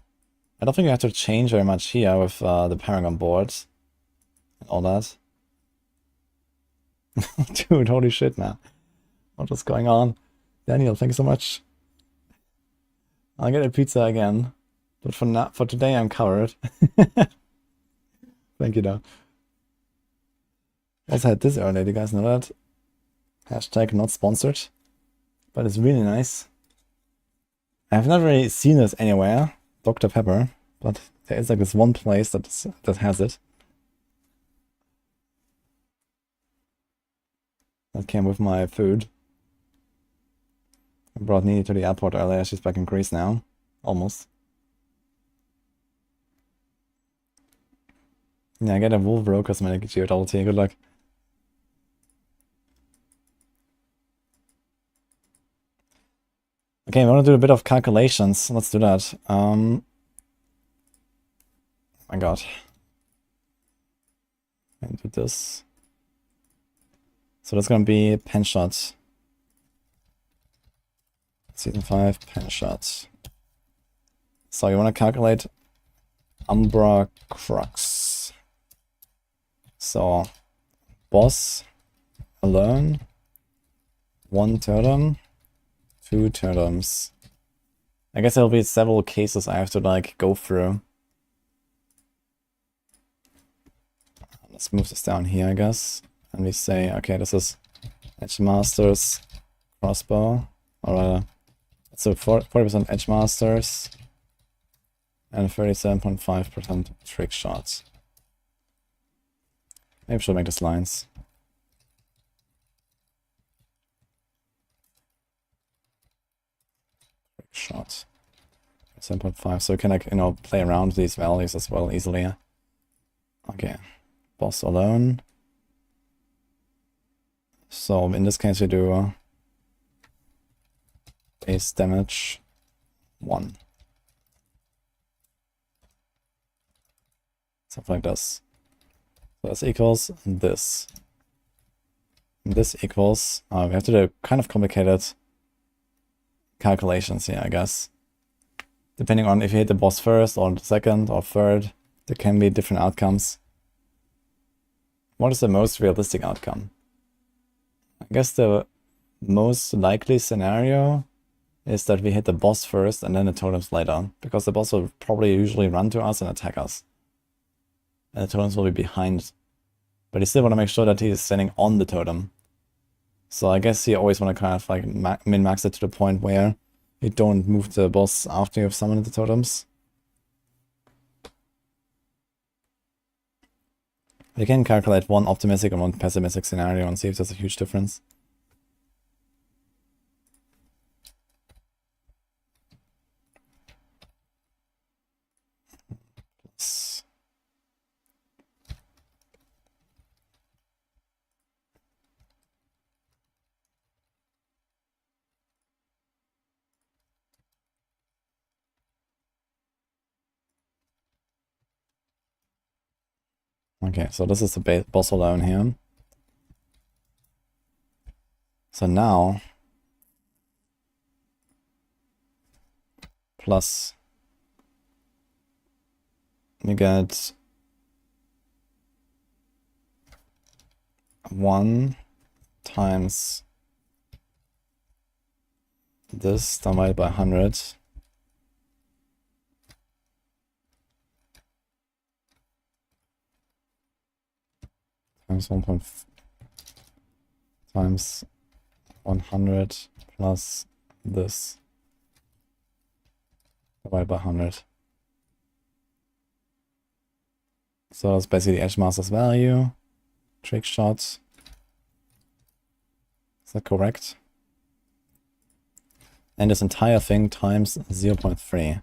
I don't think you have to change very much here with the Paragon boards and all that. Dude, holy shit, man. What was going on? Daniel, thank you so much. I'll get a pizza again. But for today, I'm covered. Thank you, though. Also had this earlier, do you guys know that? Hashtag not sponsored. But it's really nice. I have not really seen this anywhere, Dr. Pepper, but there is like this one place that has it. That came with my food. I brought Nini to the airport earlier, she's back in Greece now. Almost. Yeah, I get a Wolf Rogue cosmetic Geodality, good luck. Okay, we want to do a bit of calculations. Let's do that. My god. And do this. So that's gonna be pen shot. Season 5 pen shot. So you want to calculate Umbra Crux. So boss alone, 1 totem, 2 totems. I guess there'll be several cases I have to like go through. Let's move this down here, I guess. And we say, okay, this is Edge Masters crossbow. Or so 40% Edge Masters and 37.5% trick shots. Maybe I should make this lines. Trick shot. 7.5, so you can, like, you know, play around with these values as well easily. Okay, boss alone. So in this case we do base damage 1. Something like this. So this equals this. And this equals, we have to do kind of complicated calculations here, I guess. Depending on if you hit the boss first or the second or third, there can be different outcomes. What is the most realistic outcome? I guess the most likely scenario is that we hit the boss first and then the totems later, because the boss will probably usually run to us and attack us. And the totems will be behind. But you still want to make sure that he is standing on the totem. So I guess you always want to kind of like min-max it to the point where you don't move the boss after you've summoned the totems. You can calculate one optimistic and one pessimistic scenario and see if there's a huge difference. Okay, so this is the boss alone here. So now, plus, you get 1 times this divided by 100. Times 1. Times 100 plus this divided by 100. So that's basically Edgemaster's value. Trick shot. Is that correct? And this entire thing times 0.3.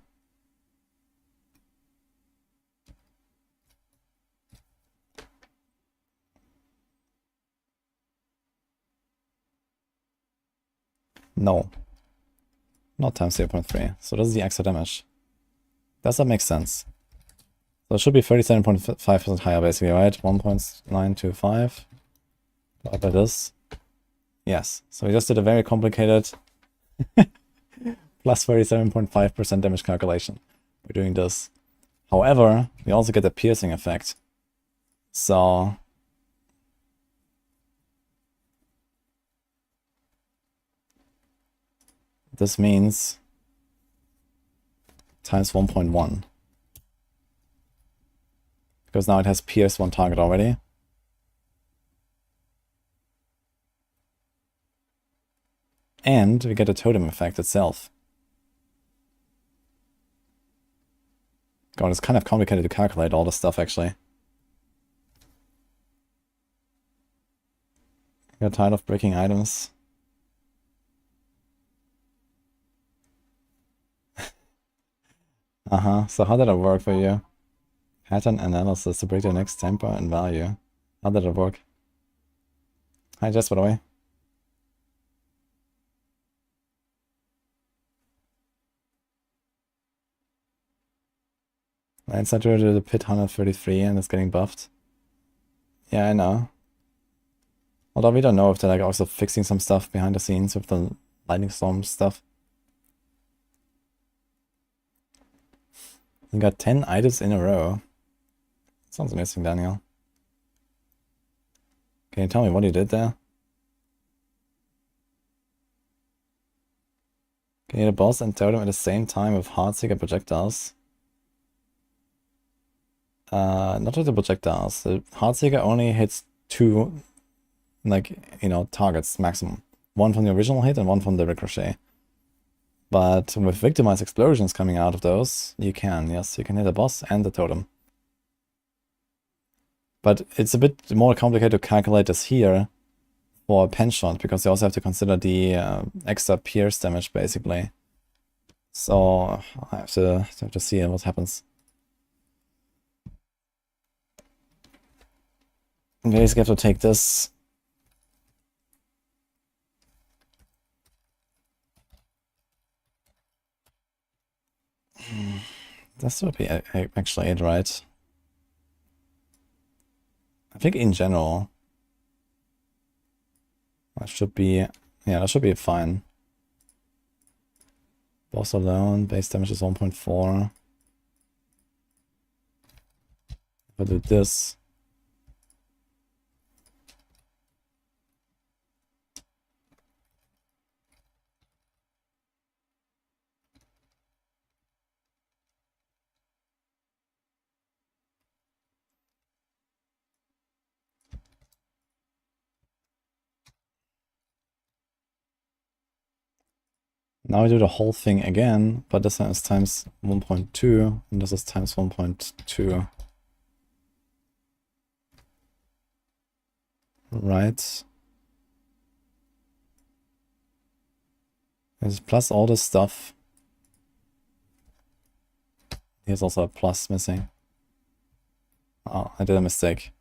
No. Not times 0.3. So this is the extra damage. Does that make sense? So it should be 37.5% higher basically, right? 1.925. Divided by this. Yes. So we just did a very complicated plus 37.5% damage calculation. We're doing this. However, we also get the piercing effect. So this means times 1.1. Because now it has pierced one target already. And we get a totem effect itself. God, it's kind of complicated to calculate all this stuff actually. You're tired of breaking items? So how did it work for you? Pattern analysis to break the next temper and value. How did it work? Hi Jess, by the way. Right, so I drew to the pit 133 and it's getting buffed. Yeah, I know. Although we don't know if they're like also fixing some stuff behind the scenes with the lightning storm stuff. You got 10 items in a row. Sounds amazing, Daniel. Can you tell me what you did there? Can you hit a boss and totem at the same time with Heartseeker projectiles? Not with the projectiles. The Heartseeker only hits 2, like, you know, targets maximum. One from the original hit and one from the ricochet. But with victimized explosions coming out of those, you can, yes, you can hit a boss and the totem. But it's a bit more complicated to calculate this here for a pen shot, because you also have to consider the extra pierce damage, basically. So I have to see what happens. You basically have to take this. That should be actually it, right? I think in general, that should be, yeah, that should be fine. Boss alone, base damage is 1.4. If I do this, Now we do the whole thing again, but this one is times 1.2, and this is times 1.2. Right. There's plus all this stuff. Here's also a plus missing. Oh, I did a mistake.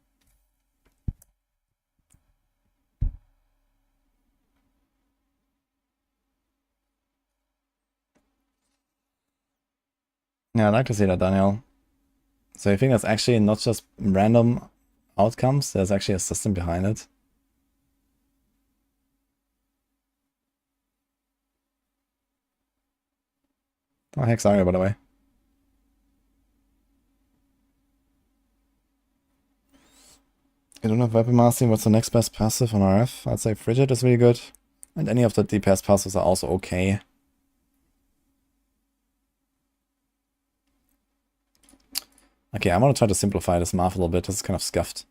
Yeah, I'd like to see that, Daniel. So you think that's actually not just random outcomes, there's actually a system behind it? Oh, heck, sorry, by the way. I don't have Weapon Mastery. What's the next best passive on RF? I'd say Frigid is really good. And any of the DPS passives are also okay. Okay, I want to try to simplify this math a little bit. This is kind of scuffed.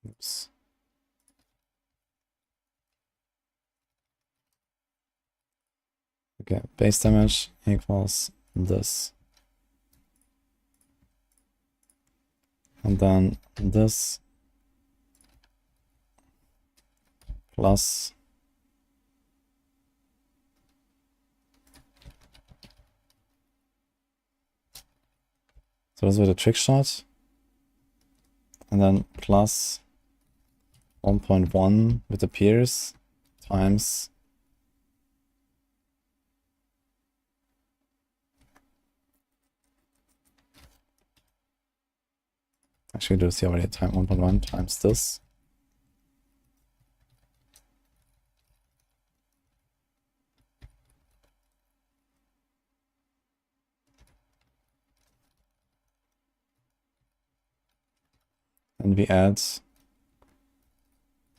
Oops. Okay, base damage equals this. And then this plus so this with a trick shot. And then plus 1.1 with the pierce times actually do see already time 1.1 times this. And we add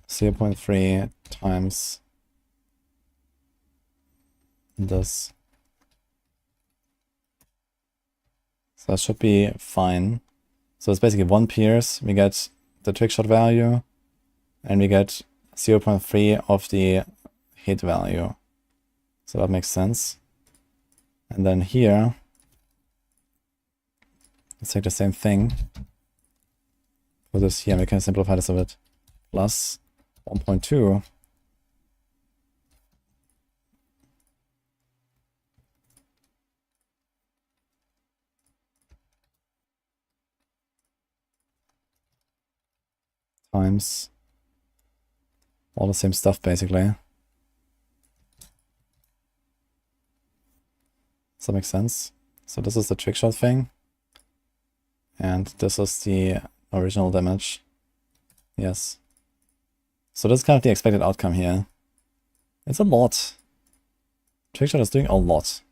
0.3 times this. So that should be fine. So it's basically 1 pierce, we get the trickshot value, and we get 0.3 of the hit value. So that makes sense. And then here, let's take the same thing. For this here, we can simplify this a bit. Plus 1.2. Times all the same stuff basically. Does that make sense? So this is the trickshot thing. And this is the original damage. Yes. So this is kind of the expected outcome here. It's a lot. Trickshot is doing a lot.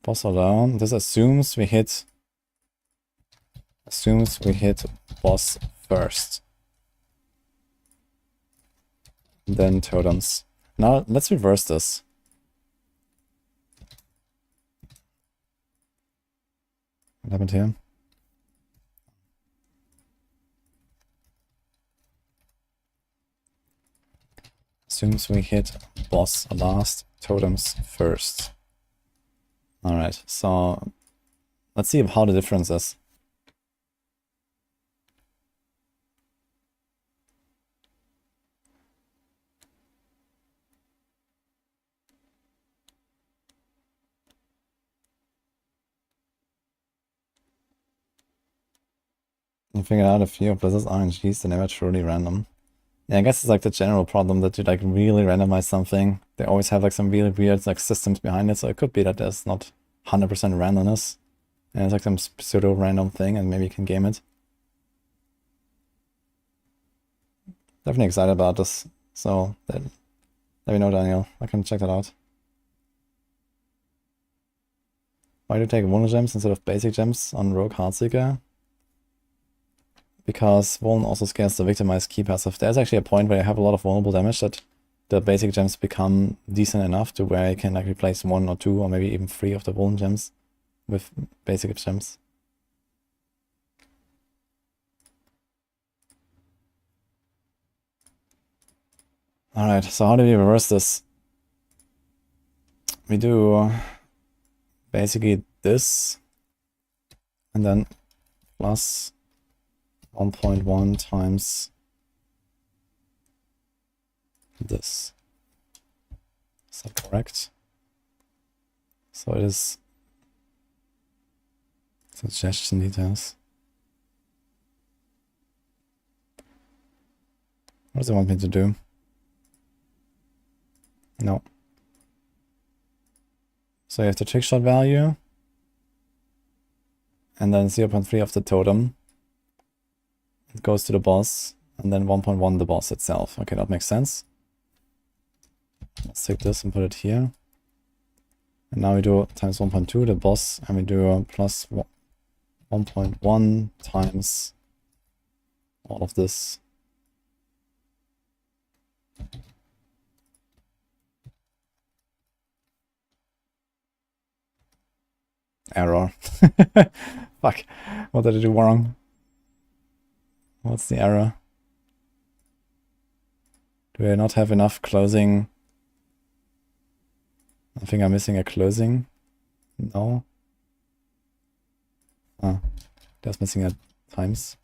Boss alone. This assumes we hit boss first. Then totems. Now let's reverse this. What happened here? Assumes we hit boss last, totems first. Alright, so let's see how the difference is. You figured out a few of Blizzard's RNGs, they're never truly random. Yeah, I guess it's like the general problem that you like really randomize something. They always have like some really weird like systems behind it, so it could be that there's not 100% randomness. And it's like some pseudo random thing and maybe you can game it. Definitely excited about this, so let me know, Daniel. I can check that out. Why do you take Wonder Gems instead of basic gems on Rogue Heartseeker? because Vuln also scales the victimized key passive. There's actually a point where you have a lot of vulnerable damage that the basic gems become decent enough to where you can like replace 1 or 2 or maybe even 3 of the Vuln gems with basic gems. Alright, so how do we reverse this? We do basically this, and then plus 1.1 times this. Is that correct? So it is suggestion details. What does it want me to do? No. So you have the trick shot value, and then 0.3 of the totem. It goes to the boss, and then 1.1 the boss itself. Okay, that makes sense. Let's take this and put it here. And now we do times 1.2 the boss, and we do plus 1.1 times all of this. Error. Fuck. What did I do wrong? What's the error? Do I not have enough closing? I think I'm missing a closing. No. Ah, that's missing a times.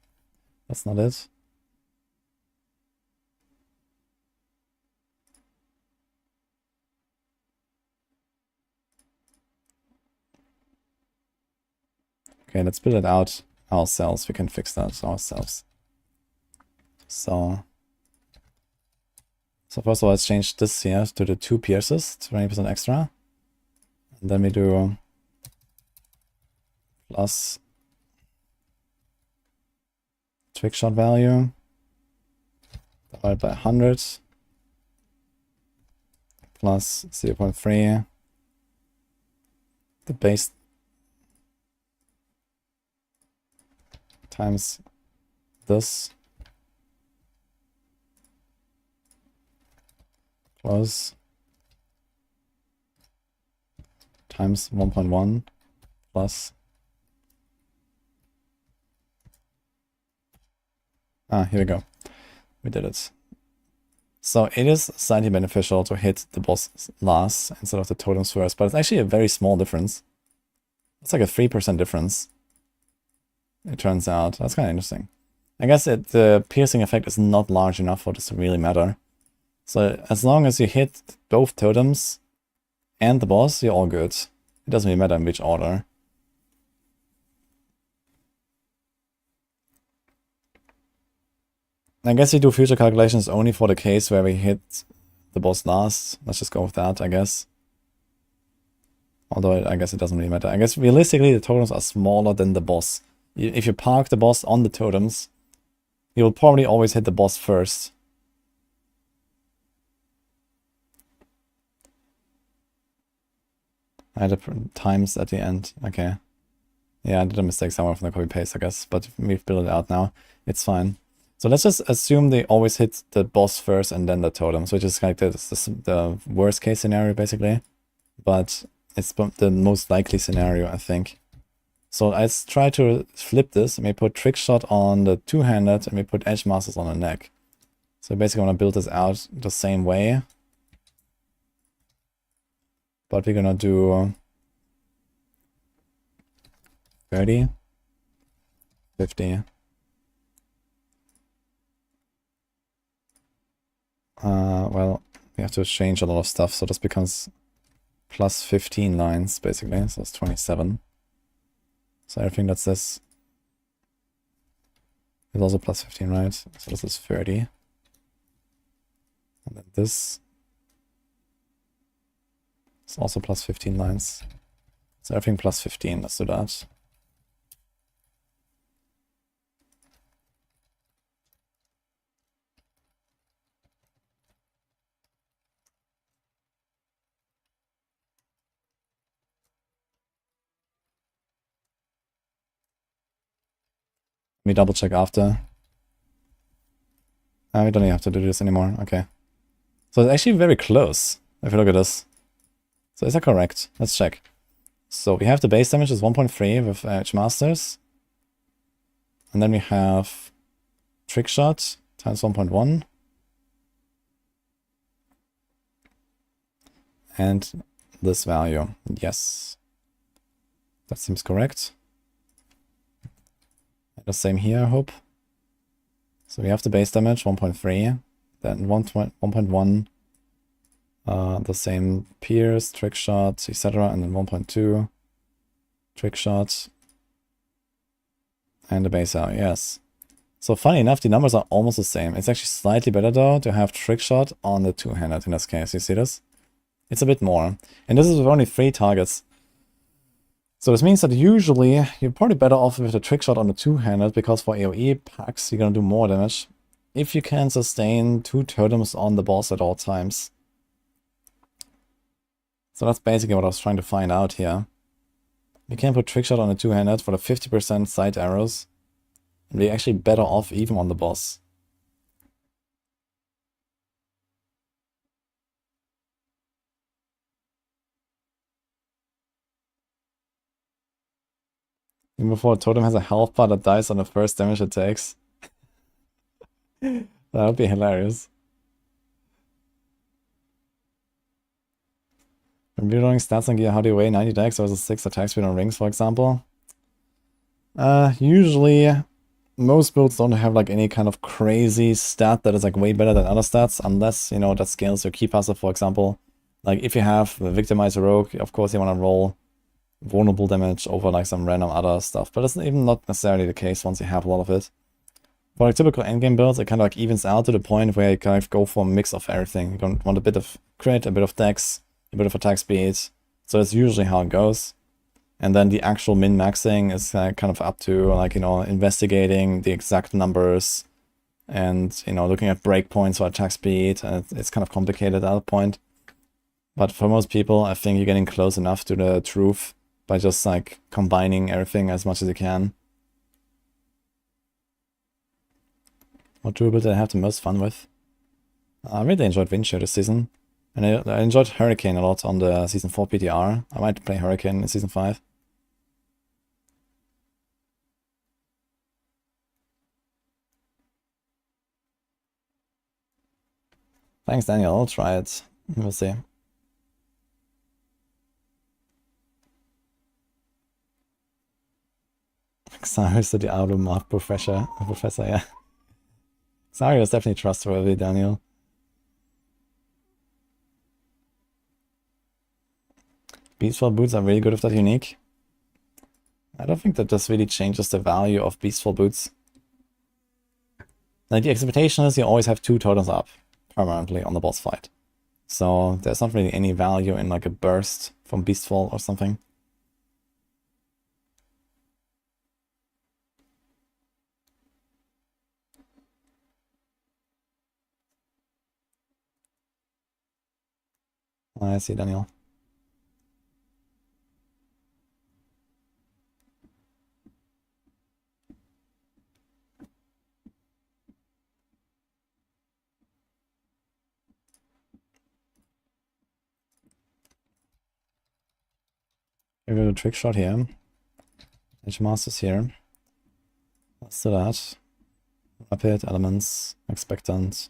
That's not it. Okay, let's build it out ourselves. We can fix that ourselves. So first of all, let's change this here to the 2 pierces, 20% extra. And then we do plus trick shot value divided by 100 plus 0.3 the base times this plus times 1.1 plus here we go. We did it. So it is slightly beneficial to hit the boss last instead of the totems first, but it's actually a very small difference. It's like a 3% difference. It turns out. That's kind of interesting. I guess the piercing effect is not large enough for this to really matter. So as long as you hit both totems and the boss, you're all good. It doesn't really matter in which order. I guess we do future calculations only for the case where we hit the boss last. Let's just go with that, I guess. Although I guess it doesn't really matter. I guess realistically the totems are smaller than the boss. If you park the boss on the totems, you will probably always hit the boss first. I had times at the end. Okay. Yeah, I did a mistake somewhere from the copy paste, I guess. But we've built it out now. It's fine. So let's just assume they always hit the boss first and then the totems, which is like the worst case scenario, basically. But it's the most likely scenario, I think. So let's try to flip this, and we put trick shot on the two-handed, and we put edge masters on the neck. So basically I want to build this out the same way. But we're gonna do 30, 50. Well, we have to change a lot of stuff, so this becomes plus 15 lines, basically, so it's 27. So everything that's this is also plus 15, right? So this is 30. And then this is also plus 15 lines. So everything plus 15, let's do that. me double check after. We don't even have to do this anymore. Okay. So it's actually very close, if you look at this. So is that correct? Let's check. So we have the base damage is 1.3 with Edge Masters. And then we have Trick Shot times 1.1. And this value. Yes. That seems correct. The same here, I hope. So we have the base damage, 1.3. Then 1.1. The same pierce, trick shot, etc. And then 1.2. Trick shot. And the base out, yes. So funny enough, the numbers are almost the same. It's actually slightly better though to have trick shot on the two-handed in this case. You see this? It's a bit more. And this is with only 3 targets. So this means that usually you're probably better off with the trick shot on the two-handed, because for AoE packs you're gonna do more damage if you can sustain 2 totems on the boss at all times. So that's basically what I was trying to find out here. You can put trick shot on the two-handed for the 50% side arrows, and be actually better off even on the boss. Even before a totem has a health bar that dies on the first damage it takes. That would be hilarious. When reloading stats and gear, how do you weigh 90 decks versus 6 attack speed on rings, for example? Usually, most builds don't have like any kind of crazy stat that is like way better than other stats, unless, you know, that scales your key passive, for example. Like if you have the Victimizer Rogue, of course you want to roll vulnerable damage over like some random other stuff, but it's even not necessarily the case once you have a lot of it. For like typical endgame builds, it kind of like evens out to the point where you kind of go for a mix of everything. You don't want a bit of crit, a bit of dex, a bit of attack speed. So that's usually how it goes. And then the actual min-maxing is kind of up to like, you know, investigating the exact numbers and, you know, looking at breakpoints for attack speed. And it's kind of complicated at that point. But for most people, I think you're getting close enough to the truth by just like combining everything as much as you can. What Druid did I have the most fun with? I really enjoyed Windshield this season. And I enjoyed Hurricane a lot on the Season 4 PTR. I might play Hurricane in Season 5. Thanks, Daniel. I'll try it. We'll see. Xarius the Diablo math professor, yeah. Xarius is definitely trustworthy, Daniel. Beastfall boots are really good if that unique. I don't think that this really changes the value of Beastfall boots. Like the expectation is you always have 2 totems up permanently on the boss fight. So there's not really any value in like a burst from Beastfall or something. I see, Daniel. Here we go, trick shot here. Edge Masters here. Let's do that. Rapid, elements, expectant.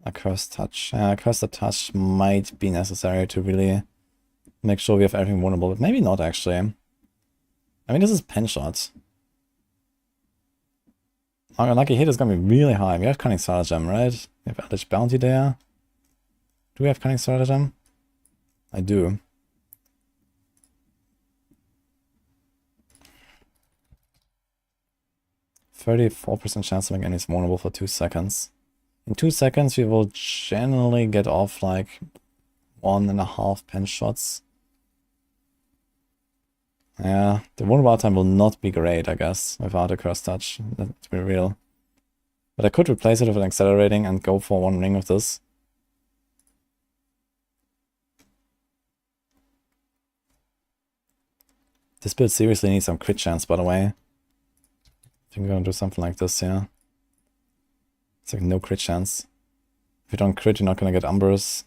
A cursed touch. Cursed touch might be necessary to really make sure we have everything vulnerable, but maybe not actually. I mean, this is pen shot. Our unlucky hit is gonna be really high. We have Cunning Stratagem, right? We have Eldritch Bounty there. Do we have Cunning Stratagem? I do. %34% chance of making enemies vulnerable for 2 seconds. In 2 seconds, we will generally get off like 1.5 pen shots. Yeah, the vulnerable time will not be great, I guess, without a Curse Touch, to be real. But I could replace it with an Accelerating and go for 1 ring with this. This build seriously needs some crit chance, by the way. think we're gonna do something like this here. It's like no crit chance. If you don't crit, you're not gonna get Umbers.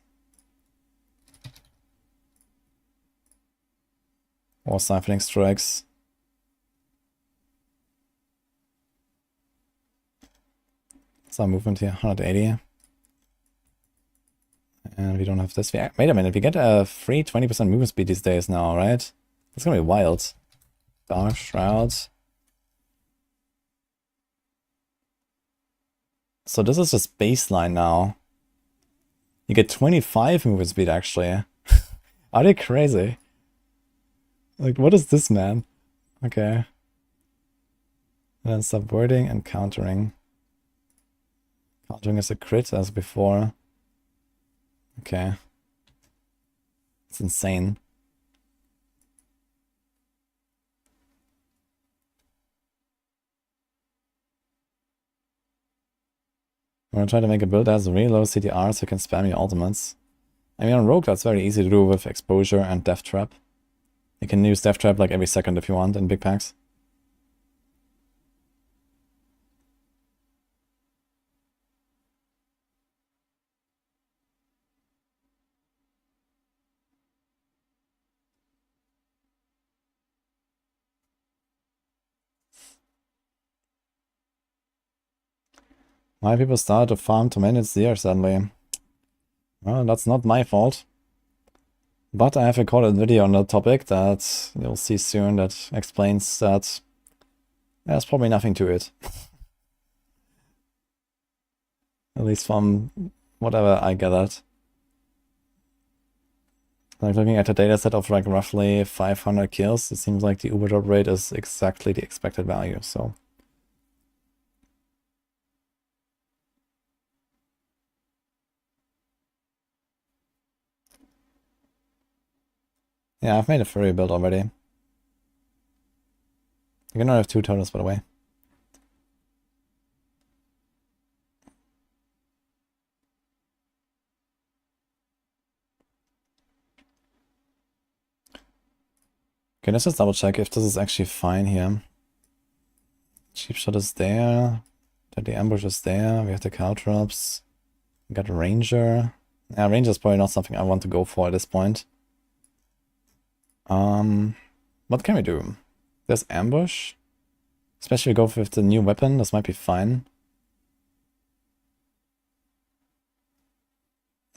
Or Siphoning Strikes. Some movement here, 180. And we don't have this. Wait a minute, we get a free 20% movement speed these days now, right? That's gonna be wild. Dark Shroud. So this is just baseline now. You get 25 movement speed actually. Are they crazy? Like, what is this, man? Okay. And then subverting and countering. Countering is a crit as before. Okay. It's insane. I'm gonna try to make a build that has really low CTR so you can spam your ultimates. I mean, on Rogue that's very easy to do with Exposure and Death Trap. You can use Death Trap like every second if you want in big packs. Why people started to farm to manage the year suddenly? Well, that's not my fault. But I have recorded a video on the topic that you'll see soon that explains that there's probably nothing to it. At least from whatever I gathered. Like looking at a dataset of like roughly 500 kills, it seems like the overdrop rate is exactly the expected value, so. Yeah, I've made a furry build already. You can only have 2 totals, by the way. Okay, let's just double check if this is actually fine here. Cheap shot is there. The ambush is there. We have the caltrops. We got a ranger. Yeah, ranger is probably not something I want to go for at this point. What can we do? There's ambush. Especially if we go with the new weapon, this might be fine.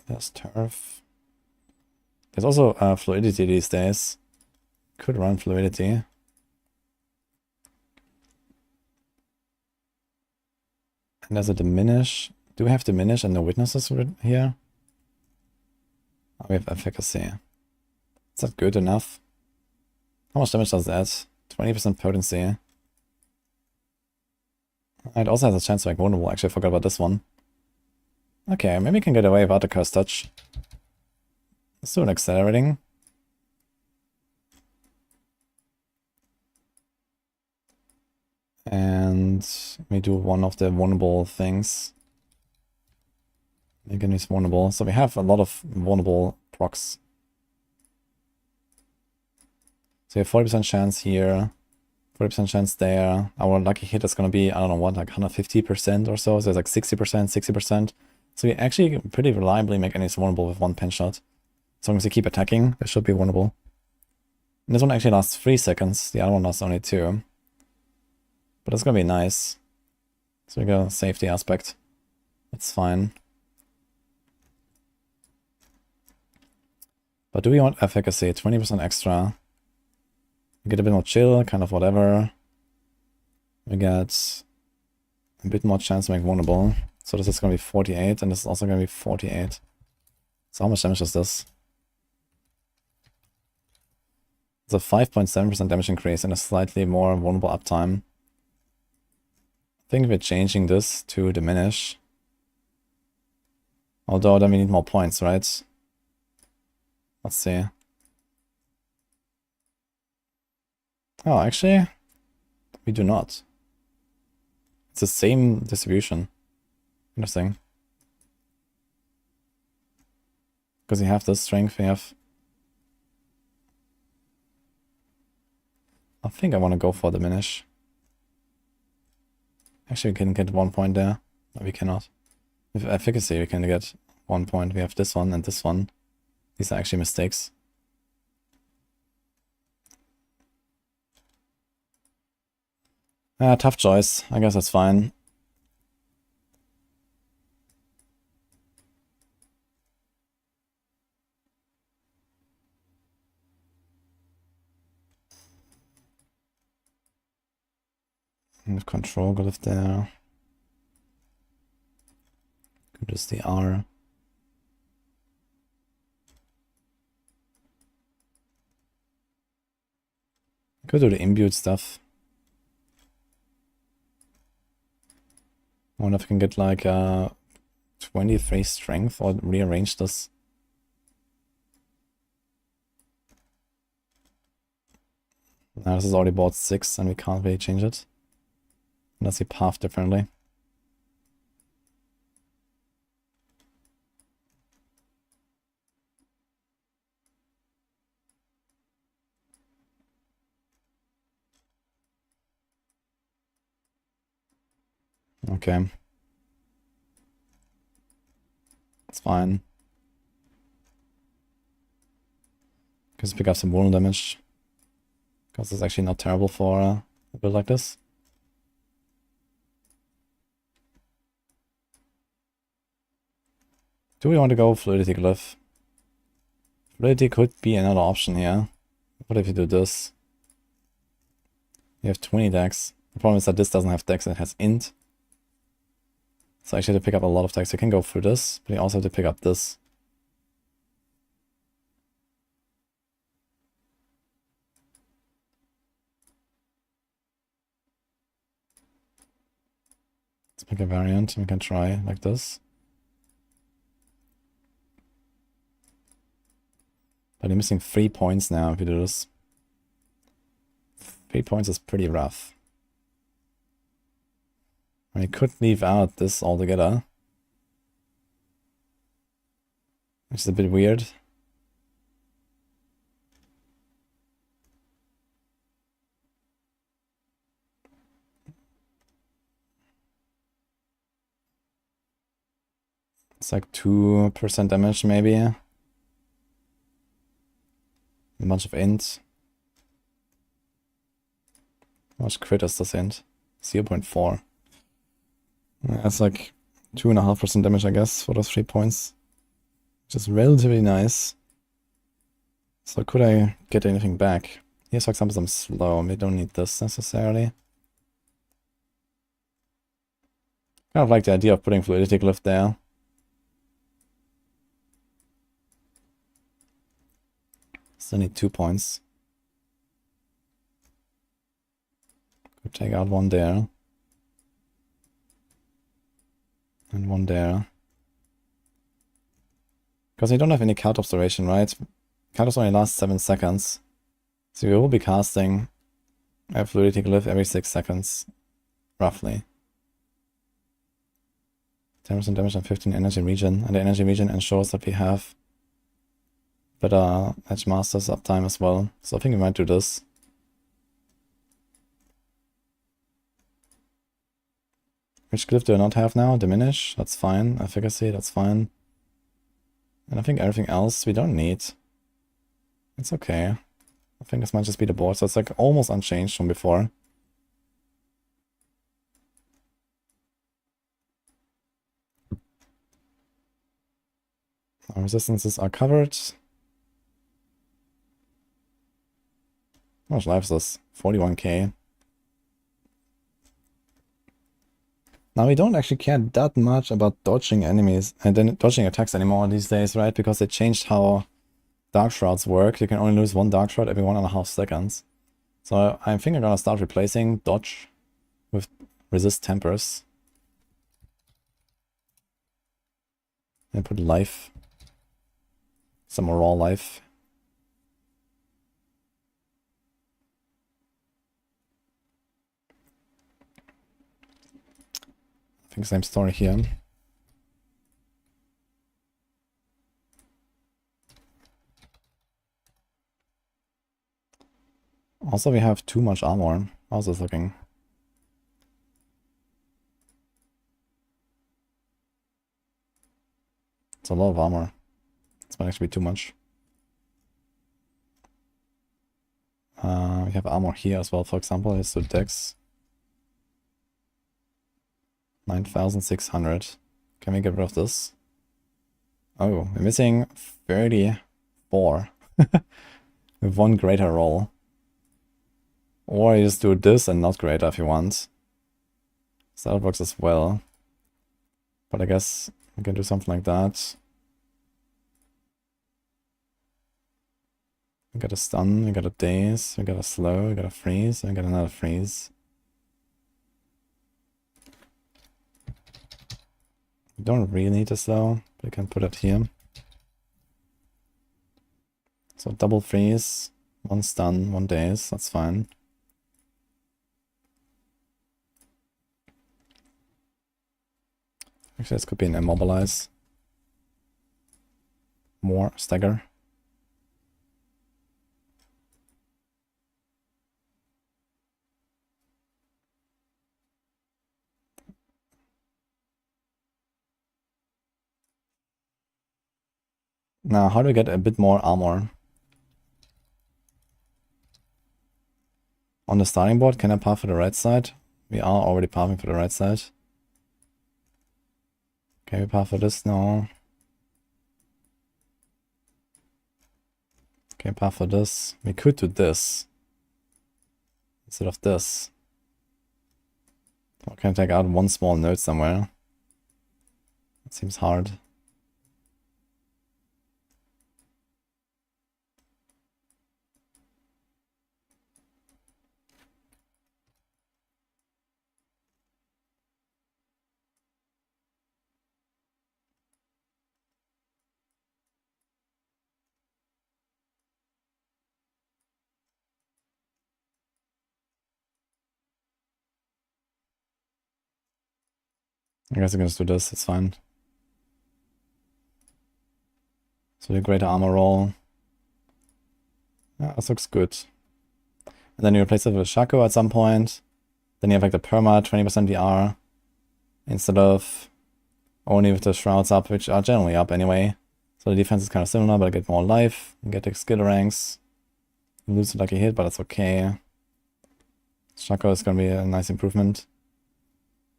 There's turf. There's also fluidity these days. Could run fluidity. And there's a diminish. Do we have diminish and no witnesses here? Oh, we have efficacy. Is that good enough? How much damage does that? 20% potency. It also has a chance to make vulnerable. Actually, I forgot about this one. Okay, maybe we can get away without the Curse Touch. Let's do an accelerating. And we do one of the vulnerable things. Again, it's vulnerable. So we have a lot of vulnerable procs. So you have 40% chance here, 40% chance there. Our lucky hit is going to be, I don't know what, like 150% or so. So it's like 60%, 60%. So we actually pretty reliably make enemies vulnerable with 1 pen shot. As long as you keep attacking, they should be vulnerable. And this one actually lasts 3 seconds. The other one lasts only 2. But it's going to be nice. So we got a safety aspect. That's fine. But do we want efficacy? 20% extra. We get a bit more chill, kind of whatever. We get a bit more chance to make vulnerable. So this is going to be 48, and this is also going to be 48. So how much damage is this? It's a 5.7% damage increase and a slightly more vulnerable uptime. I think we're changing this to diminish. Although then we need more points, right? Let's see. Oh, actually, we do not. It's the same distribution. Interesting. Because you have this strength, we have... I think I want to go for diminish. Actually, we can get 1 point there. No, we cannot. With efficacy, we can get 1 point. We have this one and this one. These are actually mistakes. Tough choice. I guess that's fine. And control go live there. Could use the R. Could do the imbued stuff. I wonder if I can get like 23 strength or rearrange this. Now this is already bought 6 and we can't really change it. Unless we path differently. Okay. It's fine. Because pick up some wound damage. Because it's actually not terrible for a build like this. Do we want to go Fluidity Glyph? Fluidity could be another option here. What if you do this? You have 20 decks. The problem is that this doesn't have decks, it has int. So actually to pick up a lot of decks, you can go through this, but you also have to pick up this. Let's pick a variant, we can try like this. But you're missing 3 points now if you do this. 3 points is pretty rough. I could leave out this altogether. Which is a bit weird. It's like 2% damage maybe. A bunch of int. How much crit is this int? 0.4. That's like 2.5% damage, I guess, for those 3 points. Which is relatively nice. So could I get anything back? Here's, for example, some slow. We don't need this necessarily. Kind of like the idea of putting Fluidity Glyph there. Still need 2 points. Could take out one there. And one there. Because we don't have any card observation, right? Cards only last 7 seconds. So we will be casting a Fluidity Glyph every 6 seconds. Roughly. 10% damage and 15 energy regen. And the energy regen ensures that we have better Edge Masters uptime as well. So I think we might do this. Which glyph do I not have now? Diminish, that's fine. Efficacy, that's fine. And I think everything else we don't need. It's okay. I think this might just be the board, so it's like almost unchanged from before. Our resistances are covered. How much life is this? 41k. Now we don't actually care that much about dodging enemies and then dodging attacks anymore these days, right? Because they changed how Dark Shrouds work. You can only lose 1 Dark Shroud every 1.5 seconds. So I think I'm gonna start replacing dodge with resist tempers. And put life. Some more raw life. I think same story here. Also, we have too much armor. How's this looking? a lot of armor. This might actually be too much. We have armor here as well, for example. Here's the dex. 9,600. Can we get rid of this? Oh, we're missing 34. With one greater roll. Or you just do this and not greater if you want. So that works as well. But I guess we can do something like that. We got a stun, we got a daze, we got a slow, we got a freeze, and we got another freeze. We don't really need a slow, but we can put it here. So double freeze, one stun, one daze, that's fine. Actually, this could be an immobilize. More stagger. Now, how do we get a bit more armor? On the starting board, can I path for the right side? We are already pathing for the right side. Can we path for this? No. Can we path for this? We could do this instead of this. Or can I take out one small node somewhere? That seems hard. I guess I can just do this, it's fine. So the greater armor roll. Yeah, this looks good. And then you replace it with Shaco at some point. Then you have like the perma 20% VR. Instead of only with the shrouds up, which are generally up anyway. So the defense is kind of similar, but I get more life. You get the skill ranks. You lose a lucky hit, but that's okay. Shaco is gonna be a nice improvement.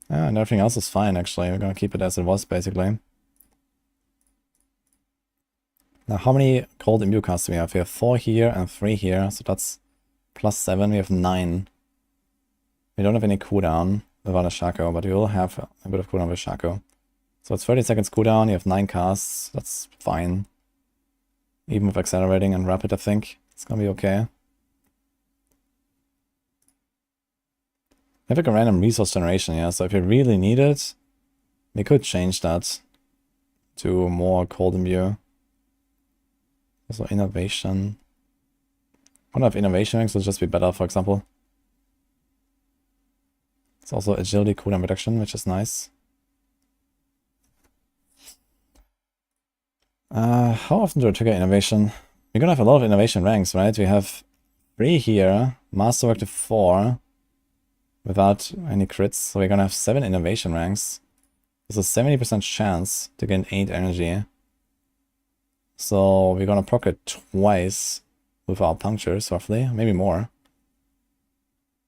Yeah, and everything else is fine actually. We're gonna keep it as it was basically. Now how many cold imbue casts do we have? We have 4 here and 3 here, so that's +7, we have 9. We don't have any cooldown without a Shaco, but we will have a bit of cooldown with Shaco. So it's 30 seconds cooldown, you have 9 casts, that's fine. Even with accelerating and rapid, I think it's gonna be okay. We have like a random resource generation, yeah, so if you really need it, we could change that to more cold imbue. Also innovation. I wonder if innovation ranks will just be better, for example. It's also agility cooldown reduction, which is nice. How often do I trigger innovation? We're gonna have a lot of innovation ranks, right? We have 3 here, masterwork to 4, without any crits, so we're gonna have 7 innovation ranks. There's a 70% chance to gain 8 energy. So we're gonna proc it twice with our punctures, roughly, maybe more.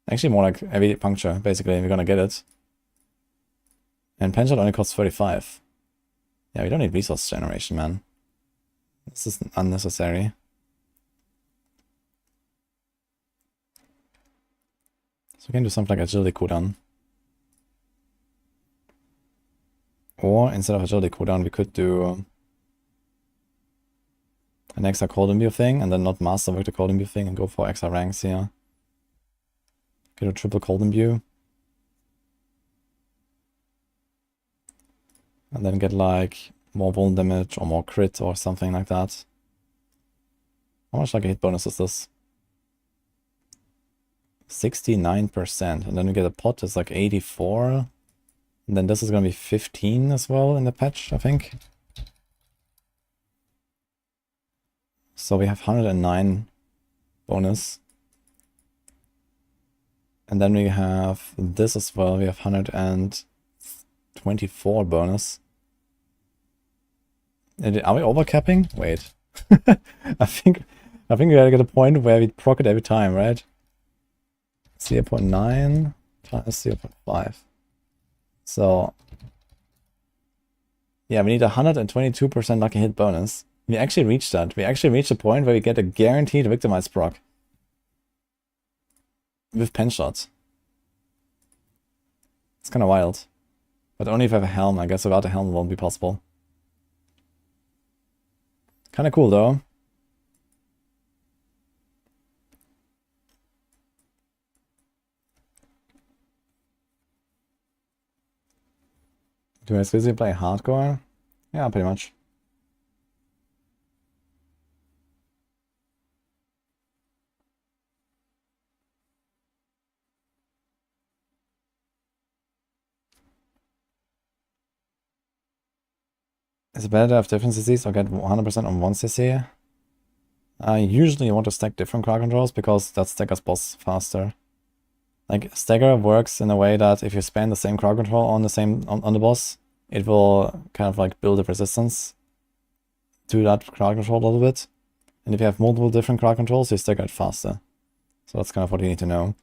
Actually more like every puncture, basically, we're gonna get it. And penchant only costs 35. Yeah, we don't need resource generation, man. This is unnecessary. So we can do something like agility cooldown. Or instead of agility cooldown, we could do an extra cold imbue thing and then not masterwork the cold imbue thing and go for extra ranks here. Get a triple cold imbue. And then get like more vuln damage or more crit or something like that. How much like a hit bonus is this? 69%. And then we get a pot that's like 84. And then this is gonna be 15 as well in the patch, I think. So we have 109 bonus. And then we have this as well. We have 124 bonus. Are we overcapping? Wait. I think we gotta get a point where we proc it every time, right? 0.9 times 0.5. So yeah, we need a 122% lucky hit bonus. We actually reached that. We actually reached a point where we get a guaranteed victimize proc. With pen shots. It's kinda wild. But only if I have a helm. I guess without a helm it won't be possible. Kinda cool though. Do I seriously play hardcore? Yeah, pretty much. Is it better to have different CCs or get 100% on one CC? I usually want to stack different crowd controls because that staggers boss faster. Like, stagger works in a way that if you spam the same crowd control on the on the boss, it will kind of like build a resistance to that crowd control a little bit. And if you have multiple different crowd controls, you stagger it faster. So that's kind of what you need to know.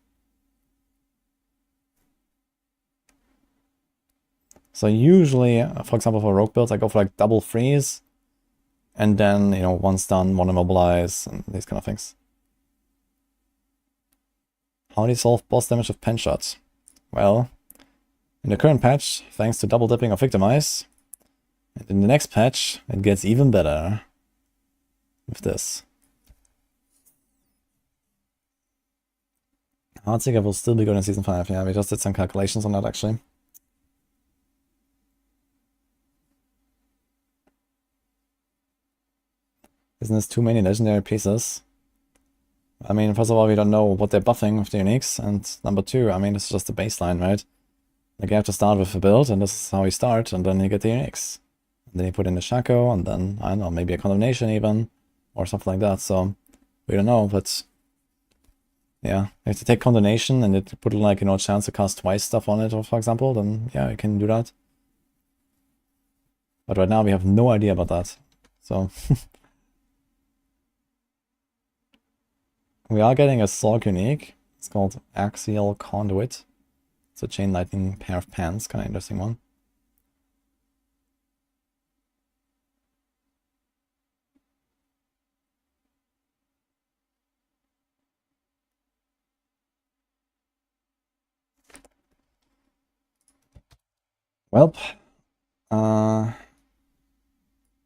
So usually, for example, for rogue builds, I go for like double freeze, and then, you know, one stun, one immobilize, and these kind of things. How do you solve boss damage with pen shots? Well, in the current patch, thanks to double dipping of victimize, and in the next patch, it gets even better with this. Heartseeker will still be good in Season 5, yeah, we just did some calculations on that actually. Isn't this too many legendary pieces? I mean, first of all, we don't know what they're buffing with the uniques, and number two, I mean, it's just the baseline, right? Like, you have to start with a build, and this is how you start, and then you get the uniques. And then you put in the Shaco, and then, I don't know, maybe a Condemnation even, or something like that, so we don't know, but yeah, you have to take Condemnation, and it put, like, you know, a chance to cast twice stuff on it, or for example, then yeah, you can do that. But right now, we have no idea about that, so... We are getting a Sorc unique. It's called Axial Conduit. It's a Chain Lightning pair of pants, kind of interesting one. Well,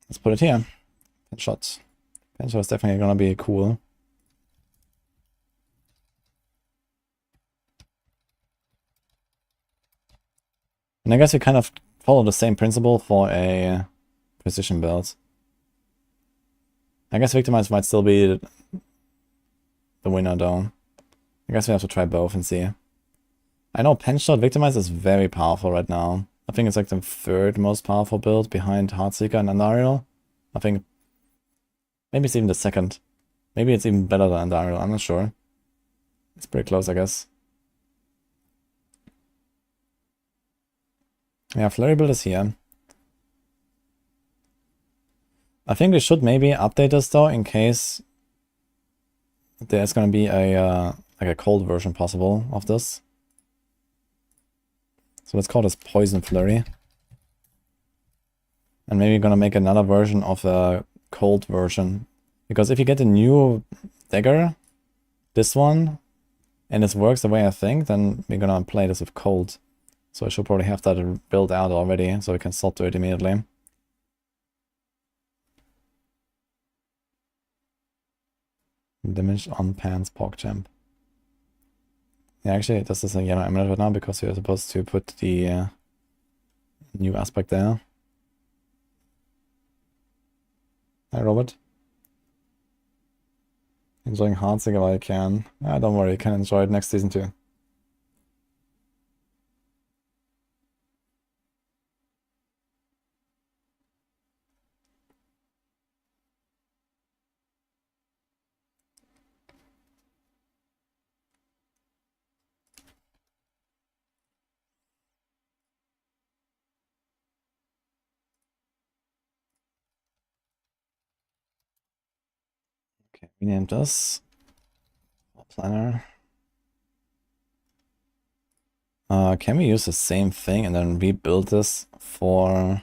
let's put it here. Pen shot. Pen shot is definitely gonna be cool. And I guess we kind of follow the same principle for a precision build. I guess Victimize might still be the winner though. I guess we have to try both and see. I know Pen Shot Victimize is very powerful right now. I think it's like the third most powerful build behind Heartseeker and Andariel. I think maybe it's even the second. Maybe it's even better than Andariel, I'm not sure. It's pretty close, I guess. Yeah, Flurry build is here. I think we should maybe update this though, in case there's gonna be a like a cold version possible of this. So let's call this Poison Flurry. And maybe gonna make another version of a cold version. Because if you get a new dagger, this one, and this works the way I think, then we're gonna play this with cold. So I should probably have that built out already, so we can slot to it immediately. Damage on Pants PogChamp. Yeah, actually, this is a yellow amulet right now because we are supposed to put the new aspect there. Hi, Robert. Enjoying Heartseeker while I can. Ah, don't worry, you can enjoy it next season too. Okay, rename this. Planner. Can we use the same thing and then rebuild this for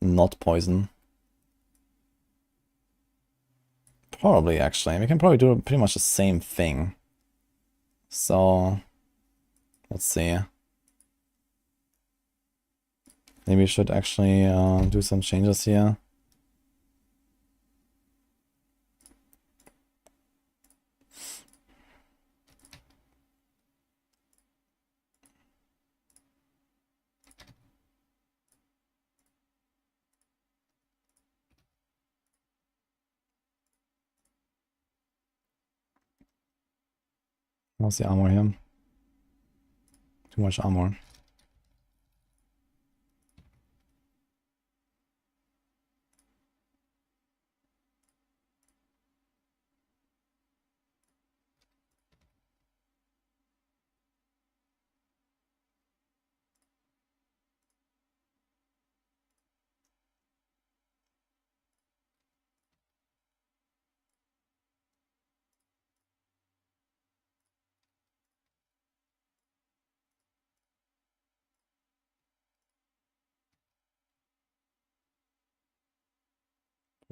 not poison? Probably, actually. We can probably do pretty much the same thing. So, let's see. Maybe we should actually do some changes here. How's the armor here? Too much armor.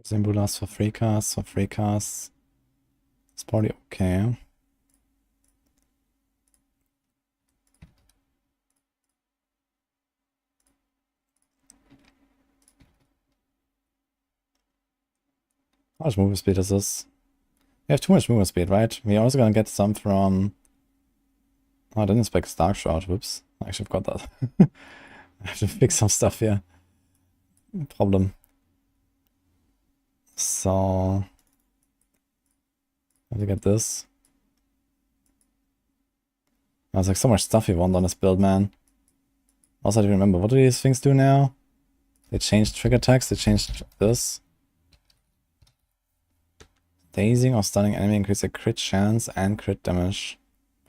Symbolas for free casts, It's probably okay. How much movement speed is this? We have too much movement speed, right? We're also gonna get some from... Oh, I didn't expect Dark Shroud, whoops. I actually forgot that. I have to fix some stuff here. Problem. So... I have to get this. There's like so much stuff we want on this build, man. Also, I do remember, what do these things do now? They changed trigger text, they changed this. Dazing or stunning enemy increases a crit chance and crit damage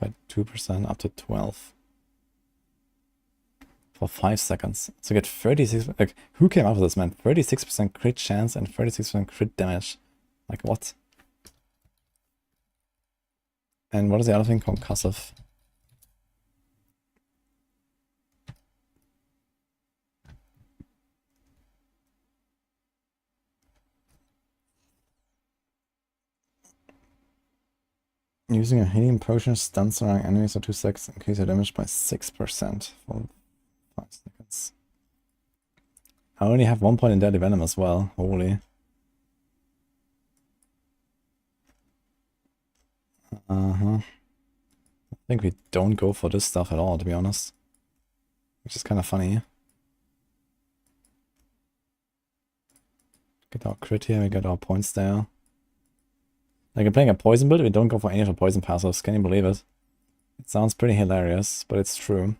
by 2% up to 12. For 5 seconds. So get 36, like, who came up with this, man? 36% crit chance and 36% crit damage. Like, what? And what is the other thing? Concussive. Using a healing potion stuns surrounding enemies for 2 seconds, increase your damage by 6% for 5 seconds. I only have 1 point in Deadly Venom as well. Holy. I think we don't go for this stuff at all, to be honest. Which is kind of funny. Get our crit here, we get our points there. Like, we're playing a poison build, we don't go for any of the poison passives. Can you believe it? It sounds pretty hilarious, but it's true.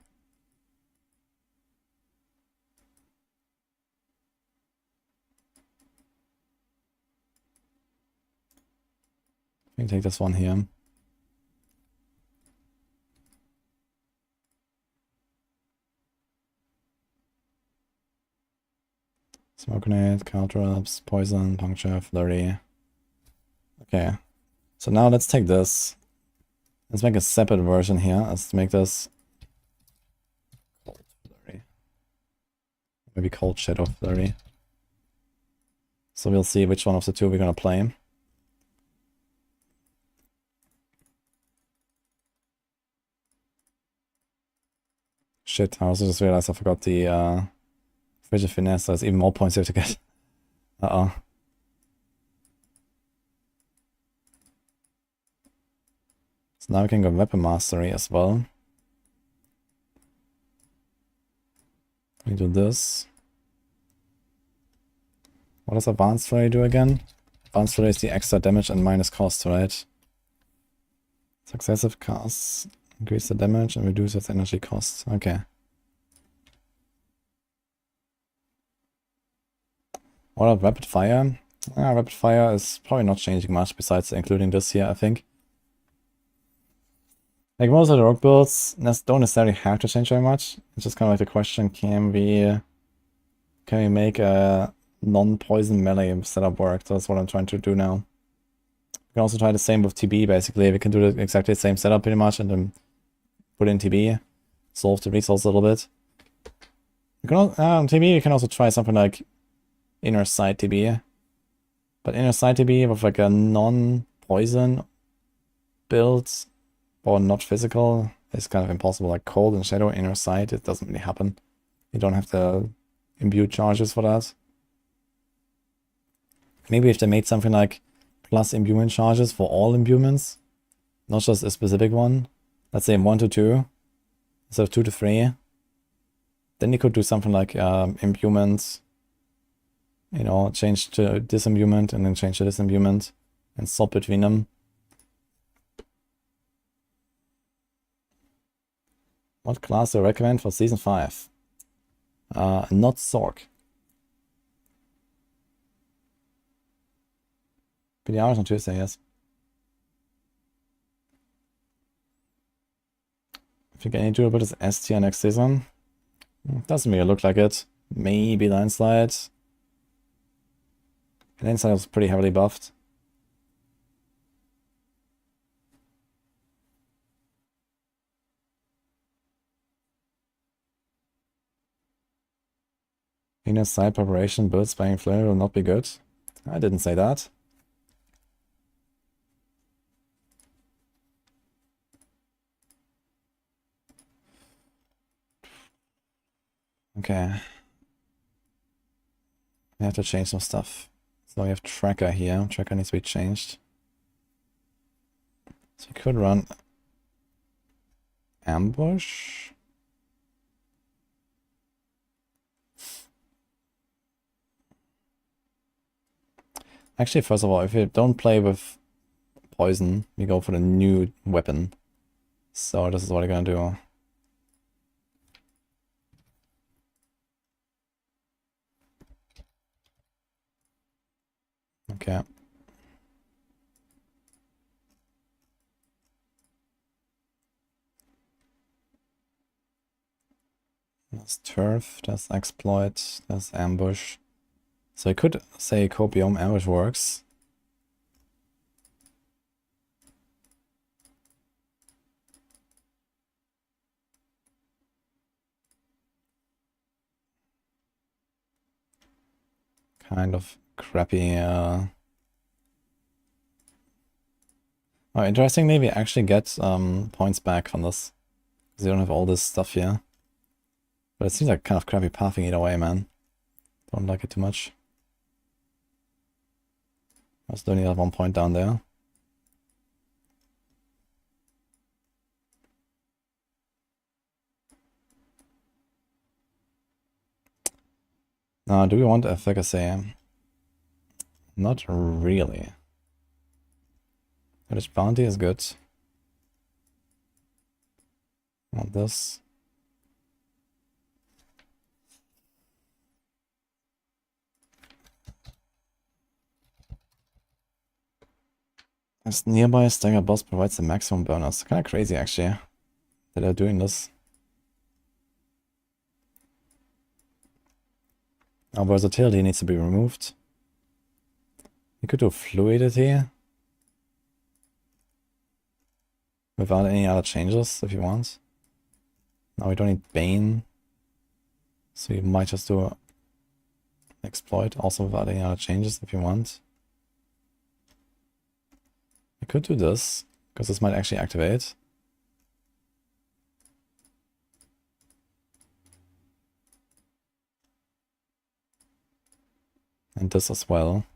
We can take this one here. Smoke grenade, caltrops, poison, puncture, flurry. Okay, so now let's take this. Let's make a separate version here. Let's make this cold flurry. Maybe cold shadow flurry. So we'll see which one of the two we're gonna play. Shit, I also just realized I forgot the Frigid Finesse. There's even more points here to get. Uh-oh. So now we can go Weapon Mastery as well. We do this. What does Advanced Flurry do again? Advanced Flurry is the extra damage and minus cost, right? Successive casts increase the damage and reduce its energy cost. Okay. What about Rapid Fire? Rapid Fire is probably not changing much besides including this here, I think. Like most of the rogue builds don't necessarily have to change very much. It's just kind of like the question, can we make a non-poison melee setup work. That's what I'm trying to do now. We can also try the same with TB, basically. We can do exactly the same setup pretty much and then put in TB, solve the resource a little bit. You can on TB, you can also try something like Inner Sight TB. But Inner Sight TB with like a non-poison build or not physical is kind of impossible. Like Cold and Shadow, Inner Sight, it doesn't really happen. You don't have the imbued charges for that. Maybe if they made something like plus imbuement charges for all imbuements, not just a specific one. Let's say 1 to 2 instead of 2 to 3. Then you could do something like imbuements, you know, change to disimbuement and then change to disimbuement and swap between them. What class do I recommend for Season 5? Not Sorc. PTR is on Tuesday, yes. I think any durable is S tier next season. Doesn't really look like it. Maybe Landslide. Landslide was pretty heavily buffed. Inner side preparation builds by Flare will not be good. I didn't say that. Okay. We have to change some stuff. So we have Tracker here. Tracker needs to be changed. So you could run Ambush. Actually, first of all, if you don't play with Poison, you go for the new weapon. So this is what I'm gonna do. Okay. There's Turf, there's Exploit, there's Ambush. So I could say Copium Ambush works. Kind of crappy. Oh, interestingly, we actually get points back on this. Because you don't have all this stuff here. But it seems like kind of crappy pathing either way, man. Don't like it too much. I still need 1 point down there. Now, do we want efficacy? Not really. Village Bounty is good. Want this. As nearby stagger boss provides the maximum bonus. Kind of crazy actually that they're doing this. Our versatility needs to be removed. You could do fluidity without any other changes if you want. Now we don't need Bane, so you might just do Exploit also without any other changes if you want. I could do this, because this might actually activate. And this as well.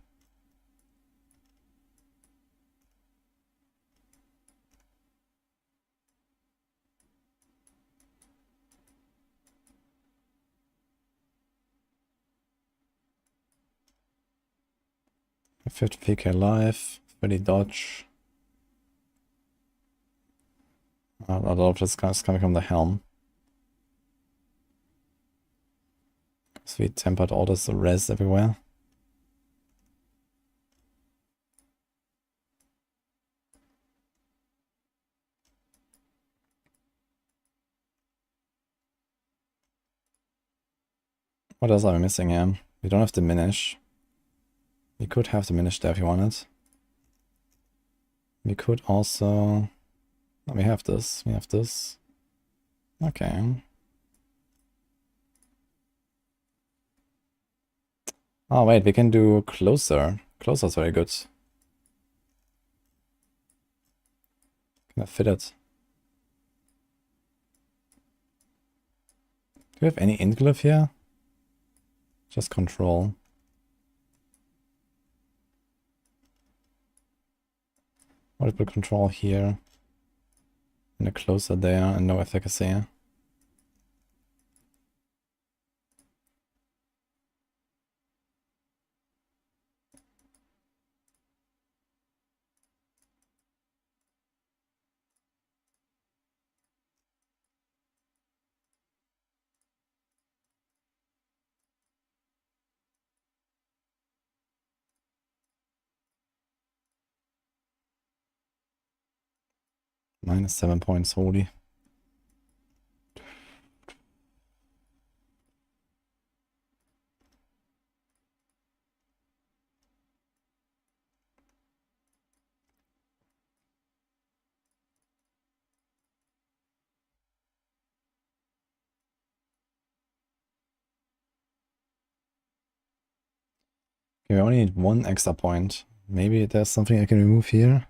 A 50 PK life, 30 dodge. A lot of this is coming from the helm. So we tempered all this res everywhere. What else are we missing here? We don't have Diminish. We could have Diminish there if you wanted. We could also... We have this. We have this. Okay. Oh wait, we can do Closer. Closer's very good. Can I fit it? Do we have any Inglyph here? Just Control. Multiple Control here. And a Closer there, and no efficacy. Minus 7 points, holy. Okay, we only need 1 extra point. Maybe there's something I can remove here.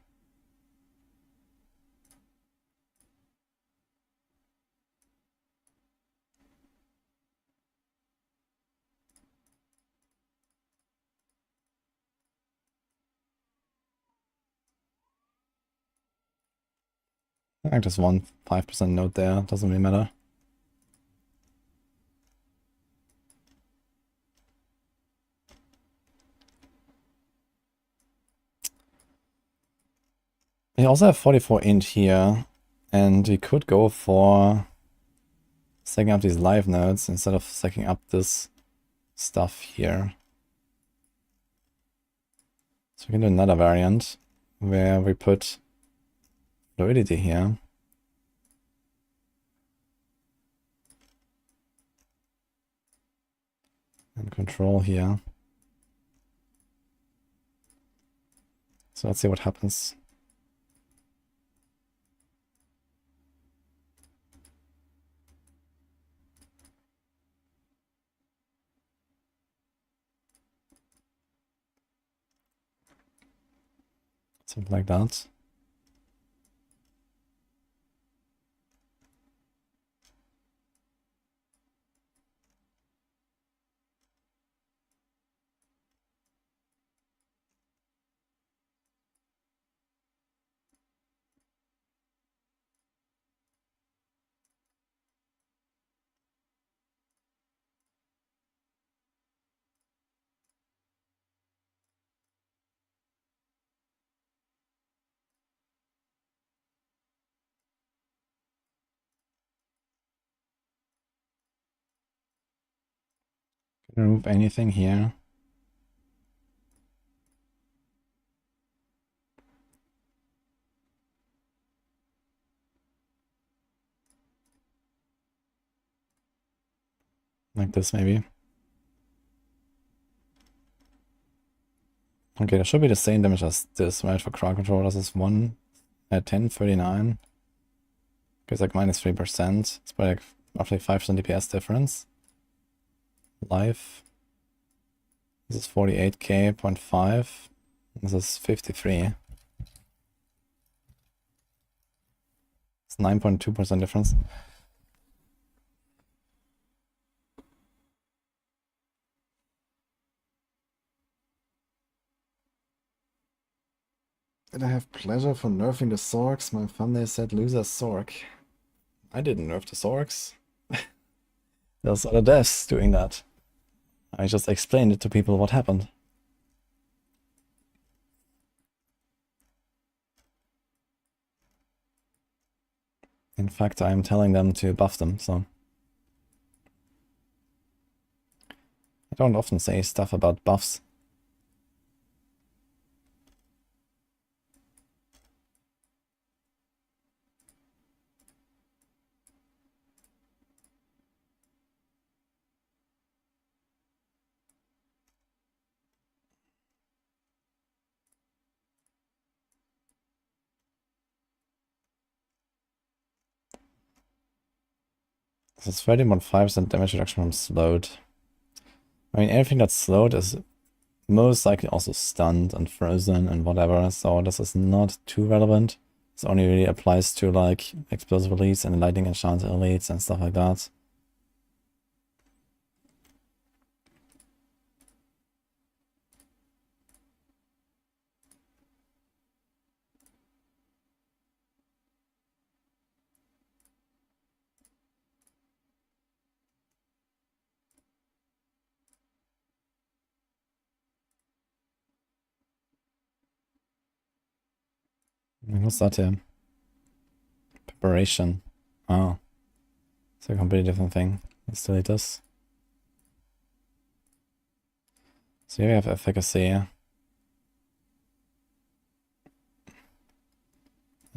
I think there's one 5% note there, doesn't really matter. We also have 44 int here, and we could go for stacking up these live nodes instead of stacking up this stuff here. So we can do another variant where we put fluidity here. And control here. So let's see what happens. Something like that. Can remove anything here. Like this maybe. Okay, there should be the same damage as this, right? For crowd control, this is 1 at 1039. It's like minus 3%. It's probably like roughly 5% DPS difference. Life. This is 48k, 0.5. This is 53. It's 9.2% difference. Did I have pleasure for nerfing the Sorcs? My thumbnail said loser Sorc. I didn't nerf the Sorcs. There's other devs doing that. I just explained it to people what happened. In fact, I'm telling them to buff them, so... I don't often say stuff about buffs. So it's 30.5% damage reduction from slowed. I mean, everything that's slowed is most likely also stunned and frozen and whatever, so this is not too relevant. This only really applies to like explosive elites and lightning enchanted elites and stuff like that. What's that here? Preparation. Oh. It's a completely different thing. Let's delete this. So here we have efficacy. I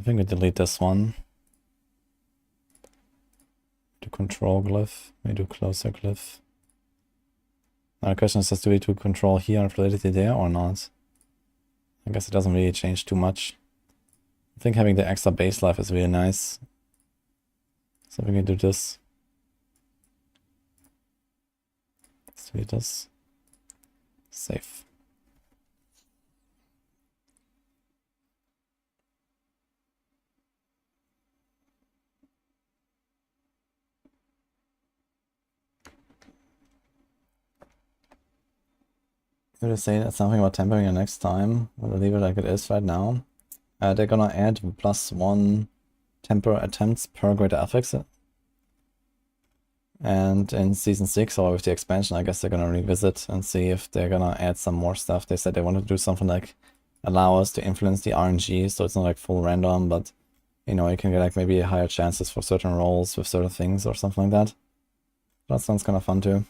think we delete this one. Do control glyph. We do closer glyph. Now the question is, do we do control here and fluidity there or not? I guess it doesn't really change too much. I think having the extra base life is really nice. So we can do this. Let's delete this. Save. Could I say that something about tempering next time? We'll leave it like it is right now. They're gonna add +1 temper attempts per greater affix. And in Season 6, or with the expansion, I guess they're gonna revisit and see if they're gonna add some more stuff. They said they wanted to do something like allow us to influence the RNG, so it's not like full random, but you know, you can get like maybe higher chances for certain rolls with certain things or something like that. That sounds kind of fun too.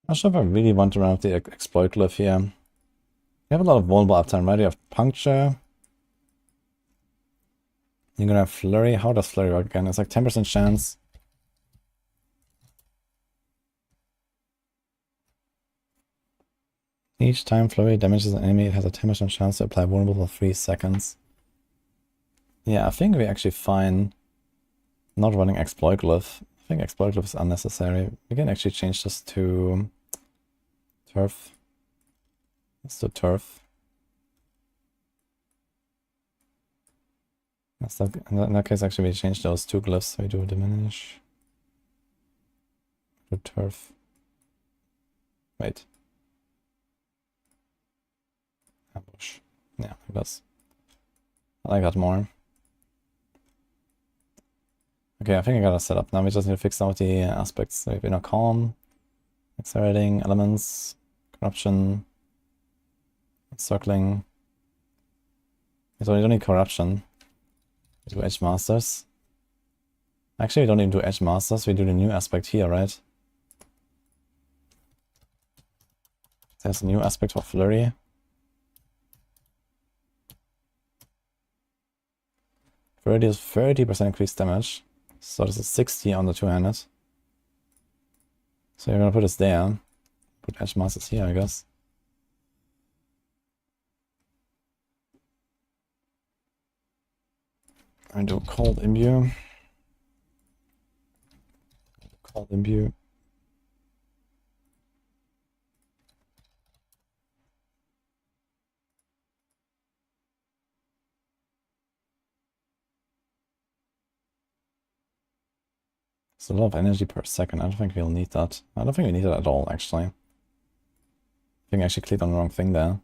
Not sure if I really want to run with the exploit glyph here. We have a lot of vulnerable uptime, right? You have puncture. You're gonna have flurry. How does flurry work again? It's like 10% chance. Each time flurry damages an enemy, it has a 10% chance to apply vulnerable for 3 seconds. Yeah, I think we're actually fine not running exploit glyph. I think exploit glyph is unnecessary. We can actually change this to turf. Let's do turf. In that case, actually, we change those 2 glyphs. So we do diminish. Do turf. Wait. Ambush. Yeah, it does. I like that more. Okay, I think I got it set up. Now we just need to fix some of the aspects. So we have inner calm, accelerating elements, corruption, circling. So we don't need corruption. We do edge masters. Actually, we don't even do edge masters. We do the new aspect here, right? There's a new aspect for flurry. Flurry is 30% increased damage. So this is 60 on the two-handed. So you're gonna put this there. Put edge masters here, I guess. And do cold imbue. Cold imbue. It's a lot of energy per second. I don't think we'll need that. I don't think we need it at all, actually. I think I actually clicked on the wrong thing there.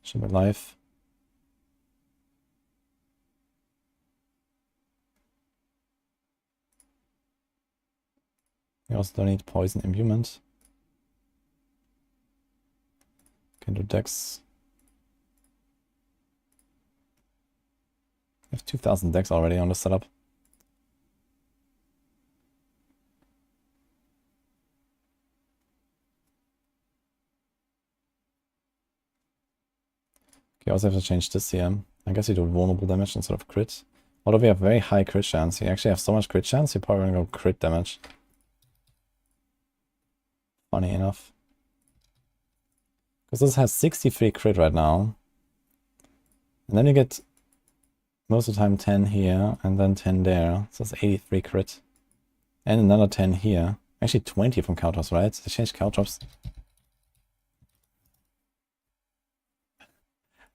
Should be life. We also don't need poison imbuement. Can do dex. I have 2000 dex already on the setup. Okay, I also have to change this here. I guess you do vulnerable damage instead of crit. Although we have very high crit chance. You actually have so much crit chance, you're probably gonna go crit damage. Funny enough. Because this has 63 crit right now. And then you get most of the time 10 here, and then 10 there. So it's 83 crit. And another 10 here. Actually 20 from Caltrops, right? They changed Caltrops.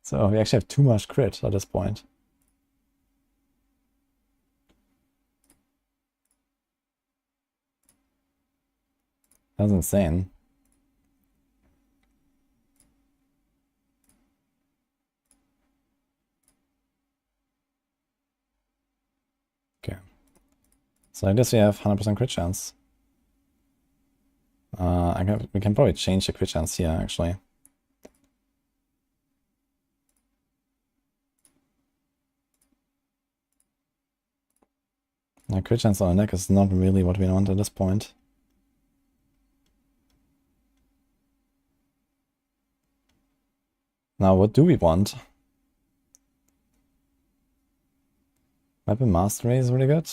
So we actually have too much crit at this point. That's insane. Okay. So I guess we have 100% crit chance. We can probably change the crit chance here, actually. The crit chance on the neck is not really what we want at this point. Now, what do we want? Weapon Mastery is really good.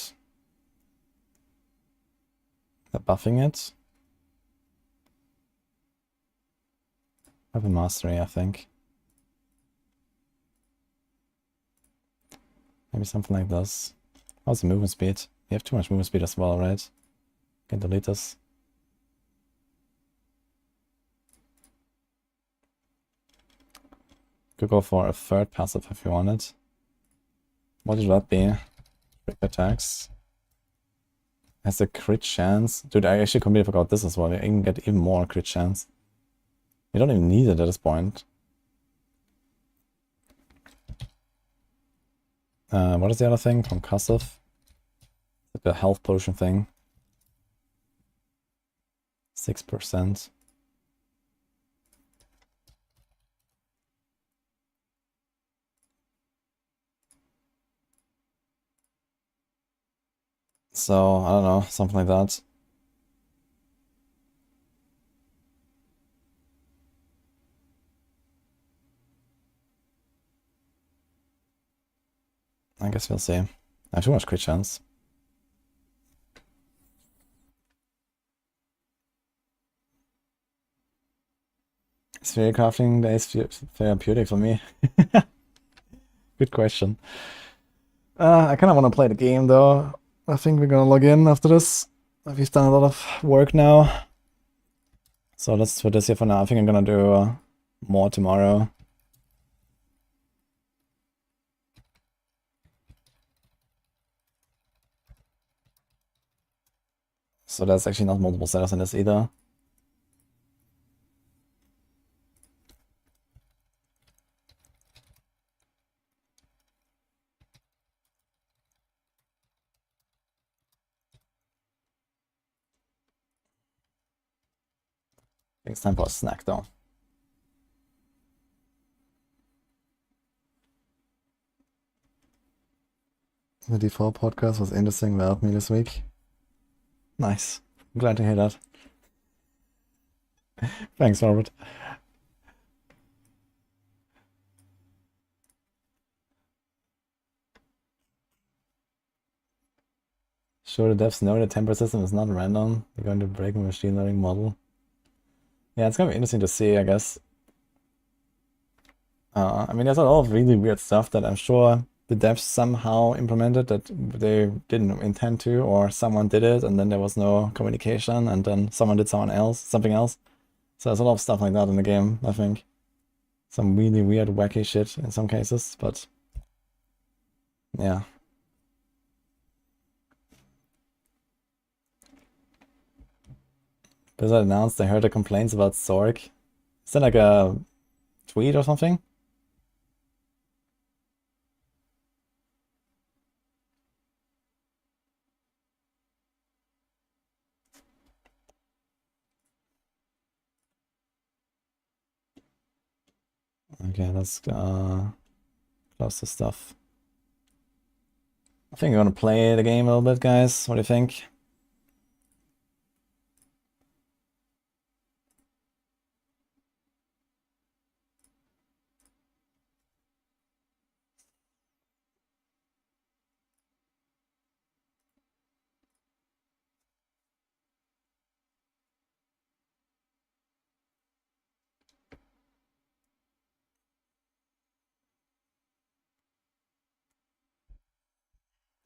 They're buffing it. Weapon Mastery, I think. Maybe something like this. How's the movement speed? We have too much movement speed as well, right? Can delete this. Could go for a third passive if you wanted. What should that be? Crit attacks. Has a crit chance. Dude, I actually completely forgot this as well. You can get even more crit chance. You don't even need it at this point. What is the other thing? Concussive. The health potion thing. 6%. So, I don't know, something like that. I guess we'll see. I have too much crit chance. Is theorycrafting days therapeutic for me? Good question. I kind of want to play the game though. I think we're gonna log in after this. We've done a lot of work now. So let's put this here for now. I think I'm gonna do more tomorrow. So there's actually not multiple setups in this either. I think it's time for a snack though. The default podcast was interesting without me this week. Nice. I'm glad to hear that. Thanks, Robert. Sure, the devs know the temper system is not random. They're going to break a machine learning model. Yeah, it's gonna be interesting to see, I guess. I mean, there's a lot of really weird stuff that I'm sure the devs somehow implemented that they didn't intend to, or someone did it and then there was no communication and then someone did something else. So there's a lot of stuff like that in the game, I think. Some really weird, wacky shit in some cases, but yeah. Blizzard announced they heard the complaints about Sorc. Is that like a tweet or something? Okay, let's close the stuff. I think I'm gonna play the game a little bit, guys. What do you think?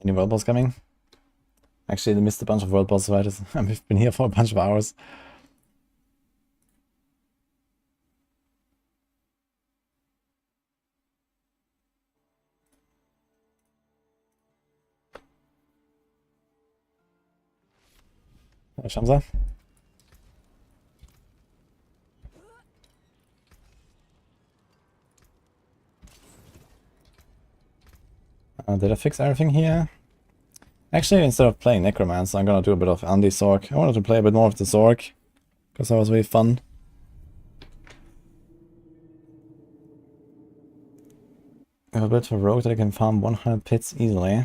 Any world boss coming? Actually, I missed a bunch of world boss fights. I've been here for a bunch of hours. Shamsa? Did I fix everything here? Actually, instead of playing Necromancer, I'm gonna do a bit of Sorc. I wanted to play a bit more of the Sorc, because that was really fun. I have a bit of a rogue that I can farm 100 pits easily.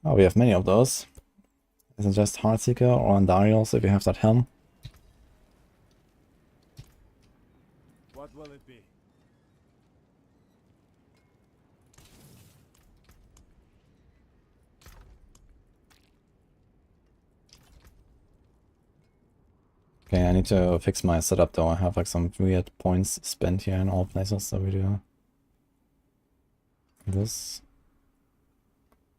Oh, we have many of those. Is it just Heartseeker or Andariels if you have that helm? What will it be? Okay, I need to fix my setup though. I have like some weird points spent here in all places, so we do this.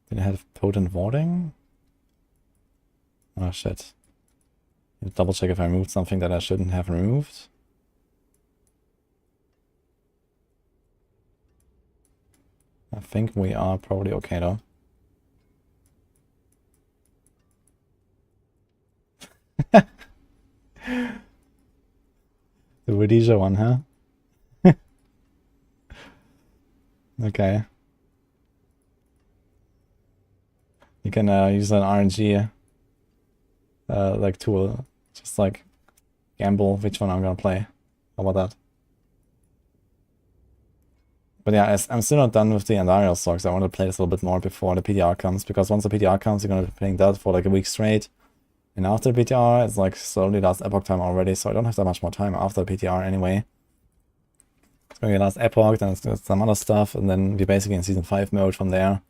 Did I have potent warding? Oh shit. Double check if I removed something that I shouldn't have removed. I think we are probably okay though. The wudijo one, huh? Okay. You can use an RNG like tool, just like gamble which one I'm gonna play. How about that? But yeah, I'm still not done with the Andariel Sorcs. I want to play this a little bit more before the PTR comes, because once the PTR comes, you're gonna be playing that for like a week straight. And after the PTR, it's like slowly last epoch time already, so I don't have that much more time after the PTR anyway. It's gonna be last epoch, then it's some other stuff, and then we're basically in season 5 mode from there.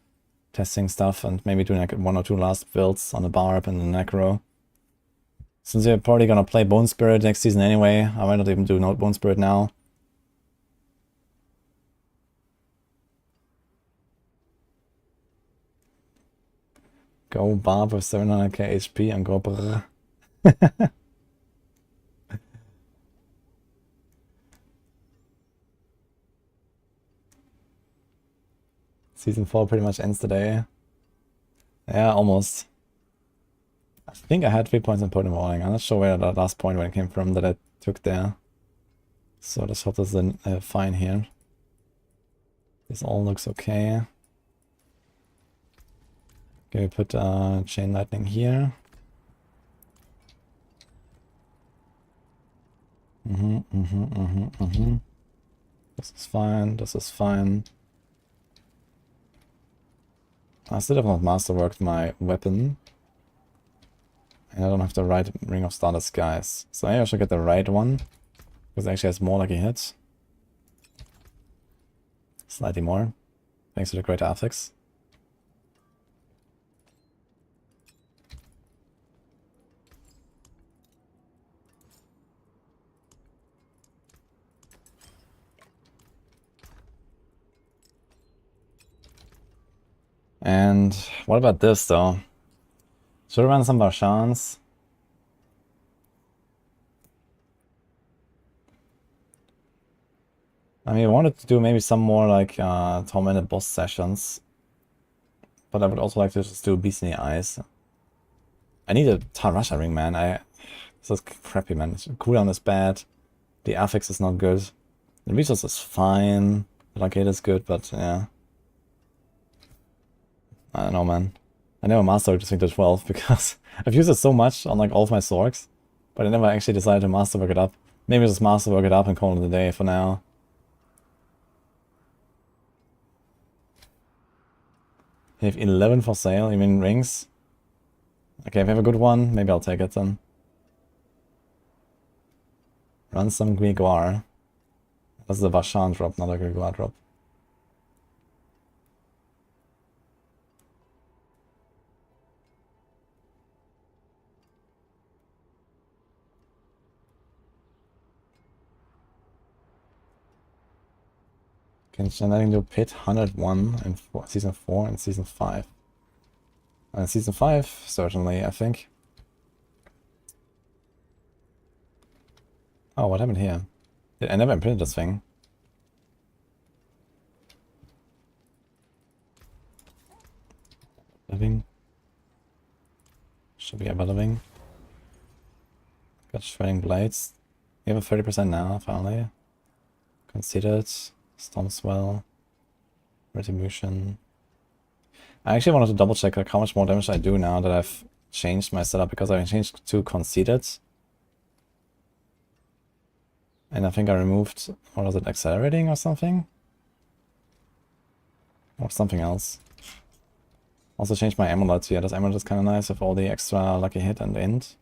Testing stuff and maybe doing like 1 or 2 last builds on the Barb and the Necro. Since we're probably gonna play Bone Spirit next season anyway, I might not even do Bone Spirit now. Go Barb with 700k HP and go brrr. Season 4 pretty much ends today. Yeah, almost. I think I had 3 points in potent warding. I'm not sure where that last point when it came from that I took there. So let's hope this is fine here. This all looks okay. Okay, we put Chain Lightning here. This is fine, this is fine. I still have not masterworked my weapon. And I don't have the right Ring of Starless Skies. So maybe I should get the right one. Because it actually has more lucky hits. Slightly more. Thanks to the great affix. And what about this though? Should I run some Varshans? I mean, I wanted to do maybe some more like tormented boss sessions. But I would also like to just do Beast in the Eyes. I need a Tarasha ring, man. This is crappy, man. Cooldown is bad. The affix is not good. The resource is fine. The lucky hit is good, but yeah. I don't know, man. I never mastered this thing to 12 because I've used it so much on like all of my Sorcs, but I never actually decided to masterwork it up. Maybe just masterwork it up and call it a day for now. We have 11 for sale, you mean rings? Okay, if we have a good one, maybe I'll take it then. Run some Grimoire. That's the Vashan drop, not a Grimoire drop. Can I do Pit 101 in Season 4 and Season 5? Season 5, certainly, I think. Oh, what happened here? I never imprinted this thing. Living. Should be ever living. Got Shredding Blades. We have a 30% now, finally. Considered. Stormswell. Retribution. I actually wanted to double check like how much more damage I do now that I've changed my setup, because I changed to Conceited. And I think I removed, what was it, Accelerating or something? Or something else. Also changed my amulet. Yeah, this amulet is kind of nice with all the extra lucky hit and int.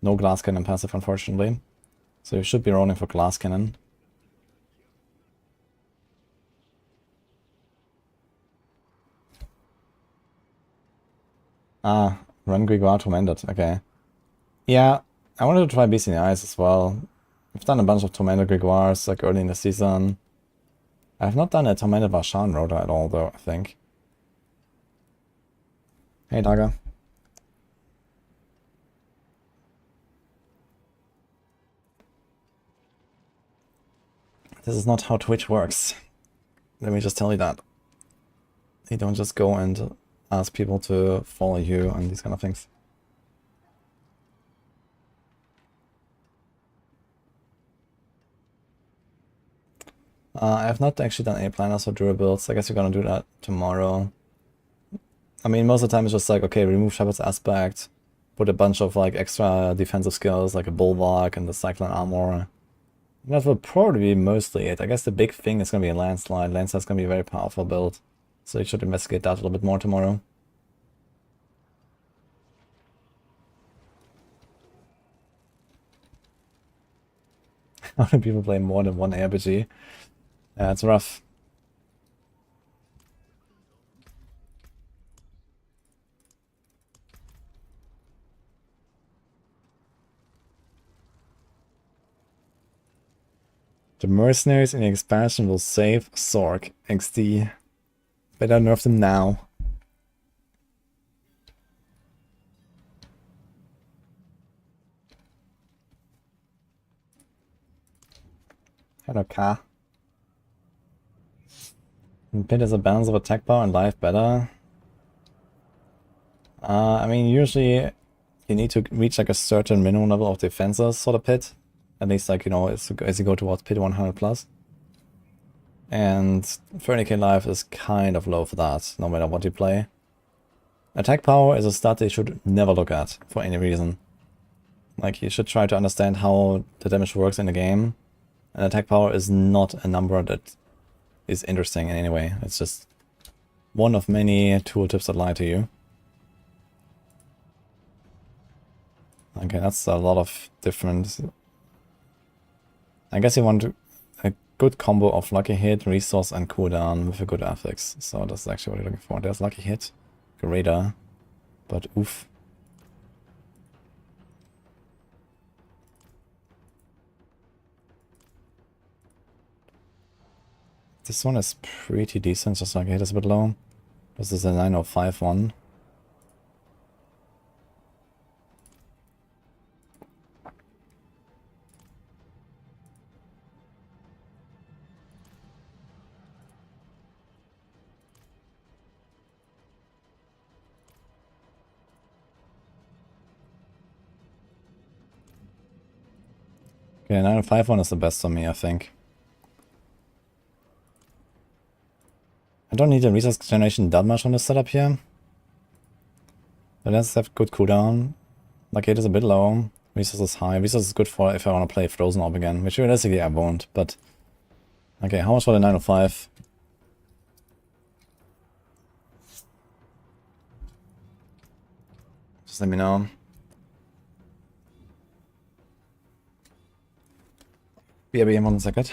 No glass cannon passive, unfortunately. So you should be rolling for glass cannon. Ah, run Grimoire Tormented, okay. Yeah, I wanted to try Beast in the Eyes as well. We've done a bunch of Tormented Grimoires like early in the season. I have not done a Tormented Vashan Rotor at all though, I think. Hey Daga. This is not how Twitch works. Let me just tell you that. You don't just go and ask people to follow you and these kind of things. I have not actually done any planners or Druid builds. I guess we're gonna do that tomorrow. I mean, most of the time it's just like, okay, remove Shepherd's Aspect, put a bunch of like extra defensive skills like a Bulwark and the Cyclone Armor. That will probably be mostly it. I guess the big thing is gonna be a Landslide. Landslide's gonna be a very powerful build. So you should investigate that a little bit more tomorrow. How many people play more than one RPG? It's rough. The mercenaries in the expansion will save Sorc. XD. Better nerf them now. Hello, Ka. Pit has a balance of attack power and life better. I mean, usually you need to reach like a certain minimum level of defenses for the pit. At least like, you know, as you go towards pit 100 plus. And 30k life is kind of low for that, no matter what you play. Attack power is a stat that you should never look at for any reason. Like, you should try to understand how the damage works in the game. And attack power is not a number that is interesting in any way. It's just one of many tooltips that lie to you. Okay, that's a lot of different... I guess you want a good combo of lucky hit, resource, and cooldown with a good affix. So that's actually what you're looking for. There's lucky hit, greater, but oof. This one is pretty decent, just like hit is a bit low. This is a 905 one. Okay, 905 one is the best for me, I think. I don't need a resource generation that much on this setup here. But let's have good cooldown. Like it is a bit low. Resource is high. Resource is good for if I want to play Frozen Orb again, which realistically I won't, but... Okay, how much for the 905? Just let me know. BRB in 1 second.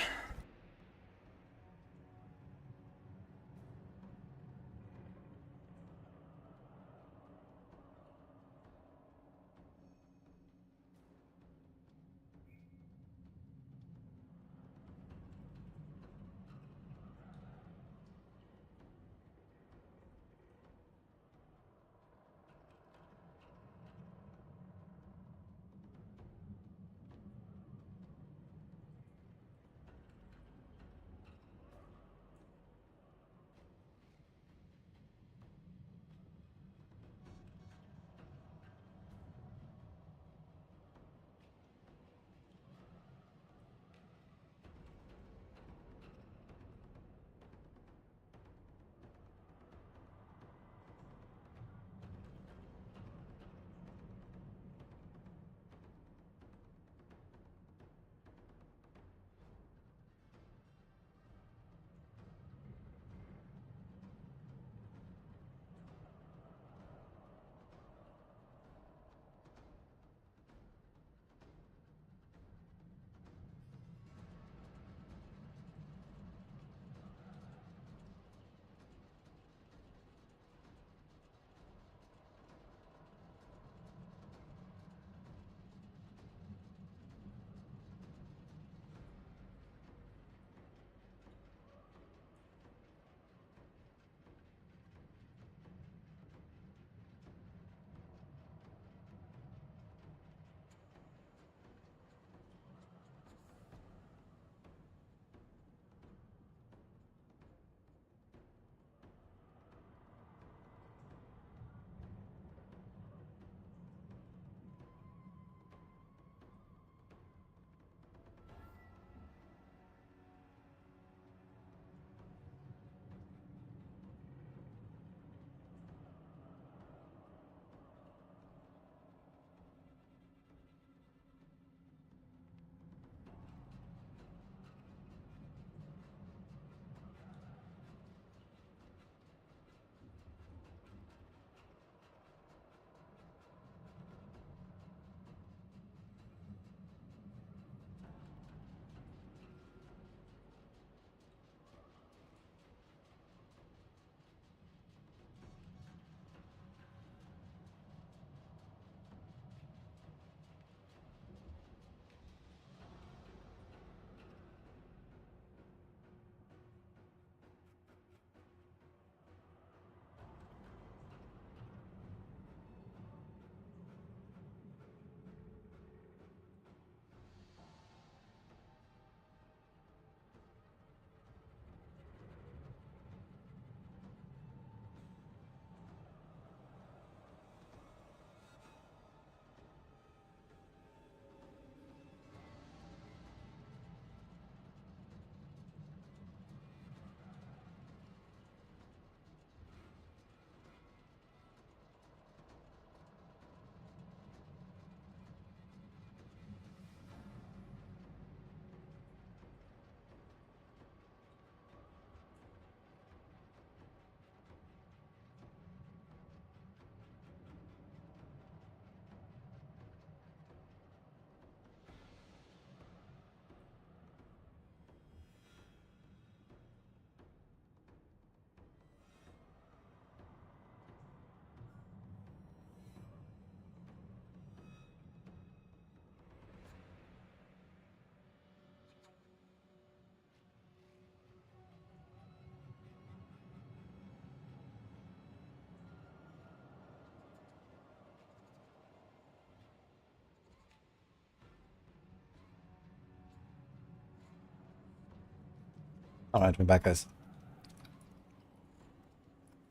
Alright, we're back, guys.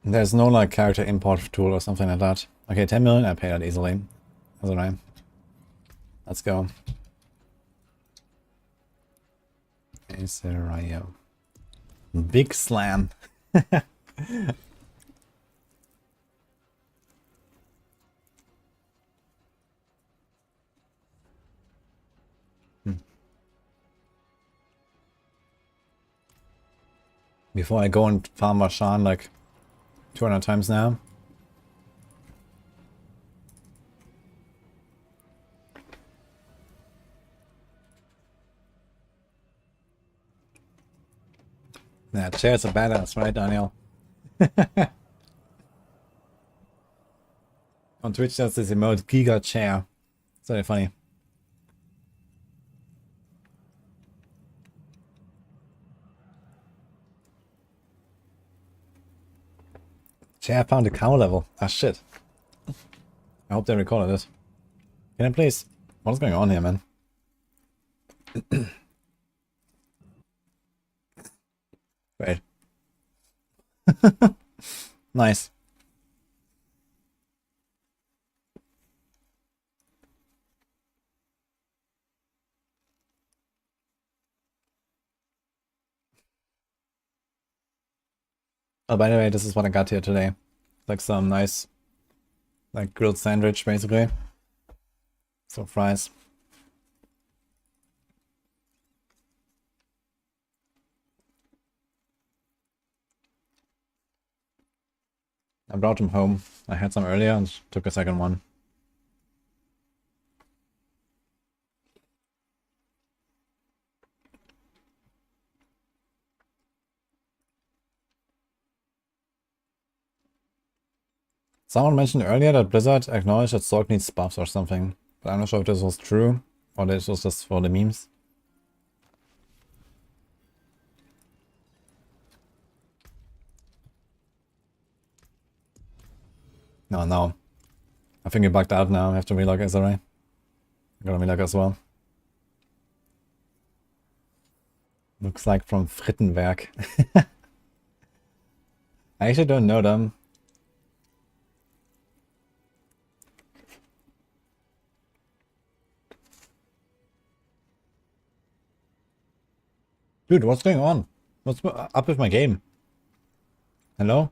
There's no like character import tool or something like that. Okay, 10 million, I pay that easily. That's alright. Let's go. Aserio. Big slam. Before I go and farm Marshan like 200 times now. Yeah, Chair's a badass, right, Daniel? On Twitch, there's this emote, Giga Chair. It's very funny. Chair found a cow level. Ah, shit. I hope they recorded it. Can I please? What's going on here, man? Great. Nice. Oh, by the way, this is what I got here today. Like some nice, like grilled sandwich, basically. Some fries. I brought them home. I had some earlier and took a second one. Someone mentioned earlier that Blizzard acknowledged that Sorc needs buffs or something. But I'm not sure if this was true or this was just for the memes. No. I think you bugged out now. I have to relog SRA. I gotta relog as well. Looks like from Frittenwerk. I actually don't know them. Dude, what's going on? What's up with my game? Hello?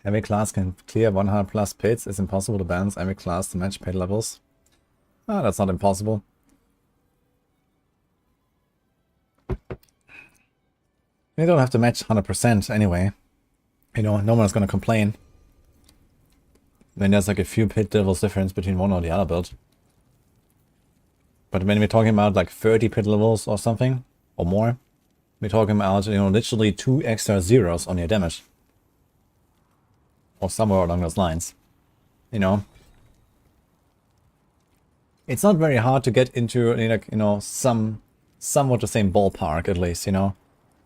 Every class can clear 100 plus pits. It's impossible to balance every class to match pit levels. Ah, that's not impossible. You don't have to match 100% anyway. You know, no one's gonna complain. When there's like a few pit levels difference between one or the other build. But when we're talking about like 30 pit levels or something, or more, we're talking about, you know, literally 2 extra zeros on your damage. Or somewhere along those lines. You know? It's not very hard to get into, like, you know, somewhat the same ballpark at least, you know?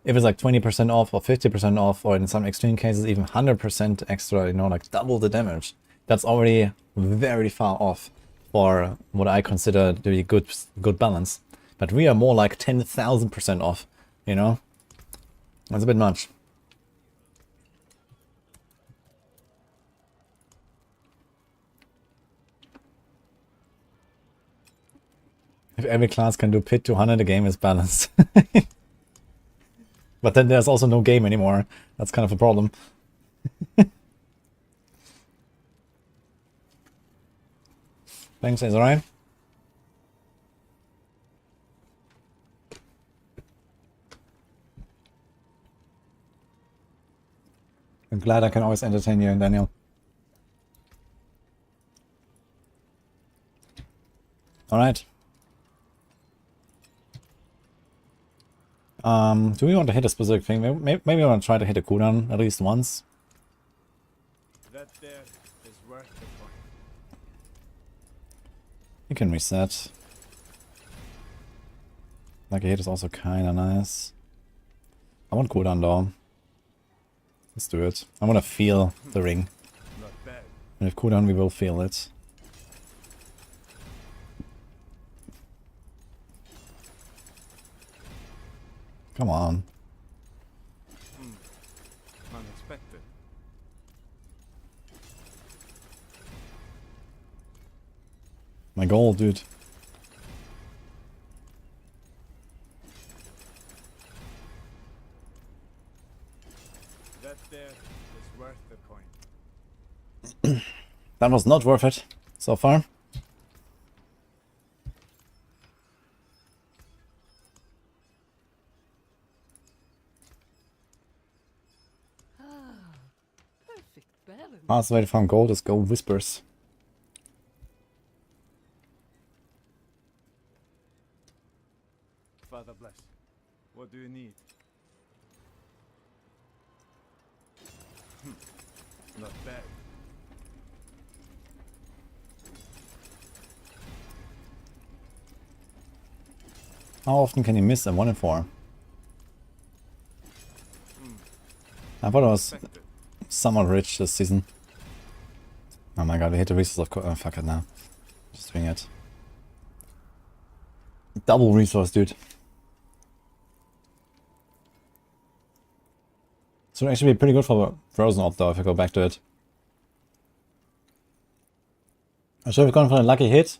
If it's like 20% off or 50% off, or in some extreme cases even 100% extra, you know, like double the damage, that's already very far off for what I consider to be good balance. But we are more like 10,000% off, you know? That's a bit much. If every class can do pit 200, the game is balanced. But then there's also no game anymore. That's kind of a problem. Thanks, is alright. I'm glad I can always entertain you, Daniel. Alright. Do we want to hit a specific thing? Maybe we want to try to hit a cooldown at least once. That there is worth the point. You can reset. Like a hit is also kinda nice. I want cooldown though. Let's do it. I want to feel the ring. Not bad. And with cooldown we will feel it. Come on. Unexpected. My goal, dude. That there is worth the coin. That was not worth it so far. Fastest way to farm gold is go whispers. Father bless. What do you need? Not bad. How often can you miss a 1 in 4? I thought it was somewhat rich this season. Oh my god, we hit the resource of course. Oh, fuck it now. Just doing it. Double resource, dude. So it'd actually be pretty good for Frozen Orb though if I go back to it. I should have gone for a lucky hit.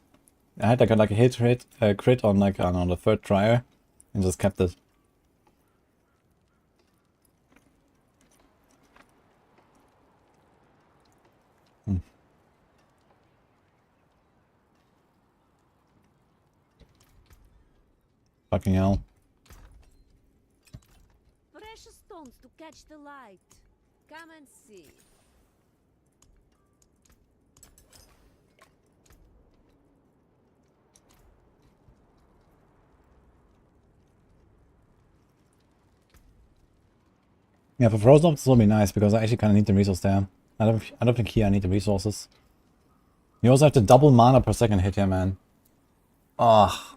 I had like a lucky crit on like on the third try and just kept it. Fucking hell. Precious stones to catch the light. Come and see. Yeah, for Frozen Ops this will be nice because I actually kind of need the resource there. I don't think here I need the resources. You also have to double mana per second hit here, man. Ah.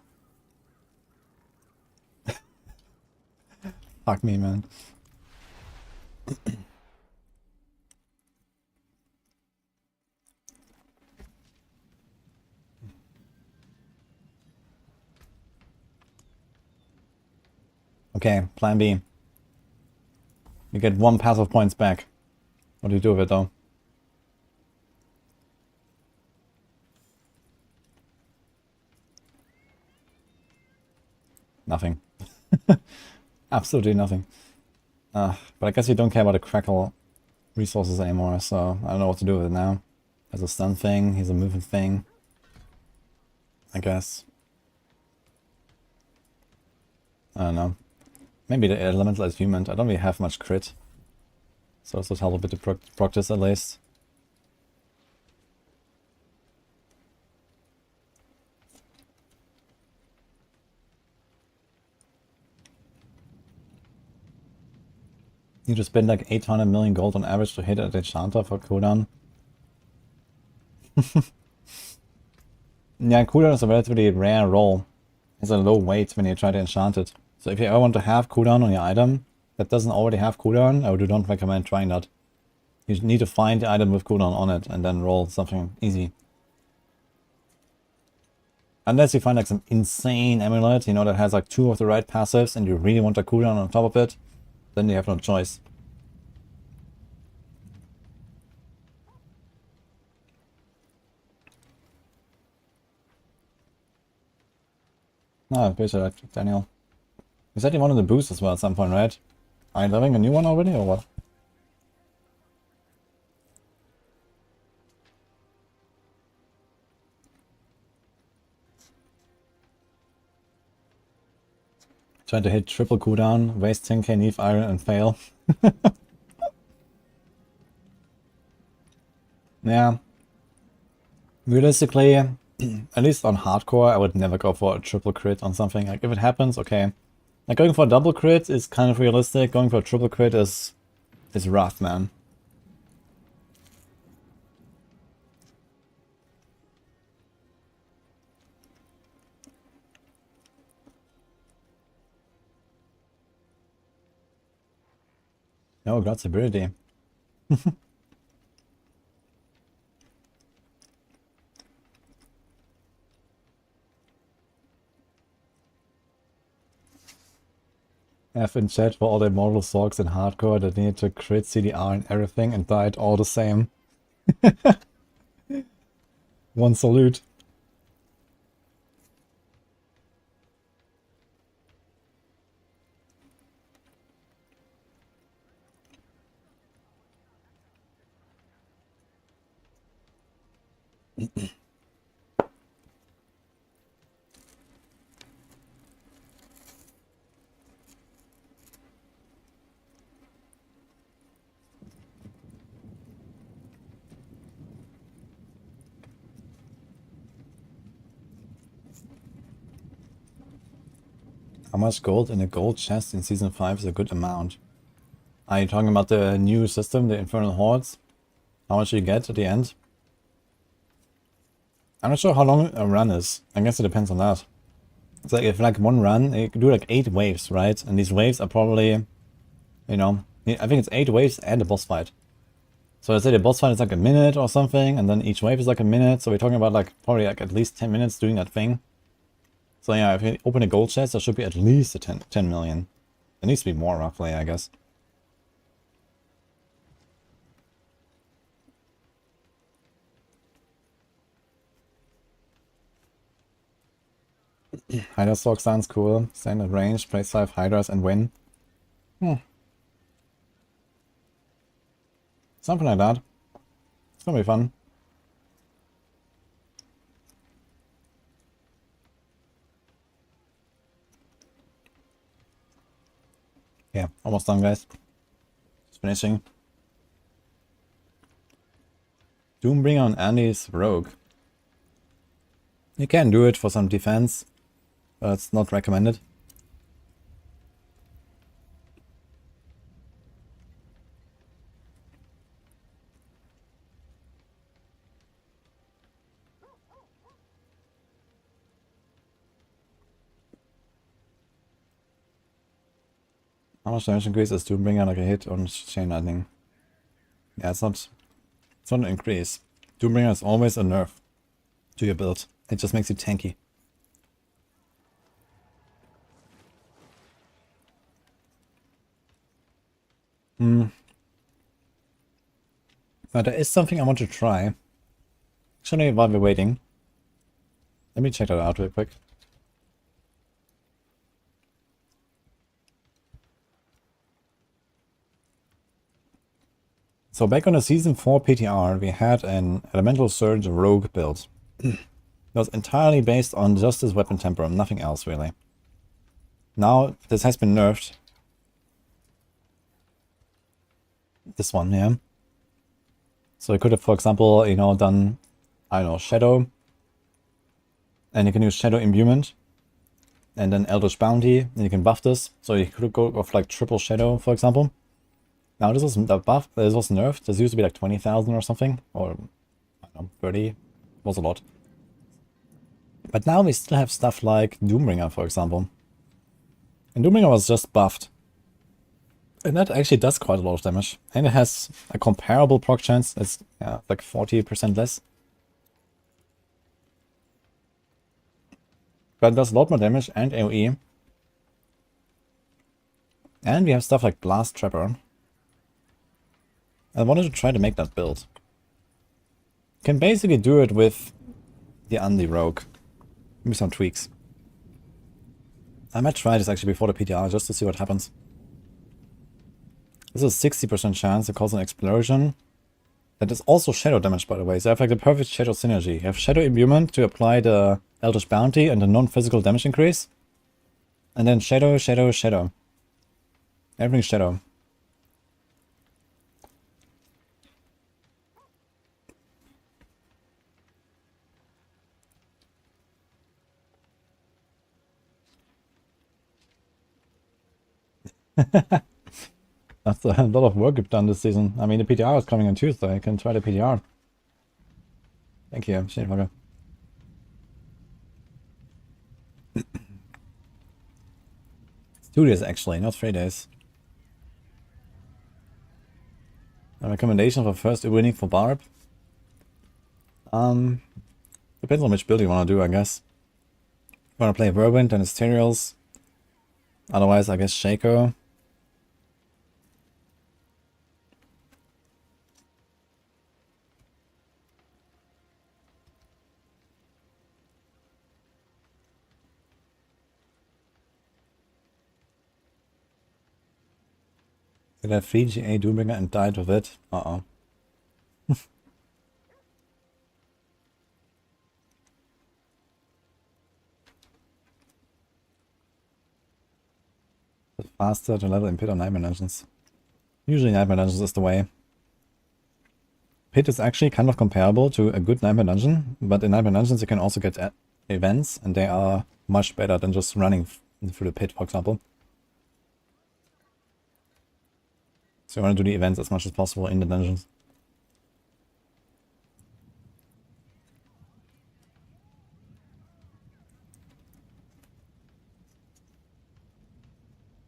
Fuck me, man. Okay, plan B. You get 1 passive points back. What do you do with it though? Nothing. Absolutely nothing. But I guess you don't care about the crackle resources anymore, so I don't know what to do with it now. There's a stun thing, here's a moving thing. I guess. I don't know. Maybe the elemental attunement. I don't really have much crit. So this would help a bit to proc this at least. You just spend like 800 million gold on average to hit at enchanter for cooldown. Yeah, cooldown is a relatively rare roll. It's a low weight when you try to enchant it. So if you ever want to have cooldown on your item that doesn't already have cooldown, I do not recommend trying that. You need to find the item with cooldown on it and then roll something easy. Unless you find like some insane amulet, you know, that has like 2 of the right passives and you really want a cooldown on top of it, then you have no choice. Ah, basically like Daniel. You said you wanted the boost as well at some point, right? Are you having a new one already or what? Trying to hit triple cooldown, waste 10k Neve Iron and fail. Yeah. Realistically, at least on hardcore, I would never go for a triple crit on something. Like, if it happens, okay. Like, going for a double crit is kind of realistic. Going for a triple crit is rough, man. No, God's ability. F in chat for all the immortal Sorcs in hardcore that needed to crit CDR and everything and died all the same. One salute. How much gold in a gold chest in Season 5 is a good amount? Are you talking about the new system, the Infernal Hordes? How much you get at the end? I'm not sure how long a run is. I guess it depends on that. It's like if like one run, you can do like 8 waves, right? And these waves are probably, you know, I think it's 8 waves and a boss fight. So let's say the boss fight is like a minute or something, and then each wave is like a minute. So we're talking about like probably like at least 10 minutes doing that thing. So yeah, if you open a gold chest, there should be at least a 10 million. There needs to be more roughly, I guess. Hydra Sorc sounds cool. Stand at range, place 5 Hydras and win. Something like that. It's gonna be fun. Yeah, almost done, guys. Just finishing. Doombringer on Andy's Rogue. You can do it for some defense, but it's not recommended. How much damage increase does Doombringer like a hit on Chain Lightning? Yeah, it's not an increase. Doombringer is always a nerf to your build. It just makes you tanky. But there is something I want to try. Actually, while we're waiting, let me check that out real quick. So back on the Season 4 PTR, we had an Elemental Surge Rogue build. It was entirely based on just this weapon temper, nothing else really. Now this has been nerfed. This one, yeah. So I could have, for example, you know, done, I don't know, Shadow. And you can use Shadow Imbuement. And then Eldritch Bounty, and you can buff this. So you could go with like triple Shadow, for example. Now this was the buff, this was nerfed. This used to be like 20,000 or something. Or, I don't know, 30. It was a lot. But now we still have stuff like Doombringer, for example. And Doombringer was just buffed. And that actually does quite a lot of damage. And it has a comparable proc chance. It's like 40% less. But it does a lot more damage and AoE. And we have stuff like Blast Trapper. I wanted to try to make that build. You can basically do it with the Undy Rogue. Maybe some tweaks. I might try this actually before the PTR just to see what happens. This is a 60% chance to cause an explosion. That is also shadow damage, by the way. So I have like the perfect shadow synergy. You have Shadow Imbuement to apply the Eldritch Bounty and the non-physical damage increase. And then Shadow, Shadow, Shadow. Everything Shadow. That's a lot of work you've done this season. I mean, the PTR is coming on Tuesday. I can try the PTR. Thank you, Shinfucker. It's 2 days actually, not 3 days. A recommendation for first winning for Barb? Depends on which build you want to do, I guess. If you want to play Whirlwind, then it's Terials. Otherwise, I guess Shaco. Did I 3 GA Doombringer and died with it? Uh-oh. It's faster to level in Pit or Nightmare Dungeons. Usually Nightmare Dungeons is the way. Pit is actually kind of comparable to a good Nightmare Dungeon, but in Nightmare Dungeons you can also get events, and they are much better than just running through the pit, for example. So I want to do the events as much as possible in the dungeons.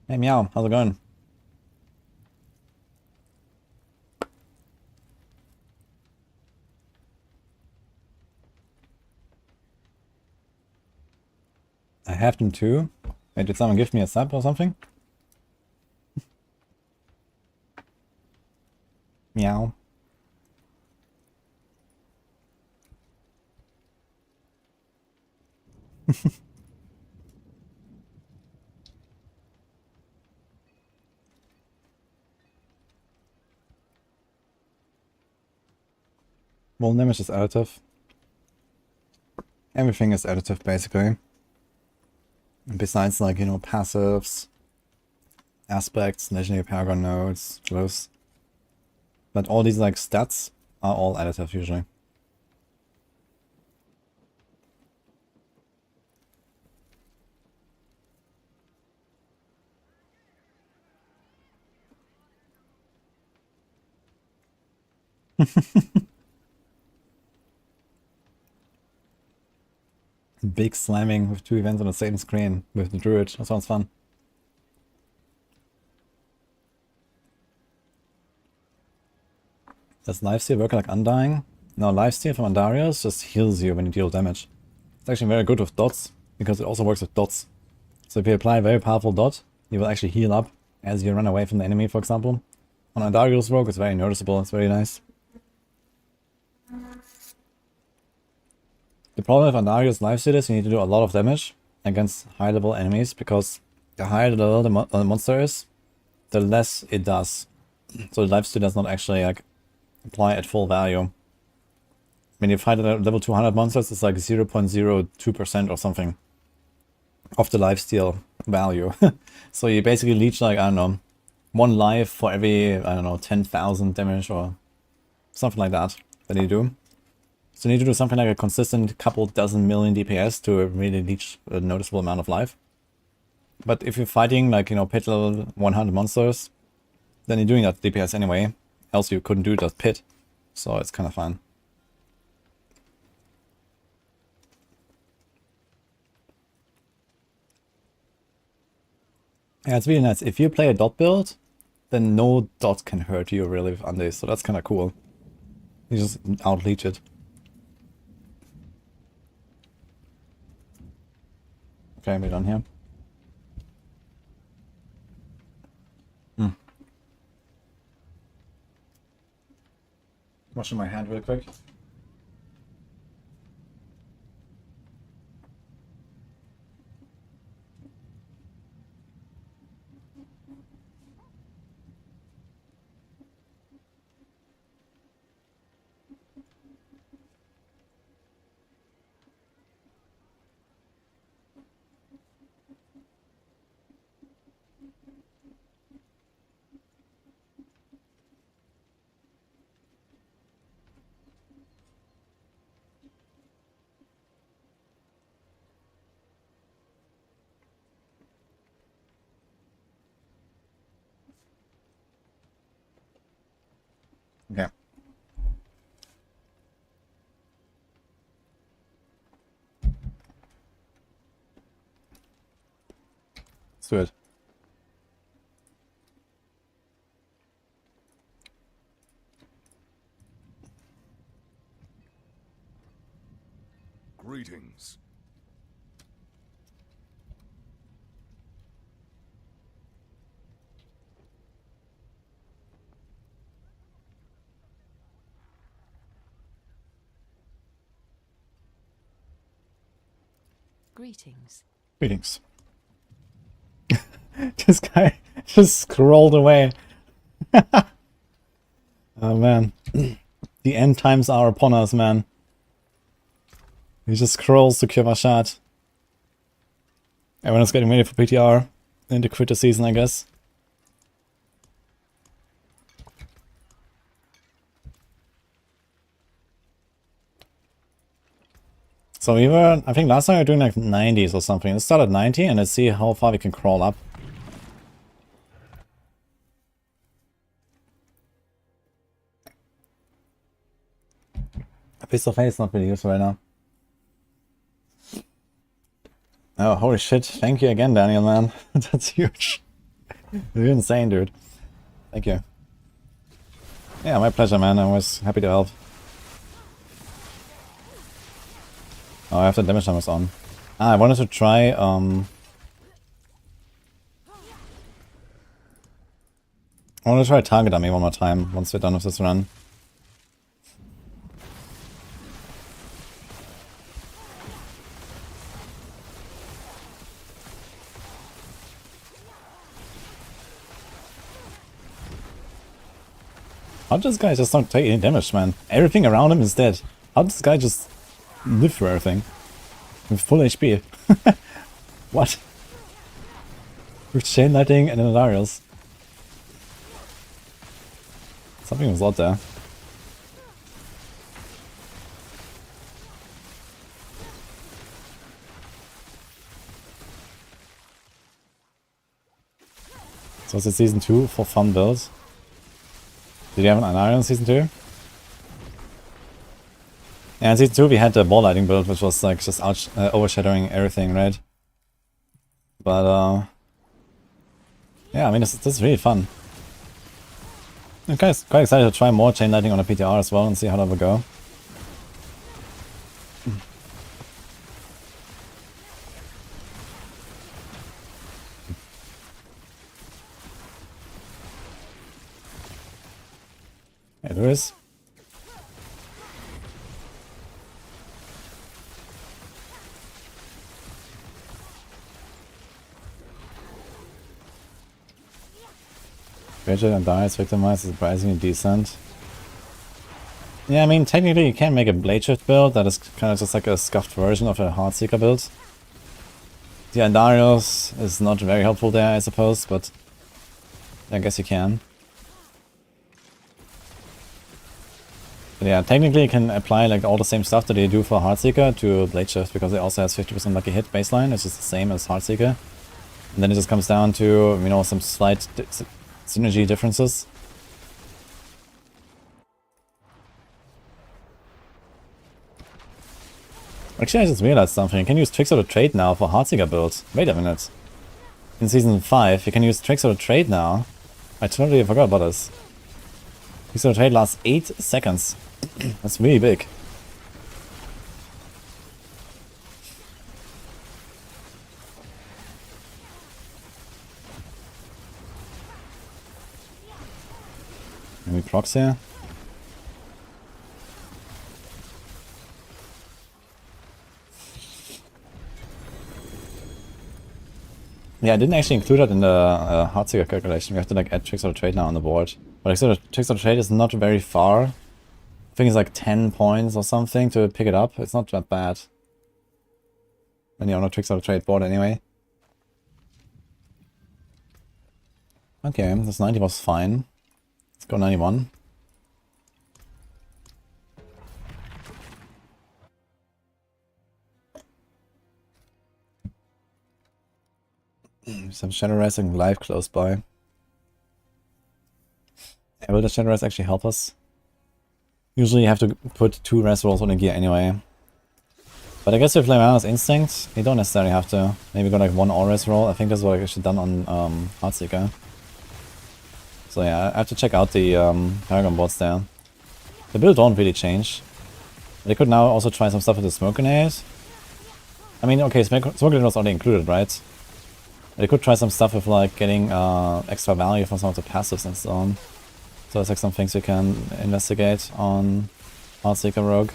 Hey Meow, how's it going? I have them too. Wait, did someone give me a sub or something? Meow. Well, damage is additive. Everything is additive, basically. Besides, like, you know, passives, aspects, legendary Paragon nodes, glyphs. But all these, like, stats are all additive, usually. Big slamming with 2 events on the same screen with the Druid. That sounds fun. Does lifesteal work like Undying? No, lifesteal from Andarius just heals you when you deal damage. It's actually very good with dots, because it also works with dots. So if you apply a very powerful dot, you will actually heal up as you run away from the enemy, for example. On Andarius rogue, it's very noticeable, it's very nice. The problem with Andarius lifesteal is you need to do a lot of damage against high level enemies, because the higher level the monster is, the less it does. So the lifesteal does not actually like apply at full value. When you fight at level 200 monsters, it's like 0.02% or something of the lifesteal value. So you basically leech like, I don't know, 1 life for every, I don't know, 10,000 damage or something like that you do. So you need to do something like a consistent couple dozen million DPS to really leech a noticeable amount of life. But if you're fighting like, you know, pit level 100 monsters, then you're doing that DPS anyway. Else you couldn't do that pit. So it's kind of fun. Yeah, it's really nice. If you play a dot build, then no dot can hurt you really with Undays, so that's kind of cool. You just out-leech it. Okay, we're done here. Washing my hand real quick. Okay. Let's do it. Greetings. Greetings. Greetings. This guy just scrolled away. Oh man. The end times are upon us, man. He just scrolls to kill my shot. Everyone's getting ready for PTR. In the critter season, I guess. So we were, I think last time we were doing like 90s or something. Let's start at 90 and let's see how far we can crawl up. A piece of hay is not really useful right now. Oh, holy shit. Thank you again, Daniel, man. That's huge. You're insane, dude. Thank you. Yeah, my pleasure, man. I'm always happy to help. Oh, I have the damage numbers on. I wanted to try, I want to try target dummy one more time once we're done with this run. How does this guy just not take any damage, man? Everything around him is dead. How does this guy just live through everything? With full HP. What? With chain lighting and Endarials. Something was out there. So is it season 2 for fun builds? Did you have an Iron in season 2? Yeah, in season 2 we had the ball lighting build, which was like just overshadowing everything, right? But yeah, I mean this is really fun. I'm quite excited to try more chain lighting on a PTR as well and see how that will go. Hey, there is. Gadget and dies victimized is surprisingly decent. Yeah, I mean, technically you can make a Blade Shift build that is kind of just like a scuffed version of a Heartseeker build. The Andarios is not very helpful there, I suppose, but I guess you can. But yeah, technically you can apply like all the same stuff that you do for Heartseeker to Blade Shift, because it also has 50% lucky hit baseline, it's just the same as Heartseeker. And then it just comes down to, you know, some slight synergy differences. Actually, I just realized something. You can use Tricks of the Trade now for Heartseeker builds. Wait a minute. In Season 5, you can use Tricks of the Trade now. I totally forgot about this. Tricks of the Trade lasts 8 seconds. That's really big. Any procs here? Yeah, I didn't actually include that in the Heartseeker calculation. We have to like add Tricks of the Trade now on the board. But like, Tricks of the Trade is not very far. I think it's like 10 points or something to pick it up. It's not that bad. When you're on a Tricks of the Trade board anyway. Okay, this 90 was fine. Let's go 91. Some Shadow Rising live close by. Yeah, will the Shadow Rise actually help us? Usually you have to put 2 res rolls on a gear anyway. But I guess with Flamana's Instinct, you don't necessarily have to. Maybe go like 1 all res roll. I think that's what I actually done on Heartseeker. So yeah, I have to check out the Paragon boards there. The build don't really change. They could now also try some stuff with the Smoke Grenade. I mean, okay, Smoke Grenade was already included, right? They could try some stuff with like getting extra value from some of the passives and so on. So that's like some things you can investigate on Heartseeker Rogue.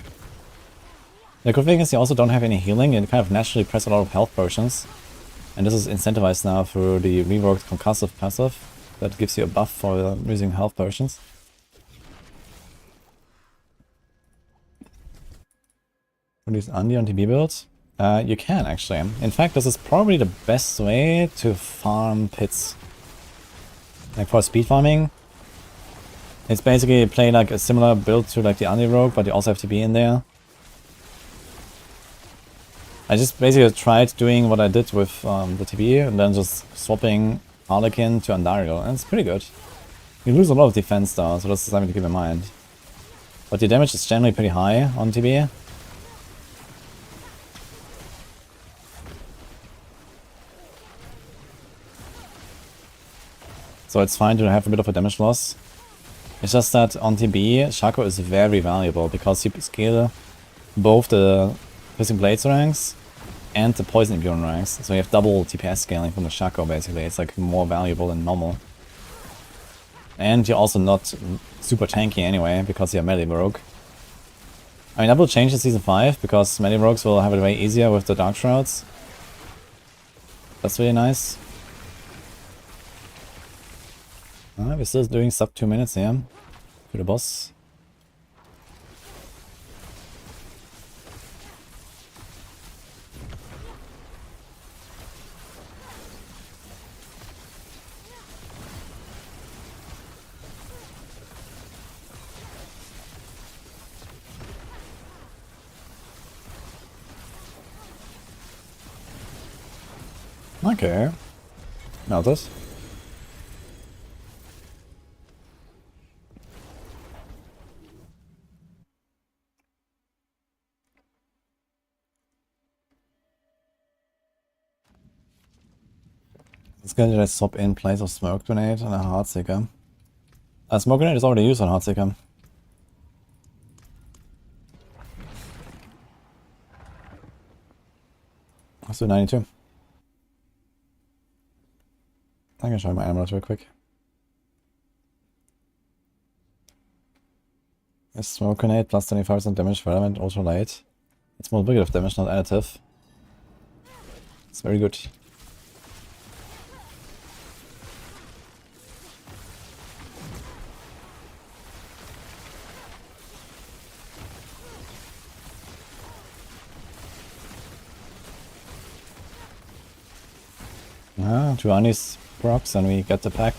The good thing is you also don't have any healing, you kind of naturally press a lot of health potions. And this is incentivized now through the reworked concussive passive that gives you a buff for using health potions. Use Andy on TB builds? You can actually. In fact, this is probably the best way to farm pits. Like for speed farming, it's basically play like a similar build to like the Andy Rogue, but you also have to be in there. I just basically tried doing what I did with the TB and then just swapping Harlequin to Andariel, and it's pretty good. You lose a lot of defense though, so that's something to keep in mind. But your damage is generally pretty high on TB. So it's fine to have a bit of a damage loss. It's just that on TB, Shaco is very valuable because you scale both the Piercing Blades ranks and the Poison Immune ranks. So you have double TPS scaling from the Shaco basically. It's like more valuable than normal. And you're also not super tanky anyway because you're melee rogue. I mean, that will change in Season 5 because melee rogues will have it way easier with the Dark Shrouds. That's really nice. We're still doing sub 2 minutes here to the boss. Okay. Melted. Let's get a swap in place of Smoke Grenade and a Heartseeker. Smoke Grenade is already used on Heartseeker. Let's do 92. I can show my emerald real quick. Is Smoke Grenade plus 25% damage for element ultra light. It's multiplicative damage, not additive. It's very good. Two Anis procs and we get the pack.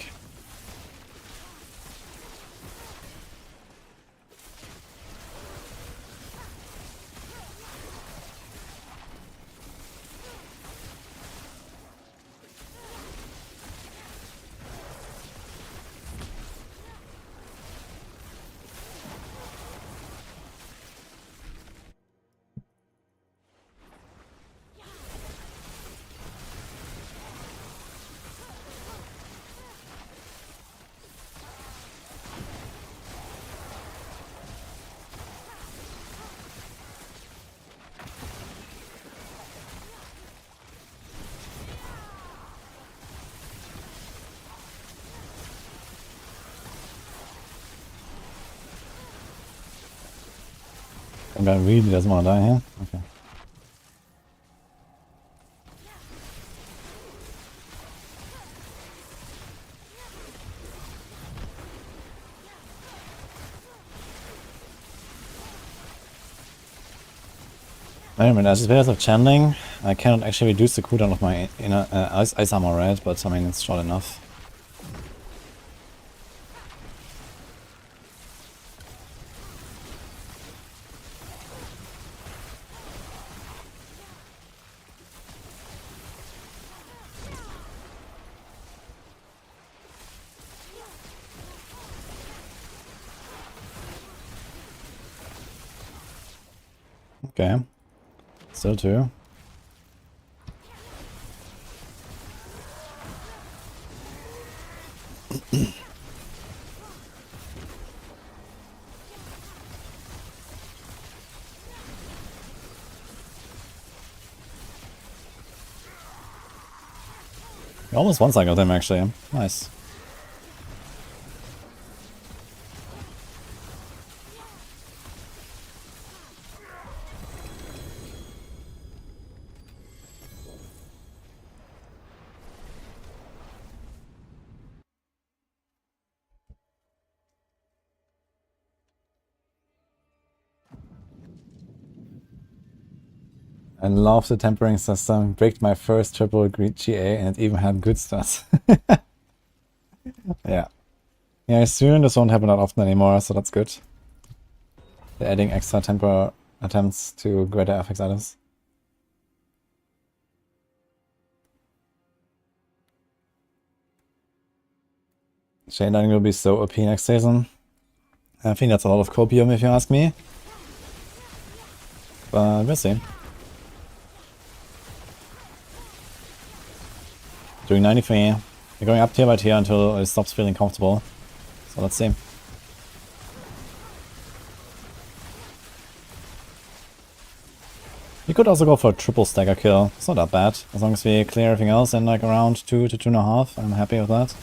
The guy really doesn't want to die here? Okay. Anyway, as a of channeling, I cannot actually reduce the cooldown of my inner ice armor, right? But I mean, it's short enough. Okay. Still two. Almost one cycle them actually. Nice. I love the tempering system. Bricked my first triple GA and it even had good stats. Yeah. Yeah, soon this won't happen that often anymore, so that's good. They're adding extra temper attempts to greater FX items. Chain Lightning will be so OP next season. I think that's a lot of copium if you ask me. But we'll see. Doing 93. We're going up tier by tier until it stops feeling comfortable. So let's see. You could also go for a triple stagger kill. It's not that bad. As long as we clear everything else in like around 2 to 2.5. I'm happy with that.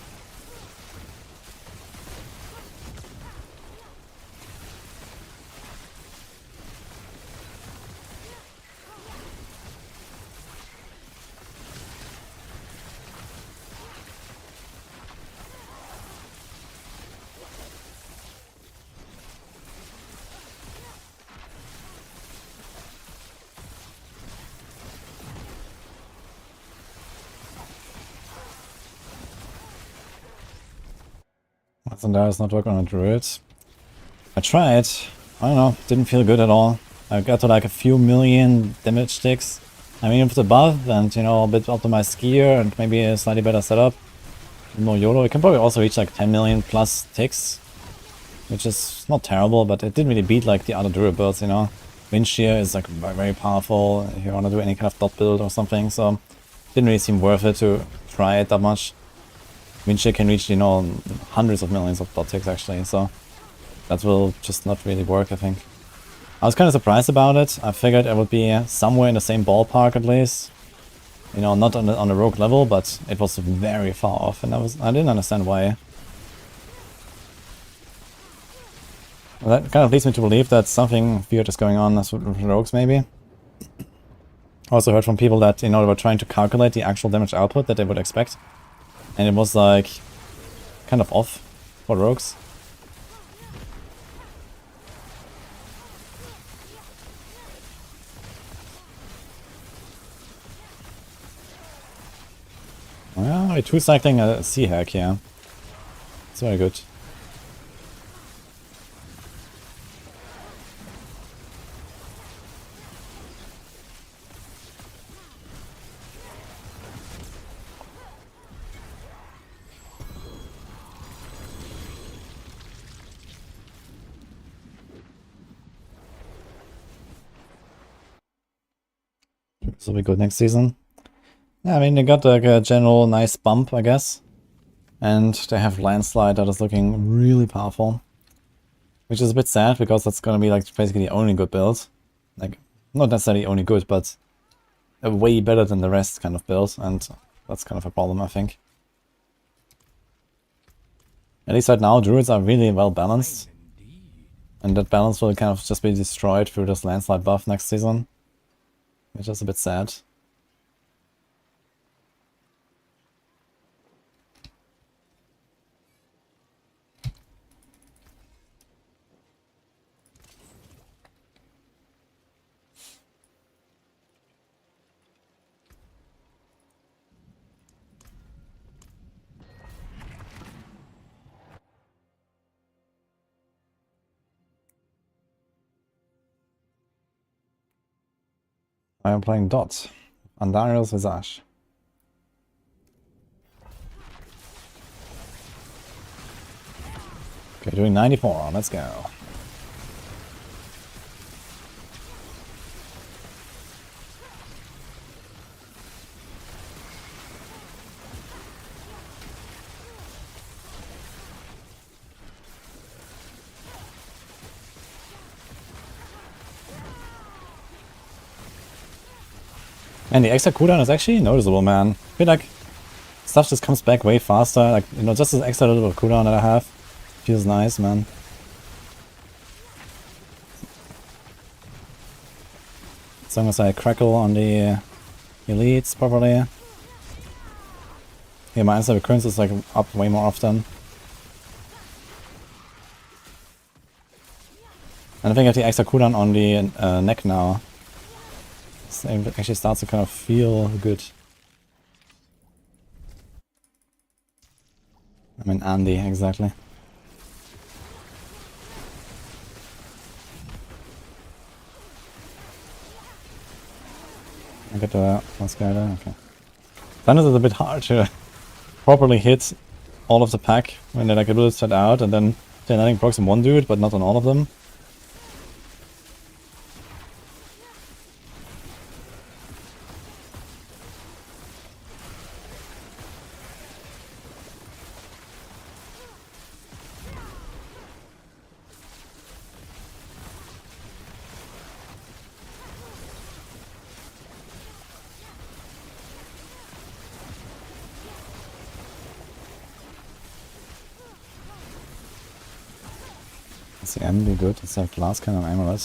That is not working on a Druid. I tried. I don't know. Didn't feel good at all. I got to like a few million damage ticks. I mean, with the buff and, you know, a bit optimized gear and maybe a slightly better setup. More YOLO. It can probably also reach like 10 million plus ticks. Which is not terrible, but it didn't really beat like the other Druid builds, you know. Wind Shear is like very powerful if you want to do any kind of dot build or something. So, didn't really seem worth it to try it that much. Wind Shear can reach, you know, hundreds of millions of dot ticks actually, so that will just not really work, I think. I was kind of surprised about it. I figured it would be somewhere in the same ballpark at least. You know, not on the rogue level, but it was very far off, and I didn't understand why. Well, that kind of leads me to believe that something weird is going on with rogues, maybe. I also heard from people that, you know, they were trying to calculate the actual damage output that they would expect. And it was like kind of off for rogues. Well, a 2-cycling a sea hack, yeah. It's very good. This will be good next season. Yeah, I mean, they got like a general nice bump, I guess. And they have Landslide that is looking really powerful. Which is a bit sad, because that's gonna be like basically the only good build. Like, not necessarily only good, but a way better than the rest kind of build. And that's kind of a problem, I think. At least right now, Druids are really well balanced. And that balance will kind of just be destroyed through this Landslide buff next season. Which is a bit sad. I am playing Dot. Andariel's Visage. Okay, doing 94. Let's go. And the extra cooldown is actually noticeable, man. I feel like stuff just comes back way faster. Like, you know, just this extra little bit of cooldown that I have feels nice, man. As long as I crackle on the elites properly. Yeah, my answer recurrence is like up way more often. And I think I have the extra cooldown on the neck now. It actually starts to kind of feel good. I mean Andy, exactly. I get the last guy there, okay. Thunder is a bit hard to properly hit all of the pack when they're like a little set out, and then they're landing procs on one dude, but not on all of them. CM be good, let's have glass cannon amulet.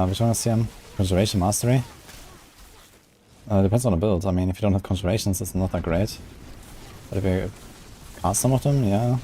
Which one is CM? Conjuration Mastery? Depends on the build. I mean, if you don't have conjurations, it's not that great. But if you cast some of them, yeah.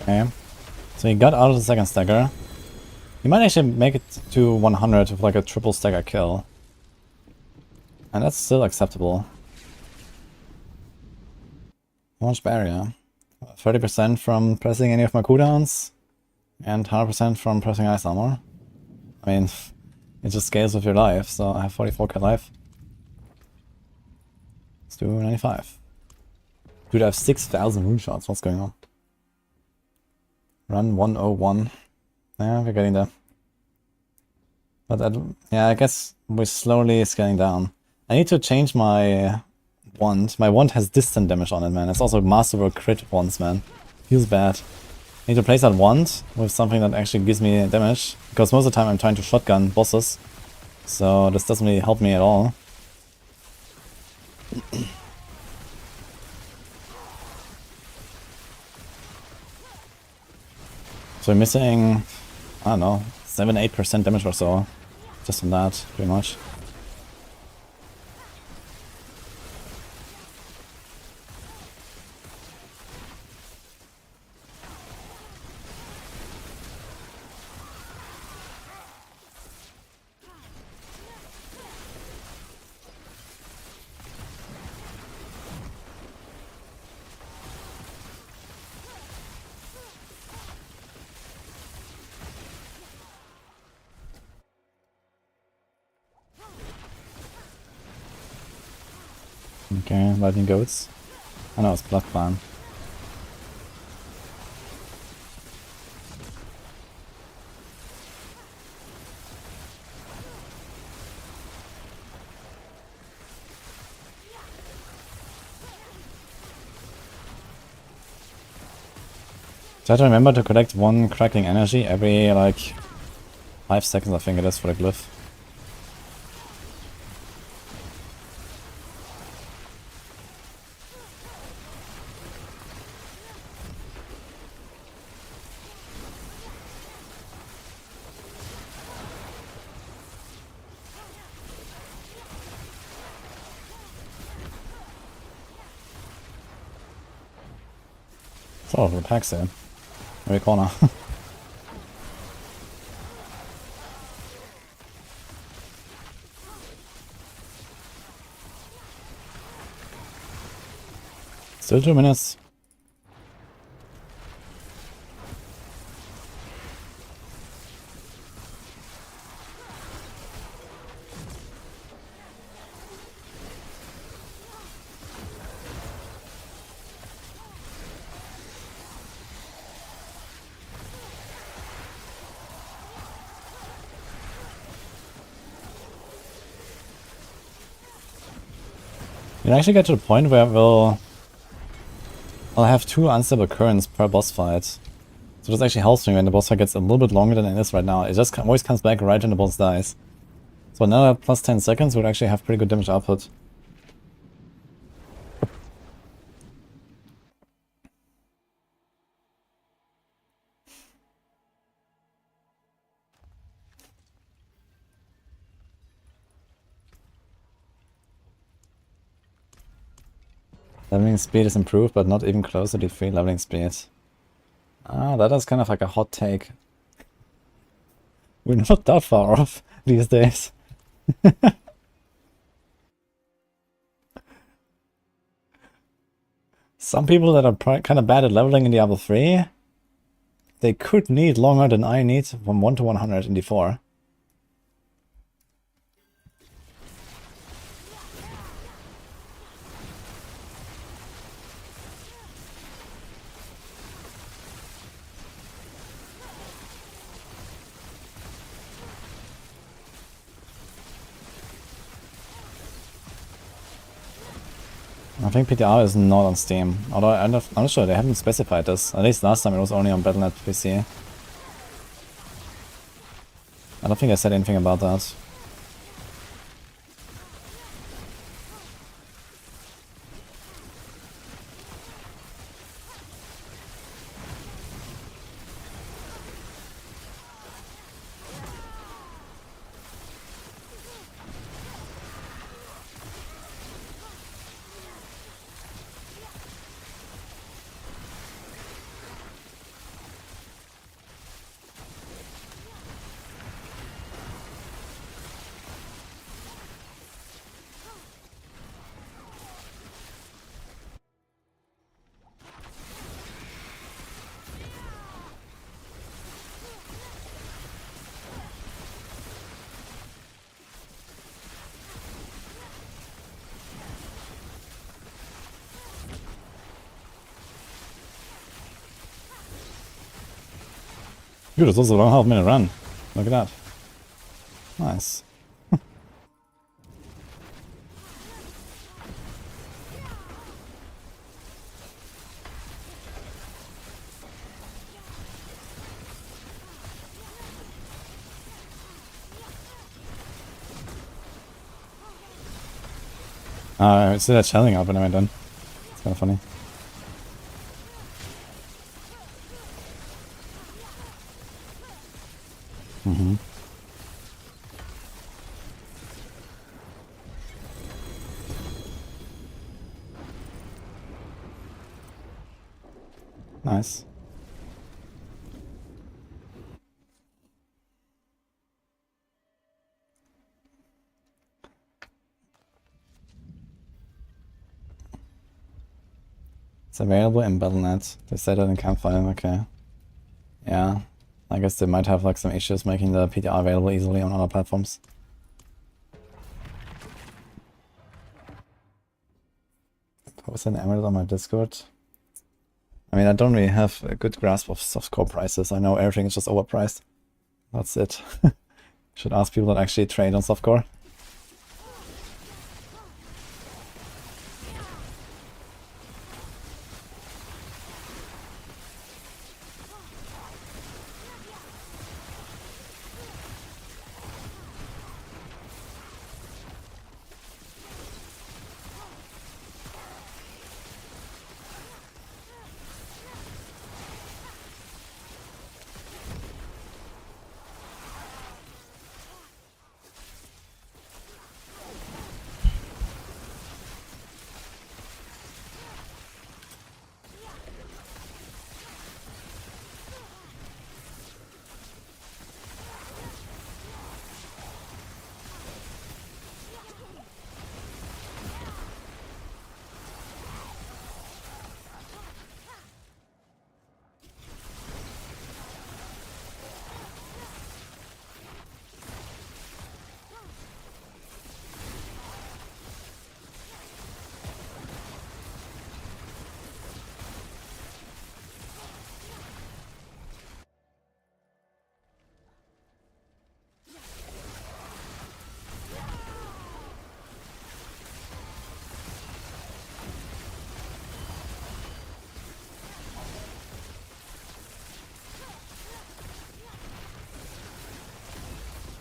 Okay. So he got out of the second stagger. He might actually make it to 100 with like a triple stagger kill. And that's still acceptable. Launch barrier. 30% from pressing any of my cooldowns. And 100% from pressing ice armor. I mean, it just scales with your life, so I have 44k life. Let's do 95. Dude, I have 6,000 rune shots. What's going on? Run 101. Yeah, we're getting there. But yeah, I guess we're slowly scaling down. I need to change my wand. My wand has distant damage on it, man. It's also masterwork crit wands, man. Feels bad. I need to place that wand with something that actually gives me damage. Because most of the time I'm trying to shotgun bosses. So this doesn't really help me at all. So we're missing, I don't know, 7-8% damage or so. Just from that, pretty much. Okay, lightning goats. I know it's blood clan. Try to remember to collect one crackling energy every like 5 seconds, I think it is, for the glyph. It's all over the packs here. Every corner. Still 2 minutes. You actually get to the point where I'll have 2 unstable currents per boss fight. So this actually helps me when the boss fight gets a little bit longer than it is right now. It just always comes back right when the boss dies. So another plus 10 seconds would actually have pretty good damage output. Leveling speed is improved, but not even close to the free leveling speed. Ah, that is kind of like a hot take. We're not that far off these days. Some people that are kind of bad at leveling in Diablo 3, they could need longer than I need from 1 to 100 in D4. I think PTR is not on Steam, although I'm not sure, they haven't specified this. At least last time it was only on Battle.net PC. I don't think I said anything about that. Dude, it's also a long half-minute run. Look at that. Nice. I see that shelling up when I went in. It's kind of funny. Mm-hmm. Nice. It's available in Battle.net. They said that in Campfire, okay. Yeah. I guess they might have like some issues making the PTR available easily on other platforms. Post an emerald on my Discord. I mean, I don't really have a good grasp of softcore prices. I know everything is just overpriced. That's it. Should ask people that actually trade on softcore.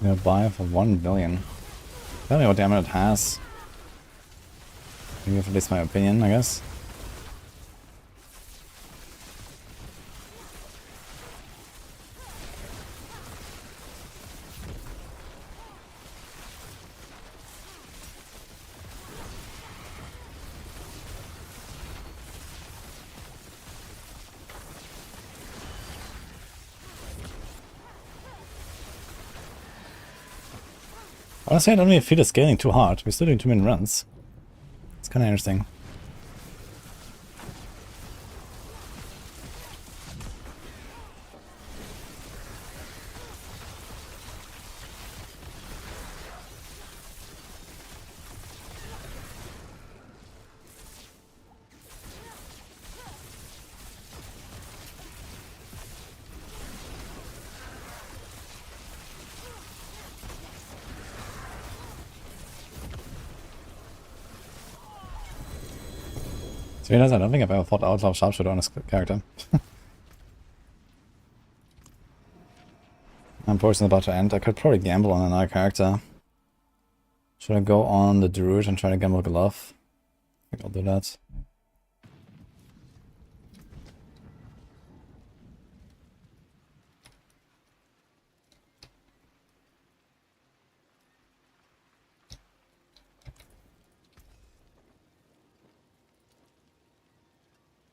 We'll buy for 1 billion. Tell me what damage it has. Maybe at least my opinion, I guess. Honestly, I don't really feel the scaling too hard. We're still doing too many runs. It's kind of interesting. To be honest, I don't think I've ever fought Outlaw Sharpshooter on this character. I'm fortunately about to end. I could probably gamble on another character. Should I go on the Druid and try to gamble Glove? I think I'll do that.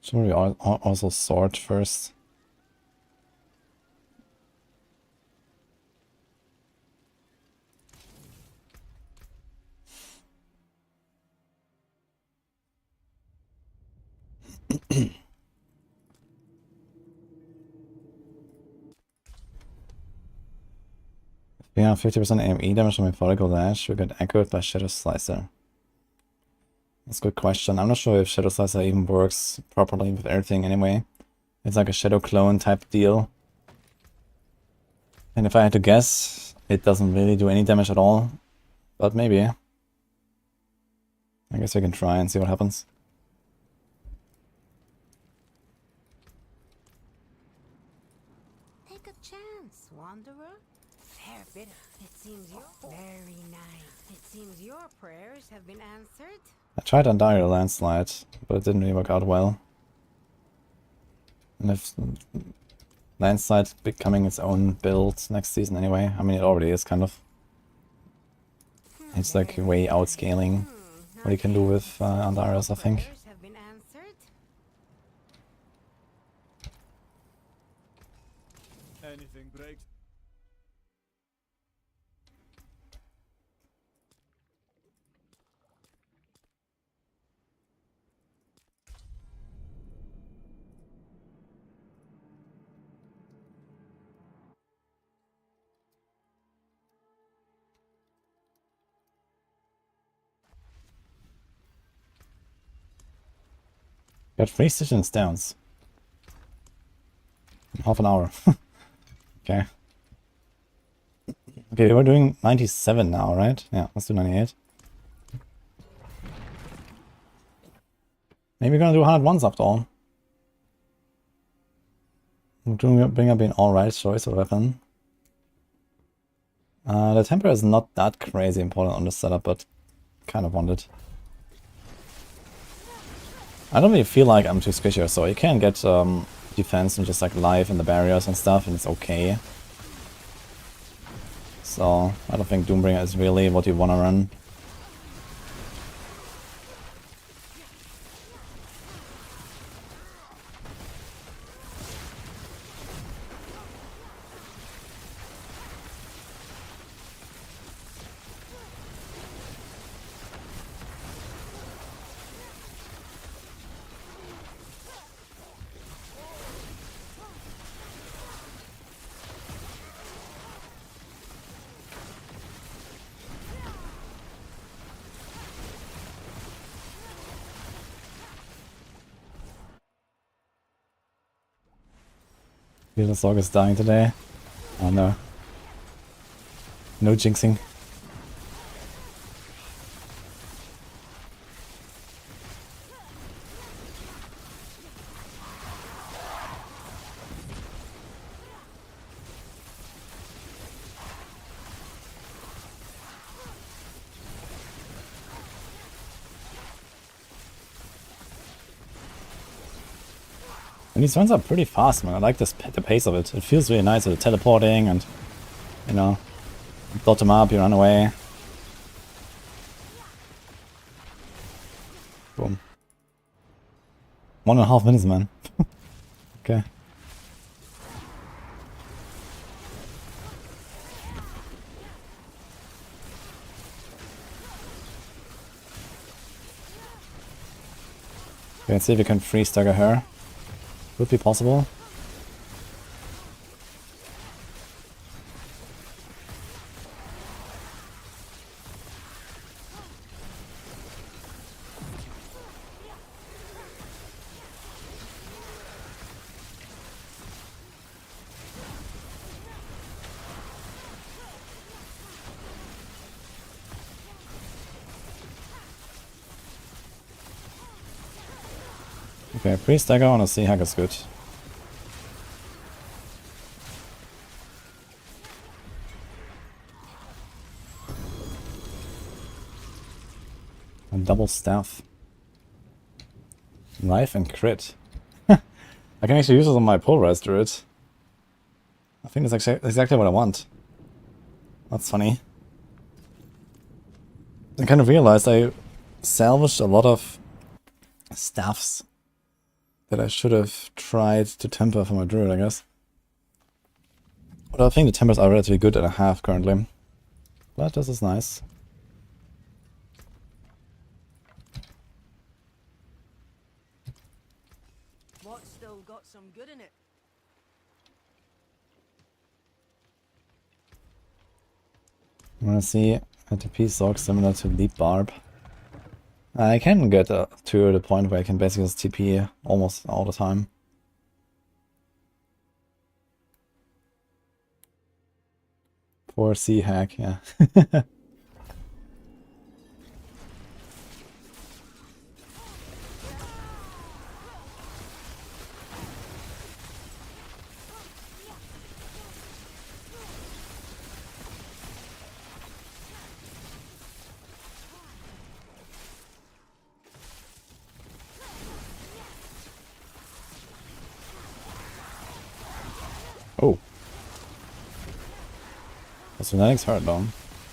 Should we also sort first? Yeah, 50% AME damage on methodical dash. We get echoed by Shadow Slicer. That's a good question. I'm not sure if Shadow Slicer even works properly with everything anyway. It's like a shadow clone type deal. And if I had to guess, it doesn't really do any damage at all. But maybe. I guess we can try and see what happens. Take a chance, Wanderer. Fair bit. It seems you're very nice. It seems your prayers have been answered. I tried Undying Landslide, but it didn't really work out well. And if Landslide becoming its own build next season anyway, I mean it already is kind of. It's like way outscaling what you can do with Andarius, I think. Prayers have been answered. Anything breaks. Got 3 stations downs. In half an hour. Okay. Okay, we're doing 97 now, right? Yeah, let's do 98. Maybe we're gonna do 100 ones after all. Doombringer being alright choice of weapon. The temper is not that crazy important on this setup, but kind of want it. I don't really feel like I'm too squishy or so. You can get defense and just like life in the barriers and stuff, and it's okay. So I don't think Doombringer is really what you want to run. The Sorc is dying today. Oh no. No jinxing. And these runs are pretty fast, man. I like the pace of it. It feels really nice with the teleporting and, you know, dot them up, you run away. Boom. 1.5 minutes, man. Okay. Let's see if we can free stagger her. Would be possible. Okay, pre-stagger on a sea hack is good. And double staff. Knife and crit. I can actually use this on my polarized druid. I think that's actually exactly what I want. That's funny. I kind of realized I salvaged a lot of staffs that I should have tried to temper for my druid, I guess. But I think the tempers are relatively good at a half currently. But this is nice. What's still got some good in it? I want to see ATP Sorc similar to Leap Barb. I can get to the point where I can basically just TP almost all the time. Poor sea hack, yeah. Oh. The Synetics hurt though.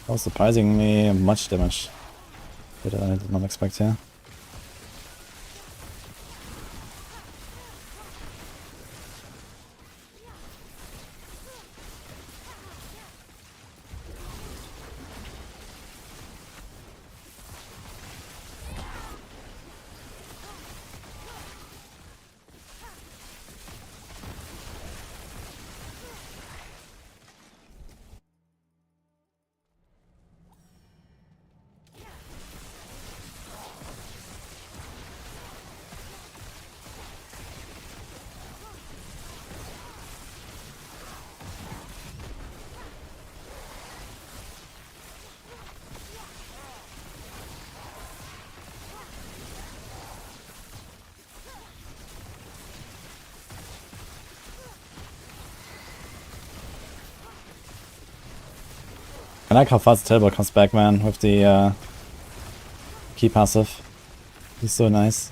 That was surprisingly much damage that I did not expect here. I like how fast Terrible comes back, man, with the key passive. He's so nice.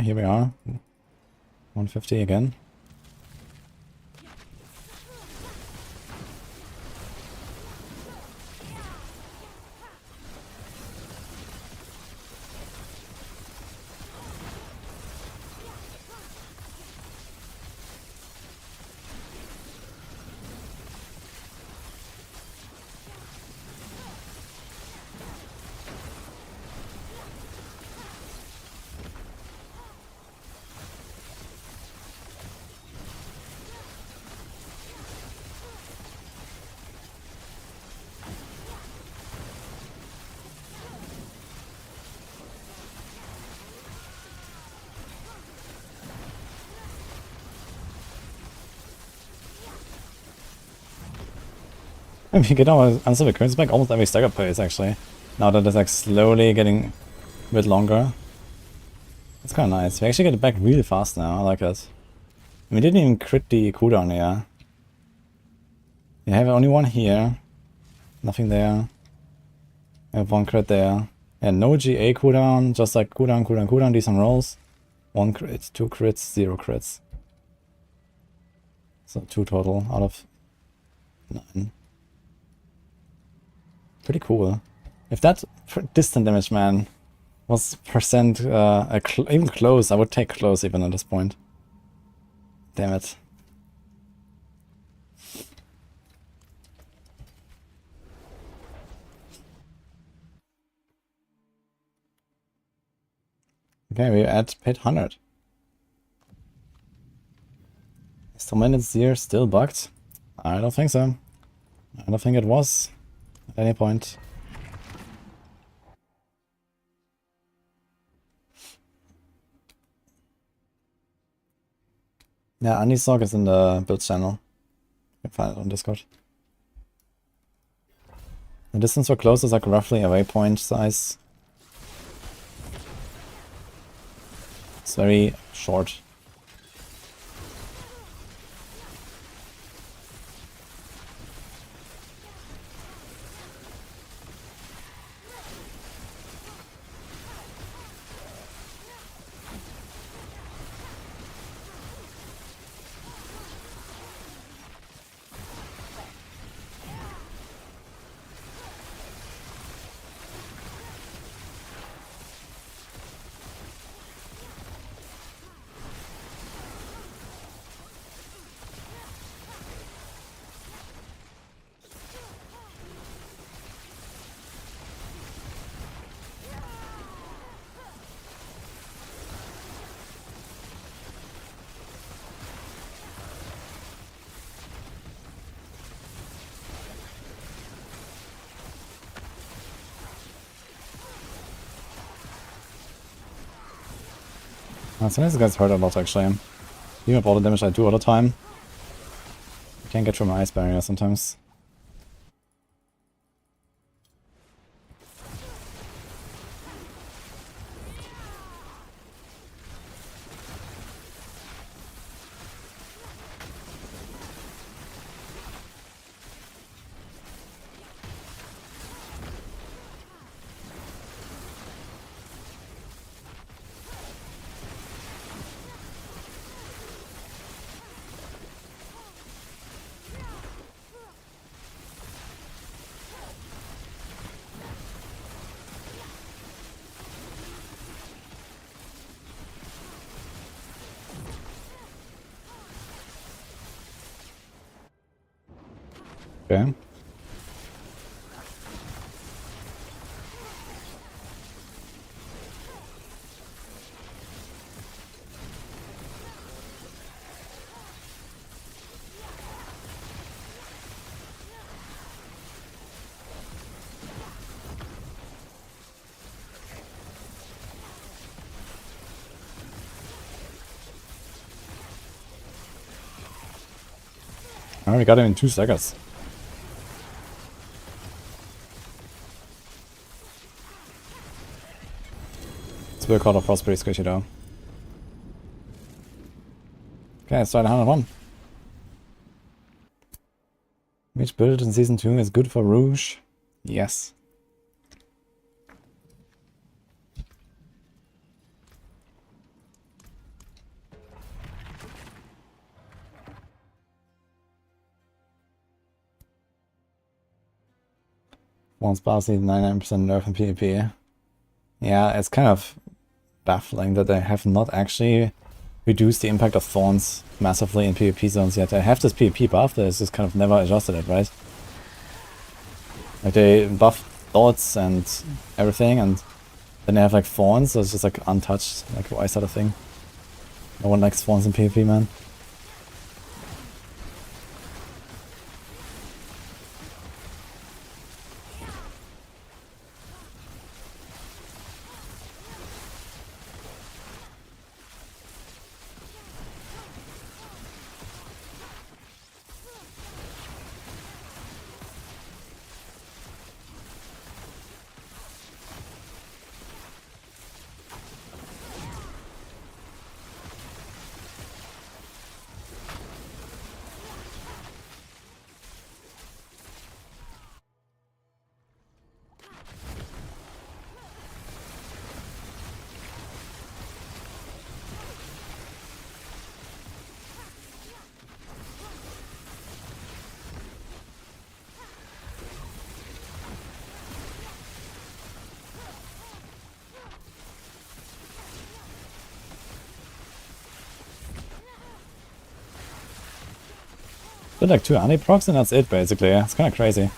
Here we are. 150 again. We get our uncivil currency back almost every stagger phase actually. Now that it's like slowly getting a bit longer. It's kind of nice. We actually get it back really fast now. I like it. And we didn't even crit the cooldown here. We have only one here. Nothing there. We have one crit there. And no GA cooldown. Just like cooldown, cooldown, cooldown. Decent rolls. 1 crit, 2 crits, 0 crits. So 2 total out of 9. Pretty cool. If that distant damage, man, Was percent even close? I would take close even at this point. Damn it. Okay, we're at pit 100. Is the minutes here still bugged? I don't think so. I don't think it was at any point. Yeah, Andy Sorc is in the build channel. You can find it on Discord. The distance for close is like roughly a waypoint size. It's very short. Sometimes this guy's hurt a lot actually. Even with all the damage I do all the time. I can't get through my ice barrier sometimes. Okay. Alright, we got him in 2 seconds. Spill Card of Frost pretty squishy though. Okay, let's try the 101. Which build in Season 2 is good for Rouge? Yes. Once Basilisk 99% nerf in PvP. Yeah, it's kind of baffling that they have not actually reduced the impact of Thorns massively in PvP zones yet. They have this PvP buff, they just kind of never adjusted it, right? Like they buff Thoughts and everything, and then they have like Thorns, so it's just like untouched, like why is that a thing? No one likes Thorns in PvP, man. But like 2 anti-procs and that's it basically. It's kind of crazy.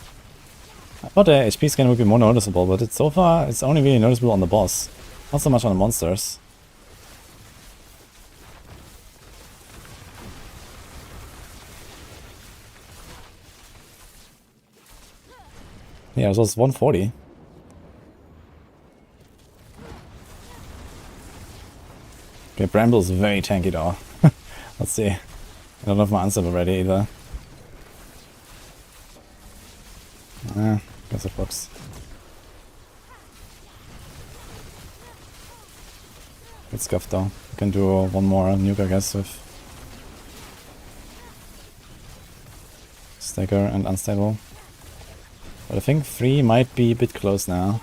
I thought the HP scan would be more noticeable, but so far it's only really noticeable on the boss. Not so much on the monsters. Yeah, it was 140. Okay, Bramble is very tanky though. Let's see. I don't know if my answer already either. Guess it works. Good scuff though. We can do one more nuke, I guess, with Stagger and Unstable. But I think 3 might be a bit close now.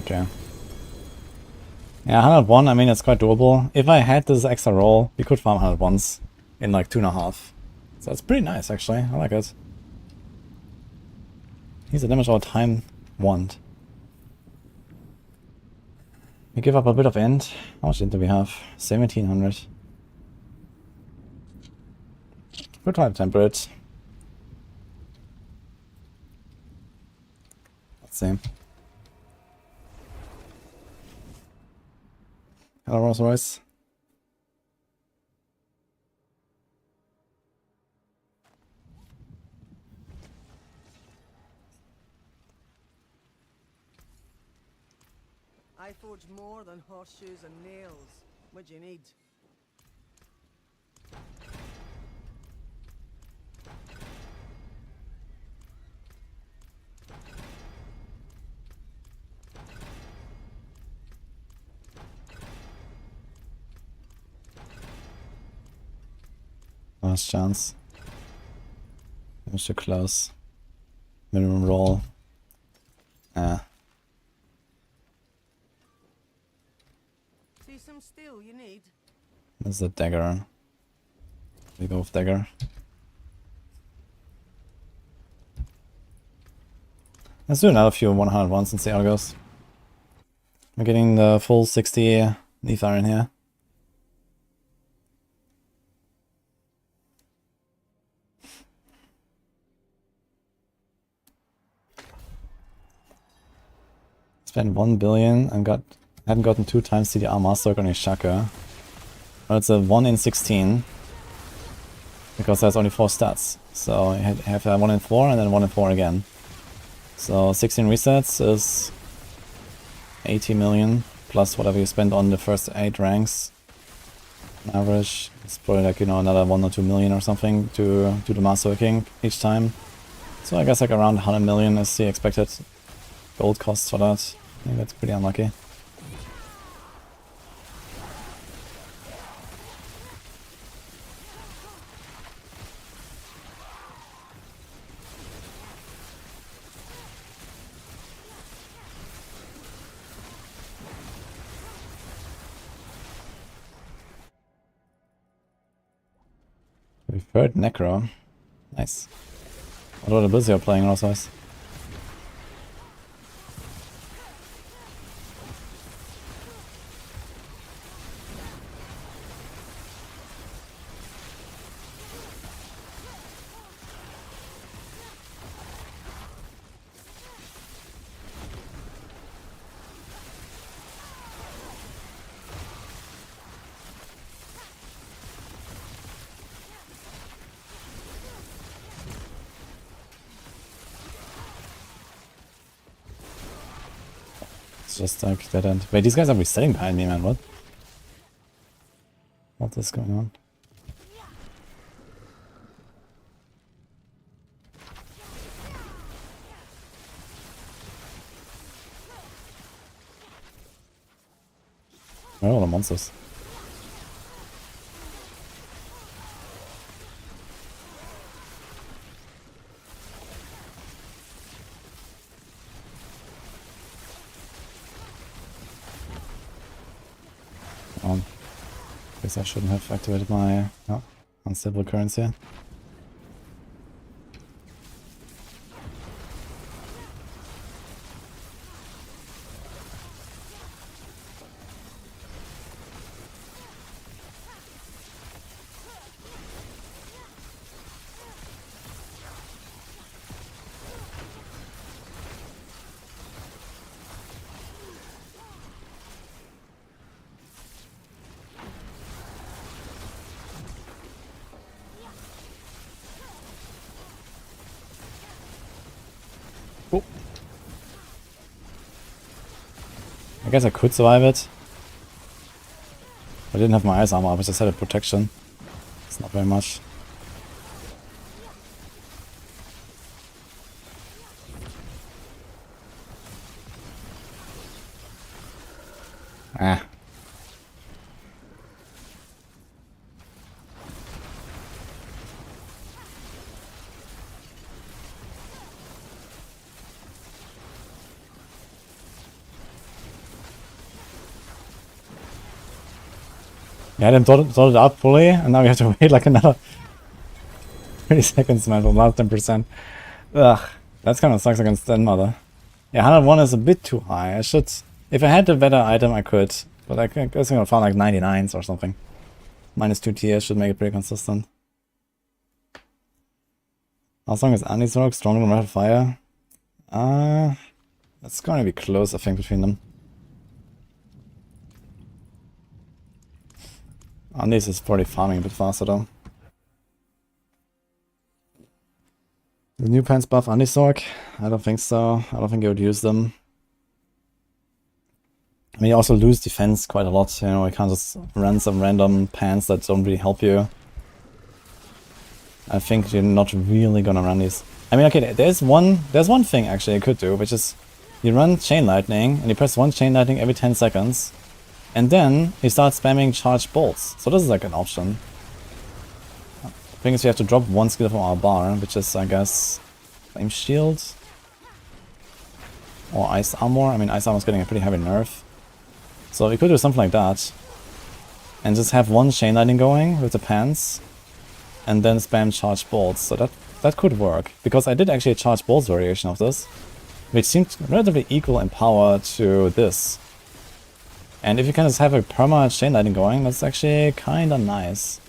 Okay. Yeah, 101, I mean, it's quite doable. If I had this extra roll, we could farm 101s in like 2.5. So it's pretty nice, actually. I like it. He's a damage all time want. We give up a bit of end. How much end do we have? 1700. We'll try to temper it. Let's see. Hello, Rolls Royce. I forge more than horseshoes and nails. What do you need? Last chance. Damage too close. Minimum roll. See some steel you need? There's a dagger. We go with dagger. Let's do another few 101s and see how it goes. We're getting the full 60 Nether in here. Spent 1 billion and hadn't gotten 2 times CDR Master on his Shaka. Well, it's a 1 in 16. Because there's only 4 stats. So you have 1 in 4 and then 1 in 4 again. So 16 resets is 80 million plus whatever you spend on the first 8 ranks. On average, it's probably like, you know, another 1 or 2 million or something to do the Masterworking each time. So I guess like around 100 million is the expected gold cost for that. I think that's pretty unlucky. Third Necro. Nice. What are the builds you're playing also? Just like dead end. Wait, these guys are resetting behind me, man. What is going on? Where are all the monsters? Guess I shouldn't have activated my unstable currency. Oh. I guess I could survive it. I didn't have my ice armor, I just had a protection. It's not very much. Ah. Yeah, I didn't sort it out fully, and now we have to wait like another 30 seconds, man, for the last 10%. Ugh, that's kind of sucks against Mother. Yeah, 101 is a bit too high. I should... If I had a better item, I could. But I guess I found like 99s or something. Minus 2 tiers should make it pretty consistent. How strong is Sorc? Stronger than Red Fire? It's gonna be close, I think, between them. Anis is probably farming a bit faster though. The new pants buff Sorc? I don't think so. I don't think you would use them. I mean, you also lose defense quite a lot, you know, you can't just run some random pants that don't really help you. I think you're not really gonna run these. I mean, okay, there's one thing actually you could do, which is you run Chain Lightning, and you press one Chain Lightning every 10 seconds, and then you start spamming Charged Bolts. So this is like an option. The thing is we have to drop one skill from our bar, which is, I guess, Flame Shield. Or Ice Armor. I mean, Ice Armor is getting a pretty heavy nerf. So we could do something like that. And just have one Chain Lightning going with the pants. And then spam Charged Bolts. So that could work. Because I did actually a Charged Bolts variation of this. Which seemed relatively equal in power to this. And if you can just have a perma Chain Lightning going, that's actually kinda nice.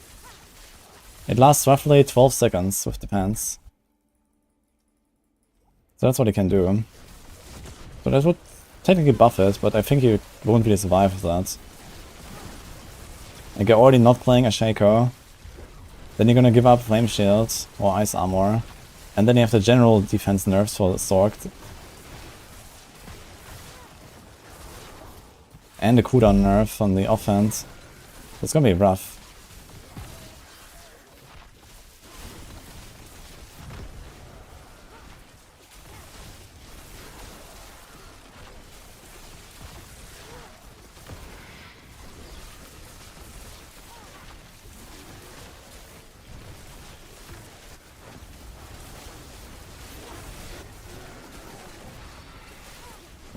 It lasts roughly 12 seconds with the pants. So that's what you can do. So that would technically buff it, but I think you won't really survive with that. Like, you're already not playing a Shaco. Then you're gonna give up Flame Shield or Ice Armor. And then you have the general defense nerfs for the Sorc. And the cooldown nerf on the offense. It's gonna be rough.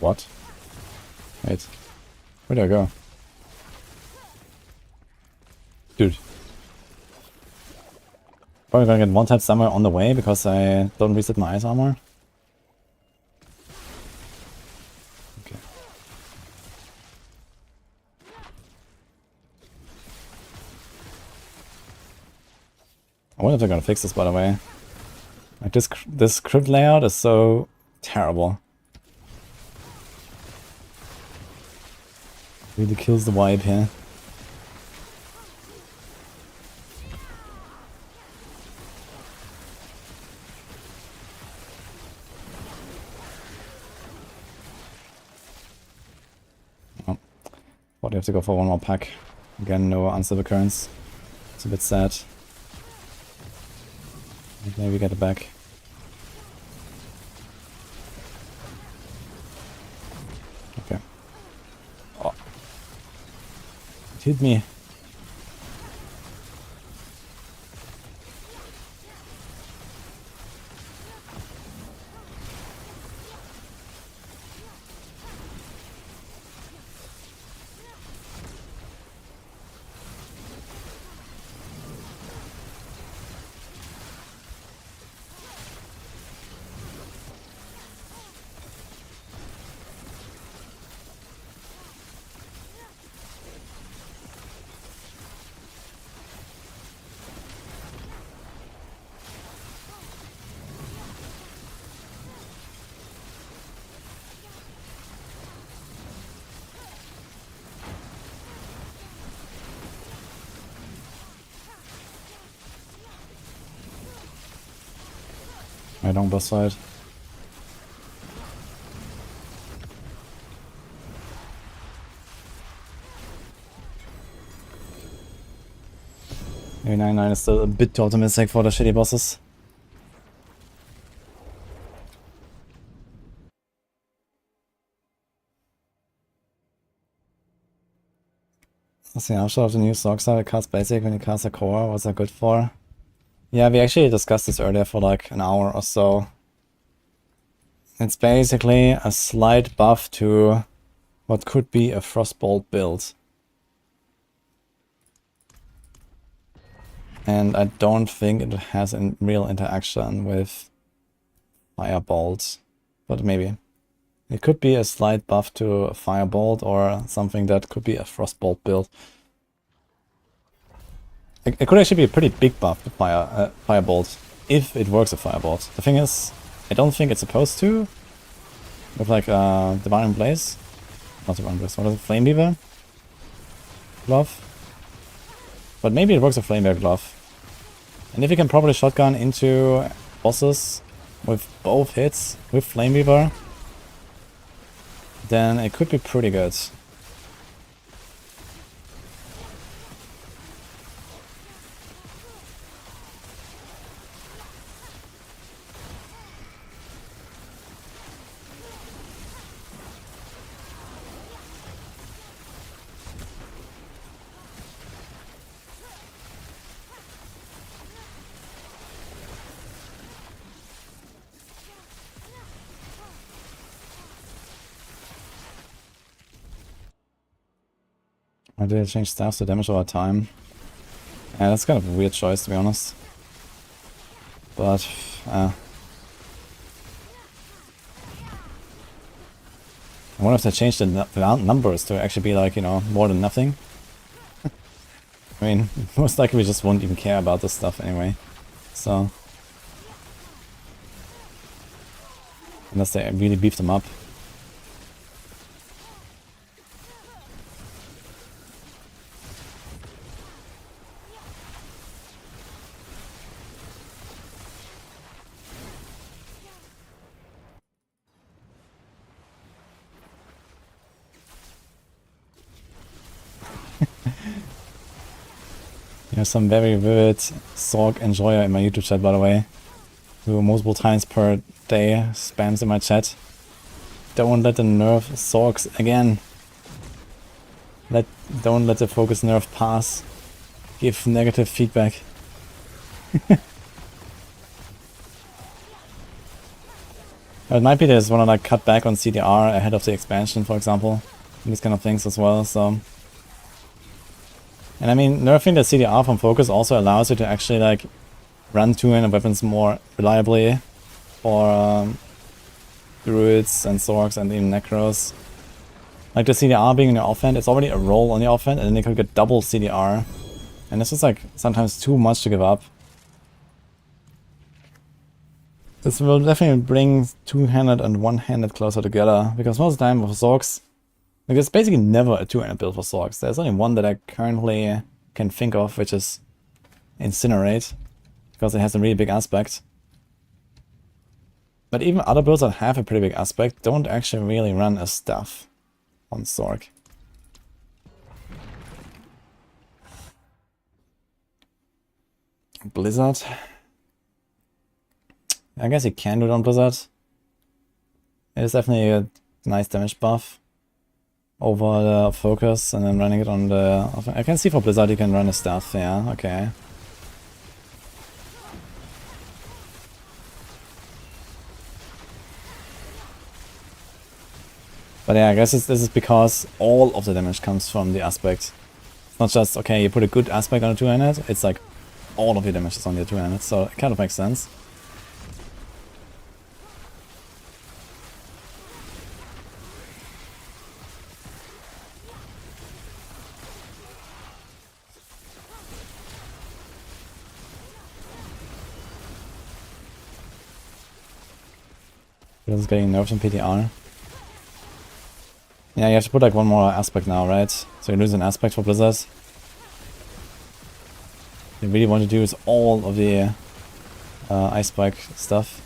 What? Wait. Where did I go? Dude. Probably gonna get one tap somewhere on the way because I don't reset my ice armor. Okay. I wonder if they're gonna fix this, by the way. Like, this crypt layout is so terrible. Really kills the vibe here. Oh. But you have to go for one more pack. Again, no unstable currents. It's a bit sad. Maybe get it back. Okay. Oh. It hit me. Right on both side. Maybe 9-9 is still a bit too optimistic for the shitty bosses. What's the outshot of the new Sorc style? It casts basic when you cast a core. What's that good for? Yeah, we actually discussed this earlier for like an hour or so. It's basically a slight buff to what could be a Frostbolt build. And I don't think it has a real interaction with Firebolt, but maybe. It could be a slight buff to a Firebolt or something that could be a Frostbolt build. It could actually be a pretty big buff to Firebolt, if it works with Firebolt. The thing is, I don't think it's supposed to. With like Divine Blaze. Not Divine Blaze, what is it? Flameweaver glove? But maybe it works with Flameweaver glove. And if you can properly shotgun into bosses with both hits with Flameweaver, then it could be pretty good. I did change staffs to damage over time. Yeah, that's kind of a weird choice, to be honest. But, I wonder if they changed the numbers to actually be like, you know, more than nothing. I mean, most likely we just won't even care about this stuff anyway. So, unless they really beef them up. There's some very vivid Sorc enjoyer in my YouTube chat, by the way, who multiple times per day spams in my chat. Don't let the nerf Sorcs again. Don't let the focus nerf pass. Give negative feedback. It might be they just want to like cut back on CDR ahead of the expansion, for example. These kind of things as well, so. And I mean, nerfing the CDR from focus also allows you to actually like run two-handed weapons more reliably for Druids and Sorcs and even Necros. Like the CDR being in your offhand, it's already a roll on your offhand and then you could get double CDR. And this is like sometimes too much to give up. This will definitely bring two-handed and one-handed closer together, because most of the time with Sorcs, like it's basically never a two-handed build for Sorcs. There's only one that I currently can think of, which is Incinerate, because it has a really big aspect. But even other builds that have a pretty big aspect don't actually really run as stuff on Sorc. Blizzard. I guess you can do it on Blizzard. It is definitely a nice damage buff over the focus and then running it on the... I can see for Blizzard you can run his stuff, yeah, okay. But yeah, I guess this is because all of the damage comes from the aspect. It's not just, okay, you put a good aspect on a two-handed, it's like all of your damage is on your two-handed, so it kind of makes sense. This is getting nerfs in PTR. Yeah, you have to put like one more aspect now, right? So you lose an aspect for Blizzard. What you really want to do is all of the Ice Spike stuff.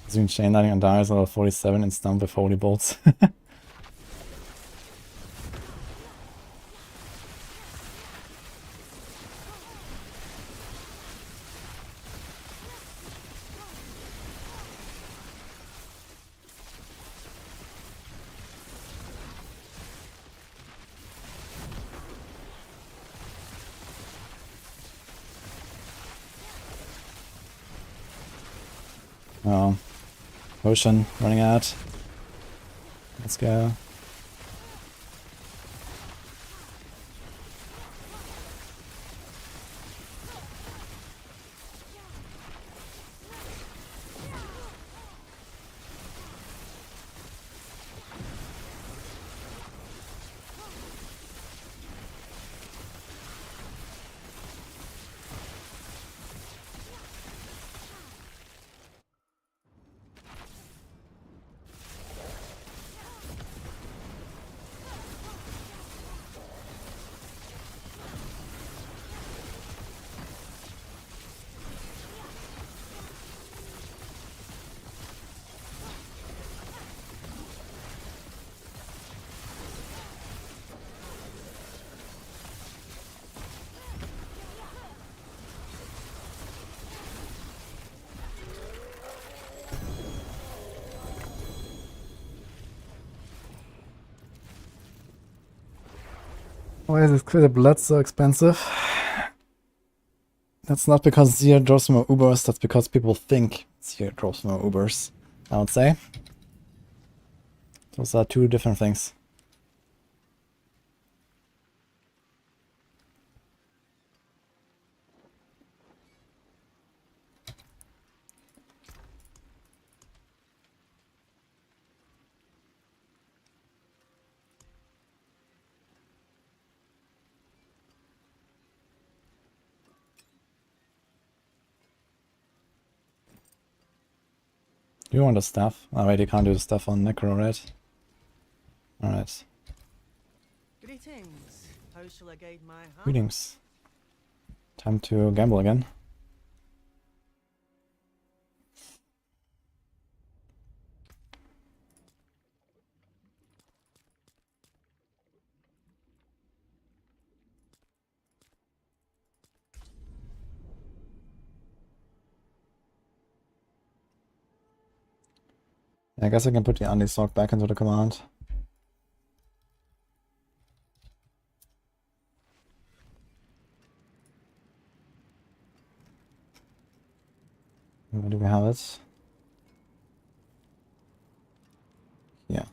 Using Chain Lightning on Darius level 47 and Stump with Holy Bolts. Oh. Potion running out. Let's go. Why is the blood so expensive? That's not because Zia drops more Ubers, that's because people think Zia drops more Ubers, I would say. Those are two different things. Do you want the stuff? Oh wait, you can't do the stuff on Necro, right? Alright. Greetings. How shall I guide my hand? Greetings. Time to gamble again. I guess I can put the Sorc back into the command. Where do we have it? Yeah.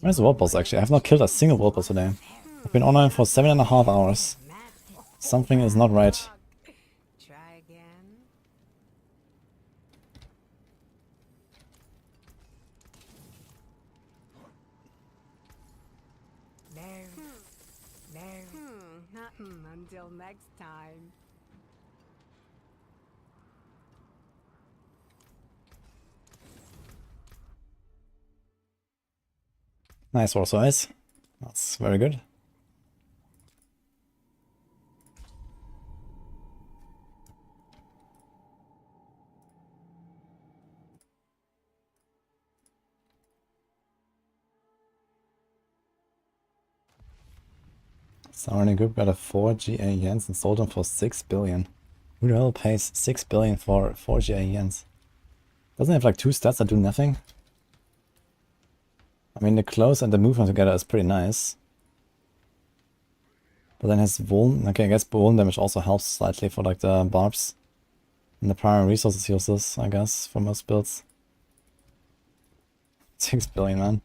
Where's the Warpulse actually? I have not killed a single Warpulse today. I've been online for 7.5 hours. Something is not right. Try again. Until next time. Nice war size. That's very good. Sounding good, got a 4 GA yens and sold them for 6 billion. Who the hell pays 6 billion for 4 GA yens? Doesn't it have like 2 stats that do nothing? I mean, the close and the movement together is pretty nice. But then his vuln, okay, I guess vuln damage also helps slightly for like the barbs. And the primary resources uses, I guess, for most builds. 6 billion, man.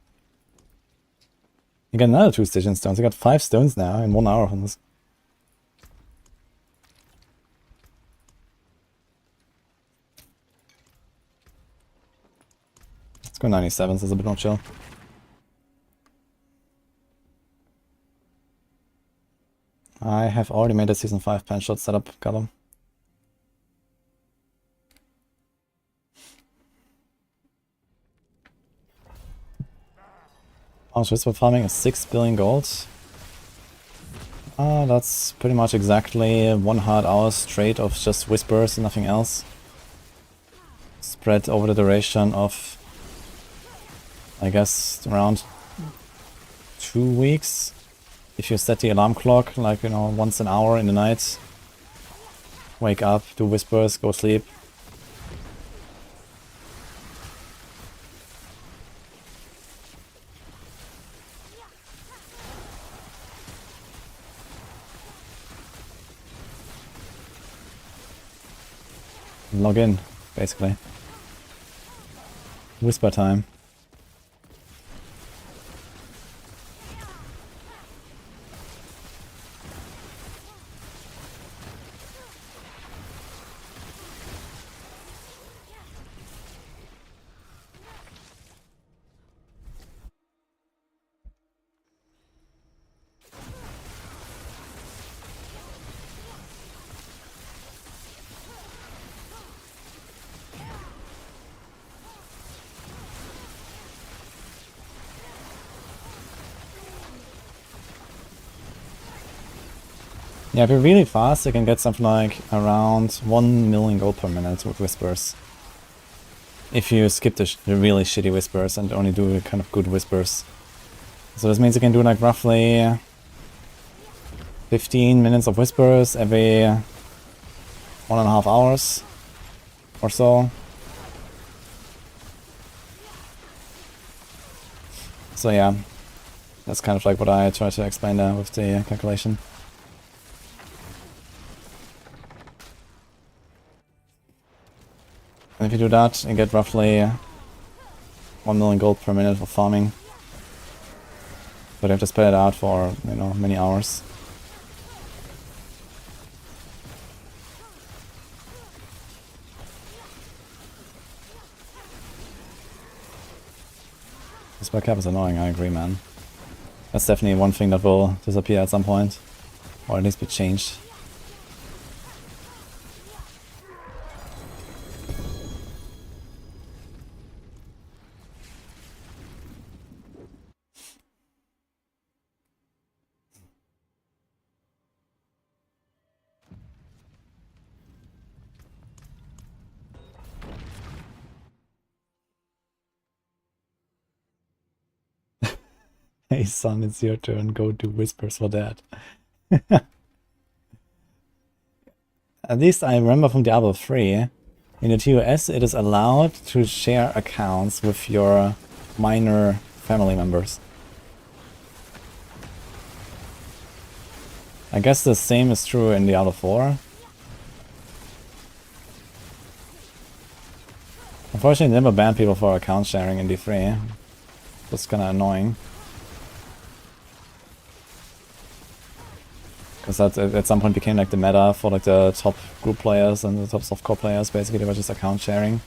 You got another 2 Stygian stones. You got 5 stones now in 1 hour on this. Let's go 97, so it's a bit more chill. I have already made a Season 5 pen shot setup, Callum. Orange Whisper farming is 6 billion gold. That's pretty much exactly 1 hard hour straight of just whispers and nothing else. Spread over the duration of, I guess, around 2 weeks. If you set the alarm clock, like, you know, once an hour in the night. Wake up, do whispers, go sleep. Log in, basically. Whisper time. Yeah, if you're really fast, you can get something like around 1 million gold per minute with whispers. If you skip the really shitty whispers and only do kind of good whispers. So this means you can do like roughly 15 minutes of whispers every 1.5 hours or so. So yeah, that's kind of like what I try to explain there with the calculation. And if you do that, you get roughly 1 million gold per minute for farming. But you have to spread it out for, you know, many hours. This back cap is annoying, I agree, man. That's definitely one thing that will disappear at some point. Or at least be changed. Hey son, it's your turn, go do whispers for that. At least I remember from Diablo 3, in the TOS it is allowed to share accounts with your minor family members. I guess the same is true in Diablo 4. Unfortunately, they never banned people for account sharing in D3. That's kinda annoying. Because that at some point became like the meta for like the top group players and the top softcore players. Basically, they were just account sharing.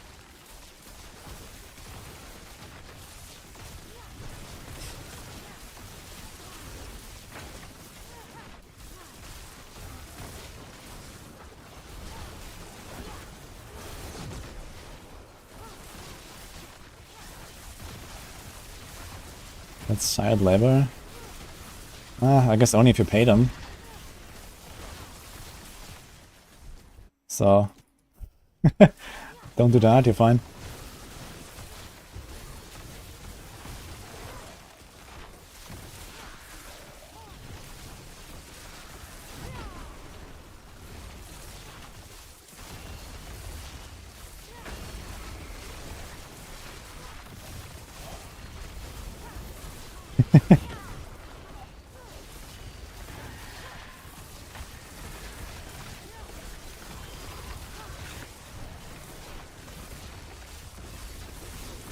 That's child labor. I guess only if you pay them. So, don't do that, you're fine.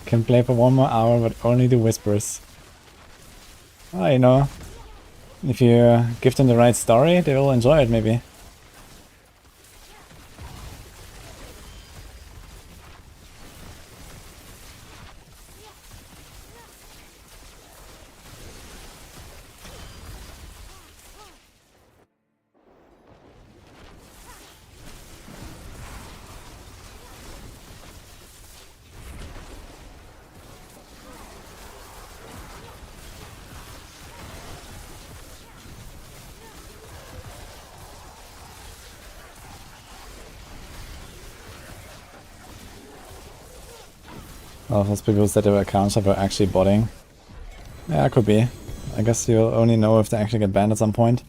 Can play for 1 more hour, but only do whispers. Oh, you know, if you give them the right story, they will enjoy it, maybe. A lot of those people that their accounts were actually botting. Yeah, could be. I guess you'll only know if they actually get banned at some point.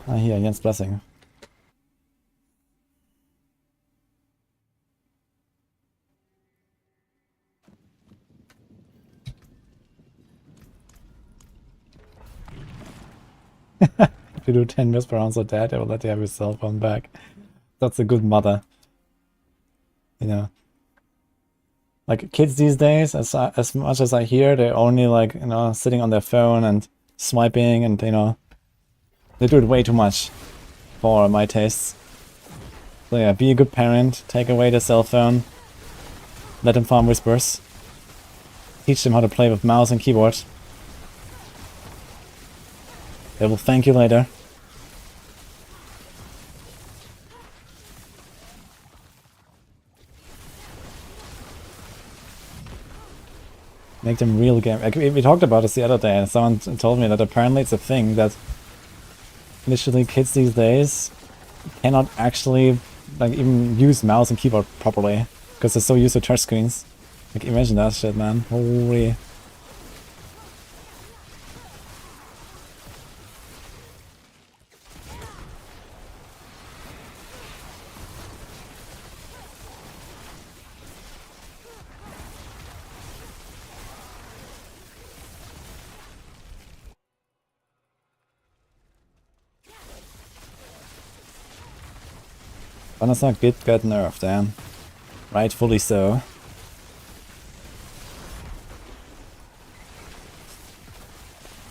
Ah, here, Jens Blessing. If you do 10 whisper rounds or dead, I will let you have your cell phone back. That's a good mother. You know. Like, kids these days, as much as I hear, they're only, like, you know, sitting on their phone and swiping and, you know, they do it way too much for my tastes. So yeah, be a good parent, take away the cell phone, let them farm whispers, teach them how to play with mouse and keyboard. They will thank you later. Make them real game. Like, we talked about this the other day, and someone told me that apparently it's a thing that literally kids these days cannot actually like even use mouse and keyboard properly because they're so used to touch screens. Like, imagine that shit, man. Holy. Honestly, Git got nerfed, then. Rightfully so.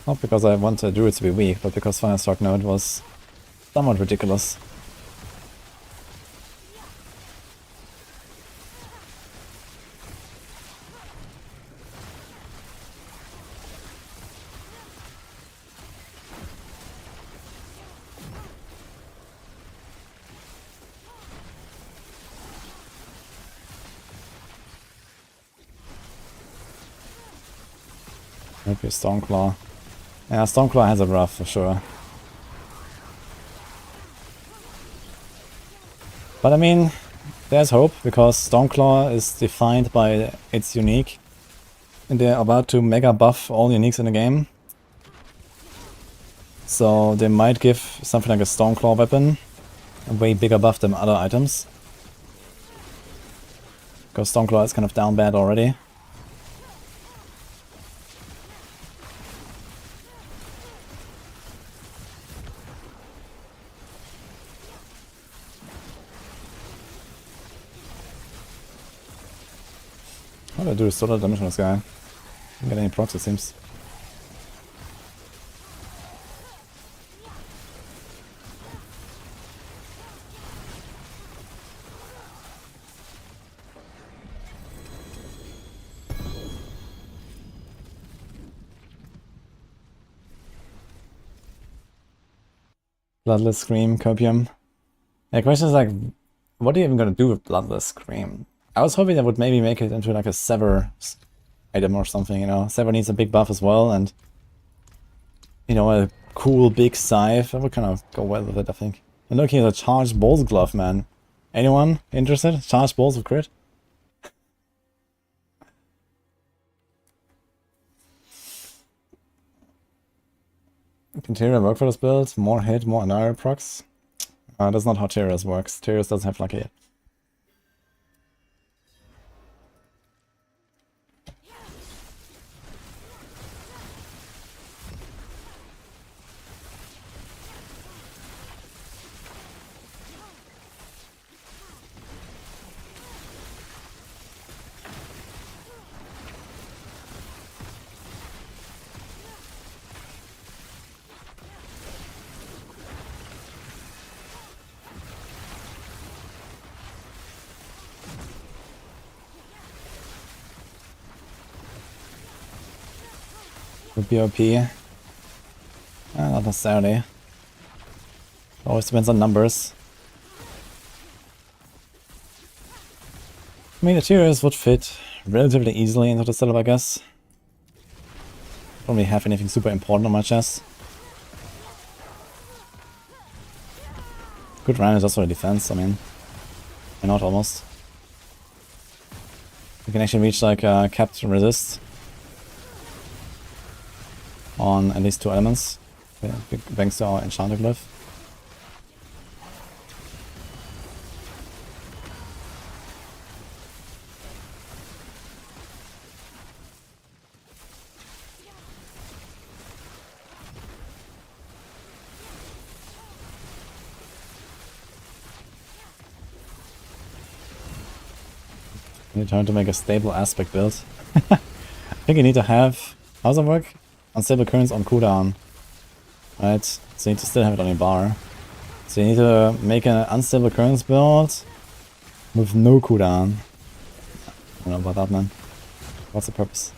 Not because I want the Druid to be weak, but because Final Sorc node was somewhat ridiculous. Maybe a Stormclaw. Yeah, Stormclaw has a rough for sure. But I mean, there's hope, because Stormclaw is defined by its unique. And they're about to mega buff all uniques in the game. So they might give something like a Stormclaw weapon a way bigger buff than other items. Because Stormclaw is kind of down bad already. What do I do? Solar damage on this guy. Don't get any procs, it seems. Bloodless Scream, Copium. Yeah, the question is like, what are you even gonna do with Bloodless Scream? I was hoping that would maybe make it into like a Sever item or something, you know. Sever needs a big buff as well, and you know, a cool big scythe. That would kind of go well with it, I think. And looking at a Charged Balls glove, man. Anyone interested? Charged Balls of crit? Can Tyria work for this build? More hit, more Anara procs? That's not how Tyrius works. Tyrius doesn't have lucky hit. Would be OP. Not necessarily. Always depends on numbers. I mean, the Tyrius would fit relatively easily into the setup, I guess. Don't really have anything super important on my chest. Good run is also a defense, I mean. Why not, almost. We can actually reach like a capped resist on at least 2 elements, thanks to our enchanter glyph. You're trying to make a stable aspect build. I think you need to have... How does it work? Unstable currents on cooldown. Right? So you need to still have it on your bar. So you need to make an unstable currents build with no cooldown. I don't know about that, man. What's the purpose?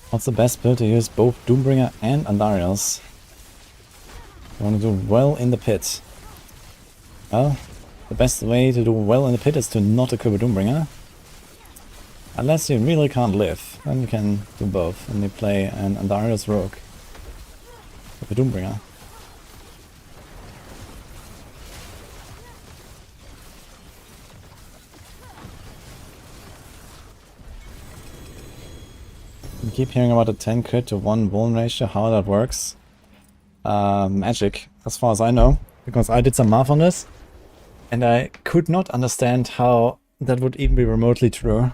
What's the best build to use both Doombringer and Andariels? You want to do well in the pit. Well, the best way to do well in the pit is to not equip a Doombringer. Unless you really can't live, then you can do both, and you play an Andariels Rogue with a Doombringer. You keep hearing about a 10 crit to 1 vuln ratio, how that works. Magic, as far as I know, because I did some math on this, and I could not understand how that would even be remotely true.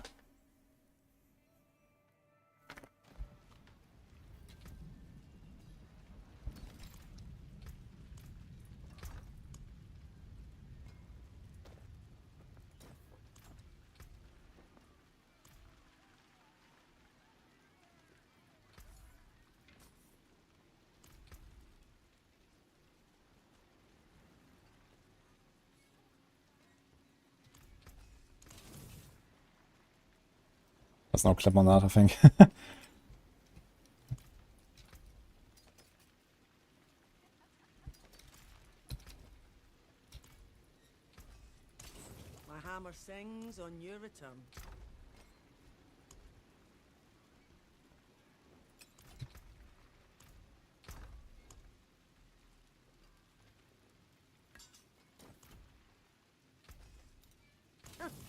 There's no clip on that, I think. My hammer sings on your return.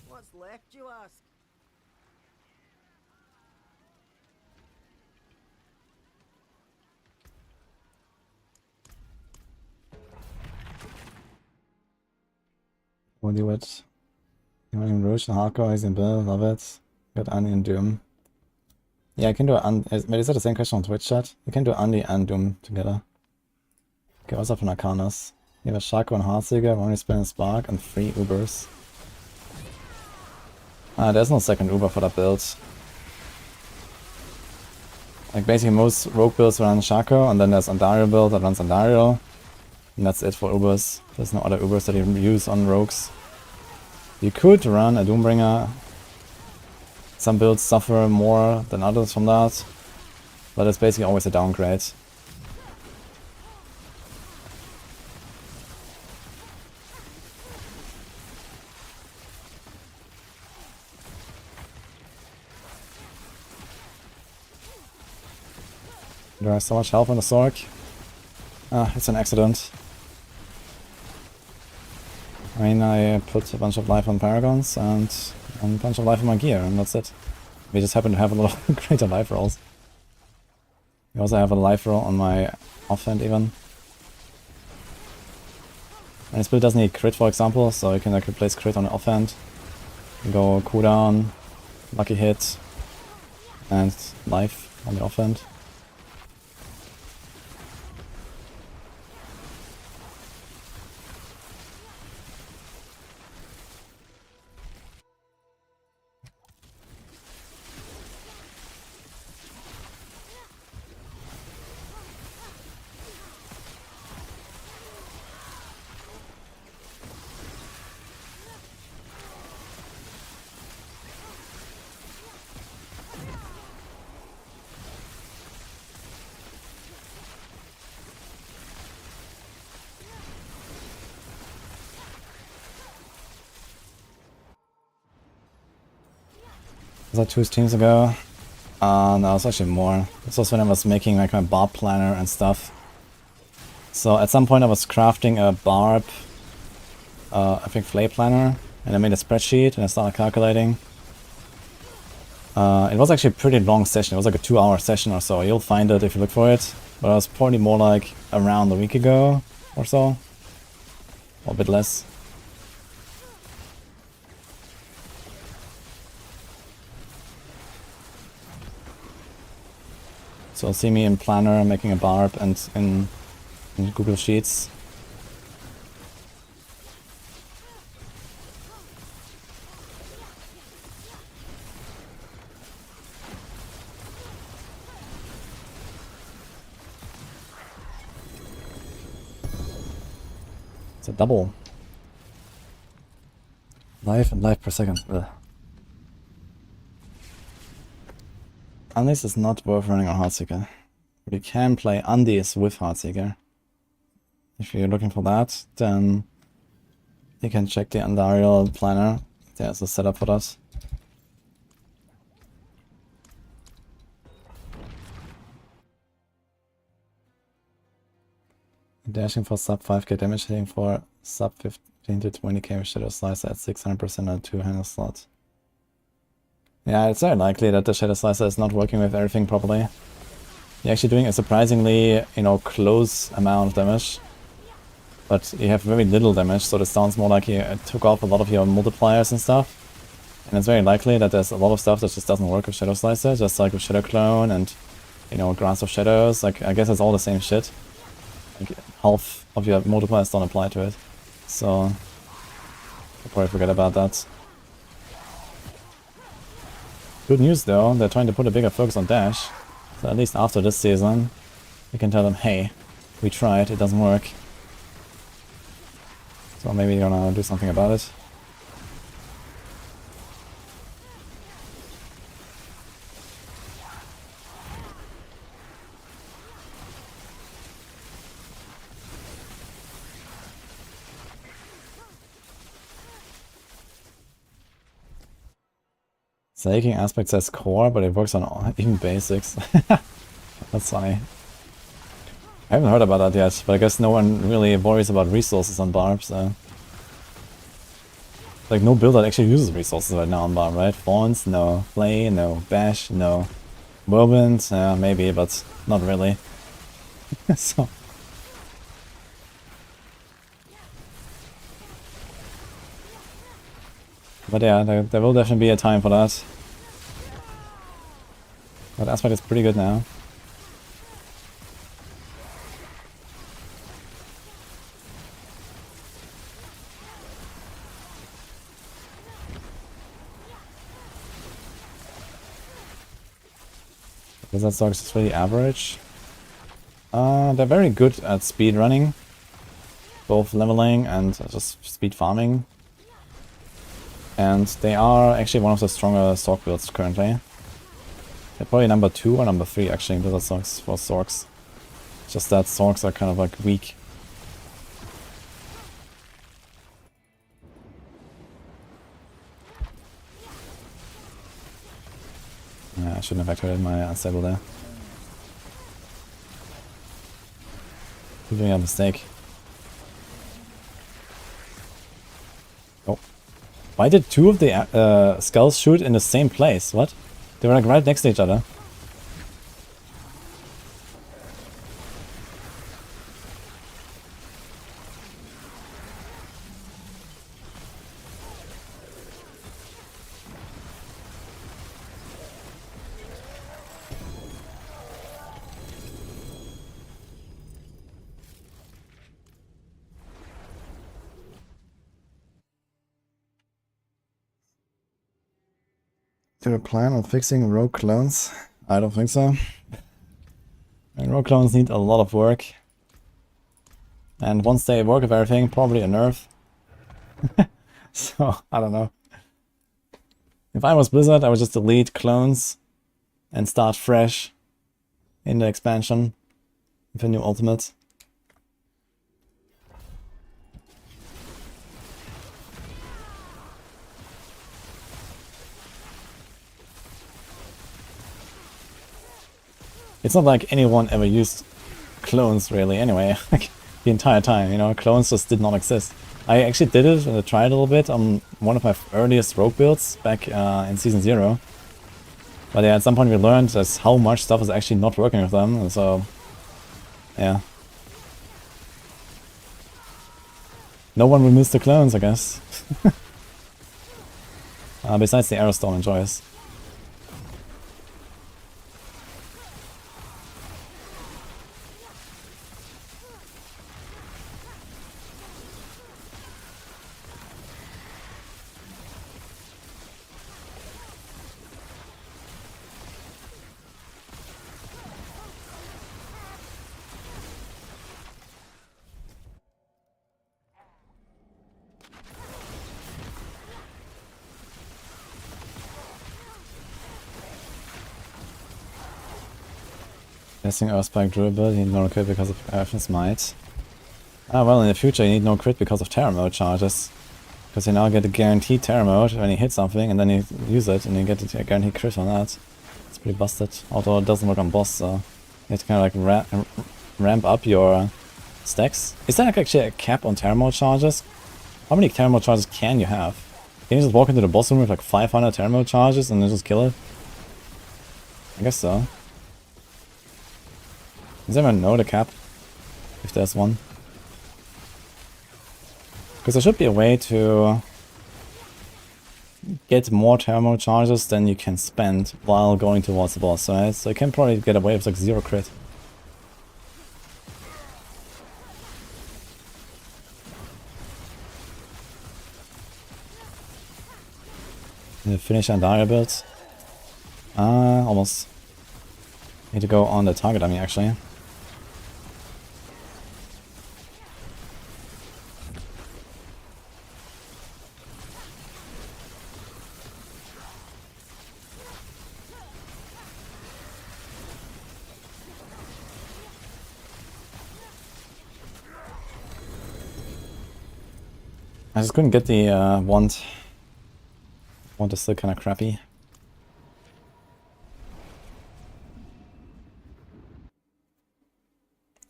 What's left, you ask? What do it? Running Rouge and Hardcore, Easy and Bill, love it. Got Andy and Doom. Yeah, I can do is that the same question on Twitch chat? You can do Andy and Doom together. Okay, also have an Arcanus. You have a Shaco and Heartseeker, only spelling Spark, and 3 Ubers. There's no second Uber for that build. Like basically most rogue builds run Shaco, and then there's Andariel build that runs Andariel. And that's it for Ubers. There's no other Ubers that you use on rogues. You could run a Doombringer. Some builds suffer more than others from that, but it's basically always a downgrade. There's so much health on the Sorc. It's an accident. I mean, I put a bunch of life on Paragons and a bunch of life on my gear, and that's it. We just happen to have a lot of greater life rolls. We also have a life roll on my offhand even. And this build doesn't need crit, for example, so you can like replace crit on the offhand. Go cooldown, lucky hit, and life on the offhand. Was that 2 streams ago? No, it's actually more. This was when I was making like my Barb planner and stuff. So at some point I was crafting a Barb, I think Flay planner, and I made a spreadsheet and I started calculating. It was actually a pretty long session. It was like a 2-hour session or so. You'll find it if you look for it. But it was probably more like around a week ago or so. Or a bit less. So you'll see me in Planner making a Barb and in Google Sheets. It's a double. Life and life per second. Ugh. Undies is not worth running on Heartseeker. But you can play Undies with Heartseeker. If you're looking for that, then you can check the Andariel planner. There's a setup for that. Dashing for sub 5k damage, hitting for sub 15 to 20k with Shadow Slicer at 600% on a 2-handle slot. Yeah, it's very likely that the Shadow Slicer is not working with everything properly. You're actually doing a surprisingly, close amount of damage. But you have very little damage, so this sounds more like you took off a lot of your multipliers and stuff. And it's very likely that there's a lot of stuff that just doesn't work with Shadow Slicer, just like with Shadow Clone and, Grasp of Shadows. Like, I guess it's all the same shit. Like, half of your multipliers don't apply to it. So, I'll probably forget about that. Good news though, they're trying to put a bigger focus on dash. So at least after this season, you can tell them, hey, we tried, it doesn't work. So maybe you're gonna do something about it. Slaking aspect says core, but it works on even basics. That's funny. I haven't heard about that yet, but I guess no one really worries about resources on Barb, so... Like, no build that actually uses resources right now on Barb, right? Fawns? No. Flay? No. Bash? No. Whirlwind? Maybe, but not really. So... But yeah, there will definitely be a time for that. That aspect is pretty good now. Wizard Sorcs is really average. They're very good at speed running. Both leveling and just speed farming. And they are actually one of the stronger Sorc builds currently. They're probably number 2 or number 3 actually in Blizzard Sorcs for Sorcs. Just that Sorcs are kind of like weak. Yeah, I shouldn't have activated my unstable there. I'm doing a mistake. Oh. Why did 2 of the skulls shoot in the same place? What? They were like right next to each other. Do you plan on fixing rogue clones? I don't think so. And rogue clones need a lot of work. And once they work with everything, probably a nerf. So, I don't know. If I was Blizzard, I would just delete clones and start fresh in the expansion with a new ultimate. It's not like anyone ever used clones really anyway, like the entire time, you know, clones just did not exist. I actually did it, and tried a little bit on one of my earliest rogue builds back in Season 0. But yeah, at some point we learned just how much stuff is actually not working with them, and so yeah. No one will miss the clones, I guess. Besides the Aerostorm and Joyce. Testing Earthspike Druid build, you need no crit because of Earth's Might. Ah well, in the future you need no crit because of Terror Mode charges. Because you now get a guaranteed Terror Mode when you hit something, and then you use it, and you get a guaranteed crit on that. It's pretty busted, although it doesn't work on boss, so you have to kind of like ramp up your stacks. Is there like actually a cap on Terror Mode charges? How many Terror Mode charges can you have? Can you just walk into the boss room with like 500 Terror Mode charges and then just kill it? I guess so. Does anyone know the cap? If there's one. Because there should be a way to get more Terror Mode charges than you can spend while going towards the boss, right? So you can probably get away with like 0 crit. The finish Andaria build. Almost. Need to go on the target dummy actually. I just couldn't get the wand. Wand is still kind of crappy.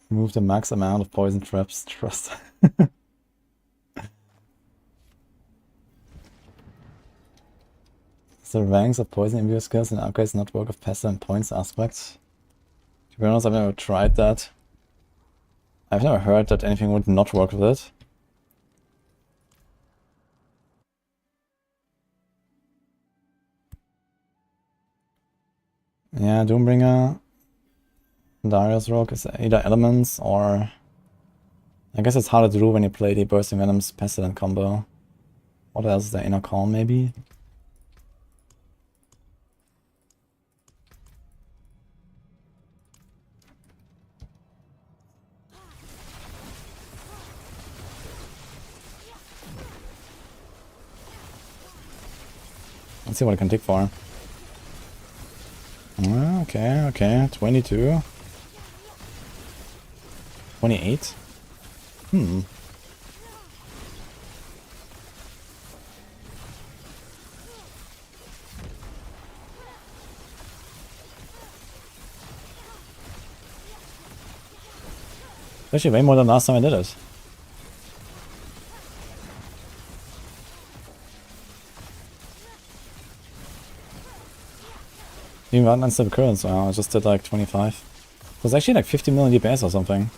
Remove the max amount of poison traps. Trust. The ranks of poison imbue skills and upgrades not work of passive and points aspects. To be honest, I've never tried that. I've never heard that anything would not work with it. Yeah, Doombringer, Darius Rogue is either elements or... I guess it's harder to do when you play the Bursting Venom's Pestilent combo. What else is there? Inner Calm maybe? Let's see what I can dig for. Okay, 22. 28? Actually way more than last time I did it. Even without unstable currents, wow, I just did like 25. It was actually like 50 million DPS or something.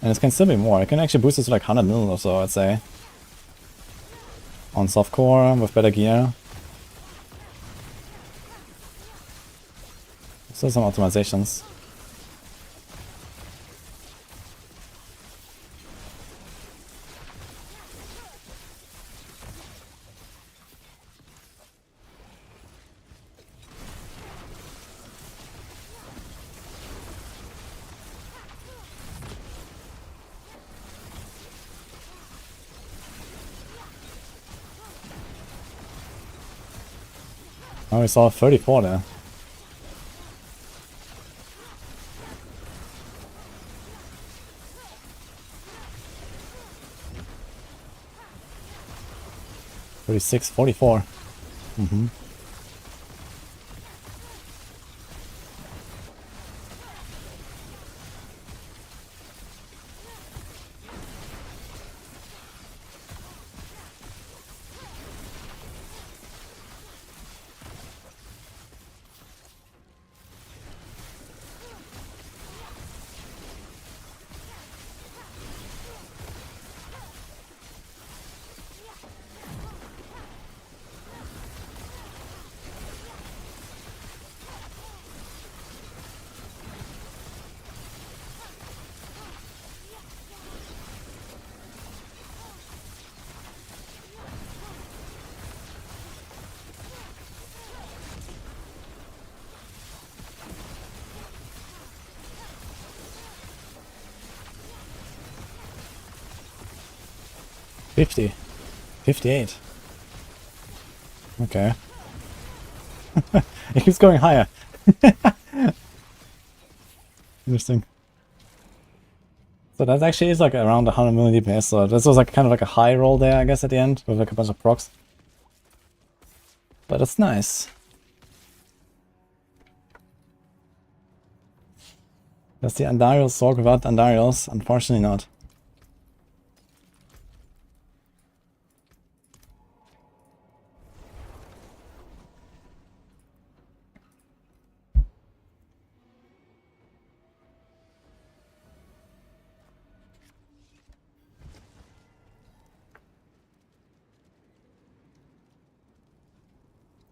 And it can still be more. I can actually boost it to like 100 mil or so, I'd say. On softcore, with better gear. Still some optimizations. Oh, we saw 34 there. $36, 44. 50. 58. Okay. It keeps going higher. Interesting. So that actually is like around 100 million DPS, so this was like kind of like a high roll there, I guess, at the end, with like a bunch of procs. But it's nice. Does the Andariel Sorc without Andariels? Unfortunately not.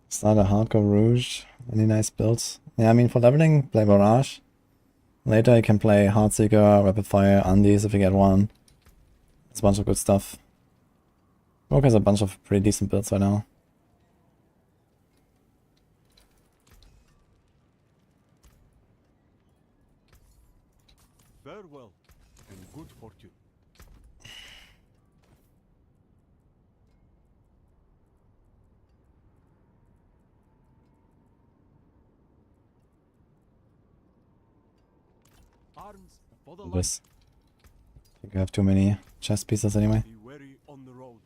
Start a Hardcore Rouge. Any nice builds? Yeah, I mean, for leveling, play Barrage. Later you can play Heartseeker, Rapid Fire, Undies if you get one. It's a bunch of good stuff. Rogue has a bunch of pretty decent builds right now. Farewell and good fortune. Arms for the light. This. I think I have too many chess pieces anyway. Be wary on the road.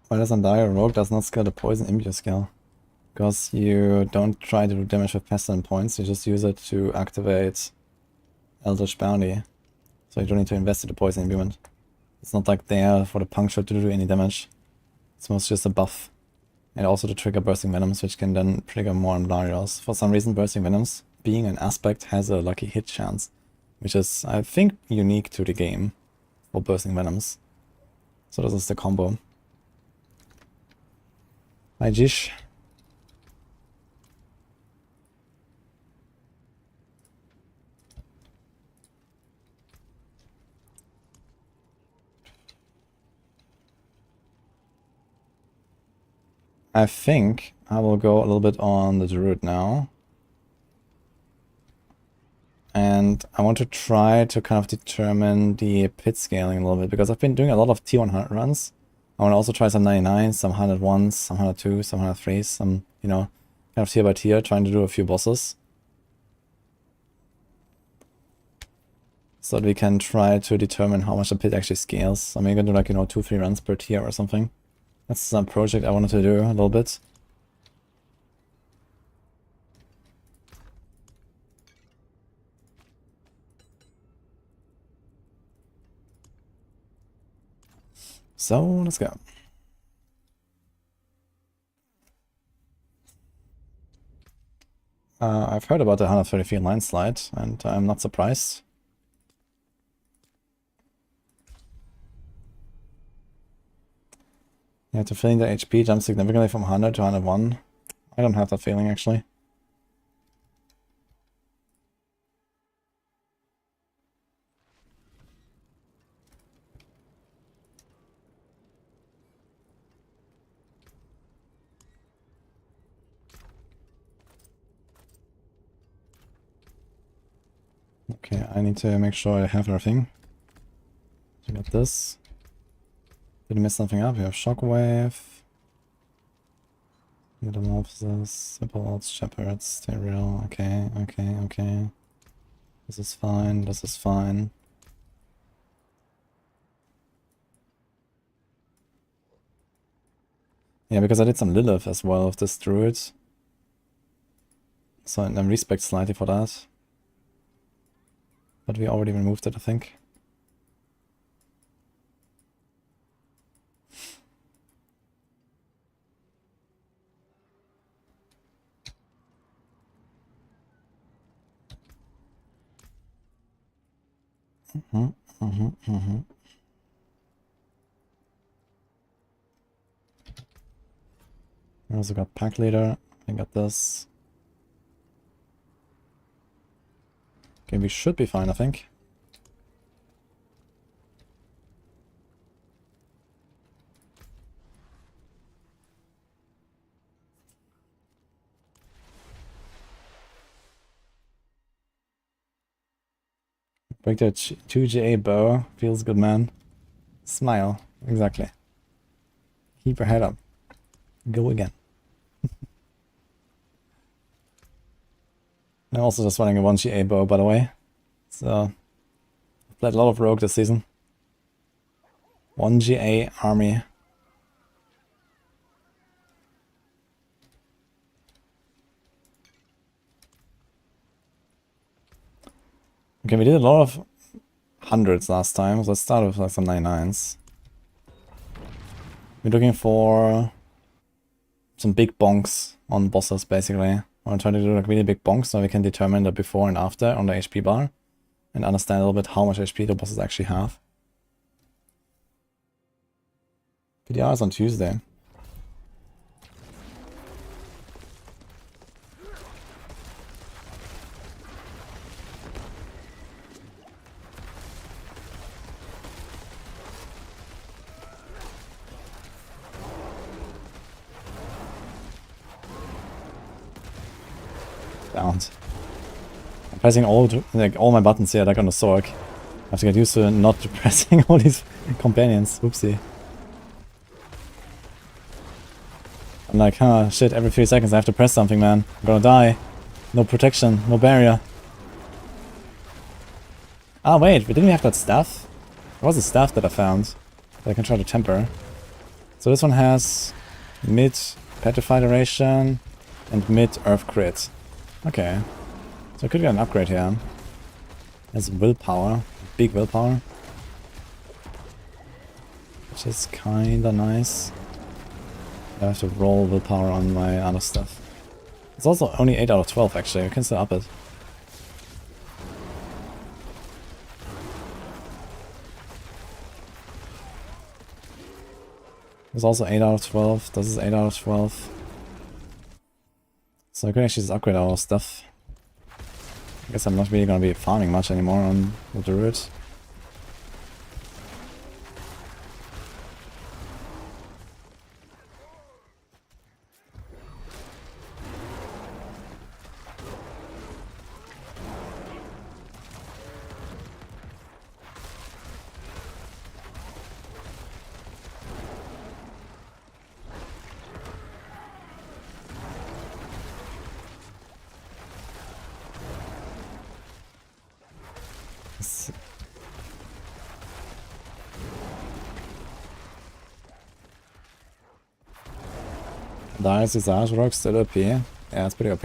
Why does Undyre Rogue does not scale the poison imbue skill? Because you don't try to do damage with pestilent points, you just use it to activate Eldritch Bounty. So you don't need to invest in the poison imbuement. It's not like there for the puncture to do any damage. It's mostly just a buff. And also to trigger Bursting Venoms, which can then trigger more Andariels. For some reason, Bursting Venoms, being an aspect, has a lucky hit chance. Which is, I think, unique to the game for Bursting Venoms. So this is the combo. Hi Jish. I think I will go a little bit on the Druid now. And I want to try to kind of determine the pit scaling a little bit, because I've been doing a lot of T100 runs. I want to also try some 99s, some 101s, some 102s, some 103s, some, you know, kind of tier by tier, trying to do a few bosses. So that we can try to determine how much the pit actually scales. I'm gonna do like, you know, 2-3 runs per tier or something. That's some project I wanted to do a little bit. So, let's go. I've heard about the 130 feet landslide, and I'm not surprised. Yeah, to feeling the HP jump significantly from 100 to 101. I don't have that feeling, actually. Okay, I need to make sure I have everything. So got this. Did I miss something up? We have Shockwave. Metamorphosis, Simple Odds, Shepherds, Stay Real. Okay, okay, okay. This is fine, this is fine. Yeah, because I did some Lilith as well with this Druid. So I'm respect slightly for that. But we already removed it, I think. I also got Pack Leader. I got this. Okay, we should be fine, I think. Break the 2GA bow. Feels good, man. Smile. Exactly. Keep your head up. Go again. I'm also just running a 1GA bow, by the way. So, I've played a lot of Rogue this season. 1GA army. Okay, we did a lot of hundreds last time, so let's start with like some 99s. We're looking for some big bonks on bosses, basically. I want to try to do like really big bonks so we can determine the before and after on the HP bar and understand a little bit how much HP the bosses actually have. PTR is on Tuesday. Downed. I'm pressing all my buttons here like on the Sorc. I have to get used to not pressing all these companions. Oopsie. I'm like, huh, shit, every few seconds I have to press something, man. I'm gonna die. No protection, no barrier. Ah, wait, didn't we have that staff? There was a staff that I found that I can try to temper. So this one has mid petrify duration and mid earth crit. Okay. So I could get an upgrade here. Has willpower, big willpower. Which is kinda nice. I have to roll willpower on my other stuff. It's also only 8 out of 12 actually, we can still up it. It's also 8 out of 12, this is 8 out of 12. So I could actually just upgrade all our stuff. I guess I'm not really gonna be farming much anymore on the Druid. Dire's Visage Rock still OP. Yeah, it's pretty OP.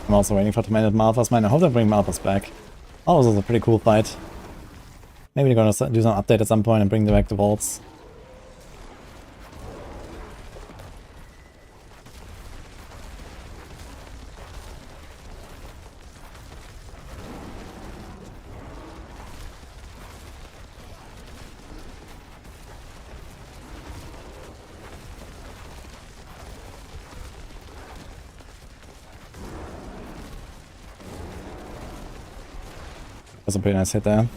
I'm also waiting for Tormented Malphas. Man, I hope they bring Malphas back. Oh, this was a pretty cool fight. Maybe they're gonna do some update at some point and bring back the vaults. That's a pretty nice hit there.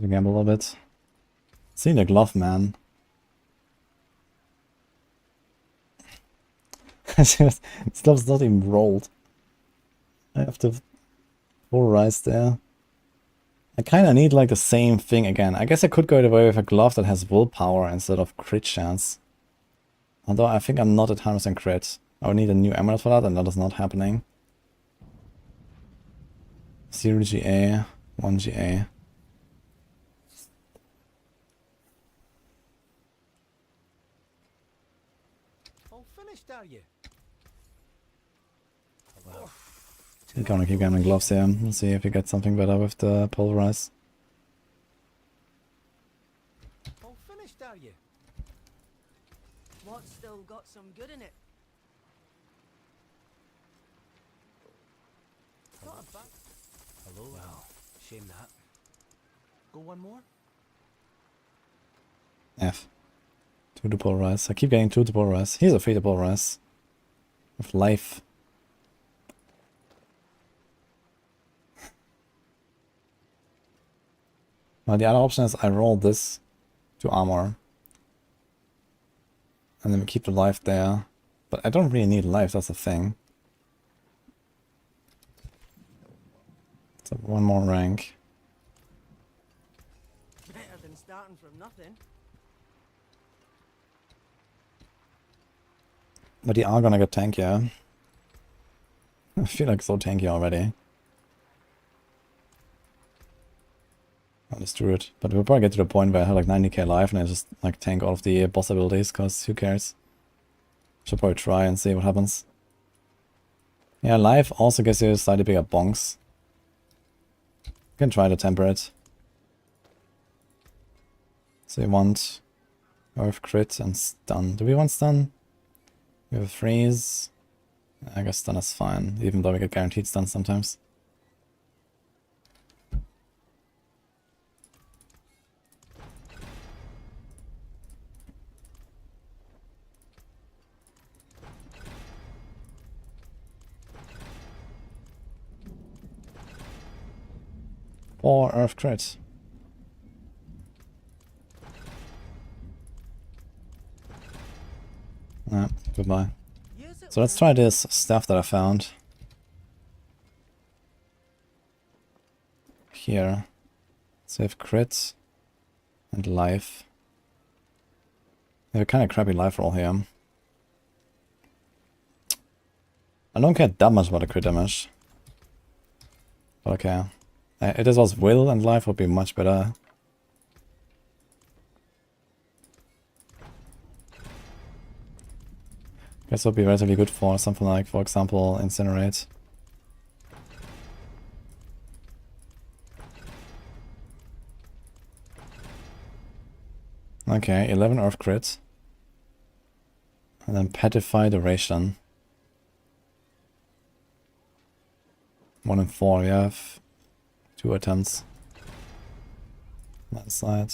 Gamble a little bit. See the glove, man. This glove's not even rolled. I have to polarize there. I kinda need like the same thing again. I guess I could go away with a glove that has willpower instead of crit chance. Although I think I'm not at 100% crit. I would need a new emerald for that, and that is not happening. 0 GA, 1 GA. All finished, are you? Well, You're gonna keep getting gloves here. We'll see if we get something better with the pulverize. All finished, are you? What's still got some good in it? Not a bad. Hello? Well, shame that. Go one more? F. 2 to pulverize. I keep getting 2 to pulverize. He's a 3 to pulverize. With life. Now the other option is I roll this to armor. And then we keep the life there. But I don't really need life, that's the thing. So one more rank. Better than starting from nothing. But they are gonna get tankier. I feel like so tanky already. I'll just do it. But we'll probably get to the point where I have like 90k life and I just like tank all of the boss abilities, cause who cares? Should probably try and see what happens. Yeah, life also gives you slightly bigger bonks. You can try to temper it. So you want Earth crit and stun. Do we want stun? We have a freeze. I guess stun is fine, even though we get guaranteed stun sometimes. Or Earth crit. Ah, goodbye. Use it So let's try this stuff that I found. Here. So we have crit and life. We have a kind of crappy life roll here. I don't care that much about the crit damage. But okay. If this was will and life would be much better. Guess would be relatively good for something like, for example, incinerate. Okay, 11 earth crit. And then petrify duration. 1 in 4, we have 2 attempts. Landslide.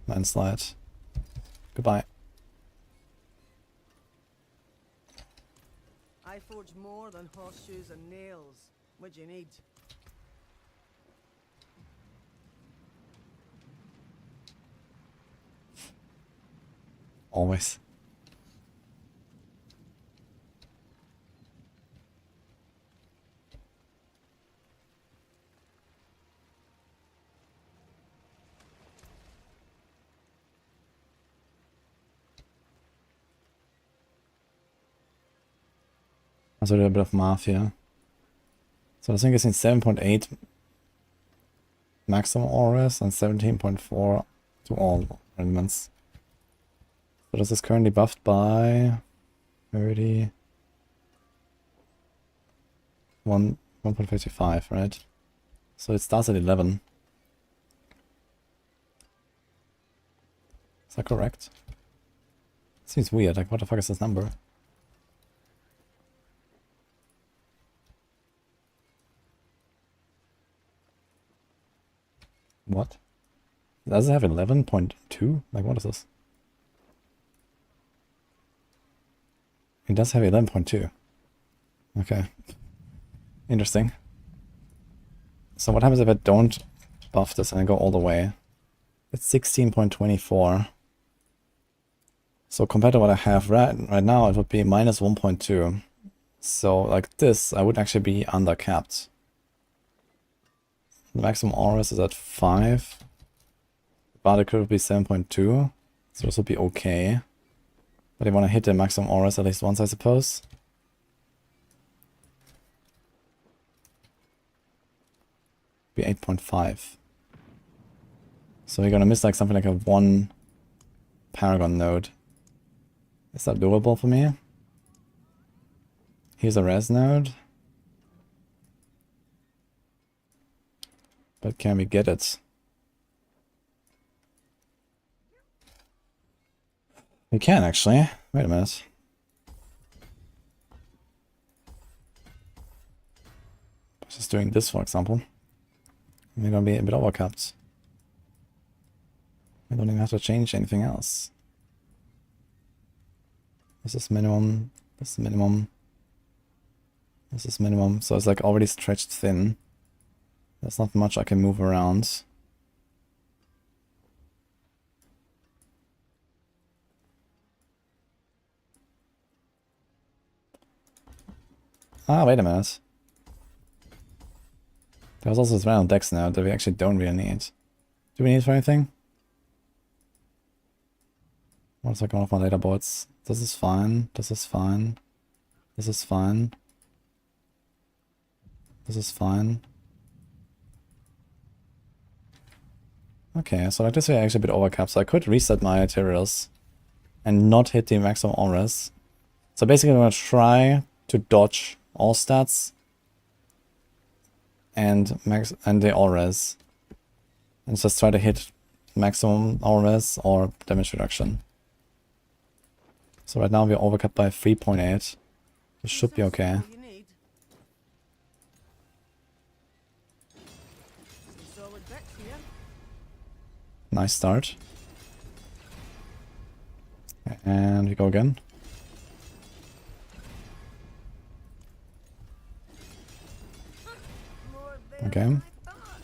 Landslide. Goodbye. I forge more than horseshoes and nails. What do you need? Always. Also do a bit of math here. So I think it's in 7.8 maximum auras and 17.4 to all elements. So this is currently buffed by 30. 1.55, right? So it starts at 11. Is that correct? Seems weird, like what the fuck is this number? What? Does it have 11.2? Like what is this? It does have 11.2. Okay. Interesting. So what happens if I don't buff this and I go all the way? It's 16.24. So compared to what I have right now, it would be minus 1.2. So like this, I would actually be undercapped. The maximum auras is at 5. Bardic would be 7.2. So this would be okay. But I want to hit the maximum auras at least once, I suppose. Be 8.5. So you're gonna miss like something like a 1 Paragon node. Is that doable for me? Here's a res node. But can we get it? We can actually. Wait a minute. Just doing this, for example. We're gonna be a bit overcapped. I don't even have to change anything else. This is minimum. This is minimum. This is minimum. So it's like already stretched thin. There's not much I can move around. Ah, wait a minute. There's also this random dex now that we actually don't really need. Do we need for anything? One second, one of my leaderboards. This is fine. This is fine. This is fine. This is fine. Okay, so like this way I actually a bit overcapped, so I could reset my materials and not hit the maximum auras. So basically I'm gonna try to dodge all stats and the auras. And just try to hit maximum auras or damage reduction. So right now we're overcapped by 3.8. This should be okay. You need some solid bits here. Nice start. And we go again. More there Okay. than I thought.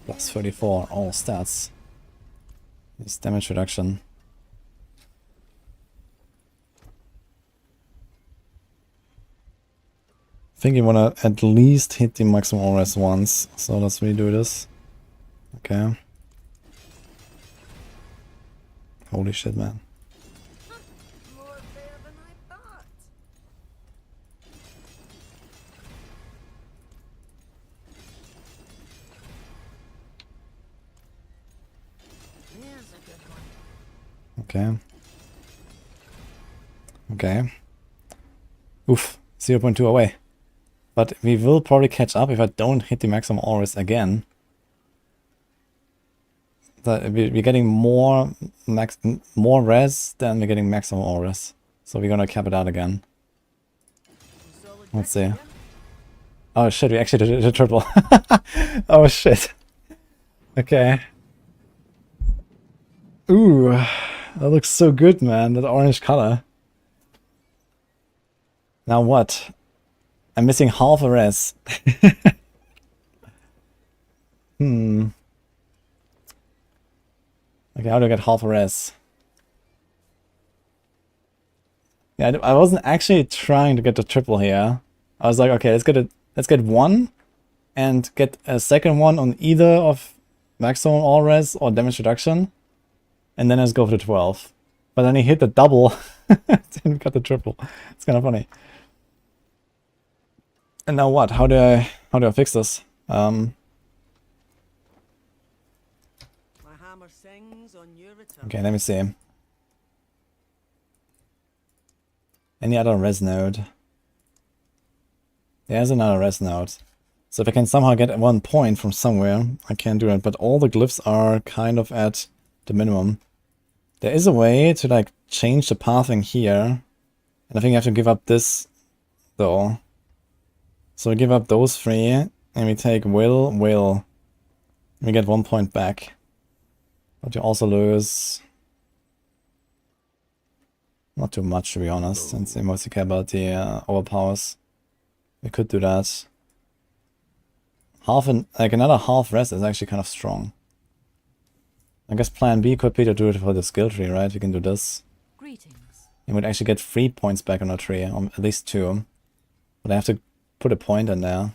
Plus 34, all stats. This damage reduction. I think you wanna at least hit the maximum auras once, so let's redo this. Okay. Holy shit, man. More there than I thought. Here's a good one. Okay. Okay. Oof. 0.2 away. But we will probably catch up if I don't hit the maximum auras again. We're getting more res than we're getting maximum auras. So we're gonna cap it out again. Some solid Let's bits see. here. Oh shit, we actually did a triple. Oh shit. Okay. Ooh, that looks so good, man. That orange color. Now what? I'm missing half a res. Hmm. Okay, how do I get half a res? Yeah, I wasn't actually trying to get the triple here. I was like, okay, let's get one and get a second one on either of maximum all res or damage reduction. And then let's go for the 12. But then he hit the double and we got the triple. It's kind of funny. And now what? How do I fix this? My hammer sings on your return. Okay, let me see. Any other res node? There's another res node. So if I can somehow get 1 point from somewhere, I can do it. But all the glyphs are kind of at the minimum. There is a way to like change the pathing here. And I think I have to give up this though. So we give up those 3 and we take will. We get 1 point back. But you also lose not too much, to be honest, since they mostly care about the overpowers. We could do that. Like another half rest is actually kind of strong. I guess plan B could be to do it for the skill tree, right? We can do this. Greetings. You would actually get 3 points back on a tree, or at least 2. But I have to put a point in there.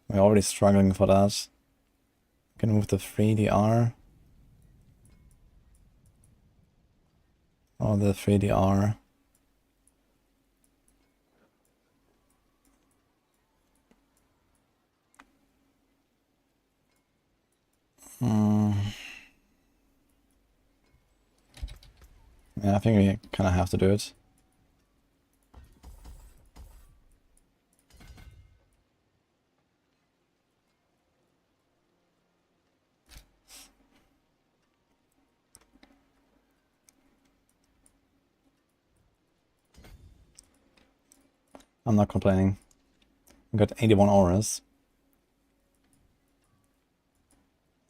We're already struggling for that. Can move the 3DR. Or the 3DR. Yeah, I think we kind of have to do it. I'm not complaining. We got 81 auras.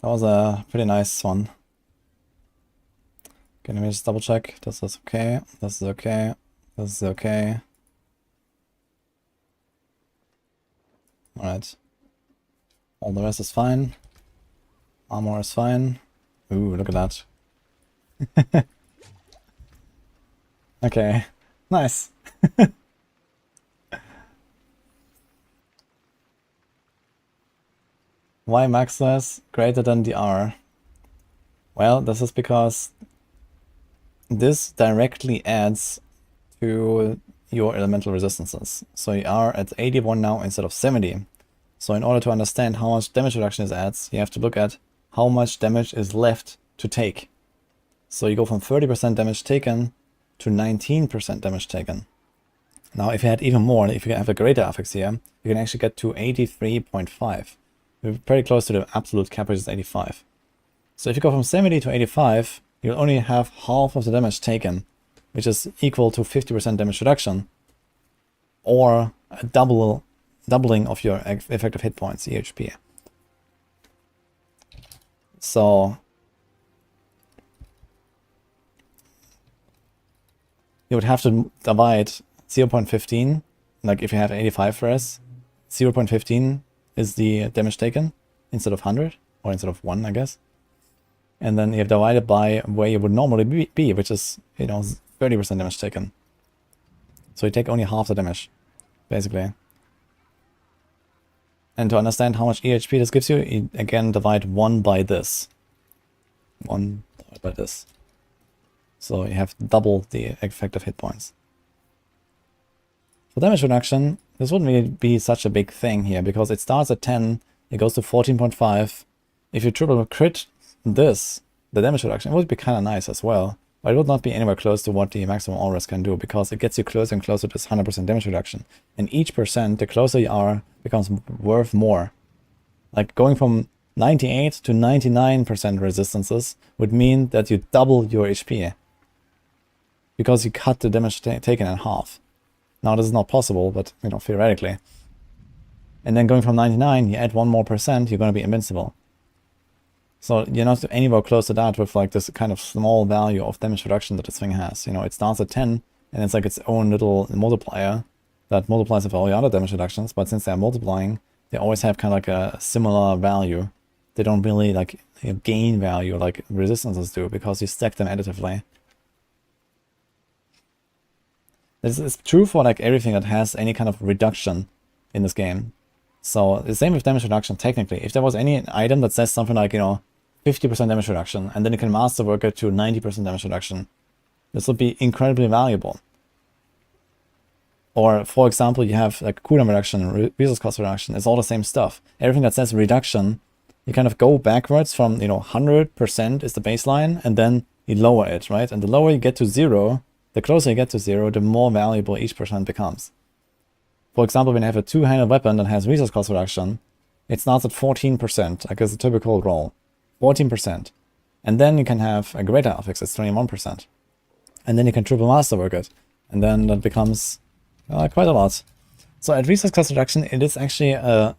That was a pretty nice one. Okay, let me just double check. This is okay. This is okay. This is okay. Alright. All the rest is fine. Armor is fine. Ooh, look at that. Okay. Nice. Why maxless greater than the R? Well, this is because this directly adds to your elemental resistances. So you are at 81 now instead of 70. So in order to understand how much damage reduction this adds, you have to look at how much damage is left to take. So you go from 30% damage taken to 19% damage taken. Now if you had even more, if you have a greater affix here, you can actually get to 83.5. We're pretty close to the absolute cap, which is 85. So if you go from 70 to 85, you'll only have half of the damage taken, which is equal to 50% damage reduction, or a doubling of your effective hit points, EHP. So you would have to divide 0.15, like if you have 85 res, 0.15 is the damage taken instead of 100, or instead of 1, I guess. And then you have divided by where you would normally be, which is, 30% damage taken. So you take only half the damage, basically. And to understand how much EHP this gives you, you again divide 1 by this. 1 divided by this. So you have double the effective hit points. For damage reduction, this wouldn't really be such a big thing here, because it starts at 10, it goes to 14.5. If you triple crit this, the damage reduction, it would be kind of nice as well. But it would not be anywhere close to what the maximum auras can do, because it gets you closer and closer to this 100% damage reduction. And each percent, the closer you are, becomes worth more. Like going from 98 to 99% resistances would mean that you double your HP. Because you cut the damage taken in half. Now this is not possible, but theoretically. And then going from 99, you add 1 more percent, you're going to be invincible. So you're not anywhere close to that with like this kind of small value of damage reduction that this thing has. It starts at 10, and it's like its own little multiplier that multiplies with all the other damage reductions, but since they're multiplying, they always have kind of like a similar value. They don't really like gain value like resistances do, because you stack them additively. This is true for like everything that has any kind of reduction in this game. So the same with damage reduction technically. If there was any item that says something like, 50% damage reduction, and then you can masterwork it to 90% damage reduction, this would be incredibly valuable. Or for example, you have like cooldown reduction, resource cost reduction, it's all the same stuff. Everything that says reduction, you kind of go backwards from, 100% is the baseline, and then you lower it, right? And the lower you get to 0, the closer you get to 0, the more valuable each percent becomes. For example, when you have a two-handed weapon that has resource cost reduction, it starts at 14%, like as a typical roll. 14%. And then you can have a greater affix, it's 21%. And then you can triple masterwork it. And then that becomes quite a lot. So at resource cost reduction, it is actually a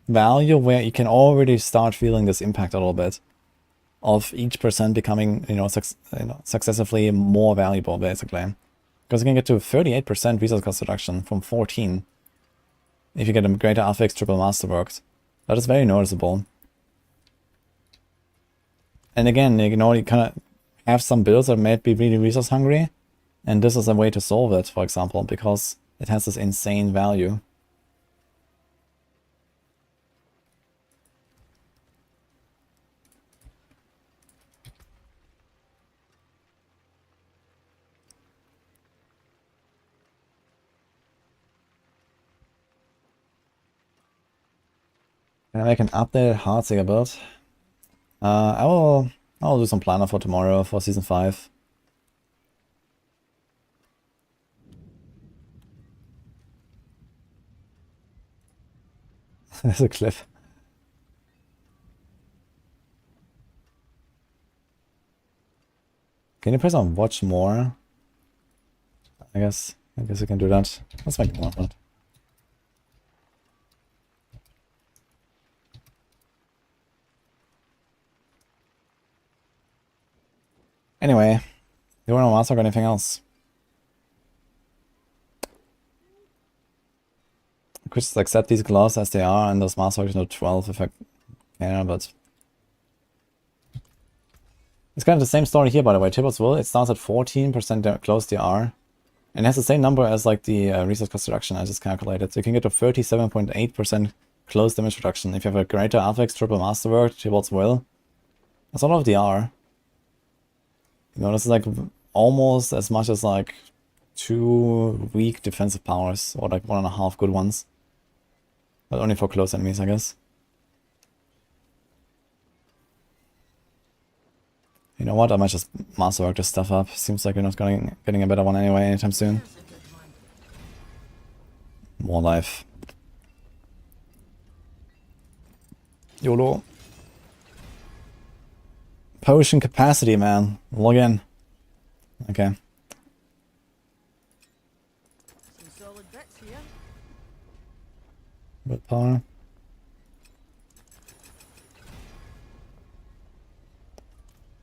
value where you can already start feeling this impact a little bit. Of each percent becoming, successively more valuable, basically. Because you can get to 38% resource cost reduction from 14 if you get a greater affix triple masterworked. That is very noticeable. And again, you kind of have some builds that might be really resource hungry, and this is a way to solve it, for example, because it has this insane value. Can I make an updated Heartseeker build? I will do some planner for tomorrow for season 5. There's a cliff. Can you press on watch more? I guess you can do that. Let's make more of that. Anyway, do you want to master or anything else? I could just accept these gloves as they are and those master to 12 if I can, but it's kind of the same story here, by the way. Tibbetts Will, it starts at 14% close DR. And it has the same number as like the resource cost reduction I just calculated. So you can get to 37.8% close damage reduction if you have a greater affix, triple masterwork, Tibbetts Will. That's all of DR. You know, this is like almost as much as like 2 weak defensive powers, or like 1.5 good ones. But only for close enemies, I guess. You know what, I might just masterwork this stuff up. Seems like we're not getting a better one anyway anytime soon. More life. YOLO. Potion capacity, man. Log in. Okay. Some solid bits here. Willpower.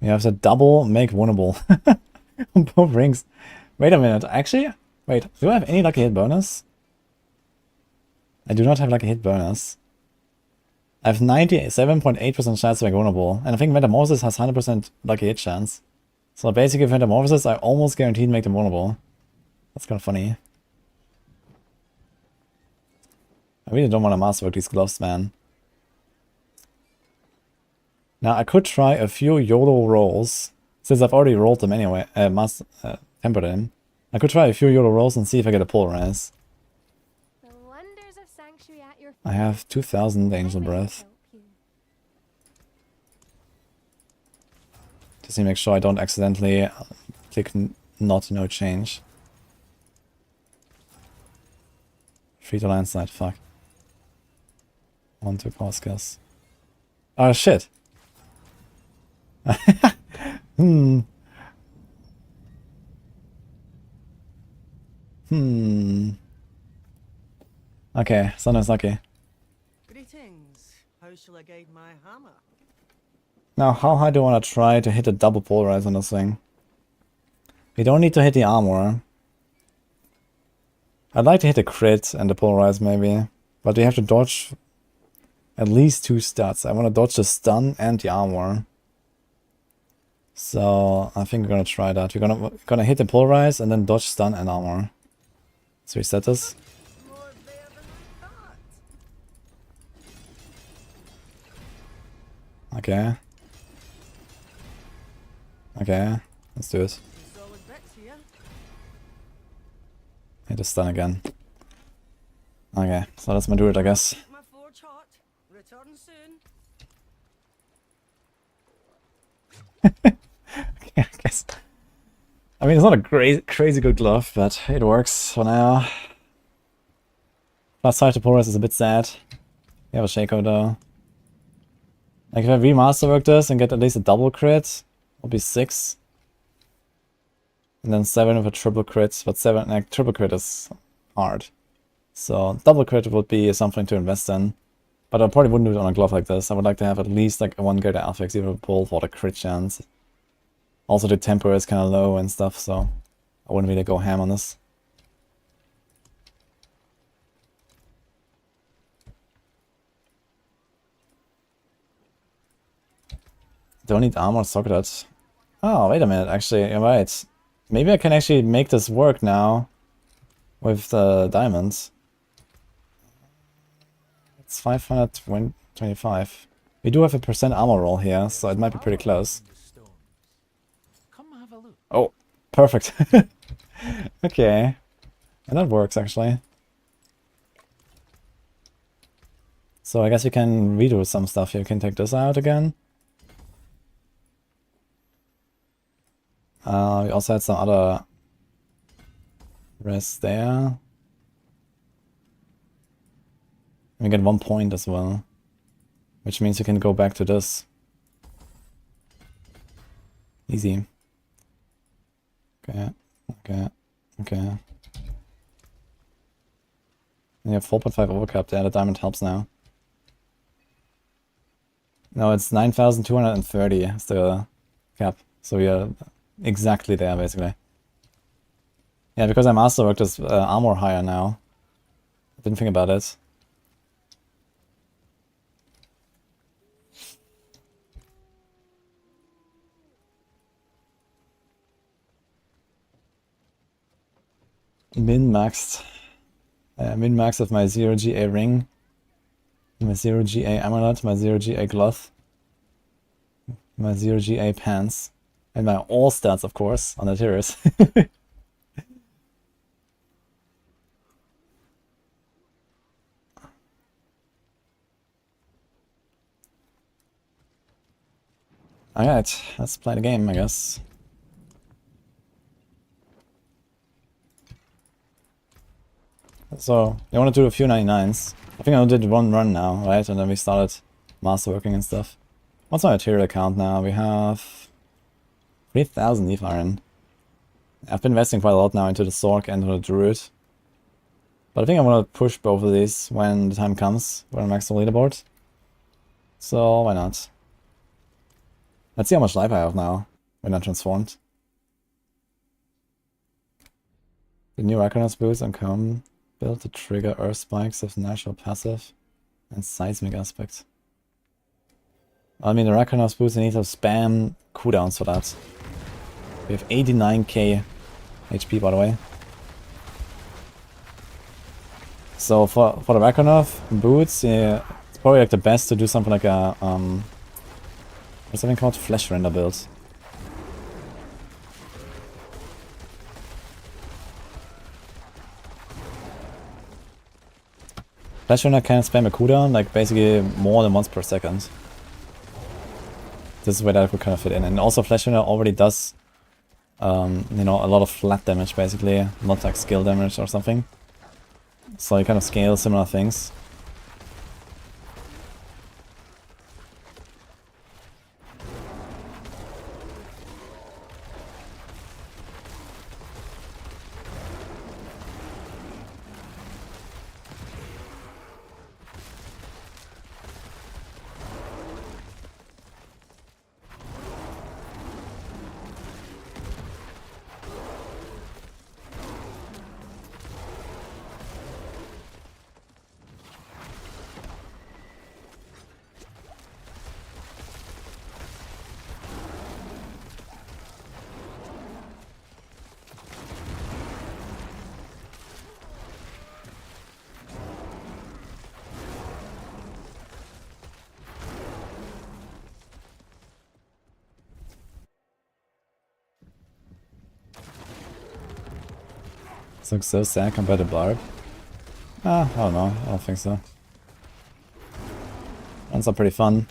You have to double make winnable. On both rings. Wait a minute. Actually, wait. Do I have any lucky hit bonus? I do not have lucky hit bonus. I have 97.8% chance to make winnable. And I think Metamorphosis has 100% lucky hit chance. So basically with Metamorphosis, I almost guaranteed make them winnable. That's kind of funny. I really don't want to masterwork these gloves, man. Now I could try a few YOLO rolls, since I've already rolled them anyway, tempered them. I could try a few YOLO rolls and see if I get a polarize. The wonders of sanctuary at your I have 2000 Angel Breath. Just to make sure I don't accidentally click not no change. Free to landslide, fuck. 1, 2 power skills. Oh shit! Hmm. Okay, Sunder's lucky. Greetings. How shall I guide my hammer? Now, how high do I want to try to hit a double polarize on this thing? We don't need to hit the armor. I'd like to hit a crit and the polarize maybe, but we have to dodge at least 2 stats. I want to dodge the stun and the armor. So I think we're gonna try that. We're gonna hit the polarize and then dodge stun and armor. Let's reset this. More there than I thought. Okay. Okay, let's do it. Some solid bits here. Hit the stun again. Okay, so that's my Druid, I guess. Keep my forge hot. Return soon. Yeah, I guess. I mean, it's not a crazy good glove, but it works for now. Plus 5 to polarize is a bit sad. We have a Shaco though. Like if I remasterwork this and get at least a double crit, it'll be 6. And then 7 with a triple crit, but 7, like triple crit is hard. So double crit would be something to invest in. But I probably wouldn't do it on a glove like this. I would like to have at least like a 1 greater affix, even a pull for the crit chance. Also the tempo is kind of low and stuff, so I wouldn't really go ham on this. Don't need armor socket. Oh, wait a minute, actually, you're right. Maybe I can actually make this work now with the diamonds. It's 525. We do have a % armor roll here, so it might be pretty close. Come have a look. Oh, perfect. Okay. And that works, actually. So I guess we can redo some stuff here. We can take this out again. We also had some other rest there. We get 1 point as well. Which means you can go back to this. Easy. Okay, okay, okay. And you have 4.5 overcap there, the diamond helps now. No, it's 9,230 is the cap. So we are exactly there, basically. Yeah, because I masterworked this armor higher now. I didn't think about it. Min-maxed. Min-maxed of my 0 GA ring. My 0 GA amulet, my 0 GA cloth. My 0 GA pants. And my all stats, of course, on the tiers. Alright, let's play the game, I guess. So, you want to do a few 99s. I think I did 1 run now, right? And then we started masterworking and stuff. What's my tier account now? We have 3,000 Eve Iron. I've been investing quite a lot now into the Sorc and the Druid. But I think I want to push both of these when the time comes, when I max the leaderboard. So, why not? Let's see how much life I have now, when I'm transformed. The new Arcanus boost and come build to trigger earth spikes with natural passive and seismic aspect. I mean, the Arcanus boost, I need to spam cooldowns for that. We have 89k HP, by the way. So for the Rakanov boots, yeah, it's probably like the best to do something like a what's something called flesh render build. Flesh render can spam a cooldown like basically more than once per second. This is where that would kind of fit in, and also flesh render already does you know, a lot of flat damage basically, not like skill damage or something. So you kind of scale similar things. This looks so sad compared to Barb. I don't know. I don't think so. Ones are pretty fun.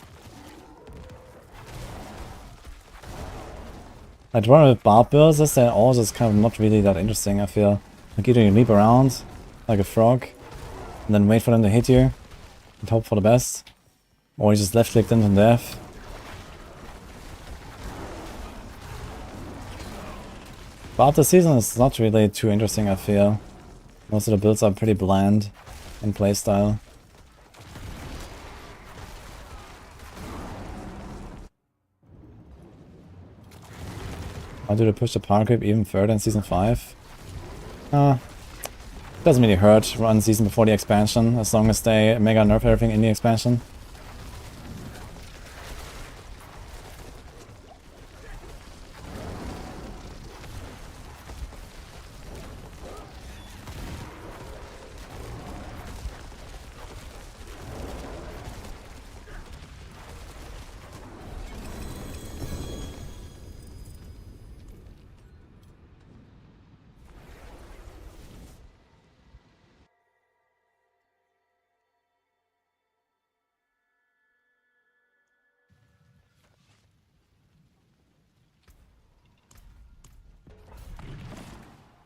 I draw with Barb builds, they're all just kind of not really that interesting, I feel. Like either you leap around, like a frog, and then wait for them to hit you, and hope for the best. Or you just left click them to death. But the season is not really too interesting, I feel. Most of the builds are pretty bland in playstyle. Why do they push the power creep even further in Season 5? Doesn't really hurt run season before the expansion, as long as they mega nerf everything in the expansion.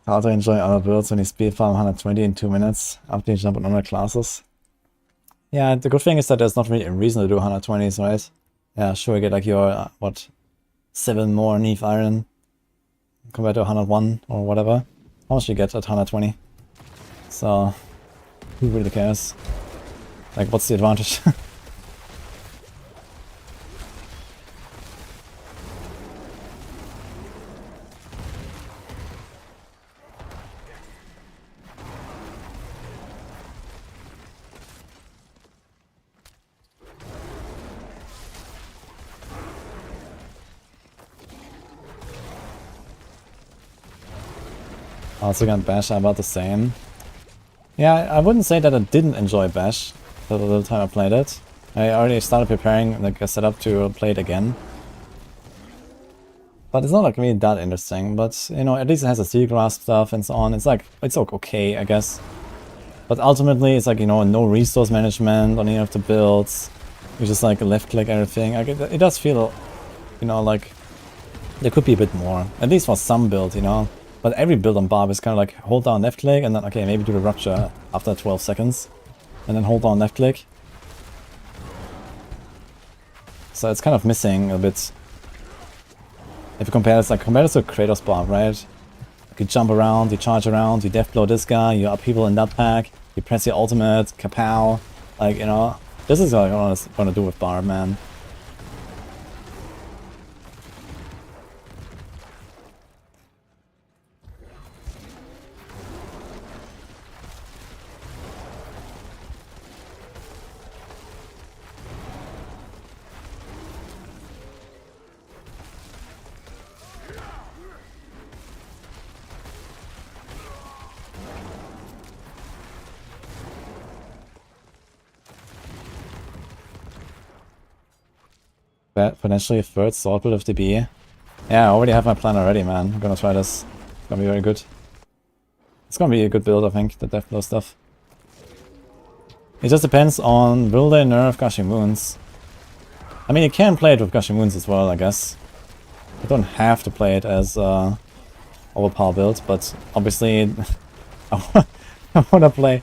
How to enjoy other builds when you speed farm 120 in 2 minutes after you jump on other classes. Yeah, the good thing is that there's not really a reason to do 120s, right? Yeah, sure, you get like your, what, 7 more Neve Iron compared to 101 or whatever. How much you get at 120? So, who really cares? Like, what's the advantage? Also got Bash about the same. Yeah, I wouldn't say that I didn't enjoy Bash the little time I played it. I already started preparing like a setup to play it again. But it's not like really that interesting, but you know, at least it has a sea grasp stuff and so on. It's like, it's okay, I guess. But ultimately it's like, you know, no resource management on any of the builds. You just like left click everything. Like, it does feel, you know, like there could be a bit more. At least for some build, you know. But every build on Barb is kind of like hold down left click and then, okay, maybe do the rupture after 12 seconds. And then hold down left click. So it's kind of missing a bit. If you compare this, like, compare this to Kratos Barb, right? You jump around, you charge around, you death blow this guy, you upheaval in that pack, you press your ultimate, kapow. Like, you know, this is what I want to do with Barb, man. Potentially a third sword build of DB. Yeah, I already have my plan already, man. I'm gonna try this. It's gonna be very good. It's gonna be a good build, I think, the death blow stuff. It just depends on will they nerf Gushing Wounds. I mean, you can play it with Gushing Wounds as well, I guess. You don't have to play it as overpower build, but obviously I wanna play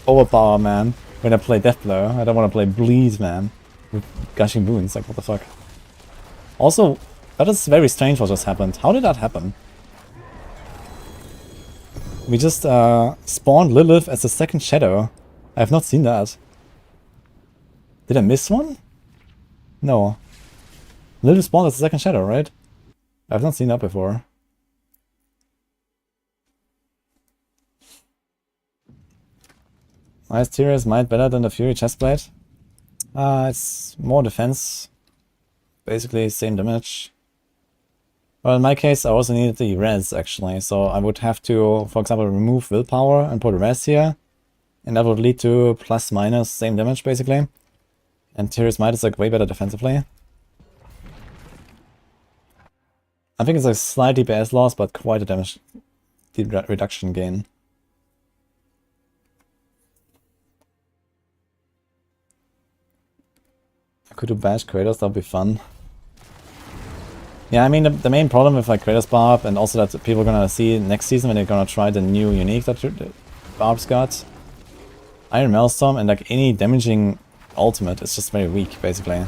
overpower, man, when I play death blow. I don't wanna play bleed, man, with Gushing Wounds. Like, what the fuck? Also, that is very strange what just happened. How did that happen? We just spawned Lilith as the second shadow. I have not seen that. Did I miss one? No. Lilith spawned as the second shadow, right? I have not seen that before. Nice tier is might better than the Fury chestplate. It's more defense. Basically same damage. Well, in my case I also needed the res actually, so I would have to, for example, remove willpower and put res here. And that would lead to plus minus same damage basically. And Tyr's Might is like way better defensively. I think it's a slight DPS loss, but quite a damage reduction gain. I could do Bash Kratos, that would be fun. Yeah, I mean, the main problem with like Kratos Barb, and also that people are gonna see next season when they're gonna try the new unique that Barb's got. Iron Maelstrom and like any damaging ultimate is just very weak, basically.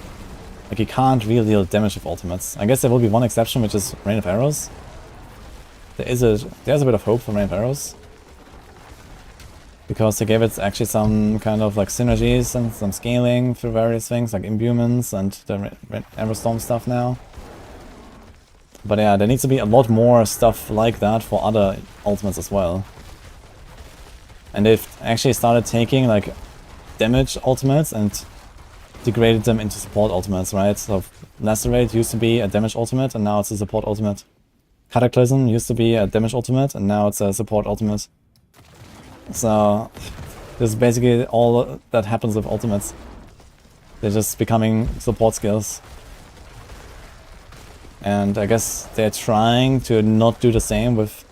Like, you can't really deal damage with ultimates. I guess there will be one exception, which is Rain of Arrows. There's a bit of hope for Rain of Arrows. Because they gave it actually some kind of like synergies and some scaling for various things, like Imbuments and the Arrow Storm stuff now. But yeah, there needs to be a lot more stuff like that for other ultimates as well. And they've actually started taking like damage ultimates and degraded them into support ultimates, right? So Lacerate used to be a damage ultimate and now it's a support ultimate. Cataclysm used to be a damage ultimate and now it's a support ultimate. So this is basically all that happens with ultimates. They're just becoming support skills. And I guess they're trying to not do the same with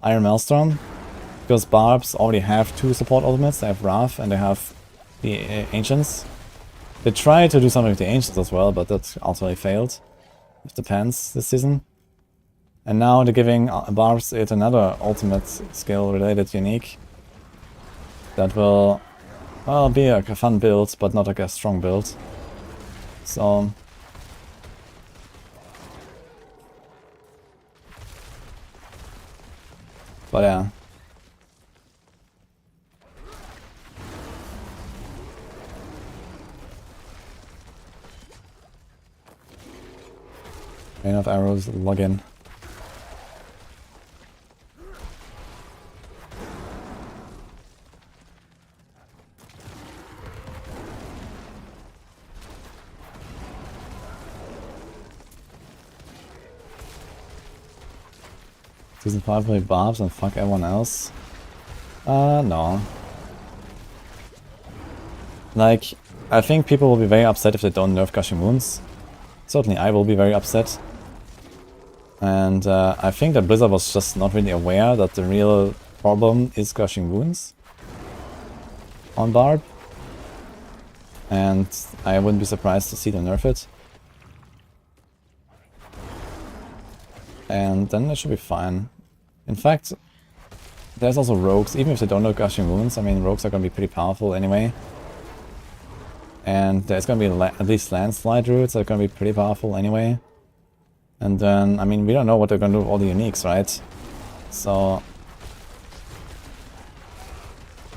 Iron Maelstrom. Because Barbs already have 2 support ultimates. They have Wrath and they have the Ancients. They tried to do something with the Ancients as well, but that ultimately failed with the Pants this season. And now they're giving Barbs another ultimate skill related unique that will Well, be like a fun build, but not like a strong build. So... But yeah. Rain of Arrows, login. Season 5 play Barbs and fuck everyone else? No. Like, I think people will be very upset if they don't nerf Gushing Wounds. Certainly I will be very upset. And I think that Blizzard was just not really aware that the real problem is Gushing Wounds on Barb. And I wouldn't be surprised to see them nerf it. And then it should be fine. In fact, there's also rogues, even if they don't know Gushing Wounds. I mean, rogues are going to be pretty powerful anyway. And there's going to be at least landslide druids that are going to be pretty powerful anyway. And then, I mean, we don't know what they're going to do with all the uniques, right? So...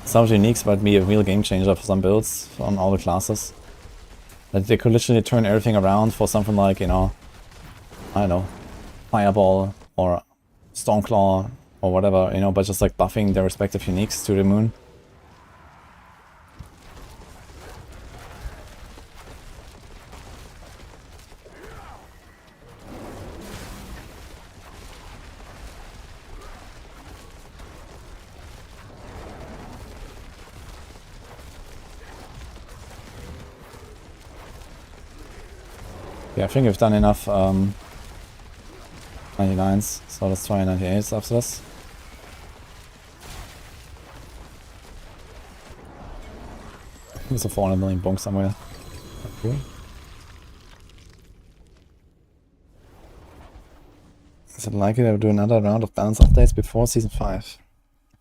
some of the uniques might be a real game changer for some builds on all the classes. That they could literally turn everything around for something like, you know, I don't know, Fireball or Stormclaw or whatever, you know, but just like buffing their respective uniques to the moon. Yeah, I think we've done enough 99s, so let's try 98s after this. There's a 400 million bonk somewhere. Cool. Is it likely to do another round of balance updates before Season 5?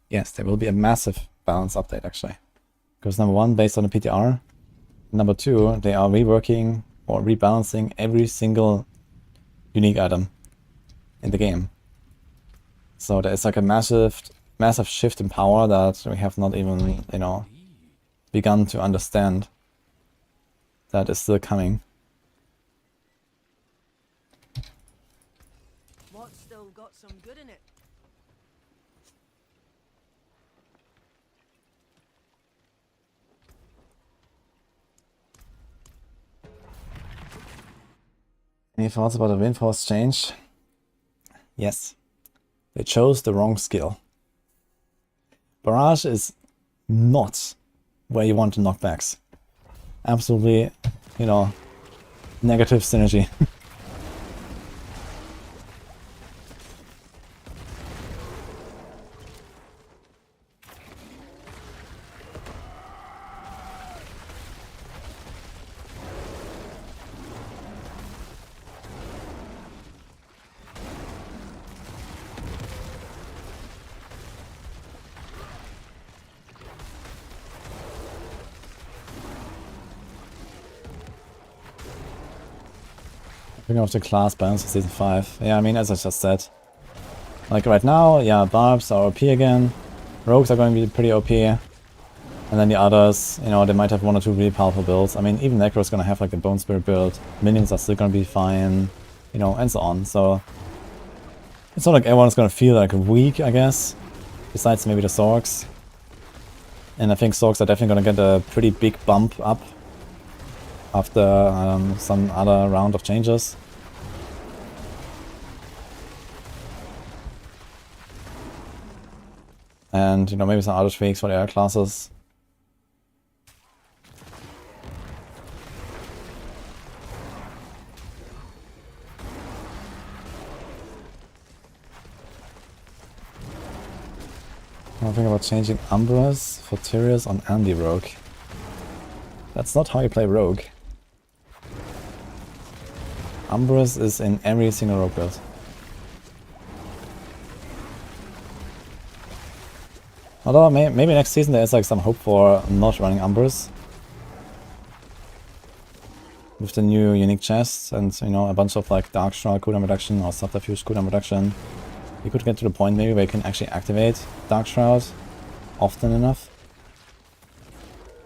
Yes, there will be a massive balance update actually. Because number one, based on the PTR. Number two, they are reworking or rebalancing every single unique item in the game. So there is like a massive shift in power that we have not even, you know, begun to understand. That is still coming. What's still got some good in it? Any thoughts about the Windforce change? Yes. They chose the wrong skill. Barrage is not where you want to knockbacks. Absolutely, you know, negative synergy. Thinking of the class balance for Season 5. Yeah, I mean, as I just said. Like right now, yeah, Barbs are OP again. Rogues are going to be pretty OP. And then the others, you know, they might have one or two really powerful builds. I mean, even Necro is going to have like a Bone Spirit build. Minions are still going to be fine. You know, and so on. So, it's not like everyone's going to feel like weak, I guess. Besides maybe the Sorcs. And I think Sorcs are definitely going to get a pretty big bump up after some other round of changes. And, you know, maybe some other tweaks for the other classes. I'm thinking about changing Umbras for Tyrius on Andy Rogue. That's not how you play Rogue. Umbras is in every single Rogue build. Although maybe next season there is like some hope for not running Umbers. With the new unique chests and, you know, a bunch of like Dark Shroud cooldown reduction or Subterfuge cooldown reduction. You could get to the point maybe where you can actually activate Dark Shroud often enough.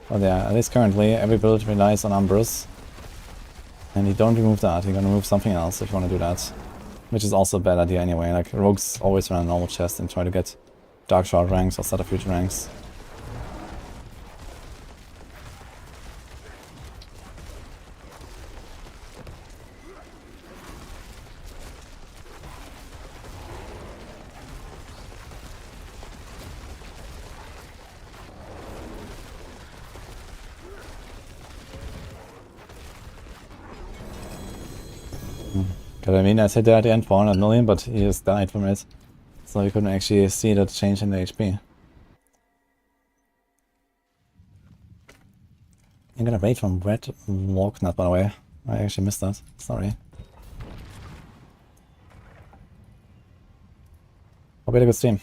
But yeah, at least currently every build relies on Umbers. And you don't remove that, you're gonna remove something else if you want to do that. Which is also a bad idea anyway, like rogues always run a normal chest and try to get Dark Shroud ranks or Subterfuge ranks. Because I mean, I said there at the end 400 million, but he just died from it. So you couldn't actually see that change in the HP. I'm gonna wait from Red Walknut, by the way. I actually missed that. Sorry. Hope you had a good stream.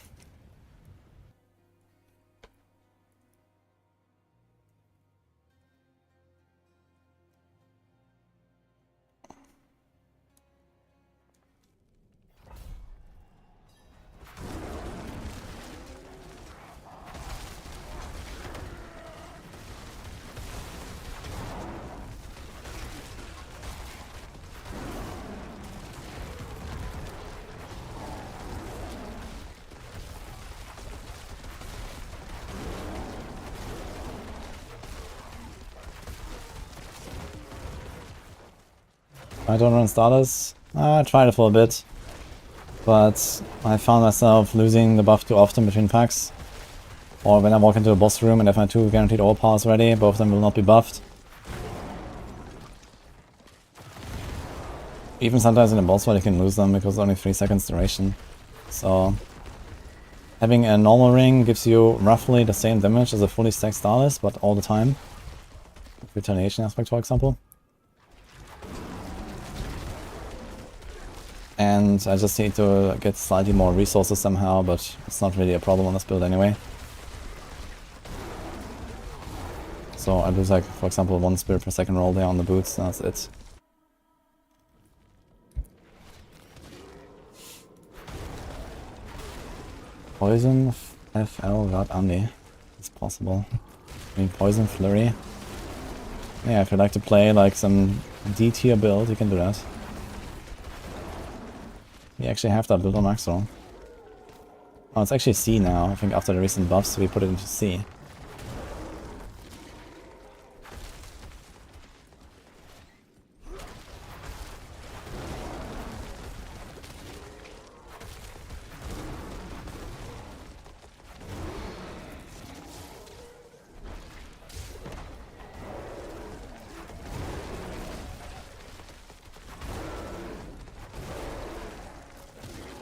I don't run Starless. I tried it for a bit, but I found myself losing the buff too often between packs. Or when I walk into a boss room and have my 2 guaranteed overpowers ready, both of them will not be buffed. Even sometimes in a boss fight you can lose them because it's only 3 seconds duration. So having a normal ring gives you roughly the same damage as a fully stacked Starless, but all the time. Retaliation aspect, for example. And I just need to get slightly more resources somehow, but it's not really a problem on this build anyway. So I lose like, for example, 1 spirit per second roll there on the boots, that's it. Poison, FL, Rad Andy. It's possible. I mean, Poison, Flurry. Yeah, if you like to play like some D tier build, you can do that. We actually have that build on Maxwell. Oh, it's actually C now. I think after the recent buffs we put it into C.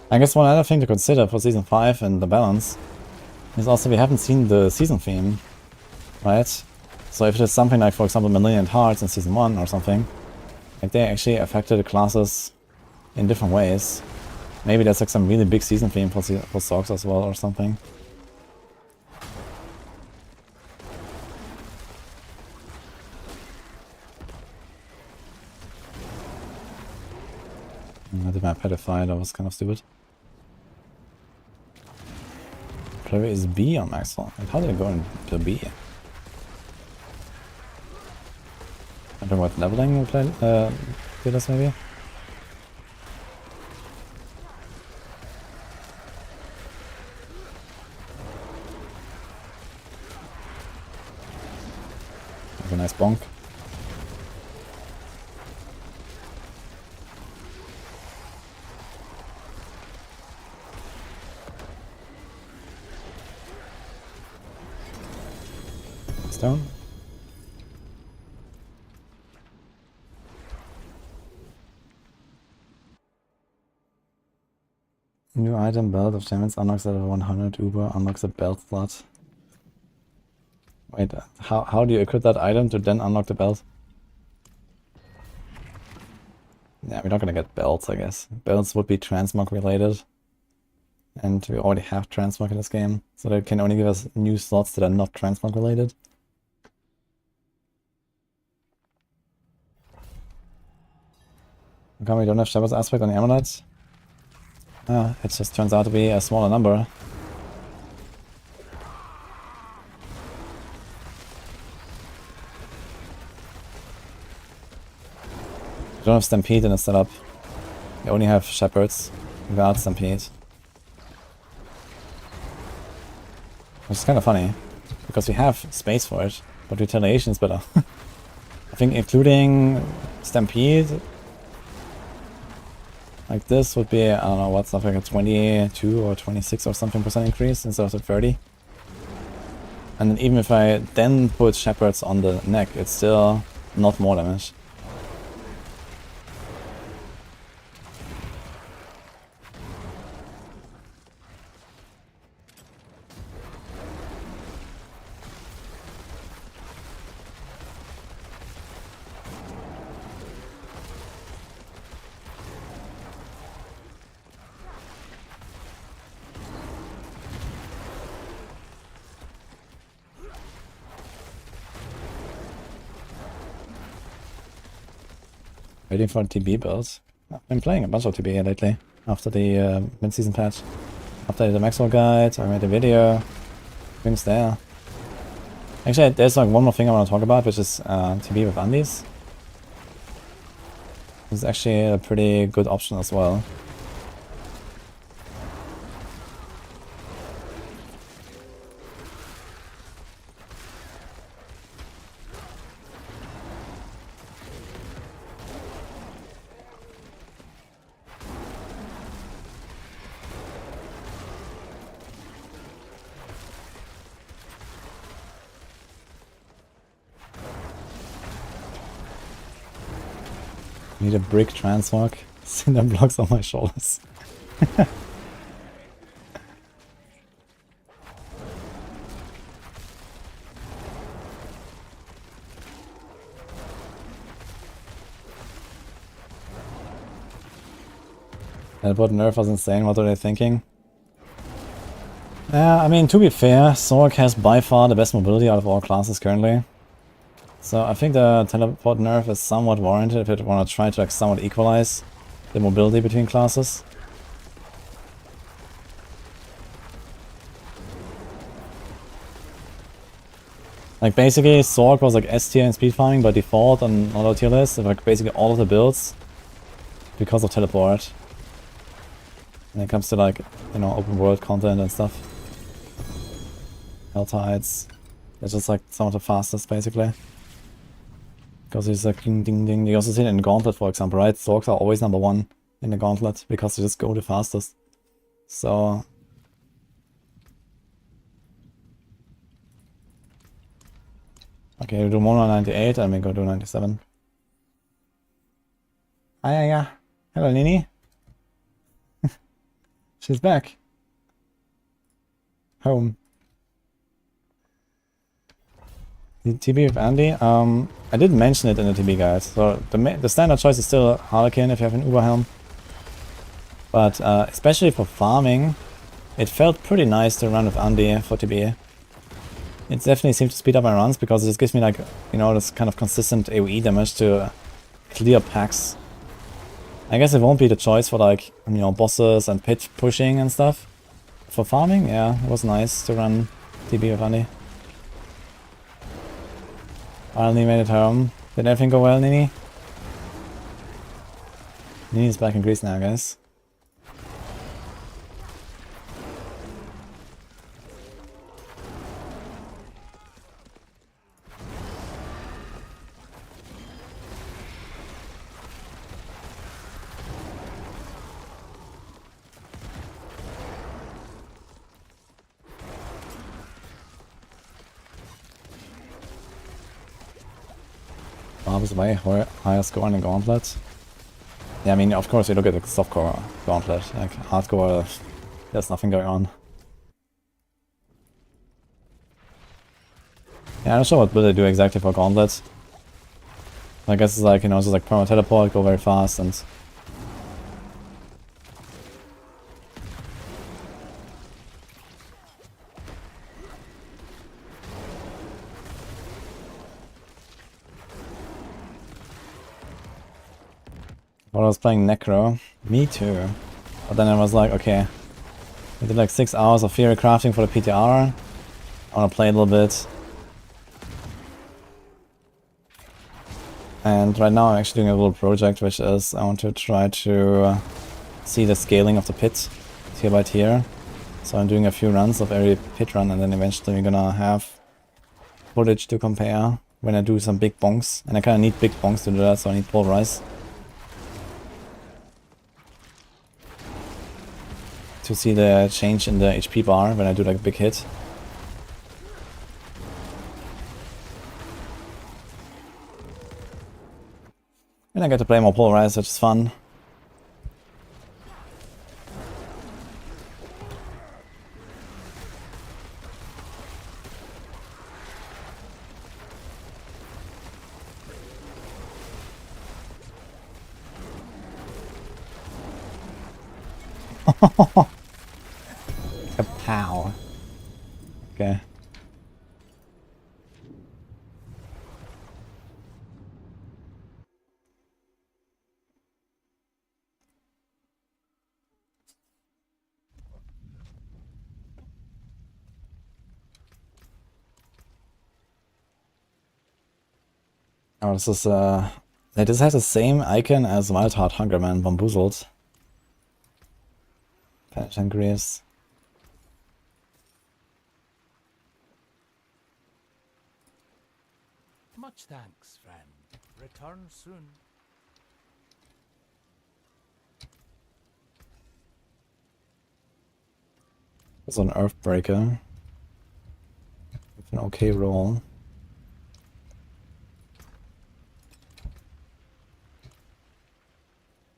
I guess one other thing to consider for Season 5 and the balance is also we haven't seen the season theme, right? So if there's something like, for example, Millennium Hearts in Season 1 or something, like they actually affected the classes in different ways. Maybe there's like some really big season theme for Sorc as well or something. I did my pedophile, that was kind of stupid. Flurry is B on Maxwell. Like, how did it go into B? I don't know what leveling we played, did us maybe? That's a nice bonk. Down. New item, belt of champions unlocks at 100 Uber, unlocks a belt slot. Wait, how do you equip that item to then unlock the belt? Yeah, we're not gonna get belts, I guess. Belts would be transmog related. And we already have transmog in this game, so they can only give us new slots that are not transmog related. How come we don't have Shepherd's Aspect on the Amulets? Ah, it just turns out to be a smaller number. We don't have Stampede in the setup. We only have Shepherds without Stampede. Which is kind of funny, because we have space for it, but Retaliation is better. I think including Stampede, like this would be, I don't know, what's something like a 22 or 26 or something % increase instead of the 30. And then even if I then put Shepherds on the neck, it's still not more damage. Waiting for TB builds. I've been playing a bunch of TB lately, after the mid-season patch. After the Maxwell guide, I made a video. Things there. Actually, there's like one more thing I want to talk about, which is TB with undies. This is actually a pretty good option as well. Need a brick transmog. Cinder blocks on my shoulders. Teleport nerf was insane, what are they thinking? I mean, to be fair, Sorc has by far the best mobility out of all classes currently. So I think the teleport nerf is somewhat warranted if you want to try to like somewhat equalize the mobility between classes. Like basically Sorc was like S tier in speed farming by default on all the tier lists, like basically all of the builds because of teleport. When it comes to like, you know, open world content and stuff. Tides. It's just like some of the fastest basically. Because it's like ding ding ding. You also see it in Gauntlet, for example, right? Sorcs are always #1 in the Gauntlet because they just go the fastest. So okay, we do mono 98 and we go do 97. Yeah. Hello, Nini. She's back. Home. The TB with Andy, I did mention it in the TB guide. So the standard choice is still Harlequin if you have an Uber Helm. But especially for farming, it felt pretty nice to run with Andy for TB. It definitely seemed to speed up my runs because it just gives me like, you know, this kind of consistent AoE damage to clear packs. I guess it won't be the choice for like, you know, bosses and pit pushing and stuff. For farming, yeah, it was nice to run TB with Andy. Finally made it home. Did everything go well, Nini? Nini's back in Greece now, guys. Barb is way higher score in the Gauntlet. Yeah, I mean, of course, you look at the softcore Gauntlet. Like, hardcore, there's nothing going on. Yeah, I'm not sure what build they do exactly for Gauntlet. I guess it's like, you know, just like perma teleport, go very fast and... While I was playing Necro. Me too. But then I was like, okay. I did like 6 hours of theorycrafting for the PTR. I wanna play a little bit. And right now I'm actually doing a little project, which is I want to try to see the scaling of the pit tier by tier. So I'm doing a few runs of every pit run, and then eventually we're gonna have footage to compare when I do some big bonks. And I kinda need big bonks to do that, so I need pulverize. To see the change in the HP bar when I do like a big hit. And I get to play more pulverize, which is fun. Kapow. Okay. Oh, this is this has the same icon as Wild Heart Hungerman Bamboozled. Enquiries. Much thanks, friend. Return soon. It's an Earthbreaker. With an okay roll.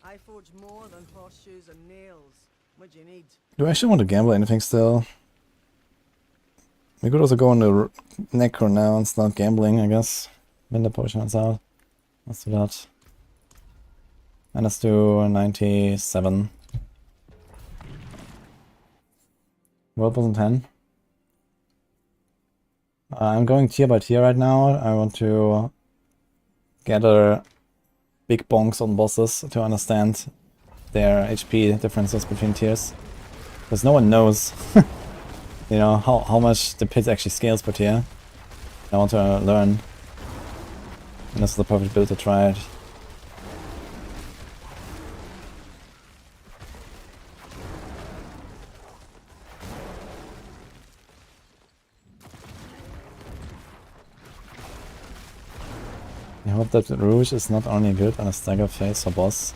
I forge more than horseshoes and nails. What do you need? Do I actually want to gamble anything still? We could also go into Necro now and start gambling, I guess. When the potion is out. Let's do that. And let's do 97. World wasn't 10. I'm going tier by tier right now. I want to gather big bonks on bosses to understand their HP differences between tiers. Because no one knows, you know, how much the pit actually scales per tier. I want to learn. And this is the perfect build to try it. I hope that Rouge is not only good on a stagger phase for boss.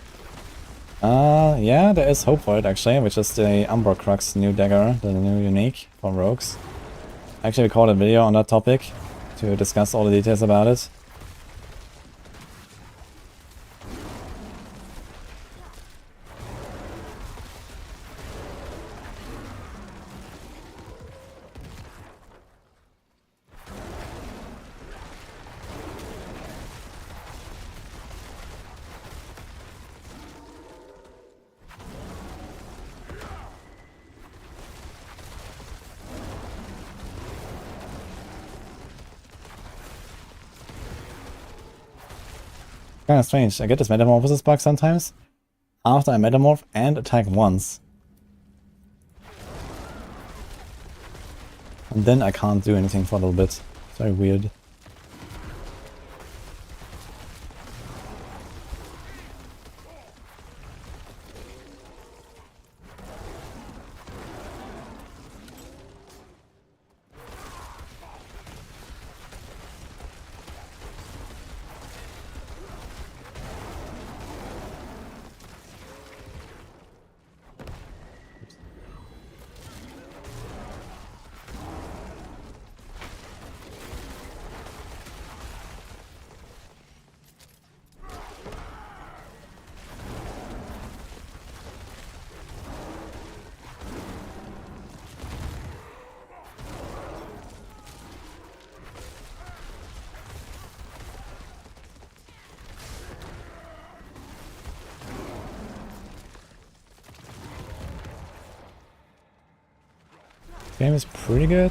Yeah, there is hope for it actually, which is the Umbra Crux new dagger, the new unique for rogues. I actually recorded a video on that topic to discuss all the details about it. Kinda strange, I get this metamorphosis bug sometimes after I metamorph and attack once. And then I can't do anything for a little bit. It's very weird. Game is pretty good.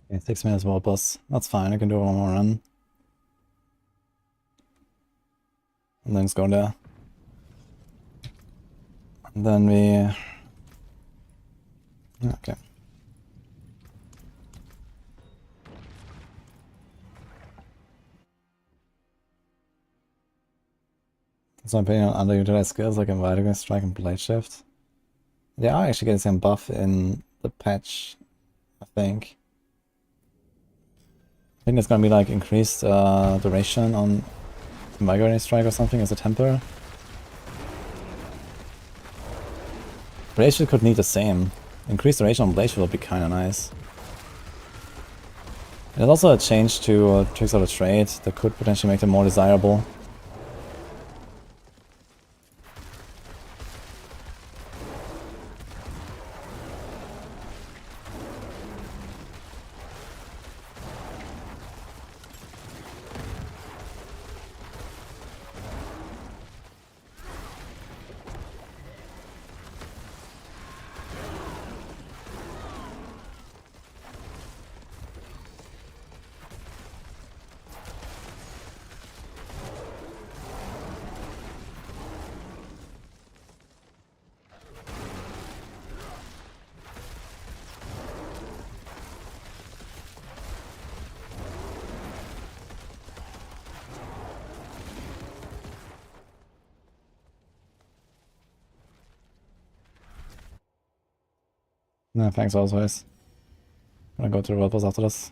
Okay, 6 minutes world boss. That's fine, I can do one more run. And then just go there. And then we... Okay. That's my opinion on underutilized skills like Inviting Strike and Blade Shift. They are actually getting some buff in the patch, I think. I think there's gonna be like increased duration on Migrating Strike or something as a temper. Blade Shield could need the same. Increased duration on Blade Shield would be kinda nice. There's also a change to Tricks of the Trade that could potentially make them more desirable. No, thanks always. I'm gonna go to the world boss after this.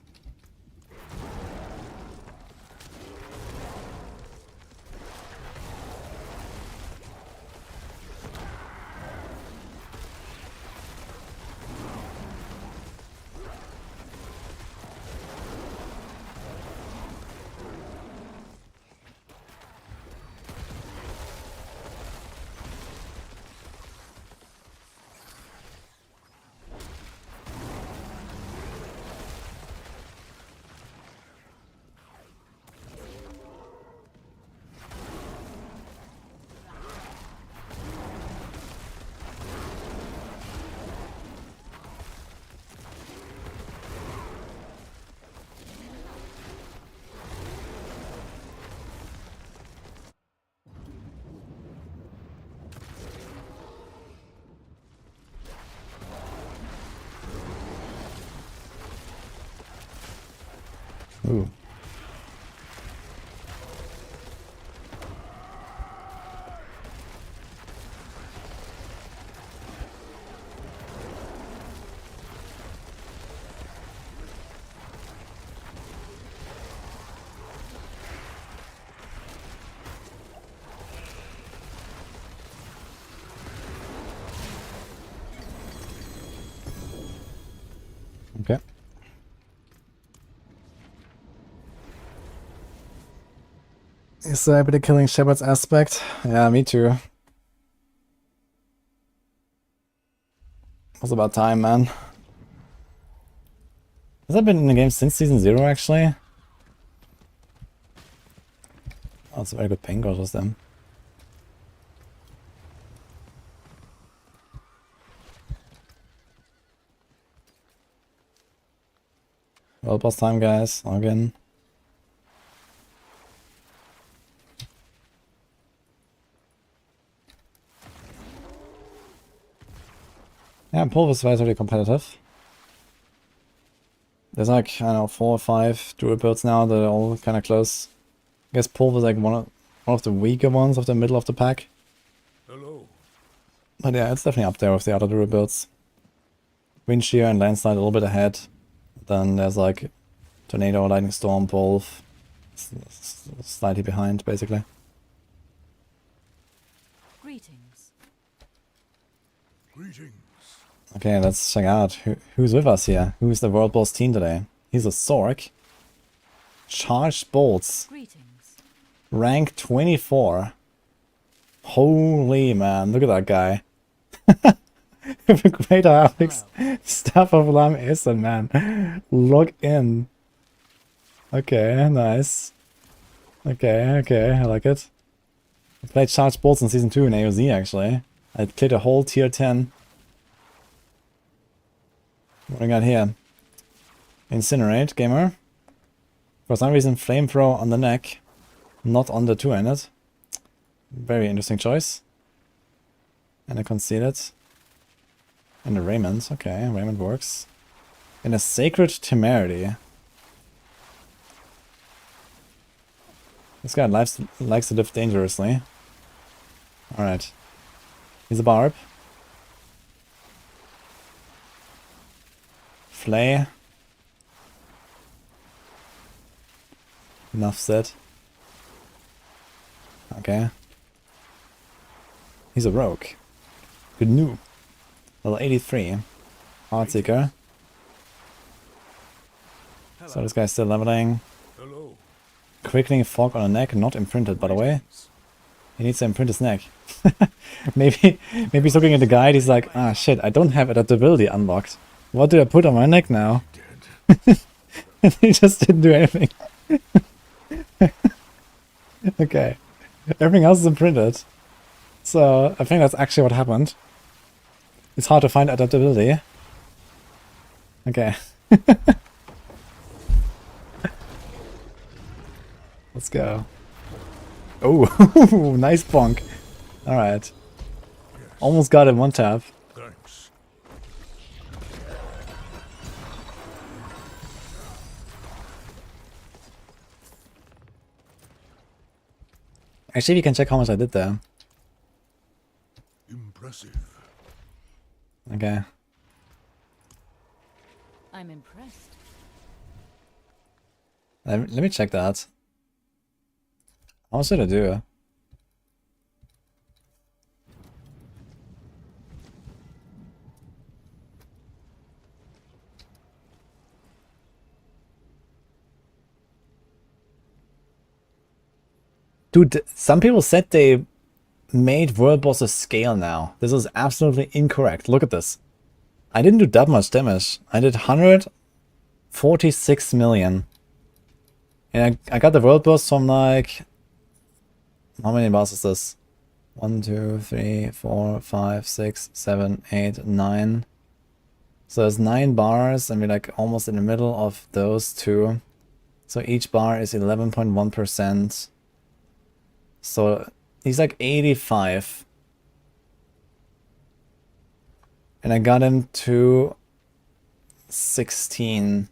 Ooh. Okay. Is there a bit of killing shepherds aspect? Yeah, me too. It's about time, man. Has that been in the game since Season 0, actually? Oh, it's a very good pain goes with them. Well, boss time, guys. Log in. Yeah, Pulver is relatively competitive. There's like, I don't know, 4 or 5 Druid builds now that are all kind of close. I guess Pulver is like one of the weaker ones of the middle of the pack. Hello. But yeah, it's definitely up there with the other Druid builds. Windshear and Landslide a little bit ahead. Then there's like Tornado, Lightning Storm, Wolf. Slightly behind, basically. Greetings. Greetings. Okay, let's check out who's with us here. Who's the World Boss team today? He's a Sorc. Charged Bolts. Greetings. Rank 24. Holy man, look at that guy. Greater Alex. Staff of Lam is a man. Log in. Okay, nice. Okay, I like it. I played Charged Bolts in Season 2 in AOZ actually. I played a whole tier 10. What do we got here? Incinerate, gamer. For some reason, flamethrower on the neck, not on the two-handed. Very interesting choice. And a concealed. And a raiment. Okay, raiment works. And a sacred temerity. This guy likes to live dangerously. Alright. He's a barb. Flay. Enough said. Okay. He's a rogue. Good new. Level 83. Heartseeker. So this guy's still leveling. Hello. Quickening fog on the neck, not imprinted by the way. He needs to imprint his neck. maybe he's looking at the guide, he's like, ah shit, I don't have adaptability unlocked. What do I put on my neck now? And he just didn't do anything. Okay. Everything else is imprinted. So I think that's actually what happened. It's hard to find adaptability. Okay. Let's go. Oh, nice bonk. Alright. Almost got it one tap. Thanks. Actually, we can check how much I did there. Impressive. Okay. I'm impressed. Let me check that. How much did I do? Dude, some people said they made world bosses scale now. This is absolutely incorrect. Look at this. I didn't do that much damage. I did 146 million. And I got the world boss from like... How many bars is this? 1, 2, 3, 4, 5, 6, 7, 8, 9. So there's 9 bars and we're like almost in the middle of those two. So each bar is 11.1%. So he's like 85. And I got him to 16.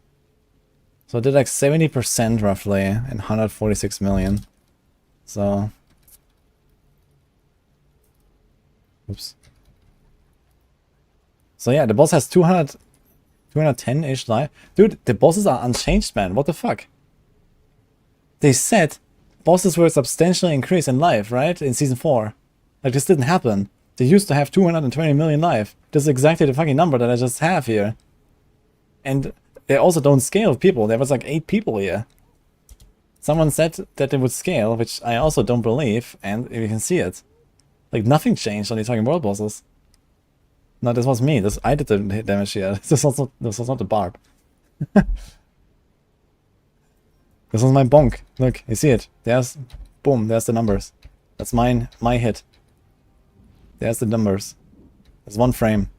So I did like 70% roughly and 146 million. So... Oops. So yeah, the boss has 210-ish life. Dude, the bosses are unchanged, man. What the fuck? They said bosses were substantially increased in life, right? In Season 4. Like, this didn't happen. They used to have 220 million life. This is exactly the fucking number that I just have here. And they also don't scale people. There was like 8 people here. Someone said that they would scale, which I also don't believe, and you can see it. Like, nothing changed on these fucking world bosses. No, this was me. I did the hit damage here. This was not the Barb. This was my bonk. Look, you see it. There's, boom, there's the numbers. That's my hit. There's the numbers. There's 1 frame.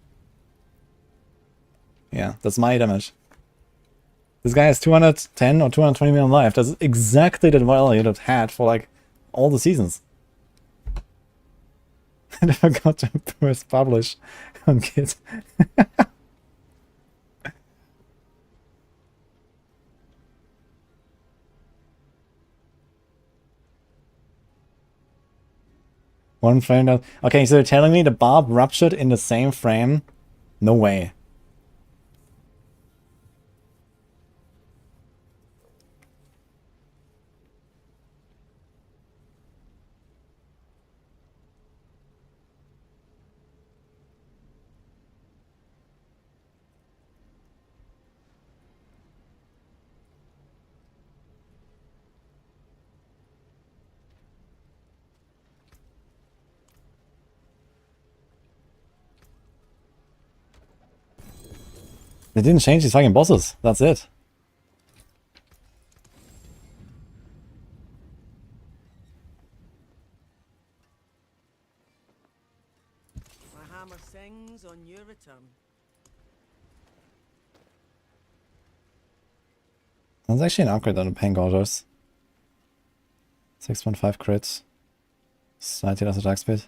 Yeah, that's my damage. This guy has 210 or 220 million life. That's exactly the value that had for like all the seasons. I forgot to press publish on Git. One frame down. Okay, so you're telling me the Barb ruptured in the same frame? No way. They didn't change these fucking bosses. That's it. My hammer sings on your return. That's actually an upgrade on the Pain Gorgers. 6.5 crit. Slightly less attack speed.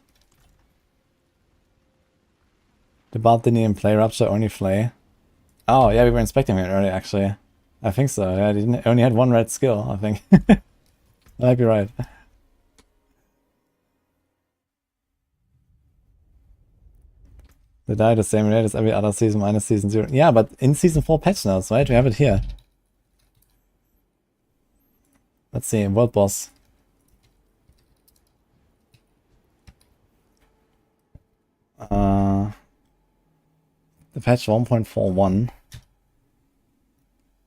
The Barb didn't even play Rupture, only Flay. Oh, yeah, we were inspecting it earlier, actually. I think so, yeah, he didn't, only had one red skill, I think. I might be right. They die the same rate as every other season minus season 0. Yeah, but in season 4 patch notes, right? We have it here. Let's see, World Boss. The patch 1.41.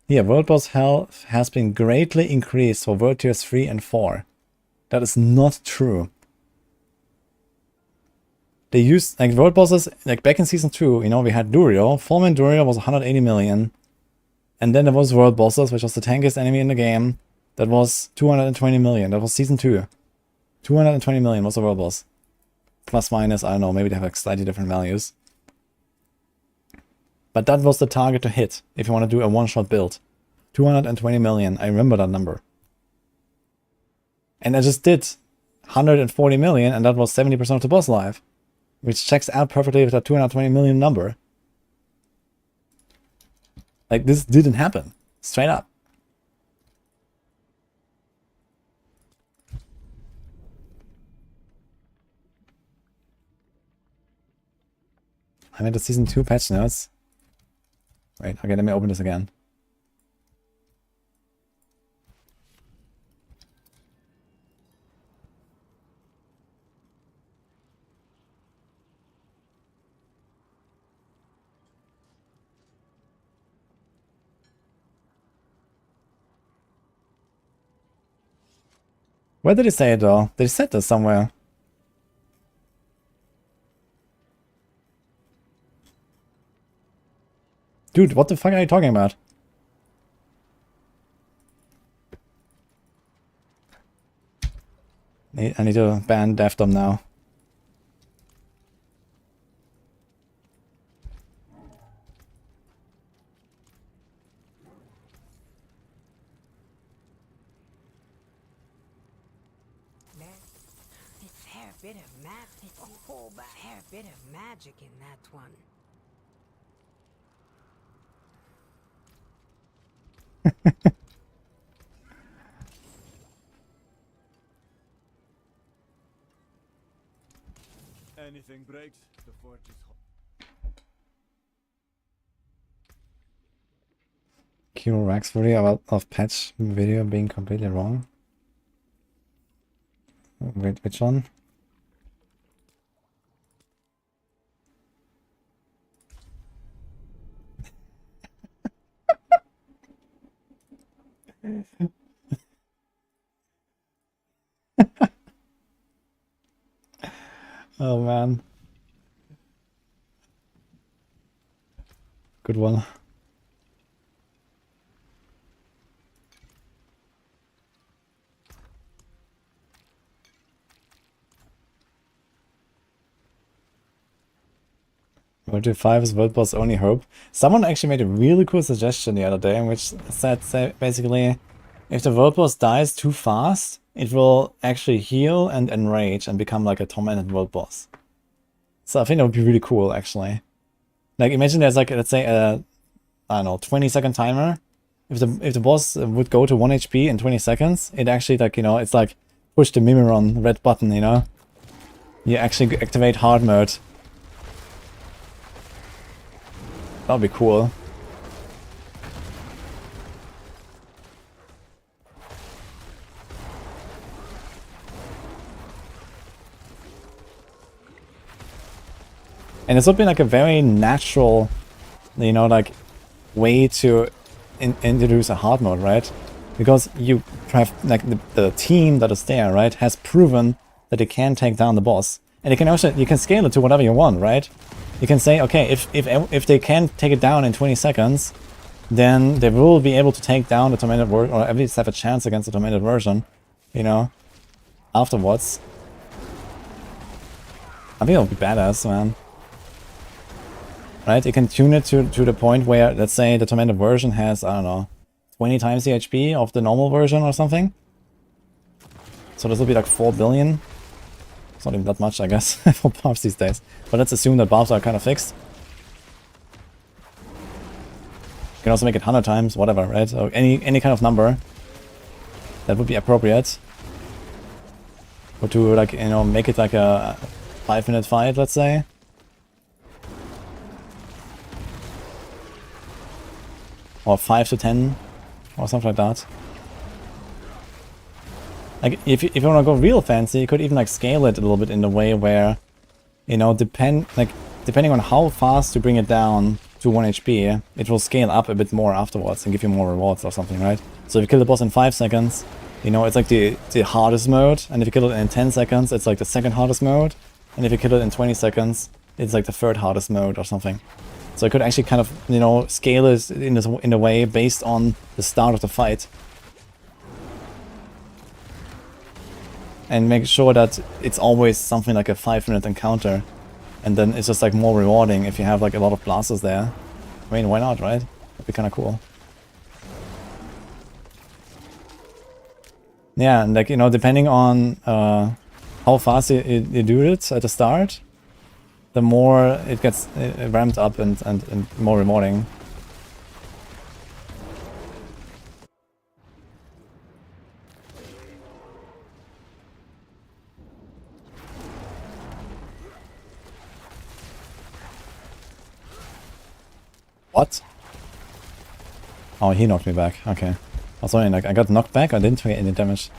Here, World Boss health has been greatly increased for World Tiers 3 and 4. That is not true. They used, like, World Bosses, like, back in Season 2, you know, we had Durio. 4-man Durio was 180 million. And then there was World Bosses, which was the tankiest enemy in the game. That was 220 million. That was Season 2. 220 million was the World Boss. Plus minus, I don't know, maybe they have like slightly different values. But that was the target to hit if you want to do a one-shot build. 220 million, I remember that number. And I just did 140 million, and that was 70% of the boss life. Which checks out perfectly with that 220 million number. Like, this didn't happen. Straight up. I'm at the Season 2 patch notes. Wait, okay, let me open this again. Where did they say it though? They said this somewhere. Dude, what the fuck are you talking about? I need to ban Deathdom now. Fair bit of magic in that one. Anything breaks, the forge is hot. Kiro Rax video of patch video being completely wrong. Wait, which one? Oh man. Good one. World Tier 5 is World Boss only hope. Someone actually made a really cool suggestion the other day in which said basically if the World Boss dies too fast, it will actually heal and enrage and become like a tormented World Boss. So I think that would be really cool actually. Like imagine there's like, let's say a, I don't know, 20-second timer. If the boss would go to 1 HP in 20 seconds, it actually like, you know, it's like push the Mimiron red button, you know? You actually activate hard mode. That'd be cool. And this would be like a very natural, you know, like way to introduce a hard mode, right? Because you have like the team that is there, right, has proven that they can take down the boss, and you can scale it to whatever you want, right? You can say, okay, if they can take it down in 20 seconds, then they will be able to take down the tormented version, or at least have a chance against the tormented version, you know, afterwards. I think it'll be badass, man. Right? You can tune it to the point where, let's say, the tormented version has, I don't know, 20 times the HP of the normal version or something. So this will be like 4 billion. It's not even that much, I guess, for Barbs these days. But let's assume that Barbs are kind of fixed. You can also make it 100 times, whatever, right? So any kind of number that would be appropriate. Or to, like, you know, make it like a 5-minute fight, let's say. Or 5 to 10, or something like that. Like, if you want to go real fancy, you could even, like, scale it a little bit in the way where, you know, depending on how fast you bring it down to 1 HP, it will scale up a bit more afterwards and give you more rewards or something, right? So if you kill the boss in 5 seconds, you know, it's like the hardest mode, and if you kill it in 10 seconds, it's like the second hardest mode, and if you kill it in 20 seconds, it's like the third hardest mode or something. So I could actually kind of, you know, scale it in a way based on the start of the fight. And make sure that it's always something like a 5-minute encounter. And then it's just like more rewarding if you have like a lot of blasters there. I mean, why not, right? That'd be kind of cool. Yeah, and like, you know, depending on how fast you do it at the start, the more it gets ramped up and more rewarding. What? Oh, he knocked me back. Okay. I was wondering, like, I got knocked back, I didn't take any damage.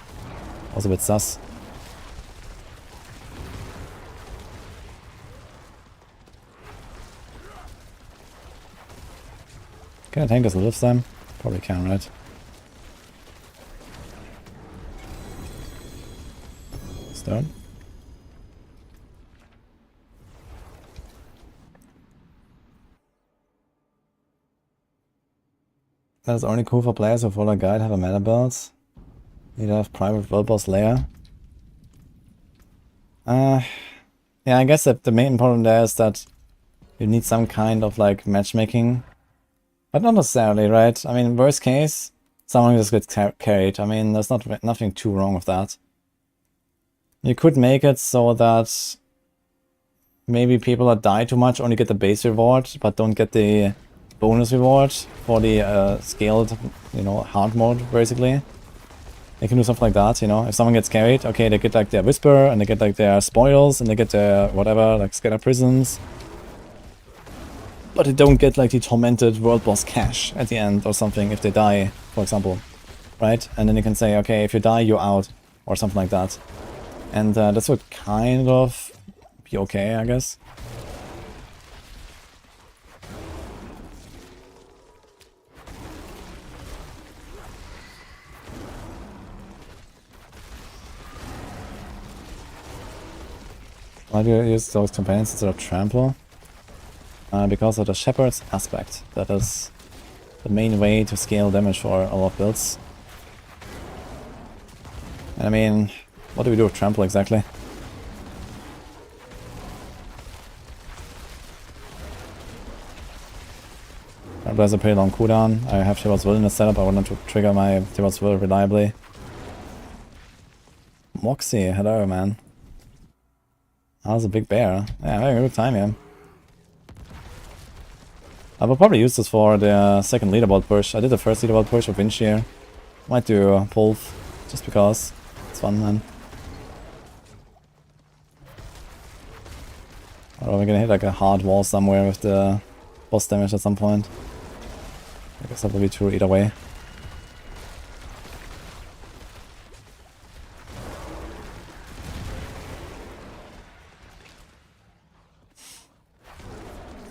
I was a bit sus. Can I tank this lift time? Probably can, right? Stone. That is only cool for players who follow a guide, have a mana belt. Need to have private world boss layer. Yeah, I guess that the main problem there is that you need some kind of like matchmaking. But not necessarily, right? I mean, worst case, someone just gets carried. I mean, there's nothing too wrong with that. You could make it so that maybe people that die too much only get the base reward, but don't get the bonus reward for the scaled, you know, hard mode, basically. They can do something like that, you know. If someone gets carried, okay, they get like their whisper, and they get like their spoils, and they get their whatever, like scattered prisms. But they don't get like the tormented world boss cash at the end or something if they die, for example. Right? And then you can say, okay, if you die, you're out, or something like that. And this would kind of be okay, I guess. Why do you use those companions instead of trample? Because of the shepherd's aspect. That is the main way to scale damage for a lot of builds. And I mean, what do we do with trample exactly? Trample has a pretty long cooldown. I have Tibalt's Will in the setup. I wanted to trigger my Tibalt's Will reliably. Moxie, hello man. That was a big bear. Yeah, I'm having a good time here. I will probably use this for the second leaderboard push. I did the first leaderboard push with Vinci here. Might do Pulf, just because. It's fun, man. Or we're gonna hit like a hard wall somewhere with the boss damage at some point. I guess that will be true either way.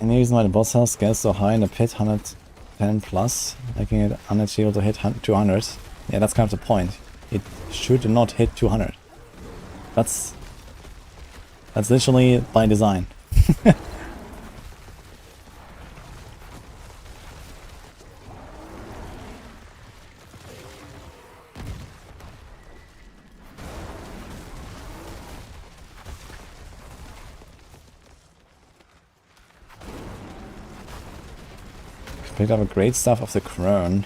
Any reason why the boss health scales so high in the pit, 110 plus, making it unachievable to hit 200? Yeah, that's kind of the point. It should not hit 200. That's literally by design. Picked up a great stuff of the Crone.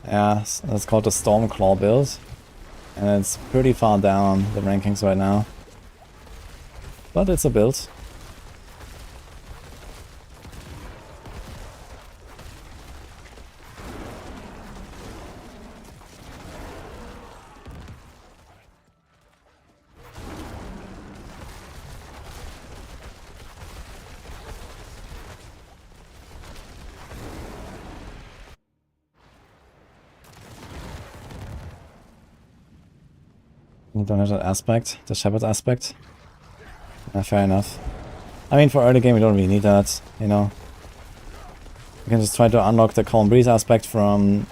Yeah, it's called the Stormclaw build. And it's pretty far down the rankings right now. But it's a build. You don't have that aspect, the Shepherd aspect. Fair enough. I mean, for early game, we don't really need that, you know. We can just try to unlock the Calm Breeze aspect from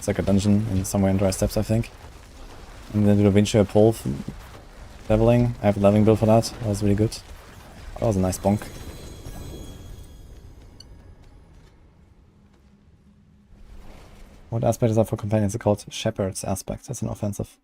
Second Dungeon in somewhere in Dry Steps, I think. And then do the Windshield Pull leveling. I have a leveling build for that. That was really good. That was a nice bonk. What aspect is that for companions? It's called Shepherd's aspect. That's an offensive.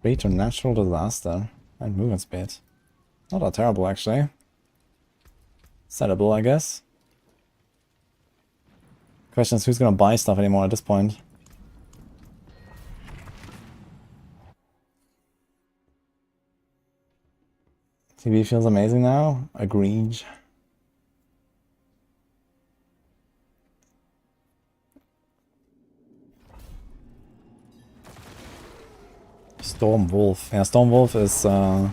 Preternatural disaster and movement speed. Not that terrible, actually. Settable, I guess. Question is, who's gonna buy stuff anymore at this point? TV feels amazing now. Agreed. Storm Wolf. Yeah, Storm Wolf is a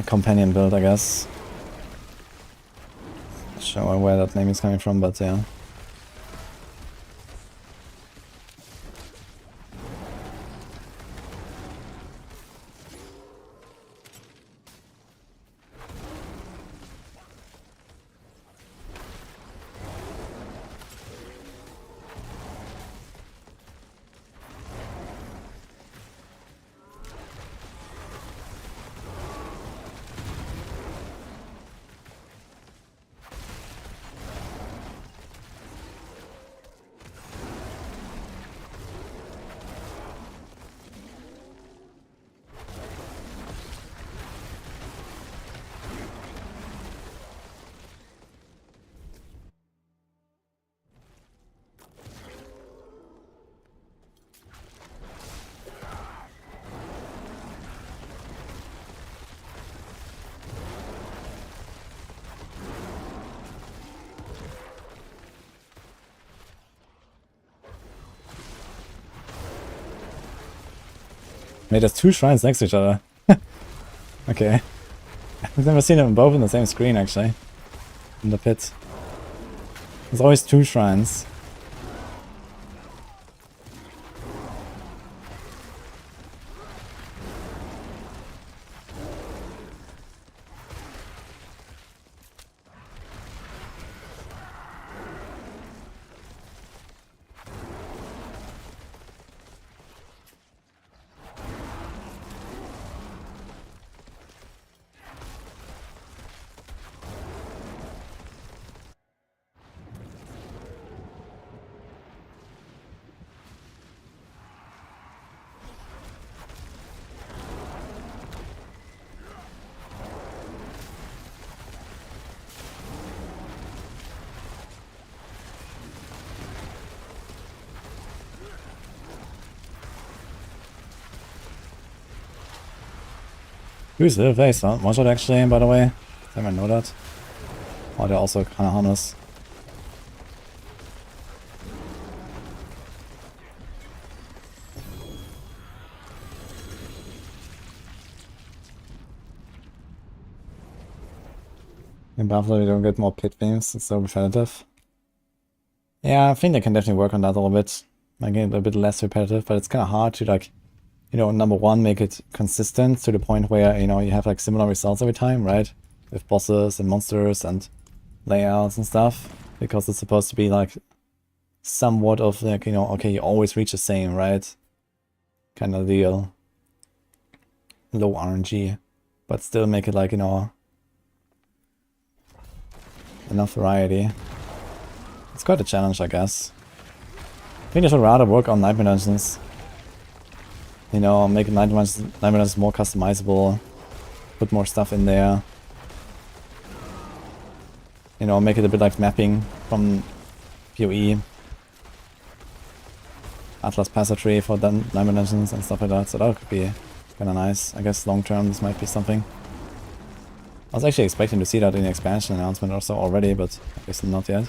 companion build, I guess. Not sure where that name is coming from, but yeah. Wait, there's two shrines next to each other. Okay. I've never seen them both in the same screen, actually. In the pit. There's always two shrines. Who's the face, huh? One shot actually, by the way. Didn't even know that. Oh, they're also kinda harmless. In Buffalo we don't get more pit themes, it's so repetitive. Yeah, I think they can definitely work on that a little bit. Make it a bit less repetitive, but it's kinda hard to like, you know, number one, make it consistent to the point where, you know, you have like similar results every time, right? With bosses and monsters and layouts and stuff. Because it's supposed to be like somewhat of like, you know, okay, you always reach the same, right? Kind of deal. Low RNG. But still make it like, you know, enough variety. It's quite a challenge, I guess. I think I should rather work on Nightmare Dungeons. You know, make night runners more customizable, put more stuff in there. You know, make it a bit like mapping from PoE. Atlas Passatory for Diamond Legends and stuff like that, so that could be kinda nice. I guess long term this might be something. I was actually expecting to see that in the expansion announcement or so already, but I guess not yet.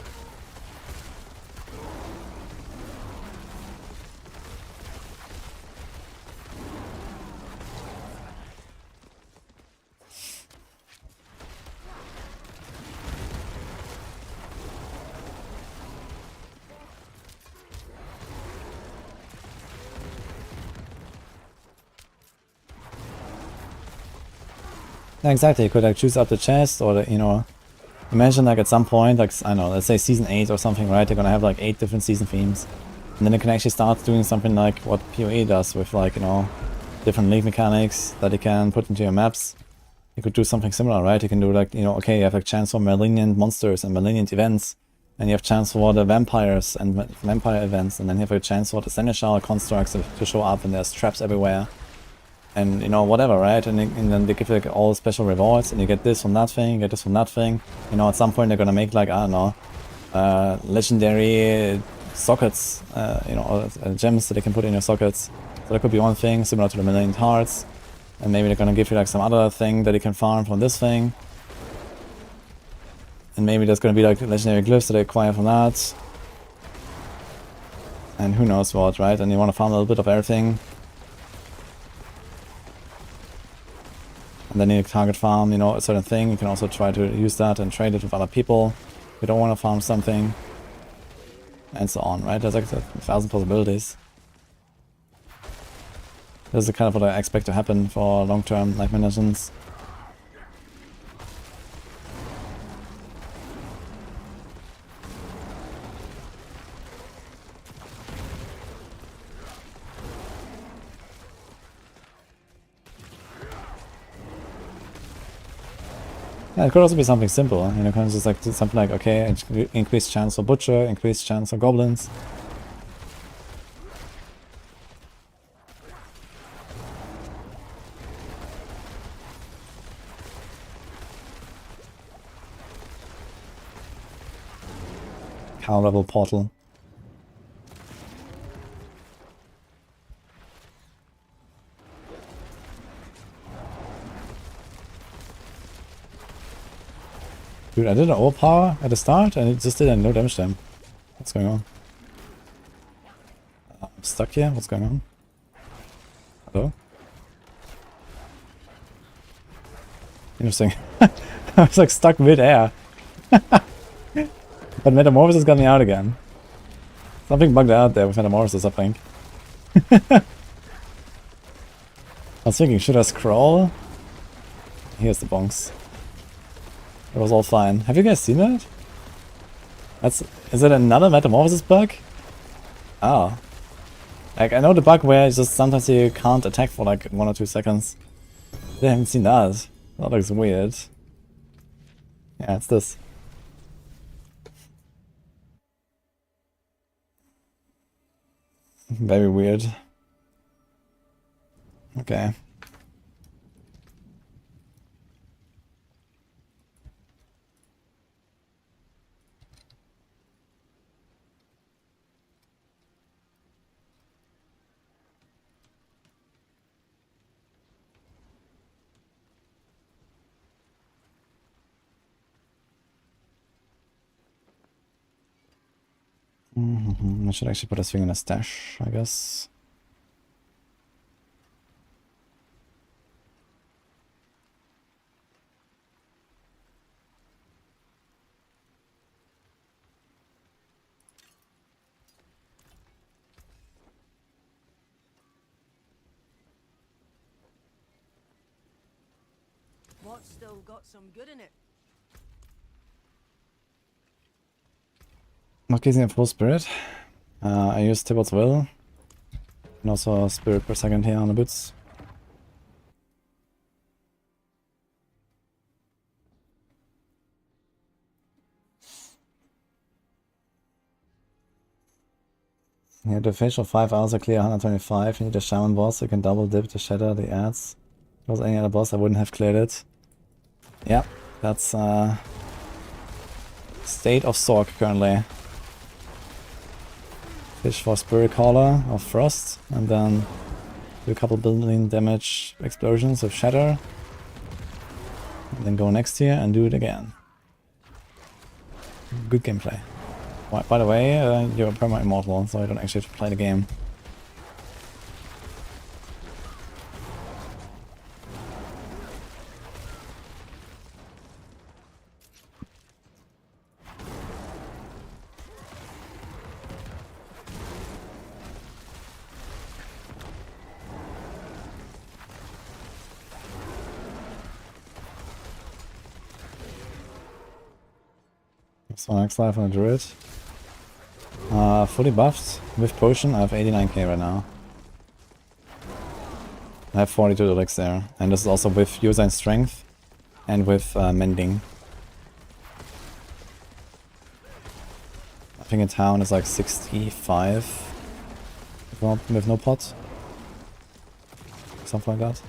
Yeah, exactly, you could like choose out the chest or the, you know, imagine like at some point, like, I don't know, let's say season 8 or something, right? They're gonna have like 8 different season themes. And then you can actually start doing something like what PoE does with like, you know, different league mechanics that you can put into your maps. You could do something similar, right? You can do like, you know, okay, you have like chance for malignant monsters and malignant events. And you have chance for the vampires and vampire events. And then you have a chance for the seneschal constructs to show up, and there's traps everywhere. And, you know, whatever, right? And then they give you like all special rewards, and you get this from that thing, you get this from that thing. You know, at some point they're gonna make like, I don't know, legendary sockets, you know, gems that they can put in your sockets. So that could be one thing, similar to the Million Hearts. And maybe they're gonna give you like some other thing that you can farm from this thing. And maybe there's gonna be like legendary glyphs that they acquire from that. And who knows what, right? And you wanna farm a little bit of everything. And then you target farm, you know, a certain thing. You can also try to use that and trade it with other people if you don't want to farm something. And so on, right? There's like 1,000 possibilities. This is kind of what I expect to happen for long-term Night Managers. Yeah, it could also be something simple, you know, kind of just like something like, okay, increased chance for Butcher, increased chance for Goblins. Power level portal. Dude, I did an overpower at the start and it just did no damage to him. What's going on? I'm stuck here? What's going on? Hello? Interesting. I was like stuck mid-air. But Metamorphosis got me out again. Something bugged out there with Metamorphosis, I think. I was thinking, should I scroll? Here's the bonks. It was all fine. Have you guys seen that? Is it another Metamorphosis bug? Oh. Like, I know the bug where it's just sometimes you can't attack for like 1 or 2 seconds. I haven't seen that. That looks weird. Yeah, it's this. Very weird. Okay. I should actually put this thing in a stash, I guess. What's still got some good in it? Not getting a full spirit. I use Tibble's Will. And also a spirit per second here on the boots. Yeah, the fish of 5 hours are clear 125. You need a shaman boss, you can double dip to shatter the ads. If it was any other boss, I wouldn't have cleared it. Yeah, that's state of Sorc currently. Fish for Spirit Caller of Frost, and then do a couple billion damage explosions of Shatter. And then go next here and do it again. Good gameplay. By the way, you're perma-immortal, so I don't actually have to play the game. So next life on a Druid. Fully buffed with potion. I have 89k right now. I have 42 relics there, and this is also with user and strength and with mending. I think in town is like 65 with no pot, something like that.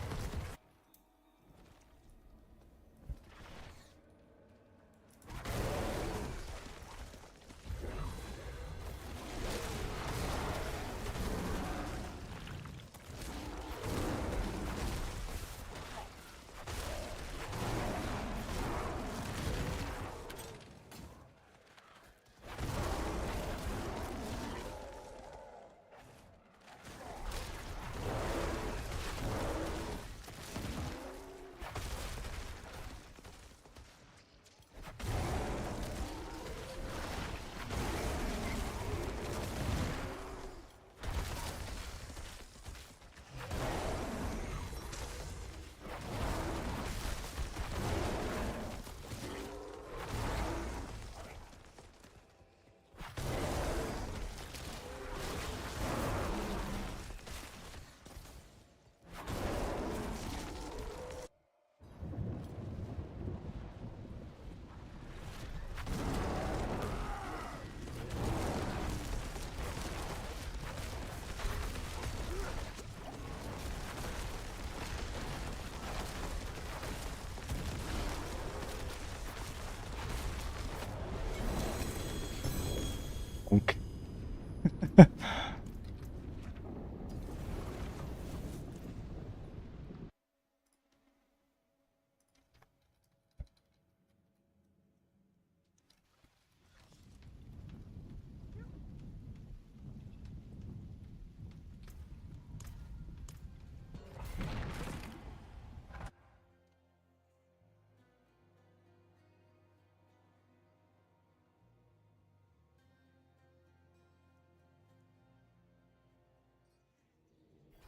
Okay.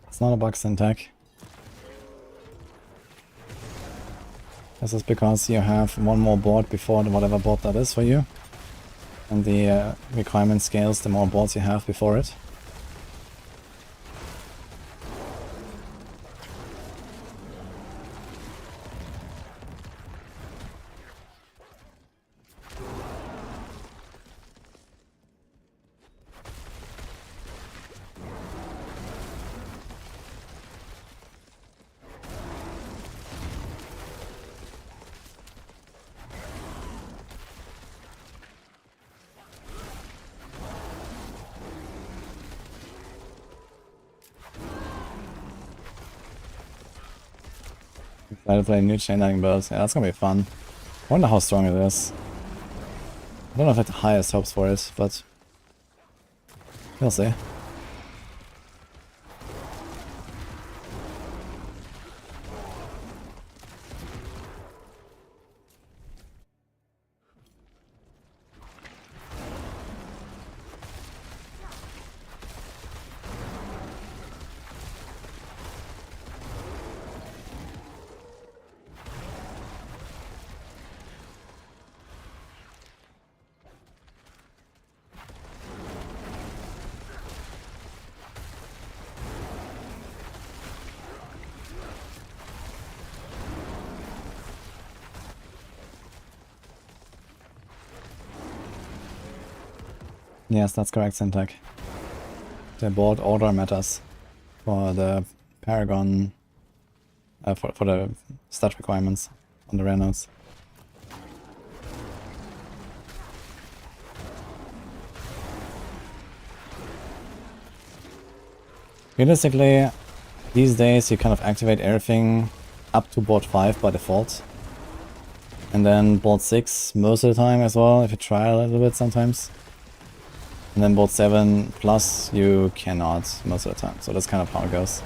It's not a bug syntax. This is because you have one more board before whatever board that is for you. And the requirement scales the more boards you have before it. Excited to play new chain lightning build. Yeah, that's gonna be fun. I wonder how strong it is. I don't know if I have the highest hopes for it, but we'll see. Yes, that's correct, syntax. The board order matters for the Paragon, for the stat requirements on the rare nodes. Realistically, these days you kind of activate everything up to board 5 by default. And then board 6 most of the time as well, if you try a little bit sometimes. And then board 7 plus you cannot most of the time, so that's kind of how it goes.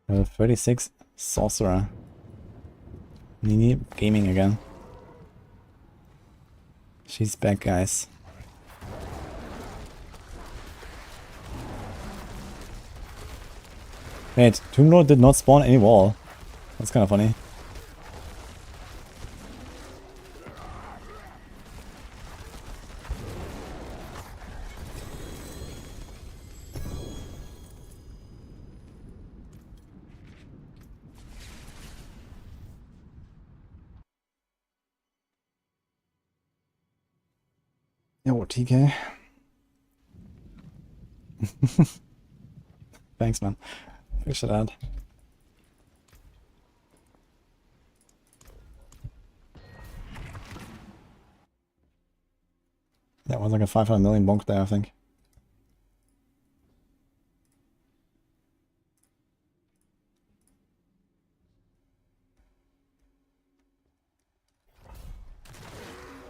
Level 36 Sorcerer. Nini gaming again. She's back, guys. Wait, Tomb Lord did not spawn any wall. That's kind of funny. Yo, TK. Thanks, man. Appreciate that. That was like a 500 million bonk there, I think.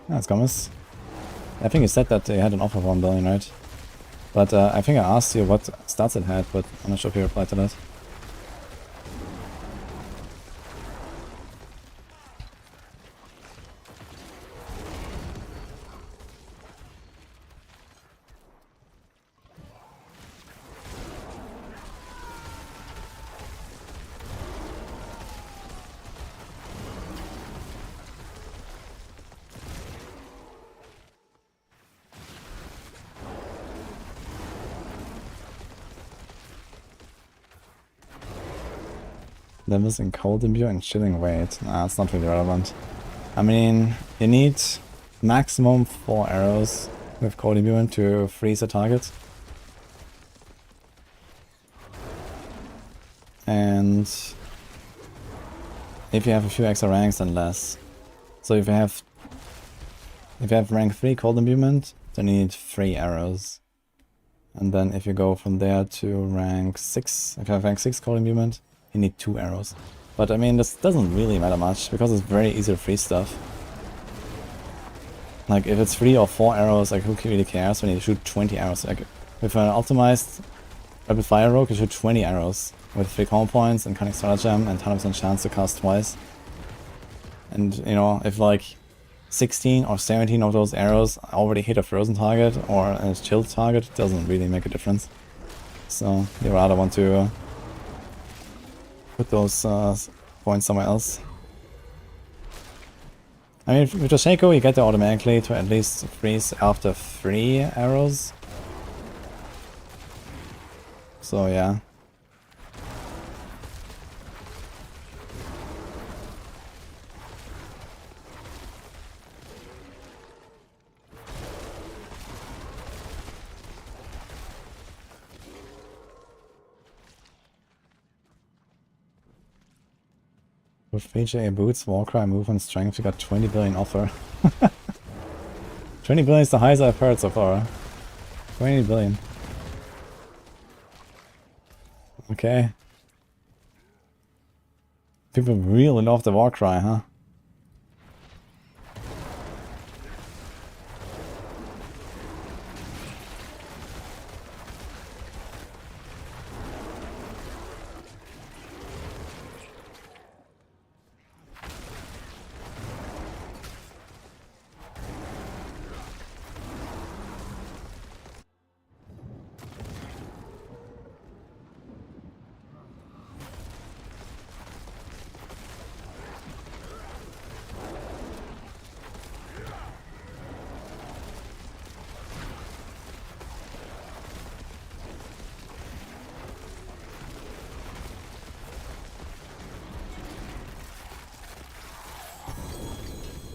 That's Gomez. I think you said that they had an offer for 1 billion, right? But I think I asked you what stats it had, but I'm not sure if you replied to that. Levels in cold imbue and chilling weight. Nah, it's not really relevant. I mean, you need maximum 4 arrows with cold imbue to freeze a target. And if you have a few extra ranks, then less. So if you have rank 3 cold imbuement, then you need 3 arrows. And then if you go from there to rank 6, if you have rank 6 cold imbuement, you need 2 arrows. But I mean, this doesn't really matter much, because it's very easy to freeze stuff. Like, if it's 3 or 4 arrows, like, who really cares when you shoot 20 arrows? Like, with an optimized rapid fire rogue, you shoot 20 arrows with 3 combo points and cunning stratagem and 100% chance to cast twice. And, you know, if like 16 or 17 of those arrows already hit a frozen target or a chilled target, it doesn't really make a difference. So, you rather want to put those points somewhere else. I mean, with the Shaco you get it automatically to at least freeze after 3 arrows. So yeah. With VJA boots, Warcry, movement, strength, you got 20 billion offer. 20 billion is the highest I've heard so far. 20 billion. Okay. People really love the Warcry, huh?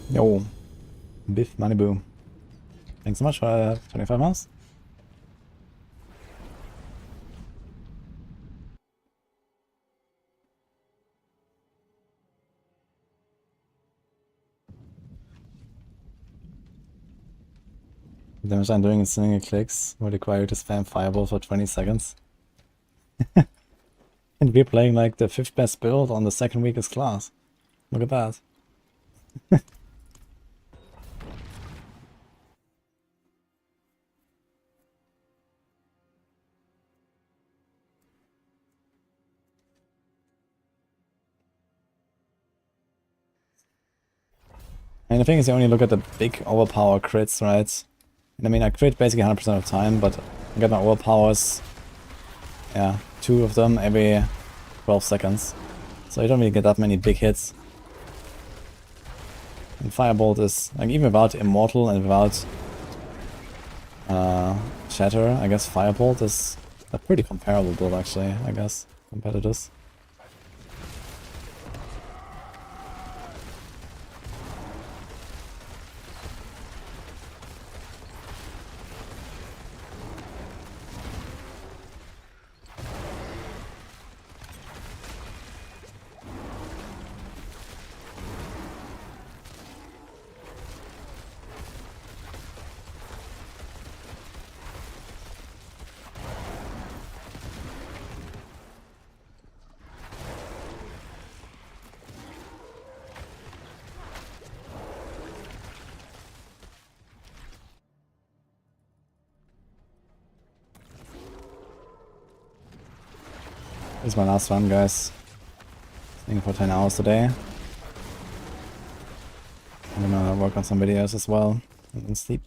Yo, Biff Money Boo. Thanks so much for 25 months. The damage I'm doing in single clicks would require you to spam Fireball for 20 seconds. And we're playing like the 5th best build on the 2nd weakest class. Look at that. And the thing is, you only look at the big overpower crits, right? And I mean, I crit basically 100% of the time, but I get my overpowers, yeah, 2 of them every 12 seconds. So you don't really get that many big hits. And Firebolt is, like, even without Immortal and without Shatter, I guess Firebolt is a pretty comparable build actually, I guess, compared to this. This is my last run, guys. Staying for 10 hours today. I'm gonna work on some videos as well and then sleep.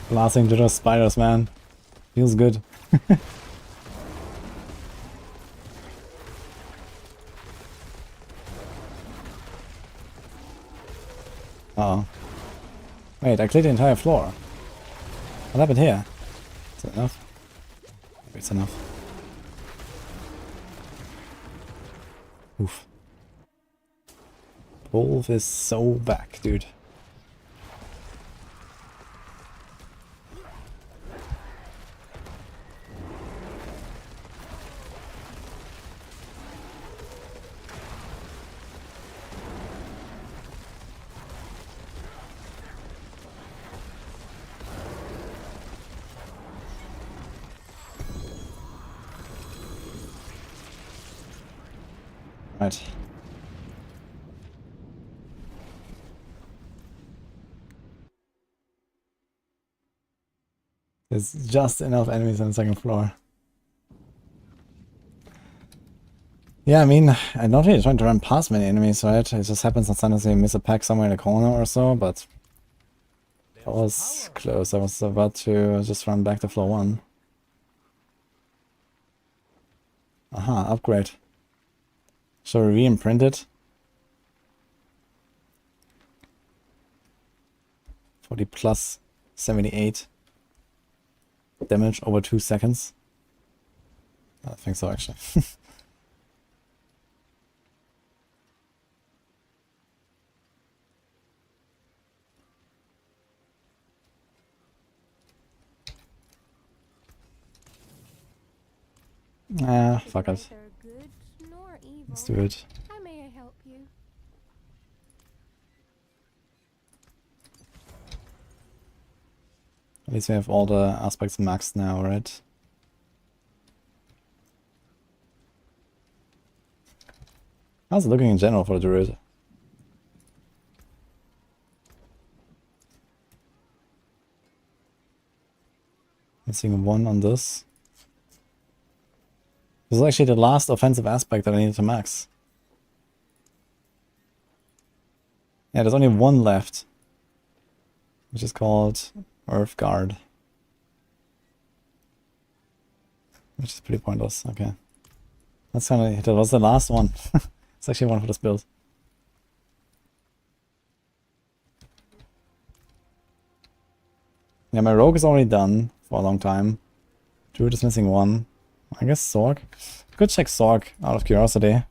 Blasting to those spiders, man. Feels good. Uh-oh. Wait, I cleared the entire floor. What happened here? Is that enough? Maybe it's enough. Oof. Wolf is so back, dude. Right. There's just enough enemies on the second floor. Yeah, I mean, I'm not really trying to run past many enemies, right? It just happens that sometimes you miss a pack somewhere in the corner or so, but that was close. I was about to just run back to floor 1. Aha, upgrade. So we re-imprint it. 40 plus 78 damage over 2 seconds. I think so, actually. Ah, fuck it. Neither good nor evil. Let's do it. How may I help you? At least we have all the aspects maxed now, right? How's it looking in general for the Druid? Missing 1 on this. This is actually the last offensive aspect that I needed to max. Yeah, there's only 1 left, which is called Earth Guard. Which is pretty pointless, okay. That's kinda, that was the last one. It's actually one for this build. Yeah, my rogue is already done for a long time. Druid is missing 1. I guess Sorc. Could check Sorc out of curiosity.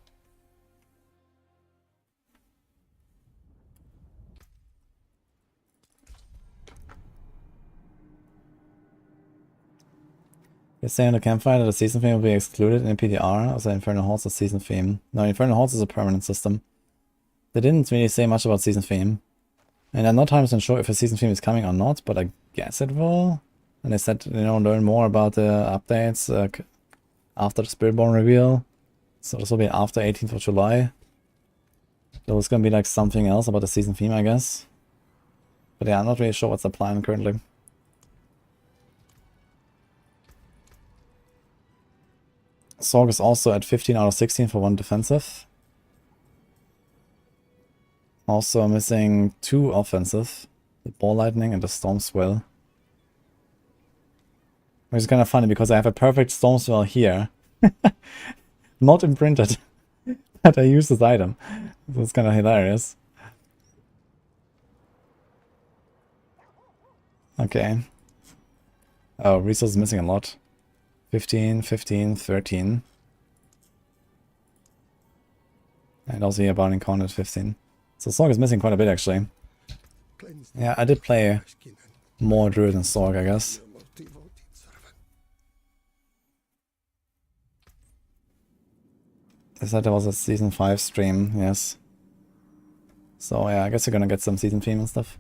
You're saying in the campfire that the season theme will be excluded in PTR, as the Infernal Halls is season theme. No, Infernal Halls is a permanent system. They didn't really say much about season theme. And I'm not 100% sure if a season theme is coming or not, but I guess it will. And they said, you know, learn more about the updates after the Spiritborn reveal. So this will be after 18th of July. So it's gonna be like something else about the season theme, I guess. But yeah, I'm not really sure what's the plan currently. Sorc is also at 15 out of 16 for 1 defensive. Also missing 2 offensive. The Ball Lightning and the Storm Swell. Which is kind of funny because I have a perfect Storm Swell here. Not imprinted. But I use this item. So it's kind of hilarious. Okay. Oh, resource is missing a lot. 15, 15, 13. And also here Bounding Corn at 15. So Sorc is missing quite a bit actually. Yeah, I did play more Druid than Sorc, I guess. They said there was a season 5 stream, yes. So yeah, I guess you're gonna get some season theme and stuff.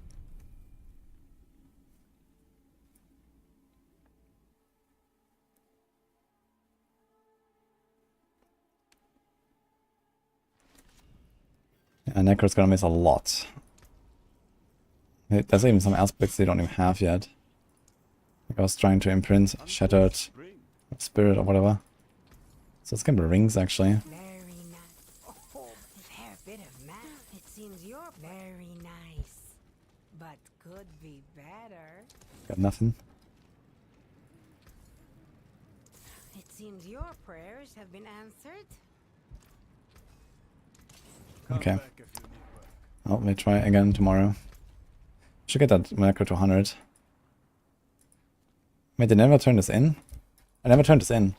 Yeah, Necro's gonna miss a lot. There's even some aspects they don't even have yet. Like I was trying to imprint Shattered Spirit or whatever. So it's gonna be rings actually. Very nice. Oh, a fair bit of math. It seems you're very nice, but could be better. Got nothing. It seems your prayers have been answered. Okay. Well, let me try again tomorrow. Should get that Necro to 100. Wait, they never turned this in? I never turned this in.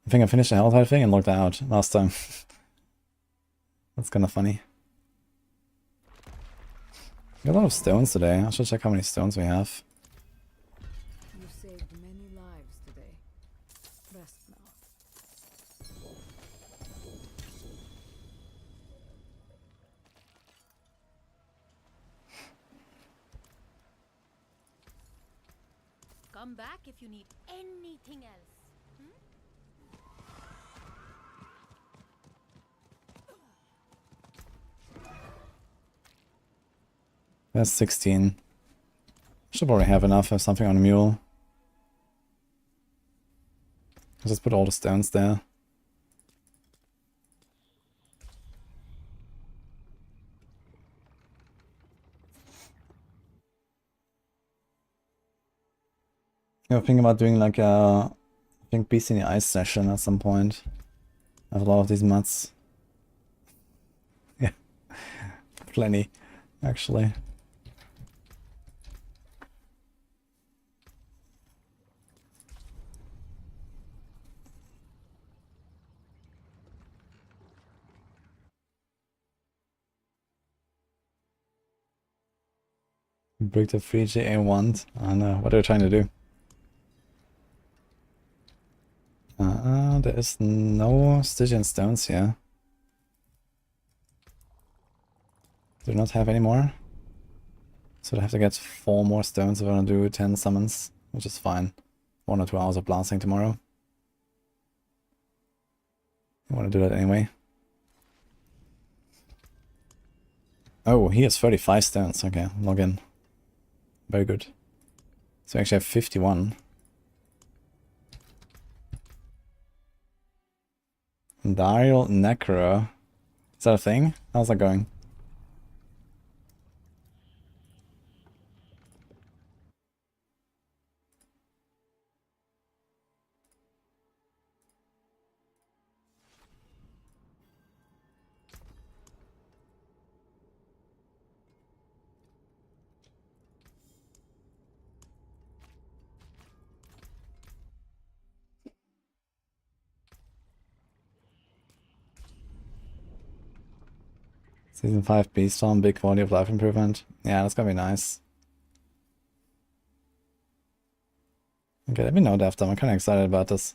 I think I finished the Helltide thing and logged out last time. That's kind of funny. Got a lot of stones today. I should check how many stones we have. You saved many lives today. Rest now. Come back if you need anything else. That's 16. Should probably have enough of something on a mule. I'll just put all the stones there. Yeah, I'm thinking about doing like a, I think Beast in the Ice session at some point. I have a lot of these mats. Yeah, plenty, actually. Break the 3GA wand. I don't know, what are you trying to do? There is no Stygian stones here. Do not have any more? So I have to get 4 more stones if I want to do 10 summons, which is fine. 1 or 2 hours of blasting tomorrow. I want to do that anyway. Oh, he has 35 stones. Okay, log in. Very good. So I actually have 51. Dial Necro. Is that a thing? How's that going? Season 5 Beaststorm, big quality of life improvement. Yeah, that's gonna be nice. Okay, let me know after. I'm kinda excited about this.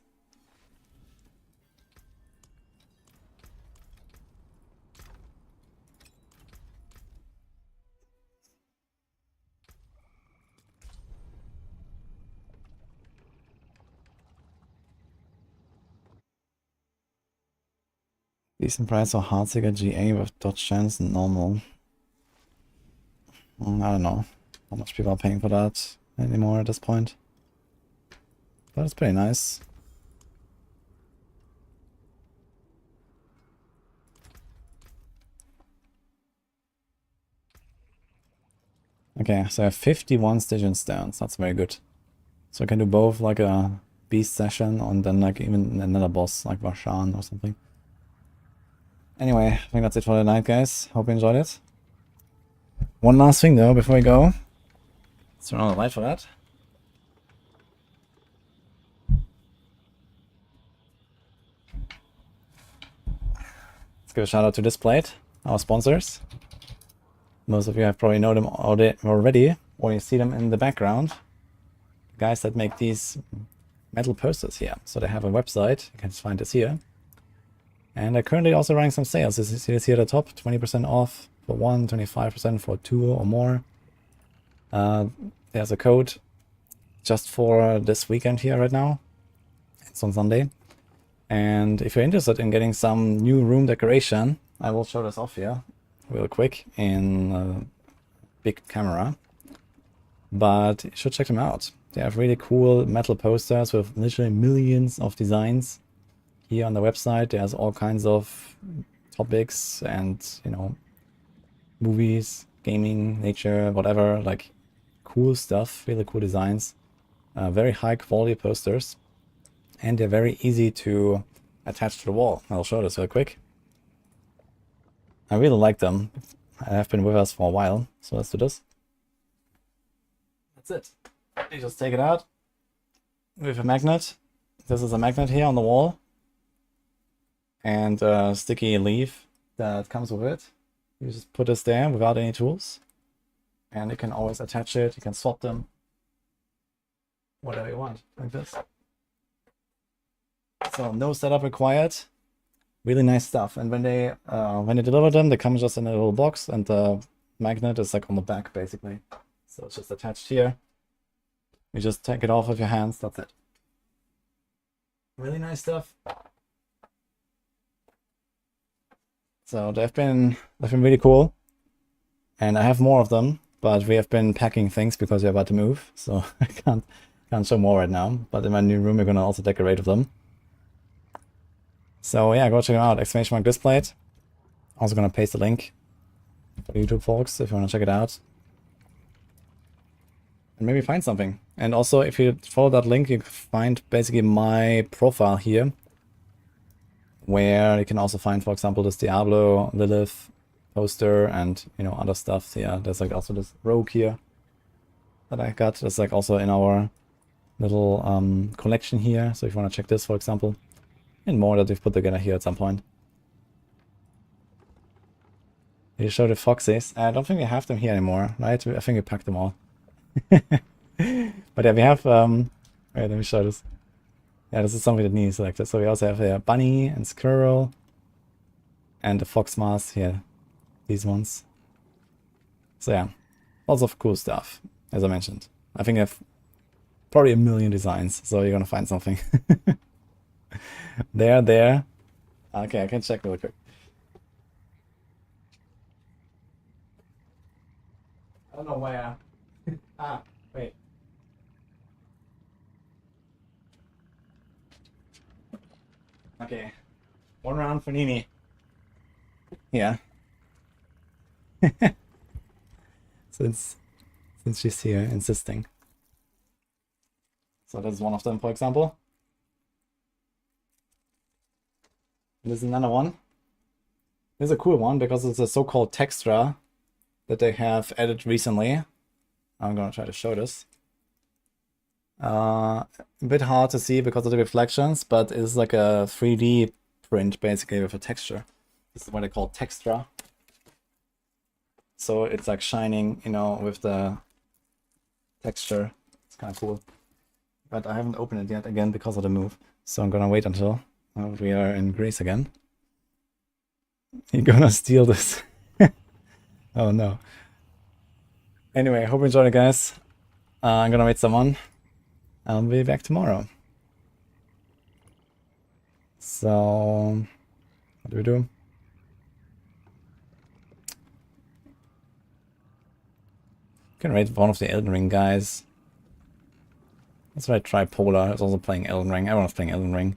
Decent price for Heartseeker GA with dodge chance and normal. I don't know how much people are paying for that anymore at this point. But it's pretty nice. Okay, so I have 51 Stygian stones. That's very good. So I can do both like a beast session and then like even another boss like Varshan or something. Anyway, I think that's it for the night, guys. Hope you enjoyed it. One last thing though before we go. Let's turn on the light for that. Let's give a shout out to this plate, our sponsors. Most of you have probably know them already, or you see them in the background. The guys that make these metal posters here. So they have a website, you can find this here. And they're currently also running some sales. You see this here at the top, 20% off for 1, 25% for 2 or more. There's a code just for this weekend here right now. It's on Sunday. And if you're interested in getting some new room decoration, I will show this off here real quick in a big camera. But you should check them out. They have really cool metal posters with literally millions of designs. Here on the website, there's all kinds of topics and, you know, movies, gaming, nature, whatever, like cool stuff, really cool designs, very high quality posters, and they're very easy to attach to the wall. I'll show this real quick. I really like them. I have been with us for a while, so let's do this. That's it. You just take it out with a magnet. This is a magnet here on the wall. And a sticky leaf that comes with it. You just put this there without any tools. And you can always attach it, you can swap them. Whatever you want, like this. So no setup required. Really nice stuff. And when they deliver them, they come just in a little box and the magnet is like on the back basically. So it's just attached here. You just take it off with your hands, that's it. Really nice stuff. So they've been really cool. And I have more of them, but we have been packing things because we're about to move, so I can't show more right now. But in my new room we're gonna also decorate with them. So yeah, go check them out. !displate. Also gonna paste the link for YouTube folks if you wanna check it out. And maybe find something. And also if you follow that link, you can find basically my profile here, where you can also find, for example, this Diablo, Lilith poster and, you know, other stuff. Yeah, there's like also this rogue here that I got. That's like also in our little collection here. So if you want to check this, for example, and more that we've put together here at some point. You show the foxes. I don't think we have them here anymore, right? I think we packed them all. But yeah, we have, wait, let me show this. Yeah, this is something that needs selected. So we also have a bunny and squirrel and the fox mask here. These ones. So yeah, lots of cool stuff, as I mentioned. I think I have probably a million designs, so you're gonna find something. There. Okay, I can check really quick. I don't know where. Ah, wait. Okay. One round for Nini. Yeah. Since she's here insisting. So that's one of them, for example. And there's another one. This is a cool one because it's a so-called texture that they have added recently. I'm gonna try to show this. A bit hard to see because of the reflections, but it's like a 3D print basically with a texture. This is what they call texture. So it's like shining, you know, with the texture. It's kind of cool. But I haven't opened it yet again because of the move. So I'm gonna wait until we are in Greece again. You're gonna steal this. Oh no. Anyway, hope you enjoyed it, guys. I'm gonna wait someone. I'll be back tomorrow. So, what do we do? Can rate one of the Elden Ring guys. Let's try Tripolar. It's also playing Elden Ring. Everyone's playing Elden Ring.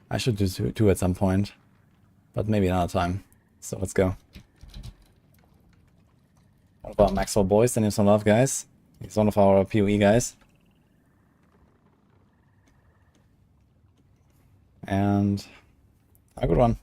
I should do two at some point, but maybe another time. So let's go. What about Maxwell Boys? Send him some love, guys. He's one of our PoE guys. And a good one.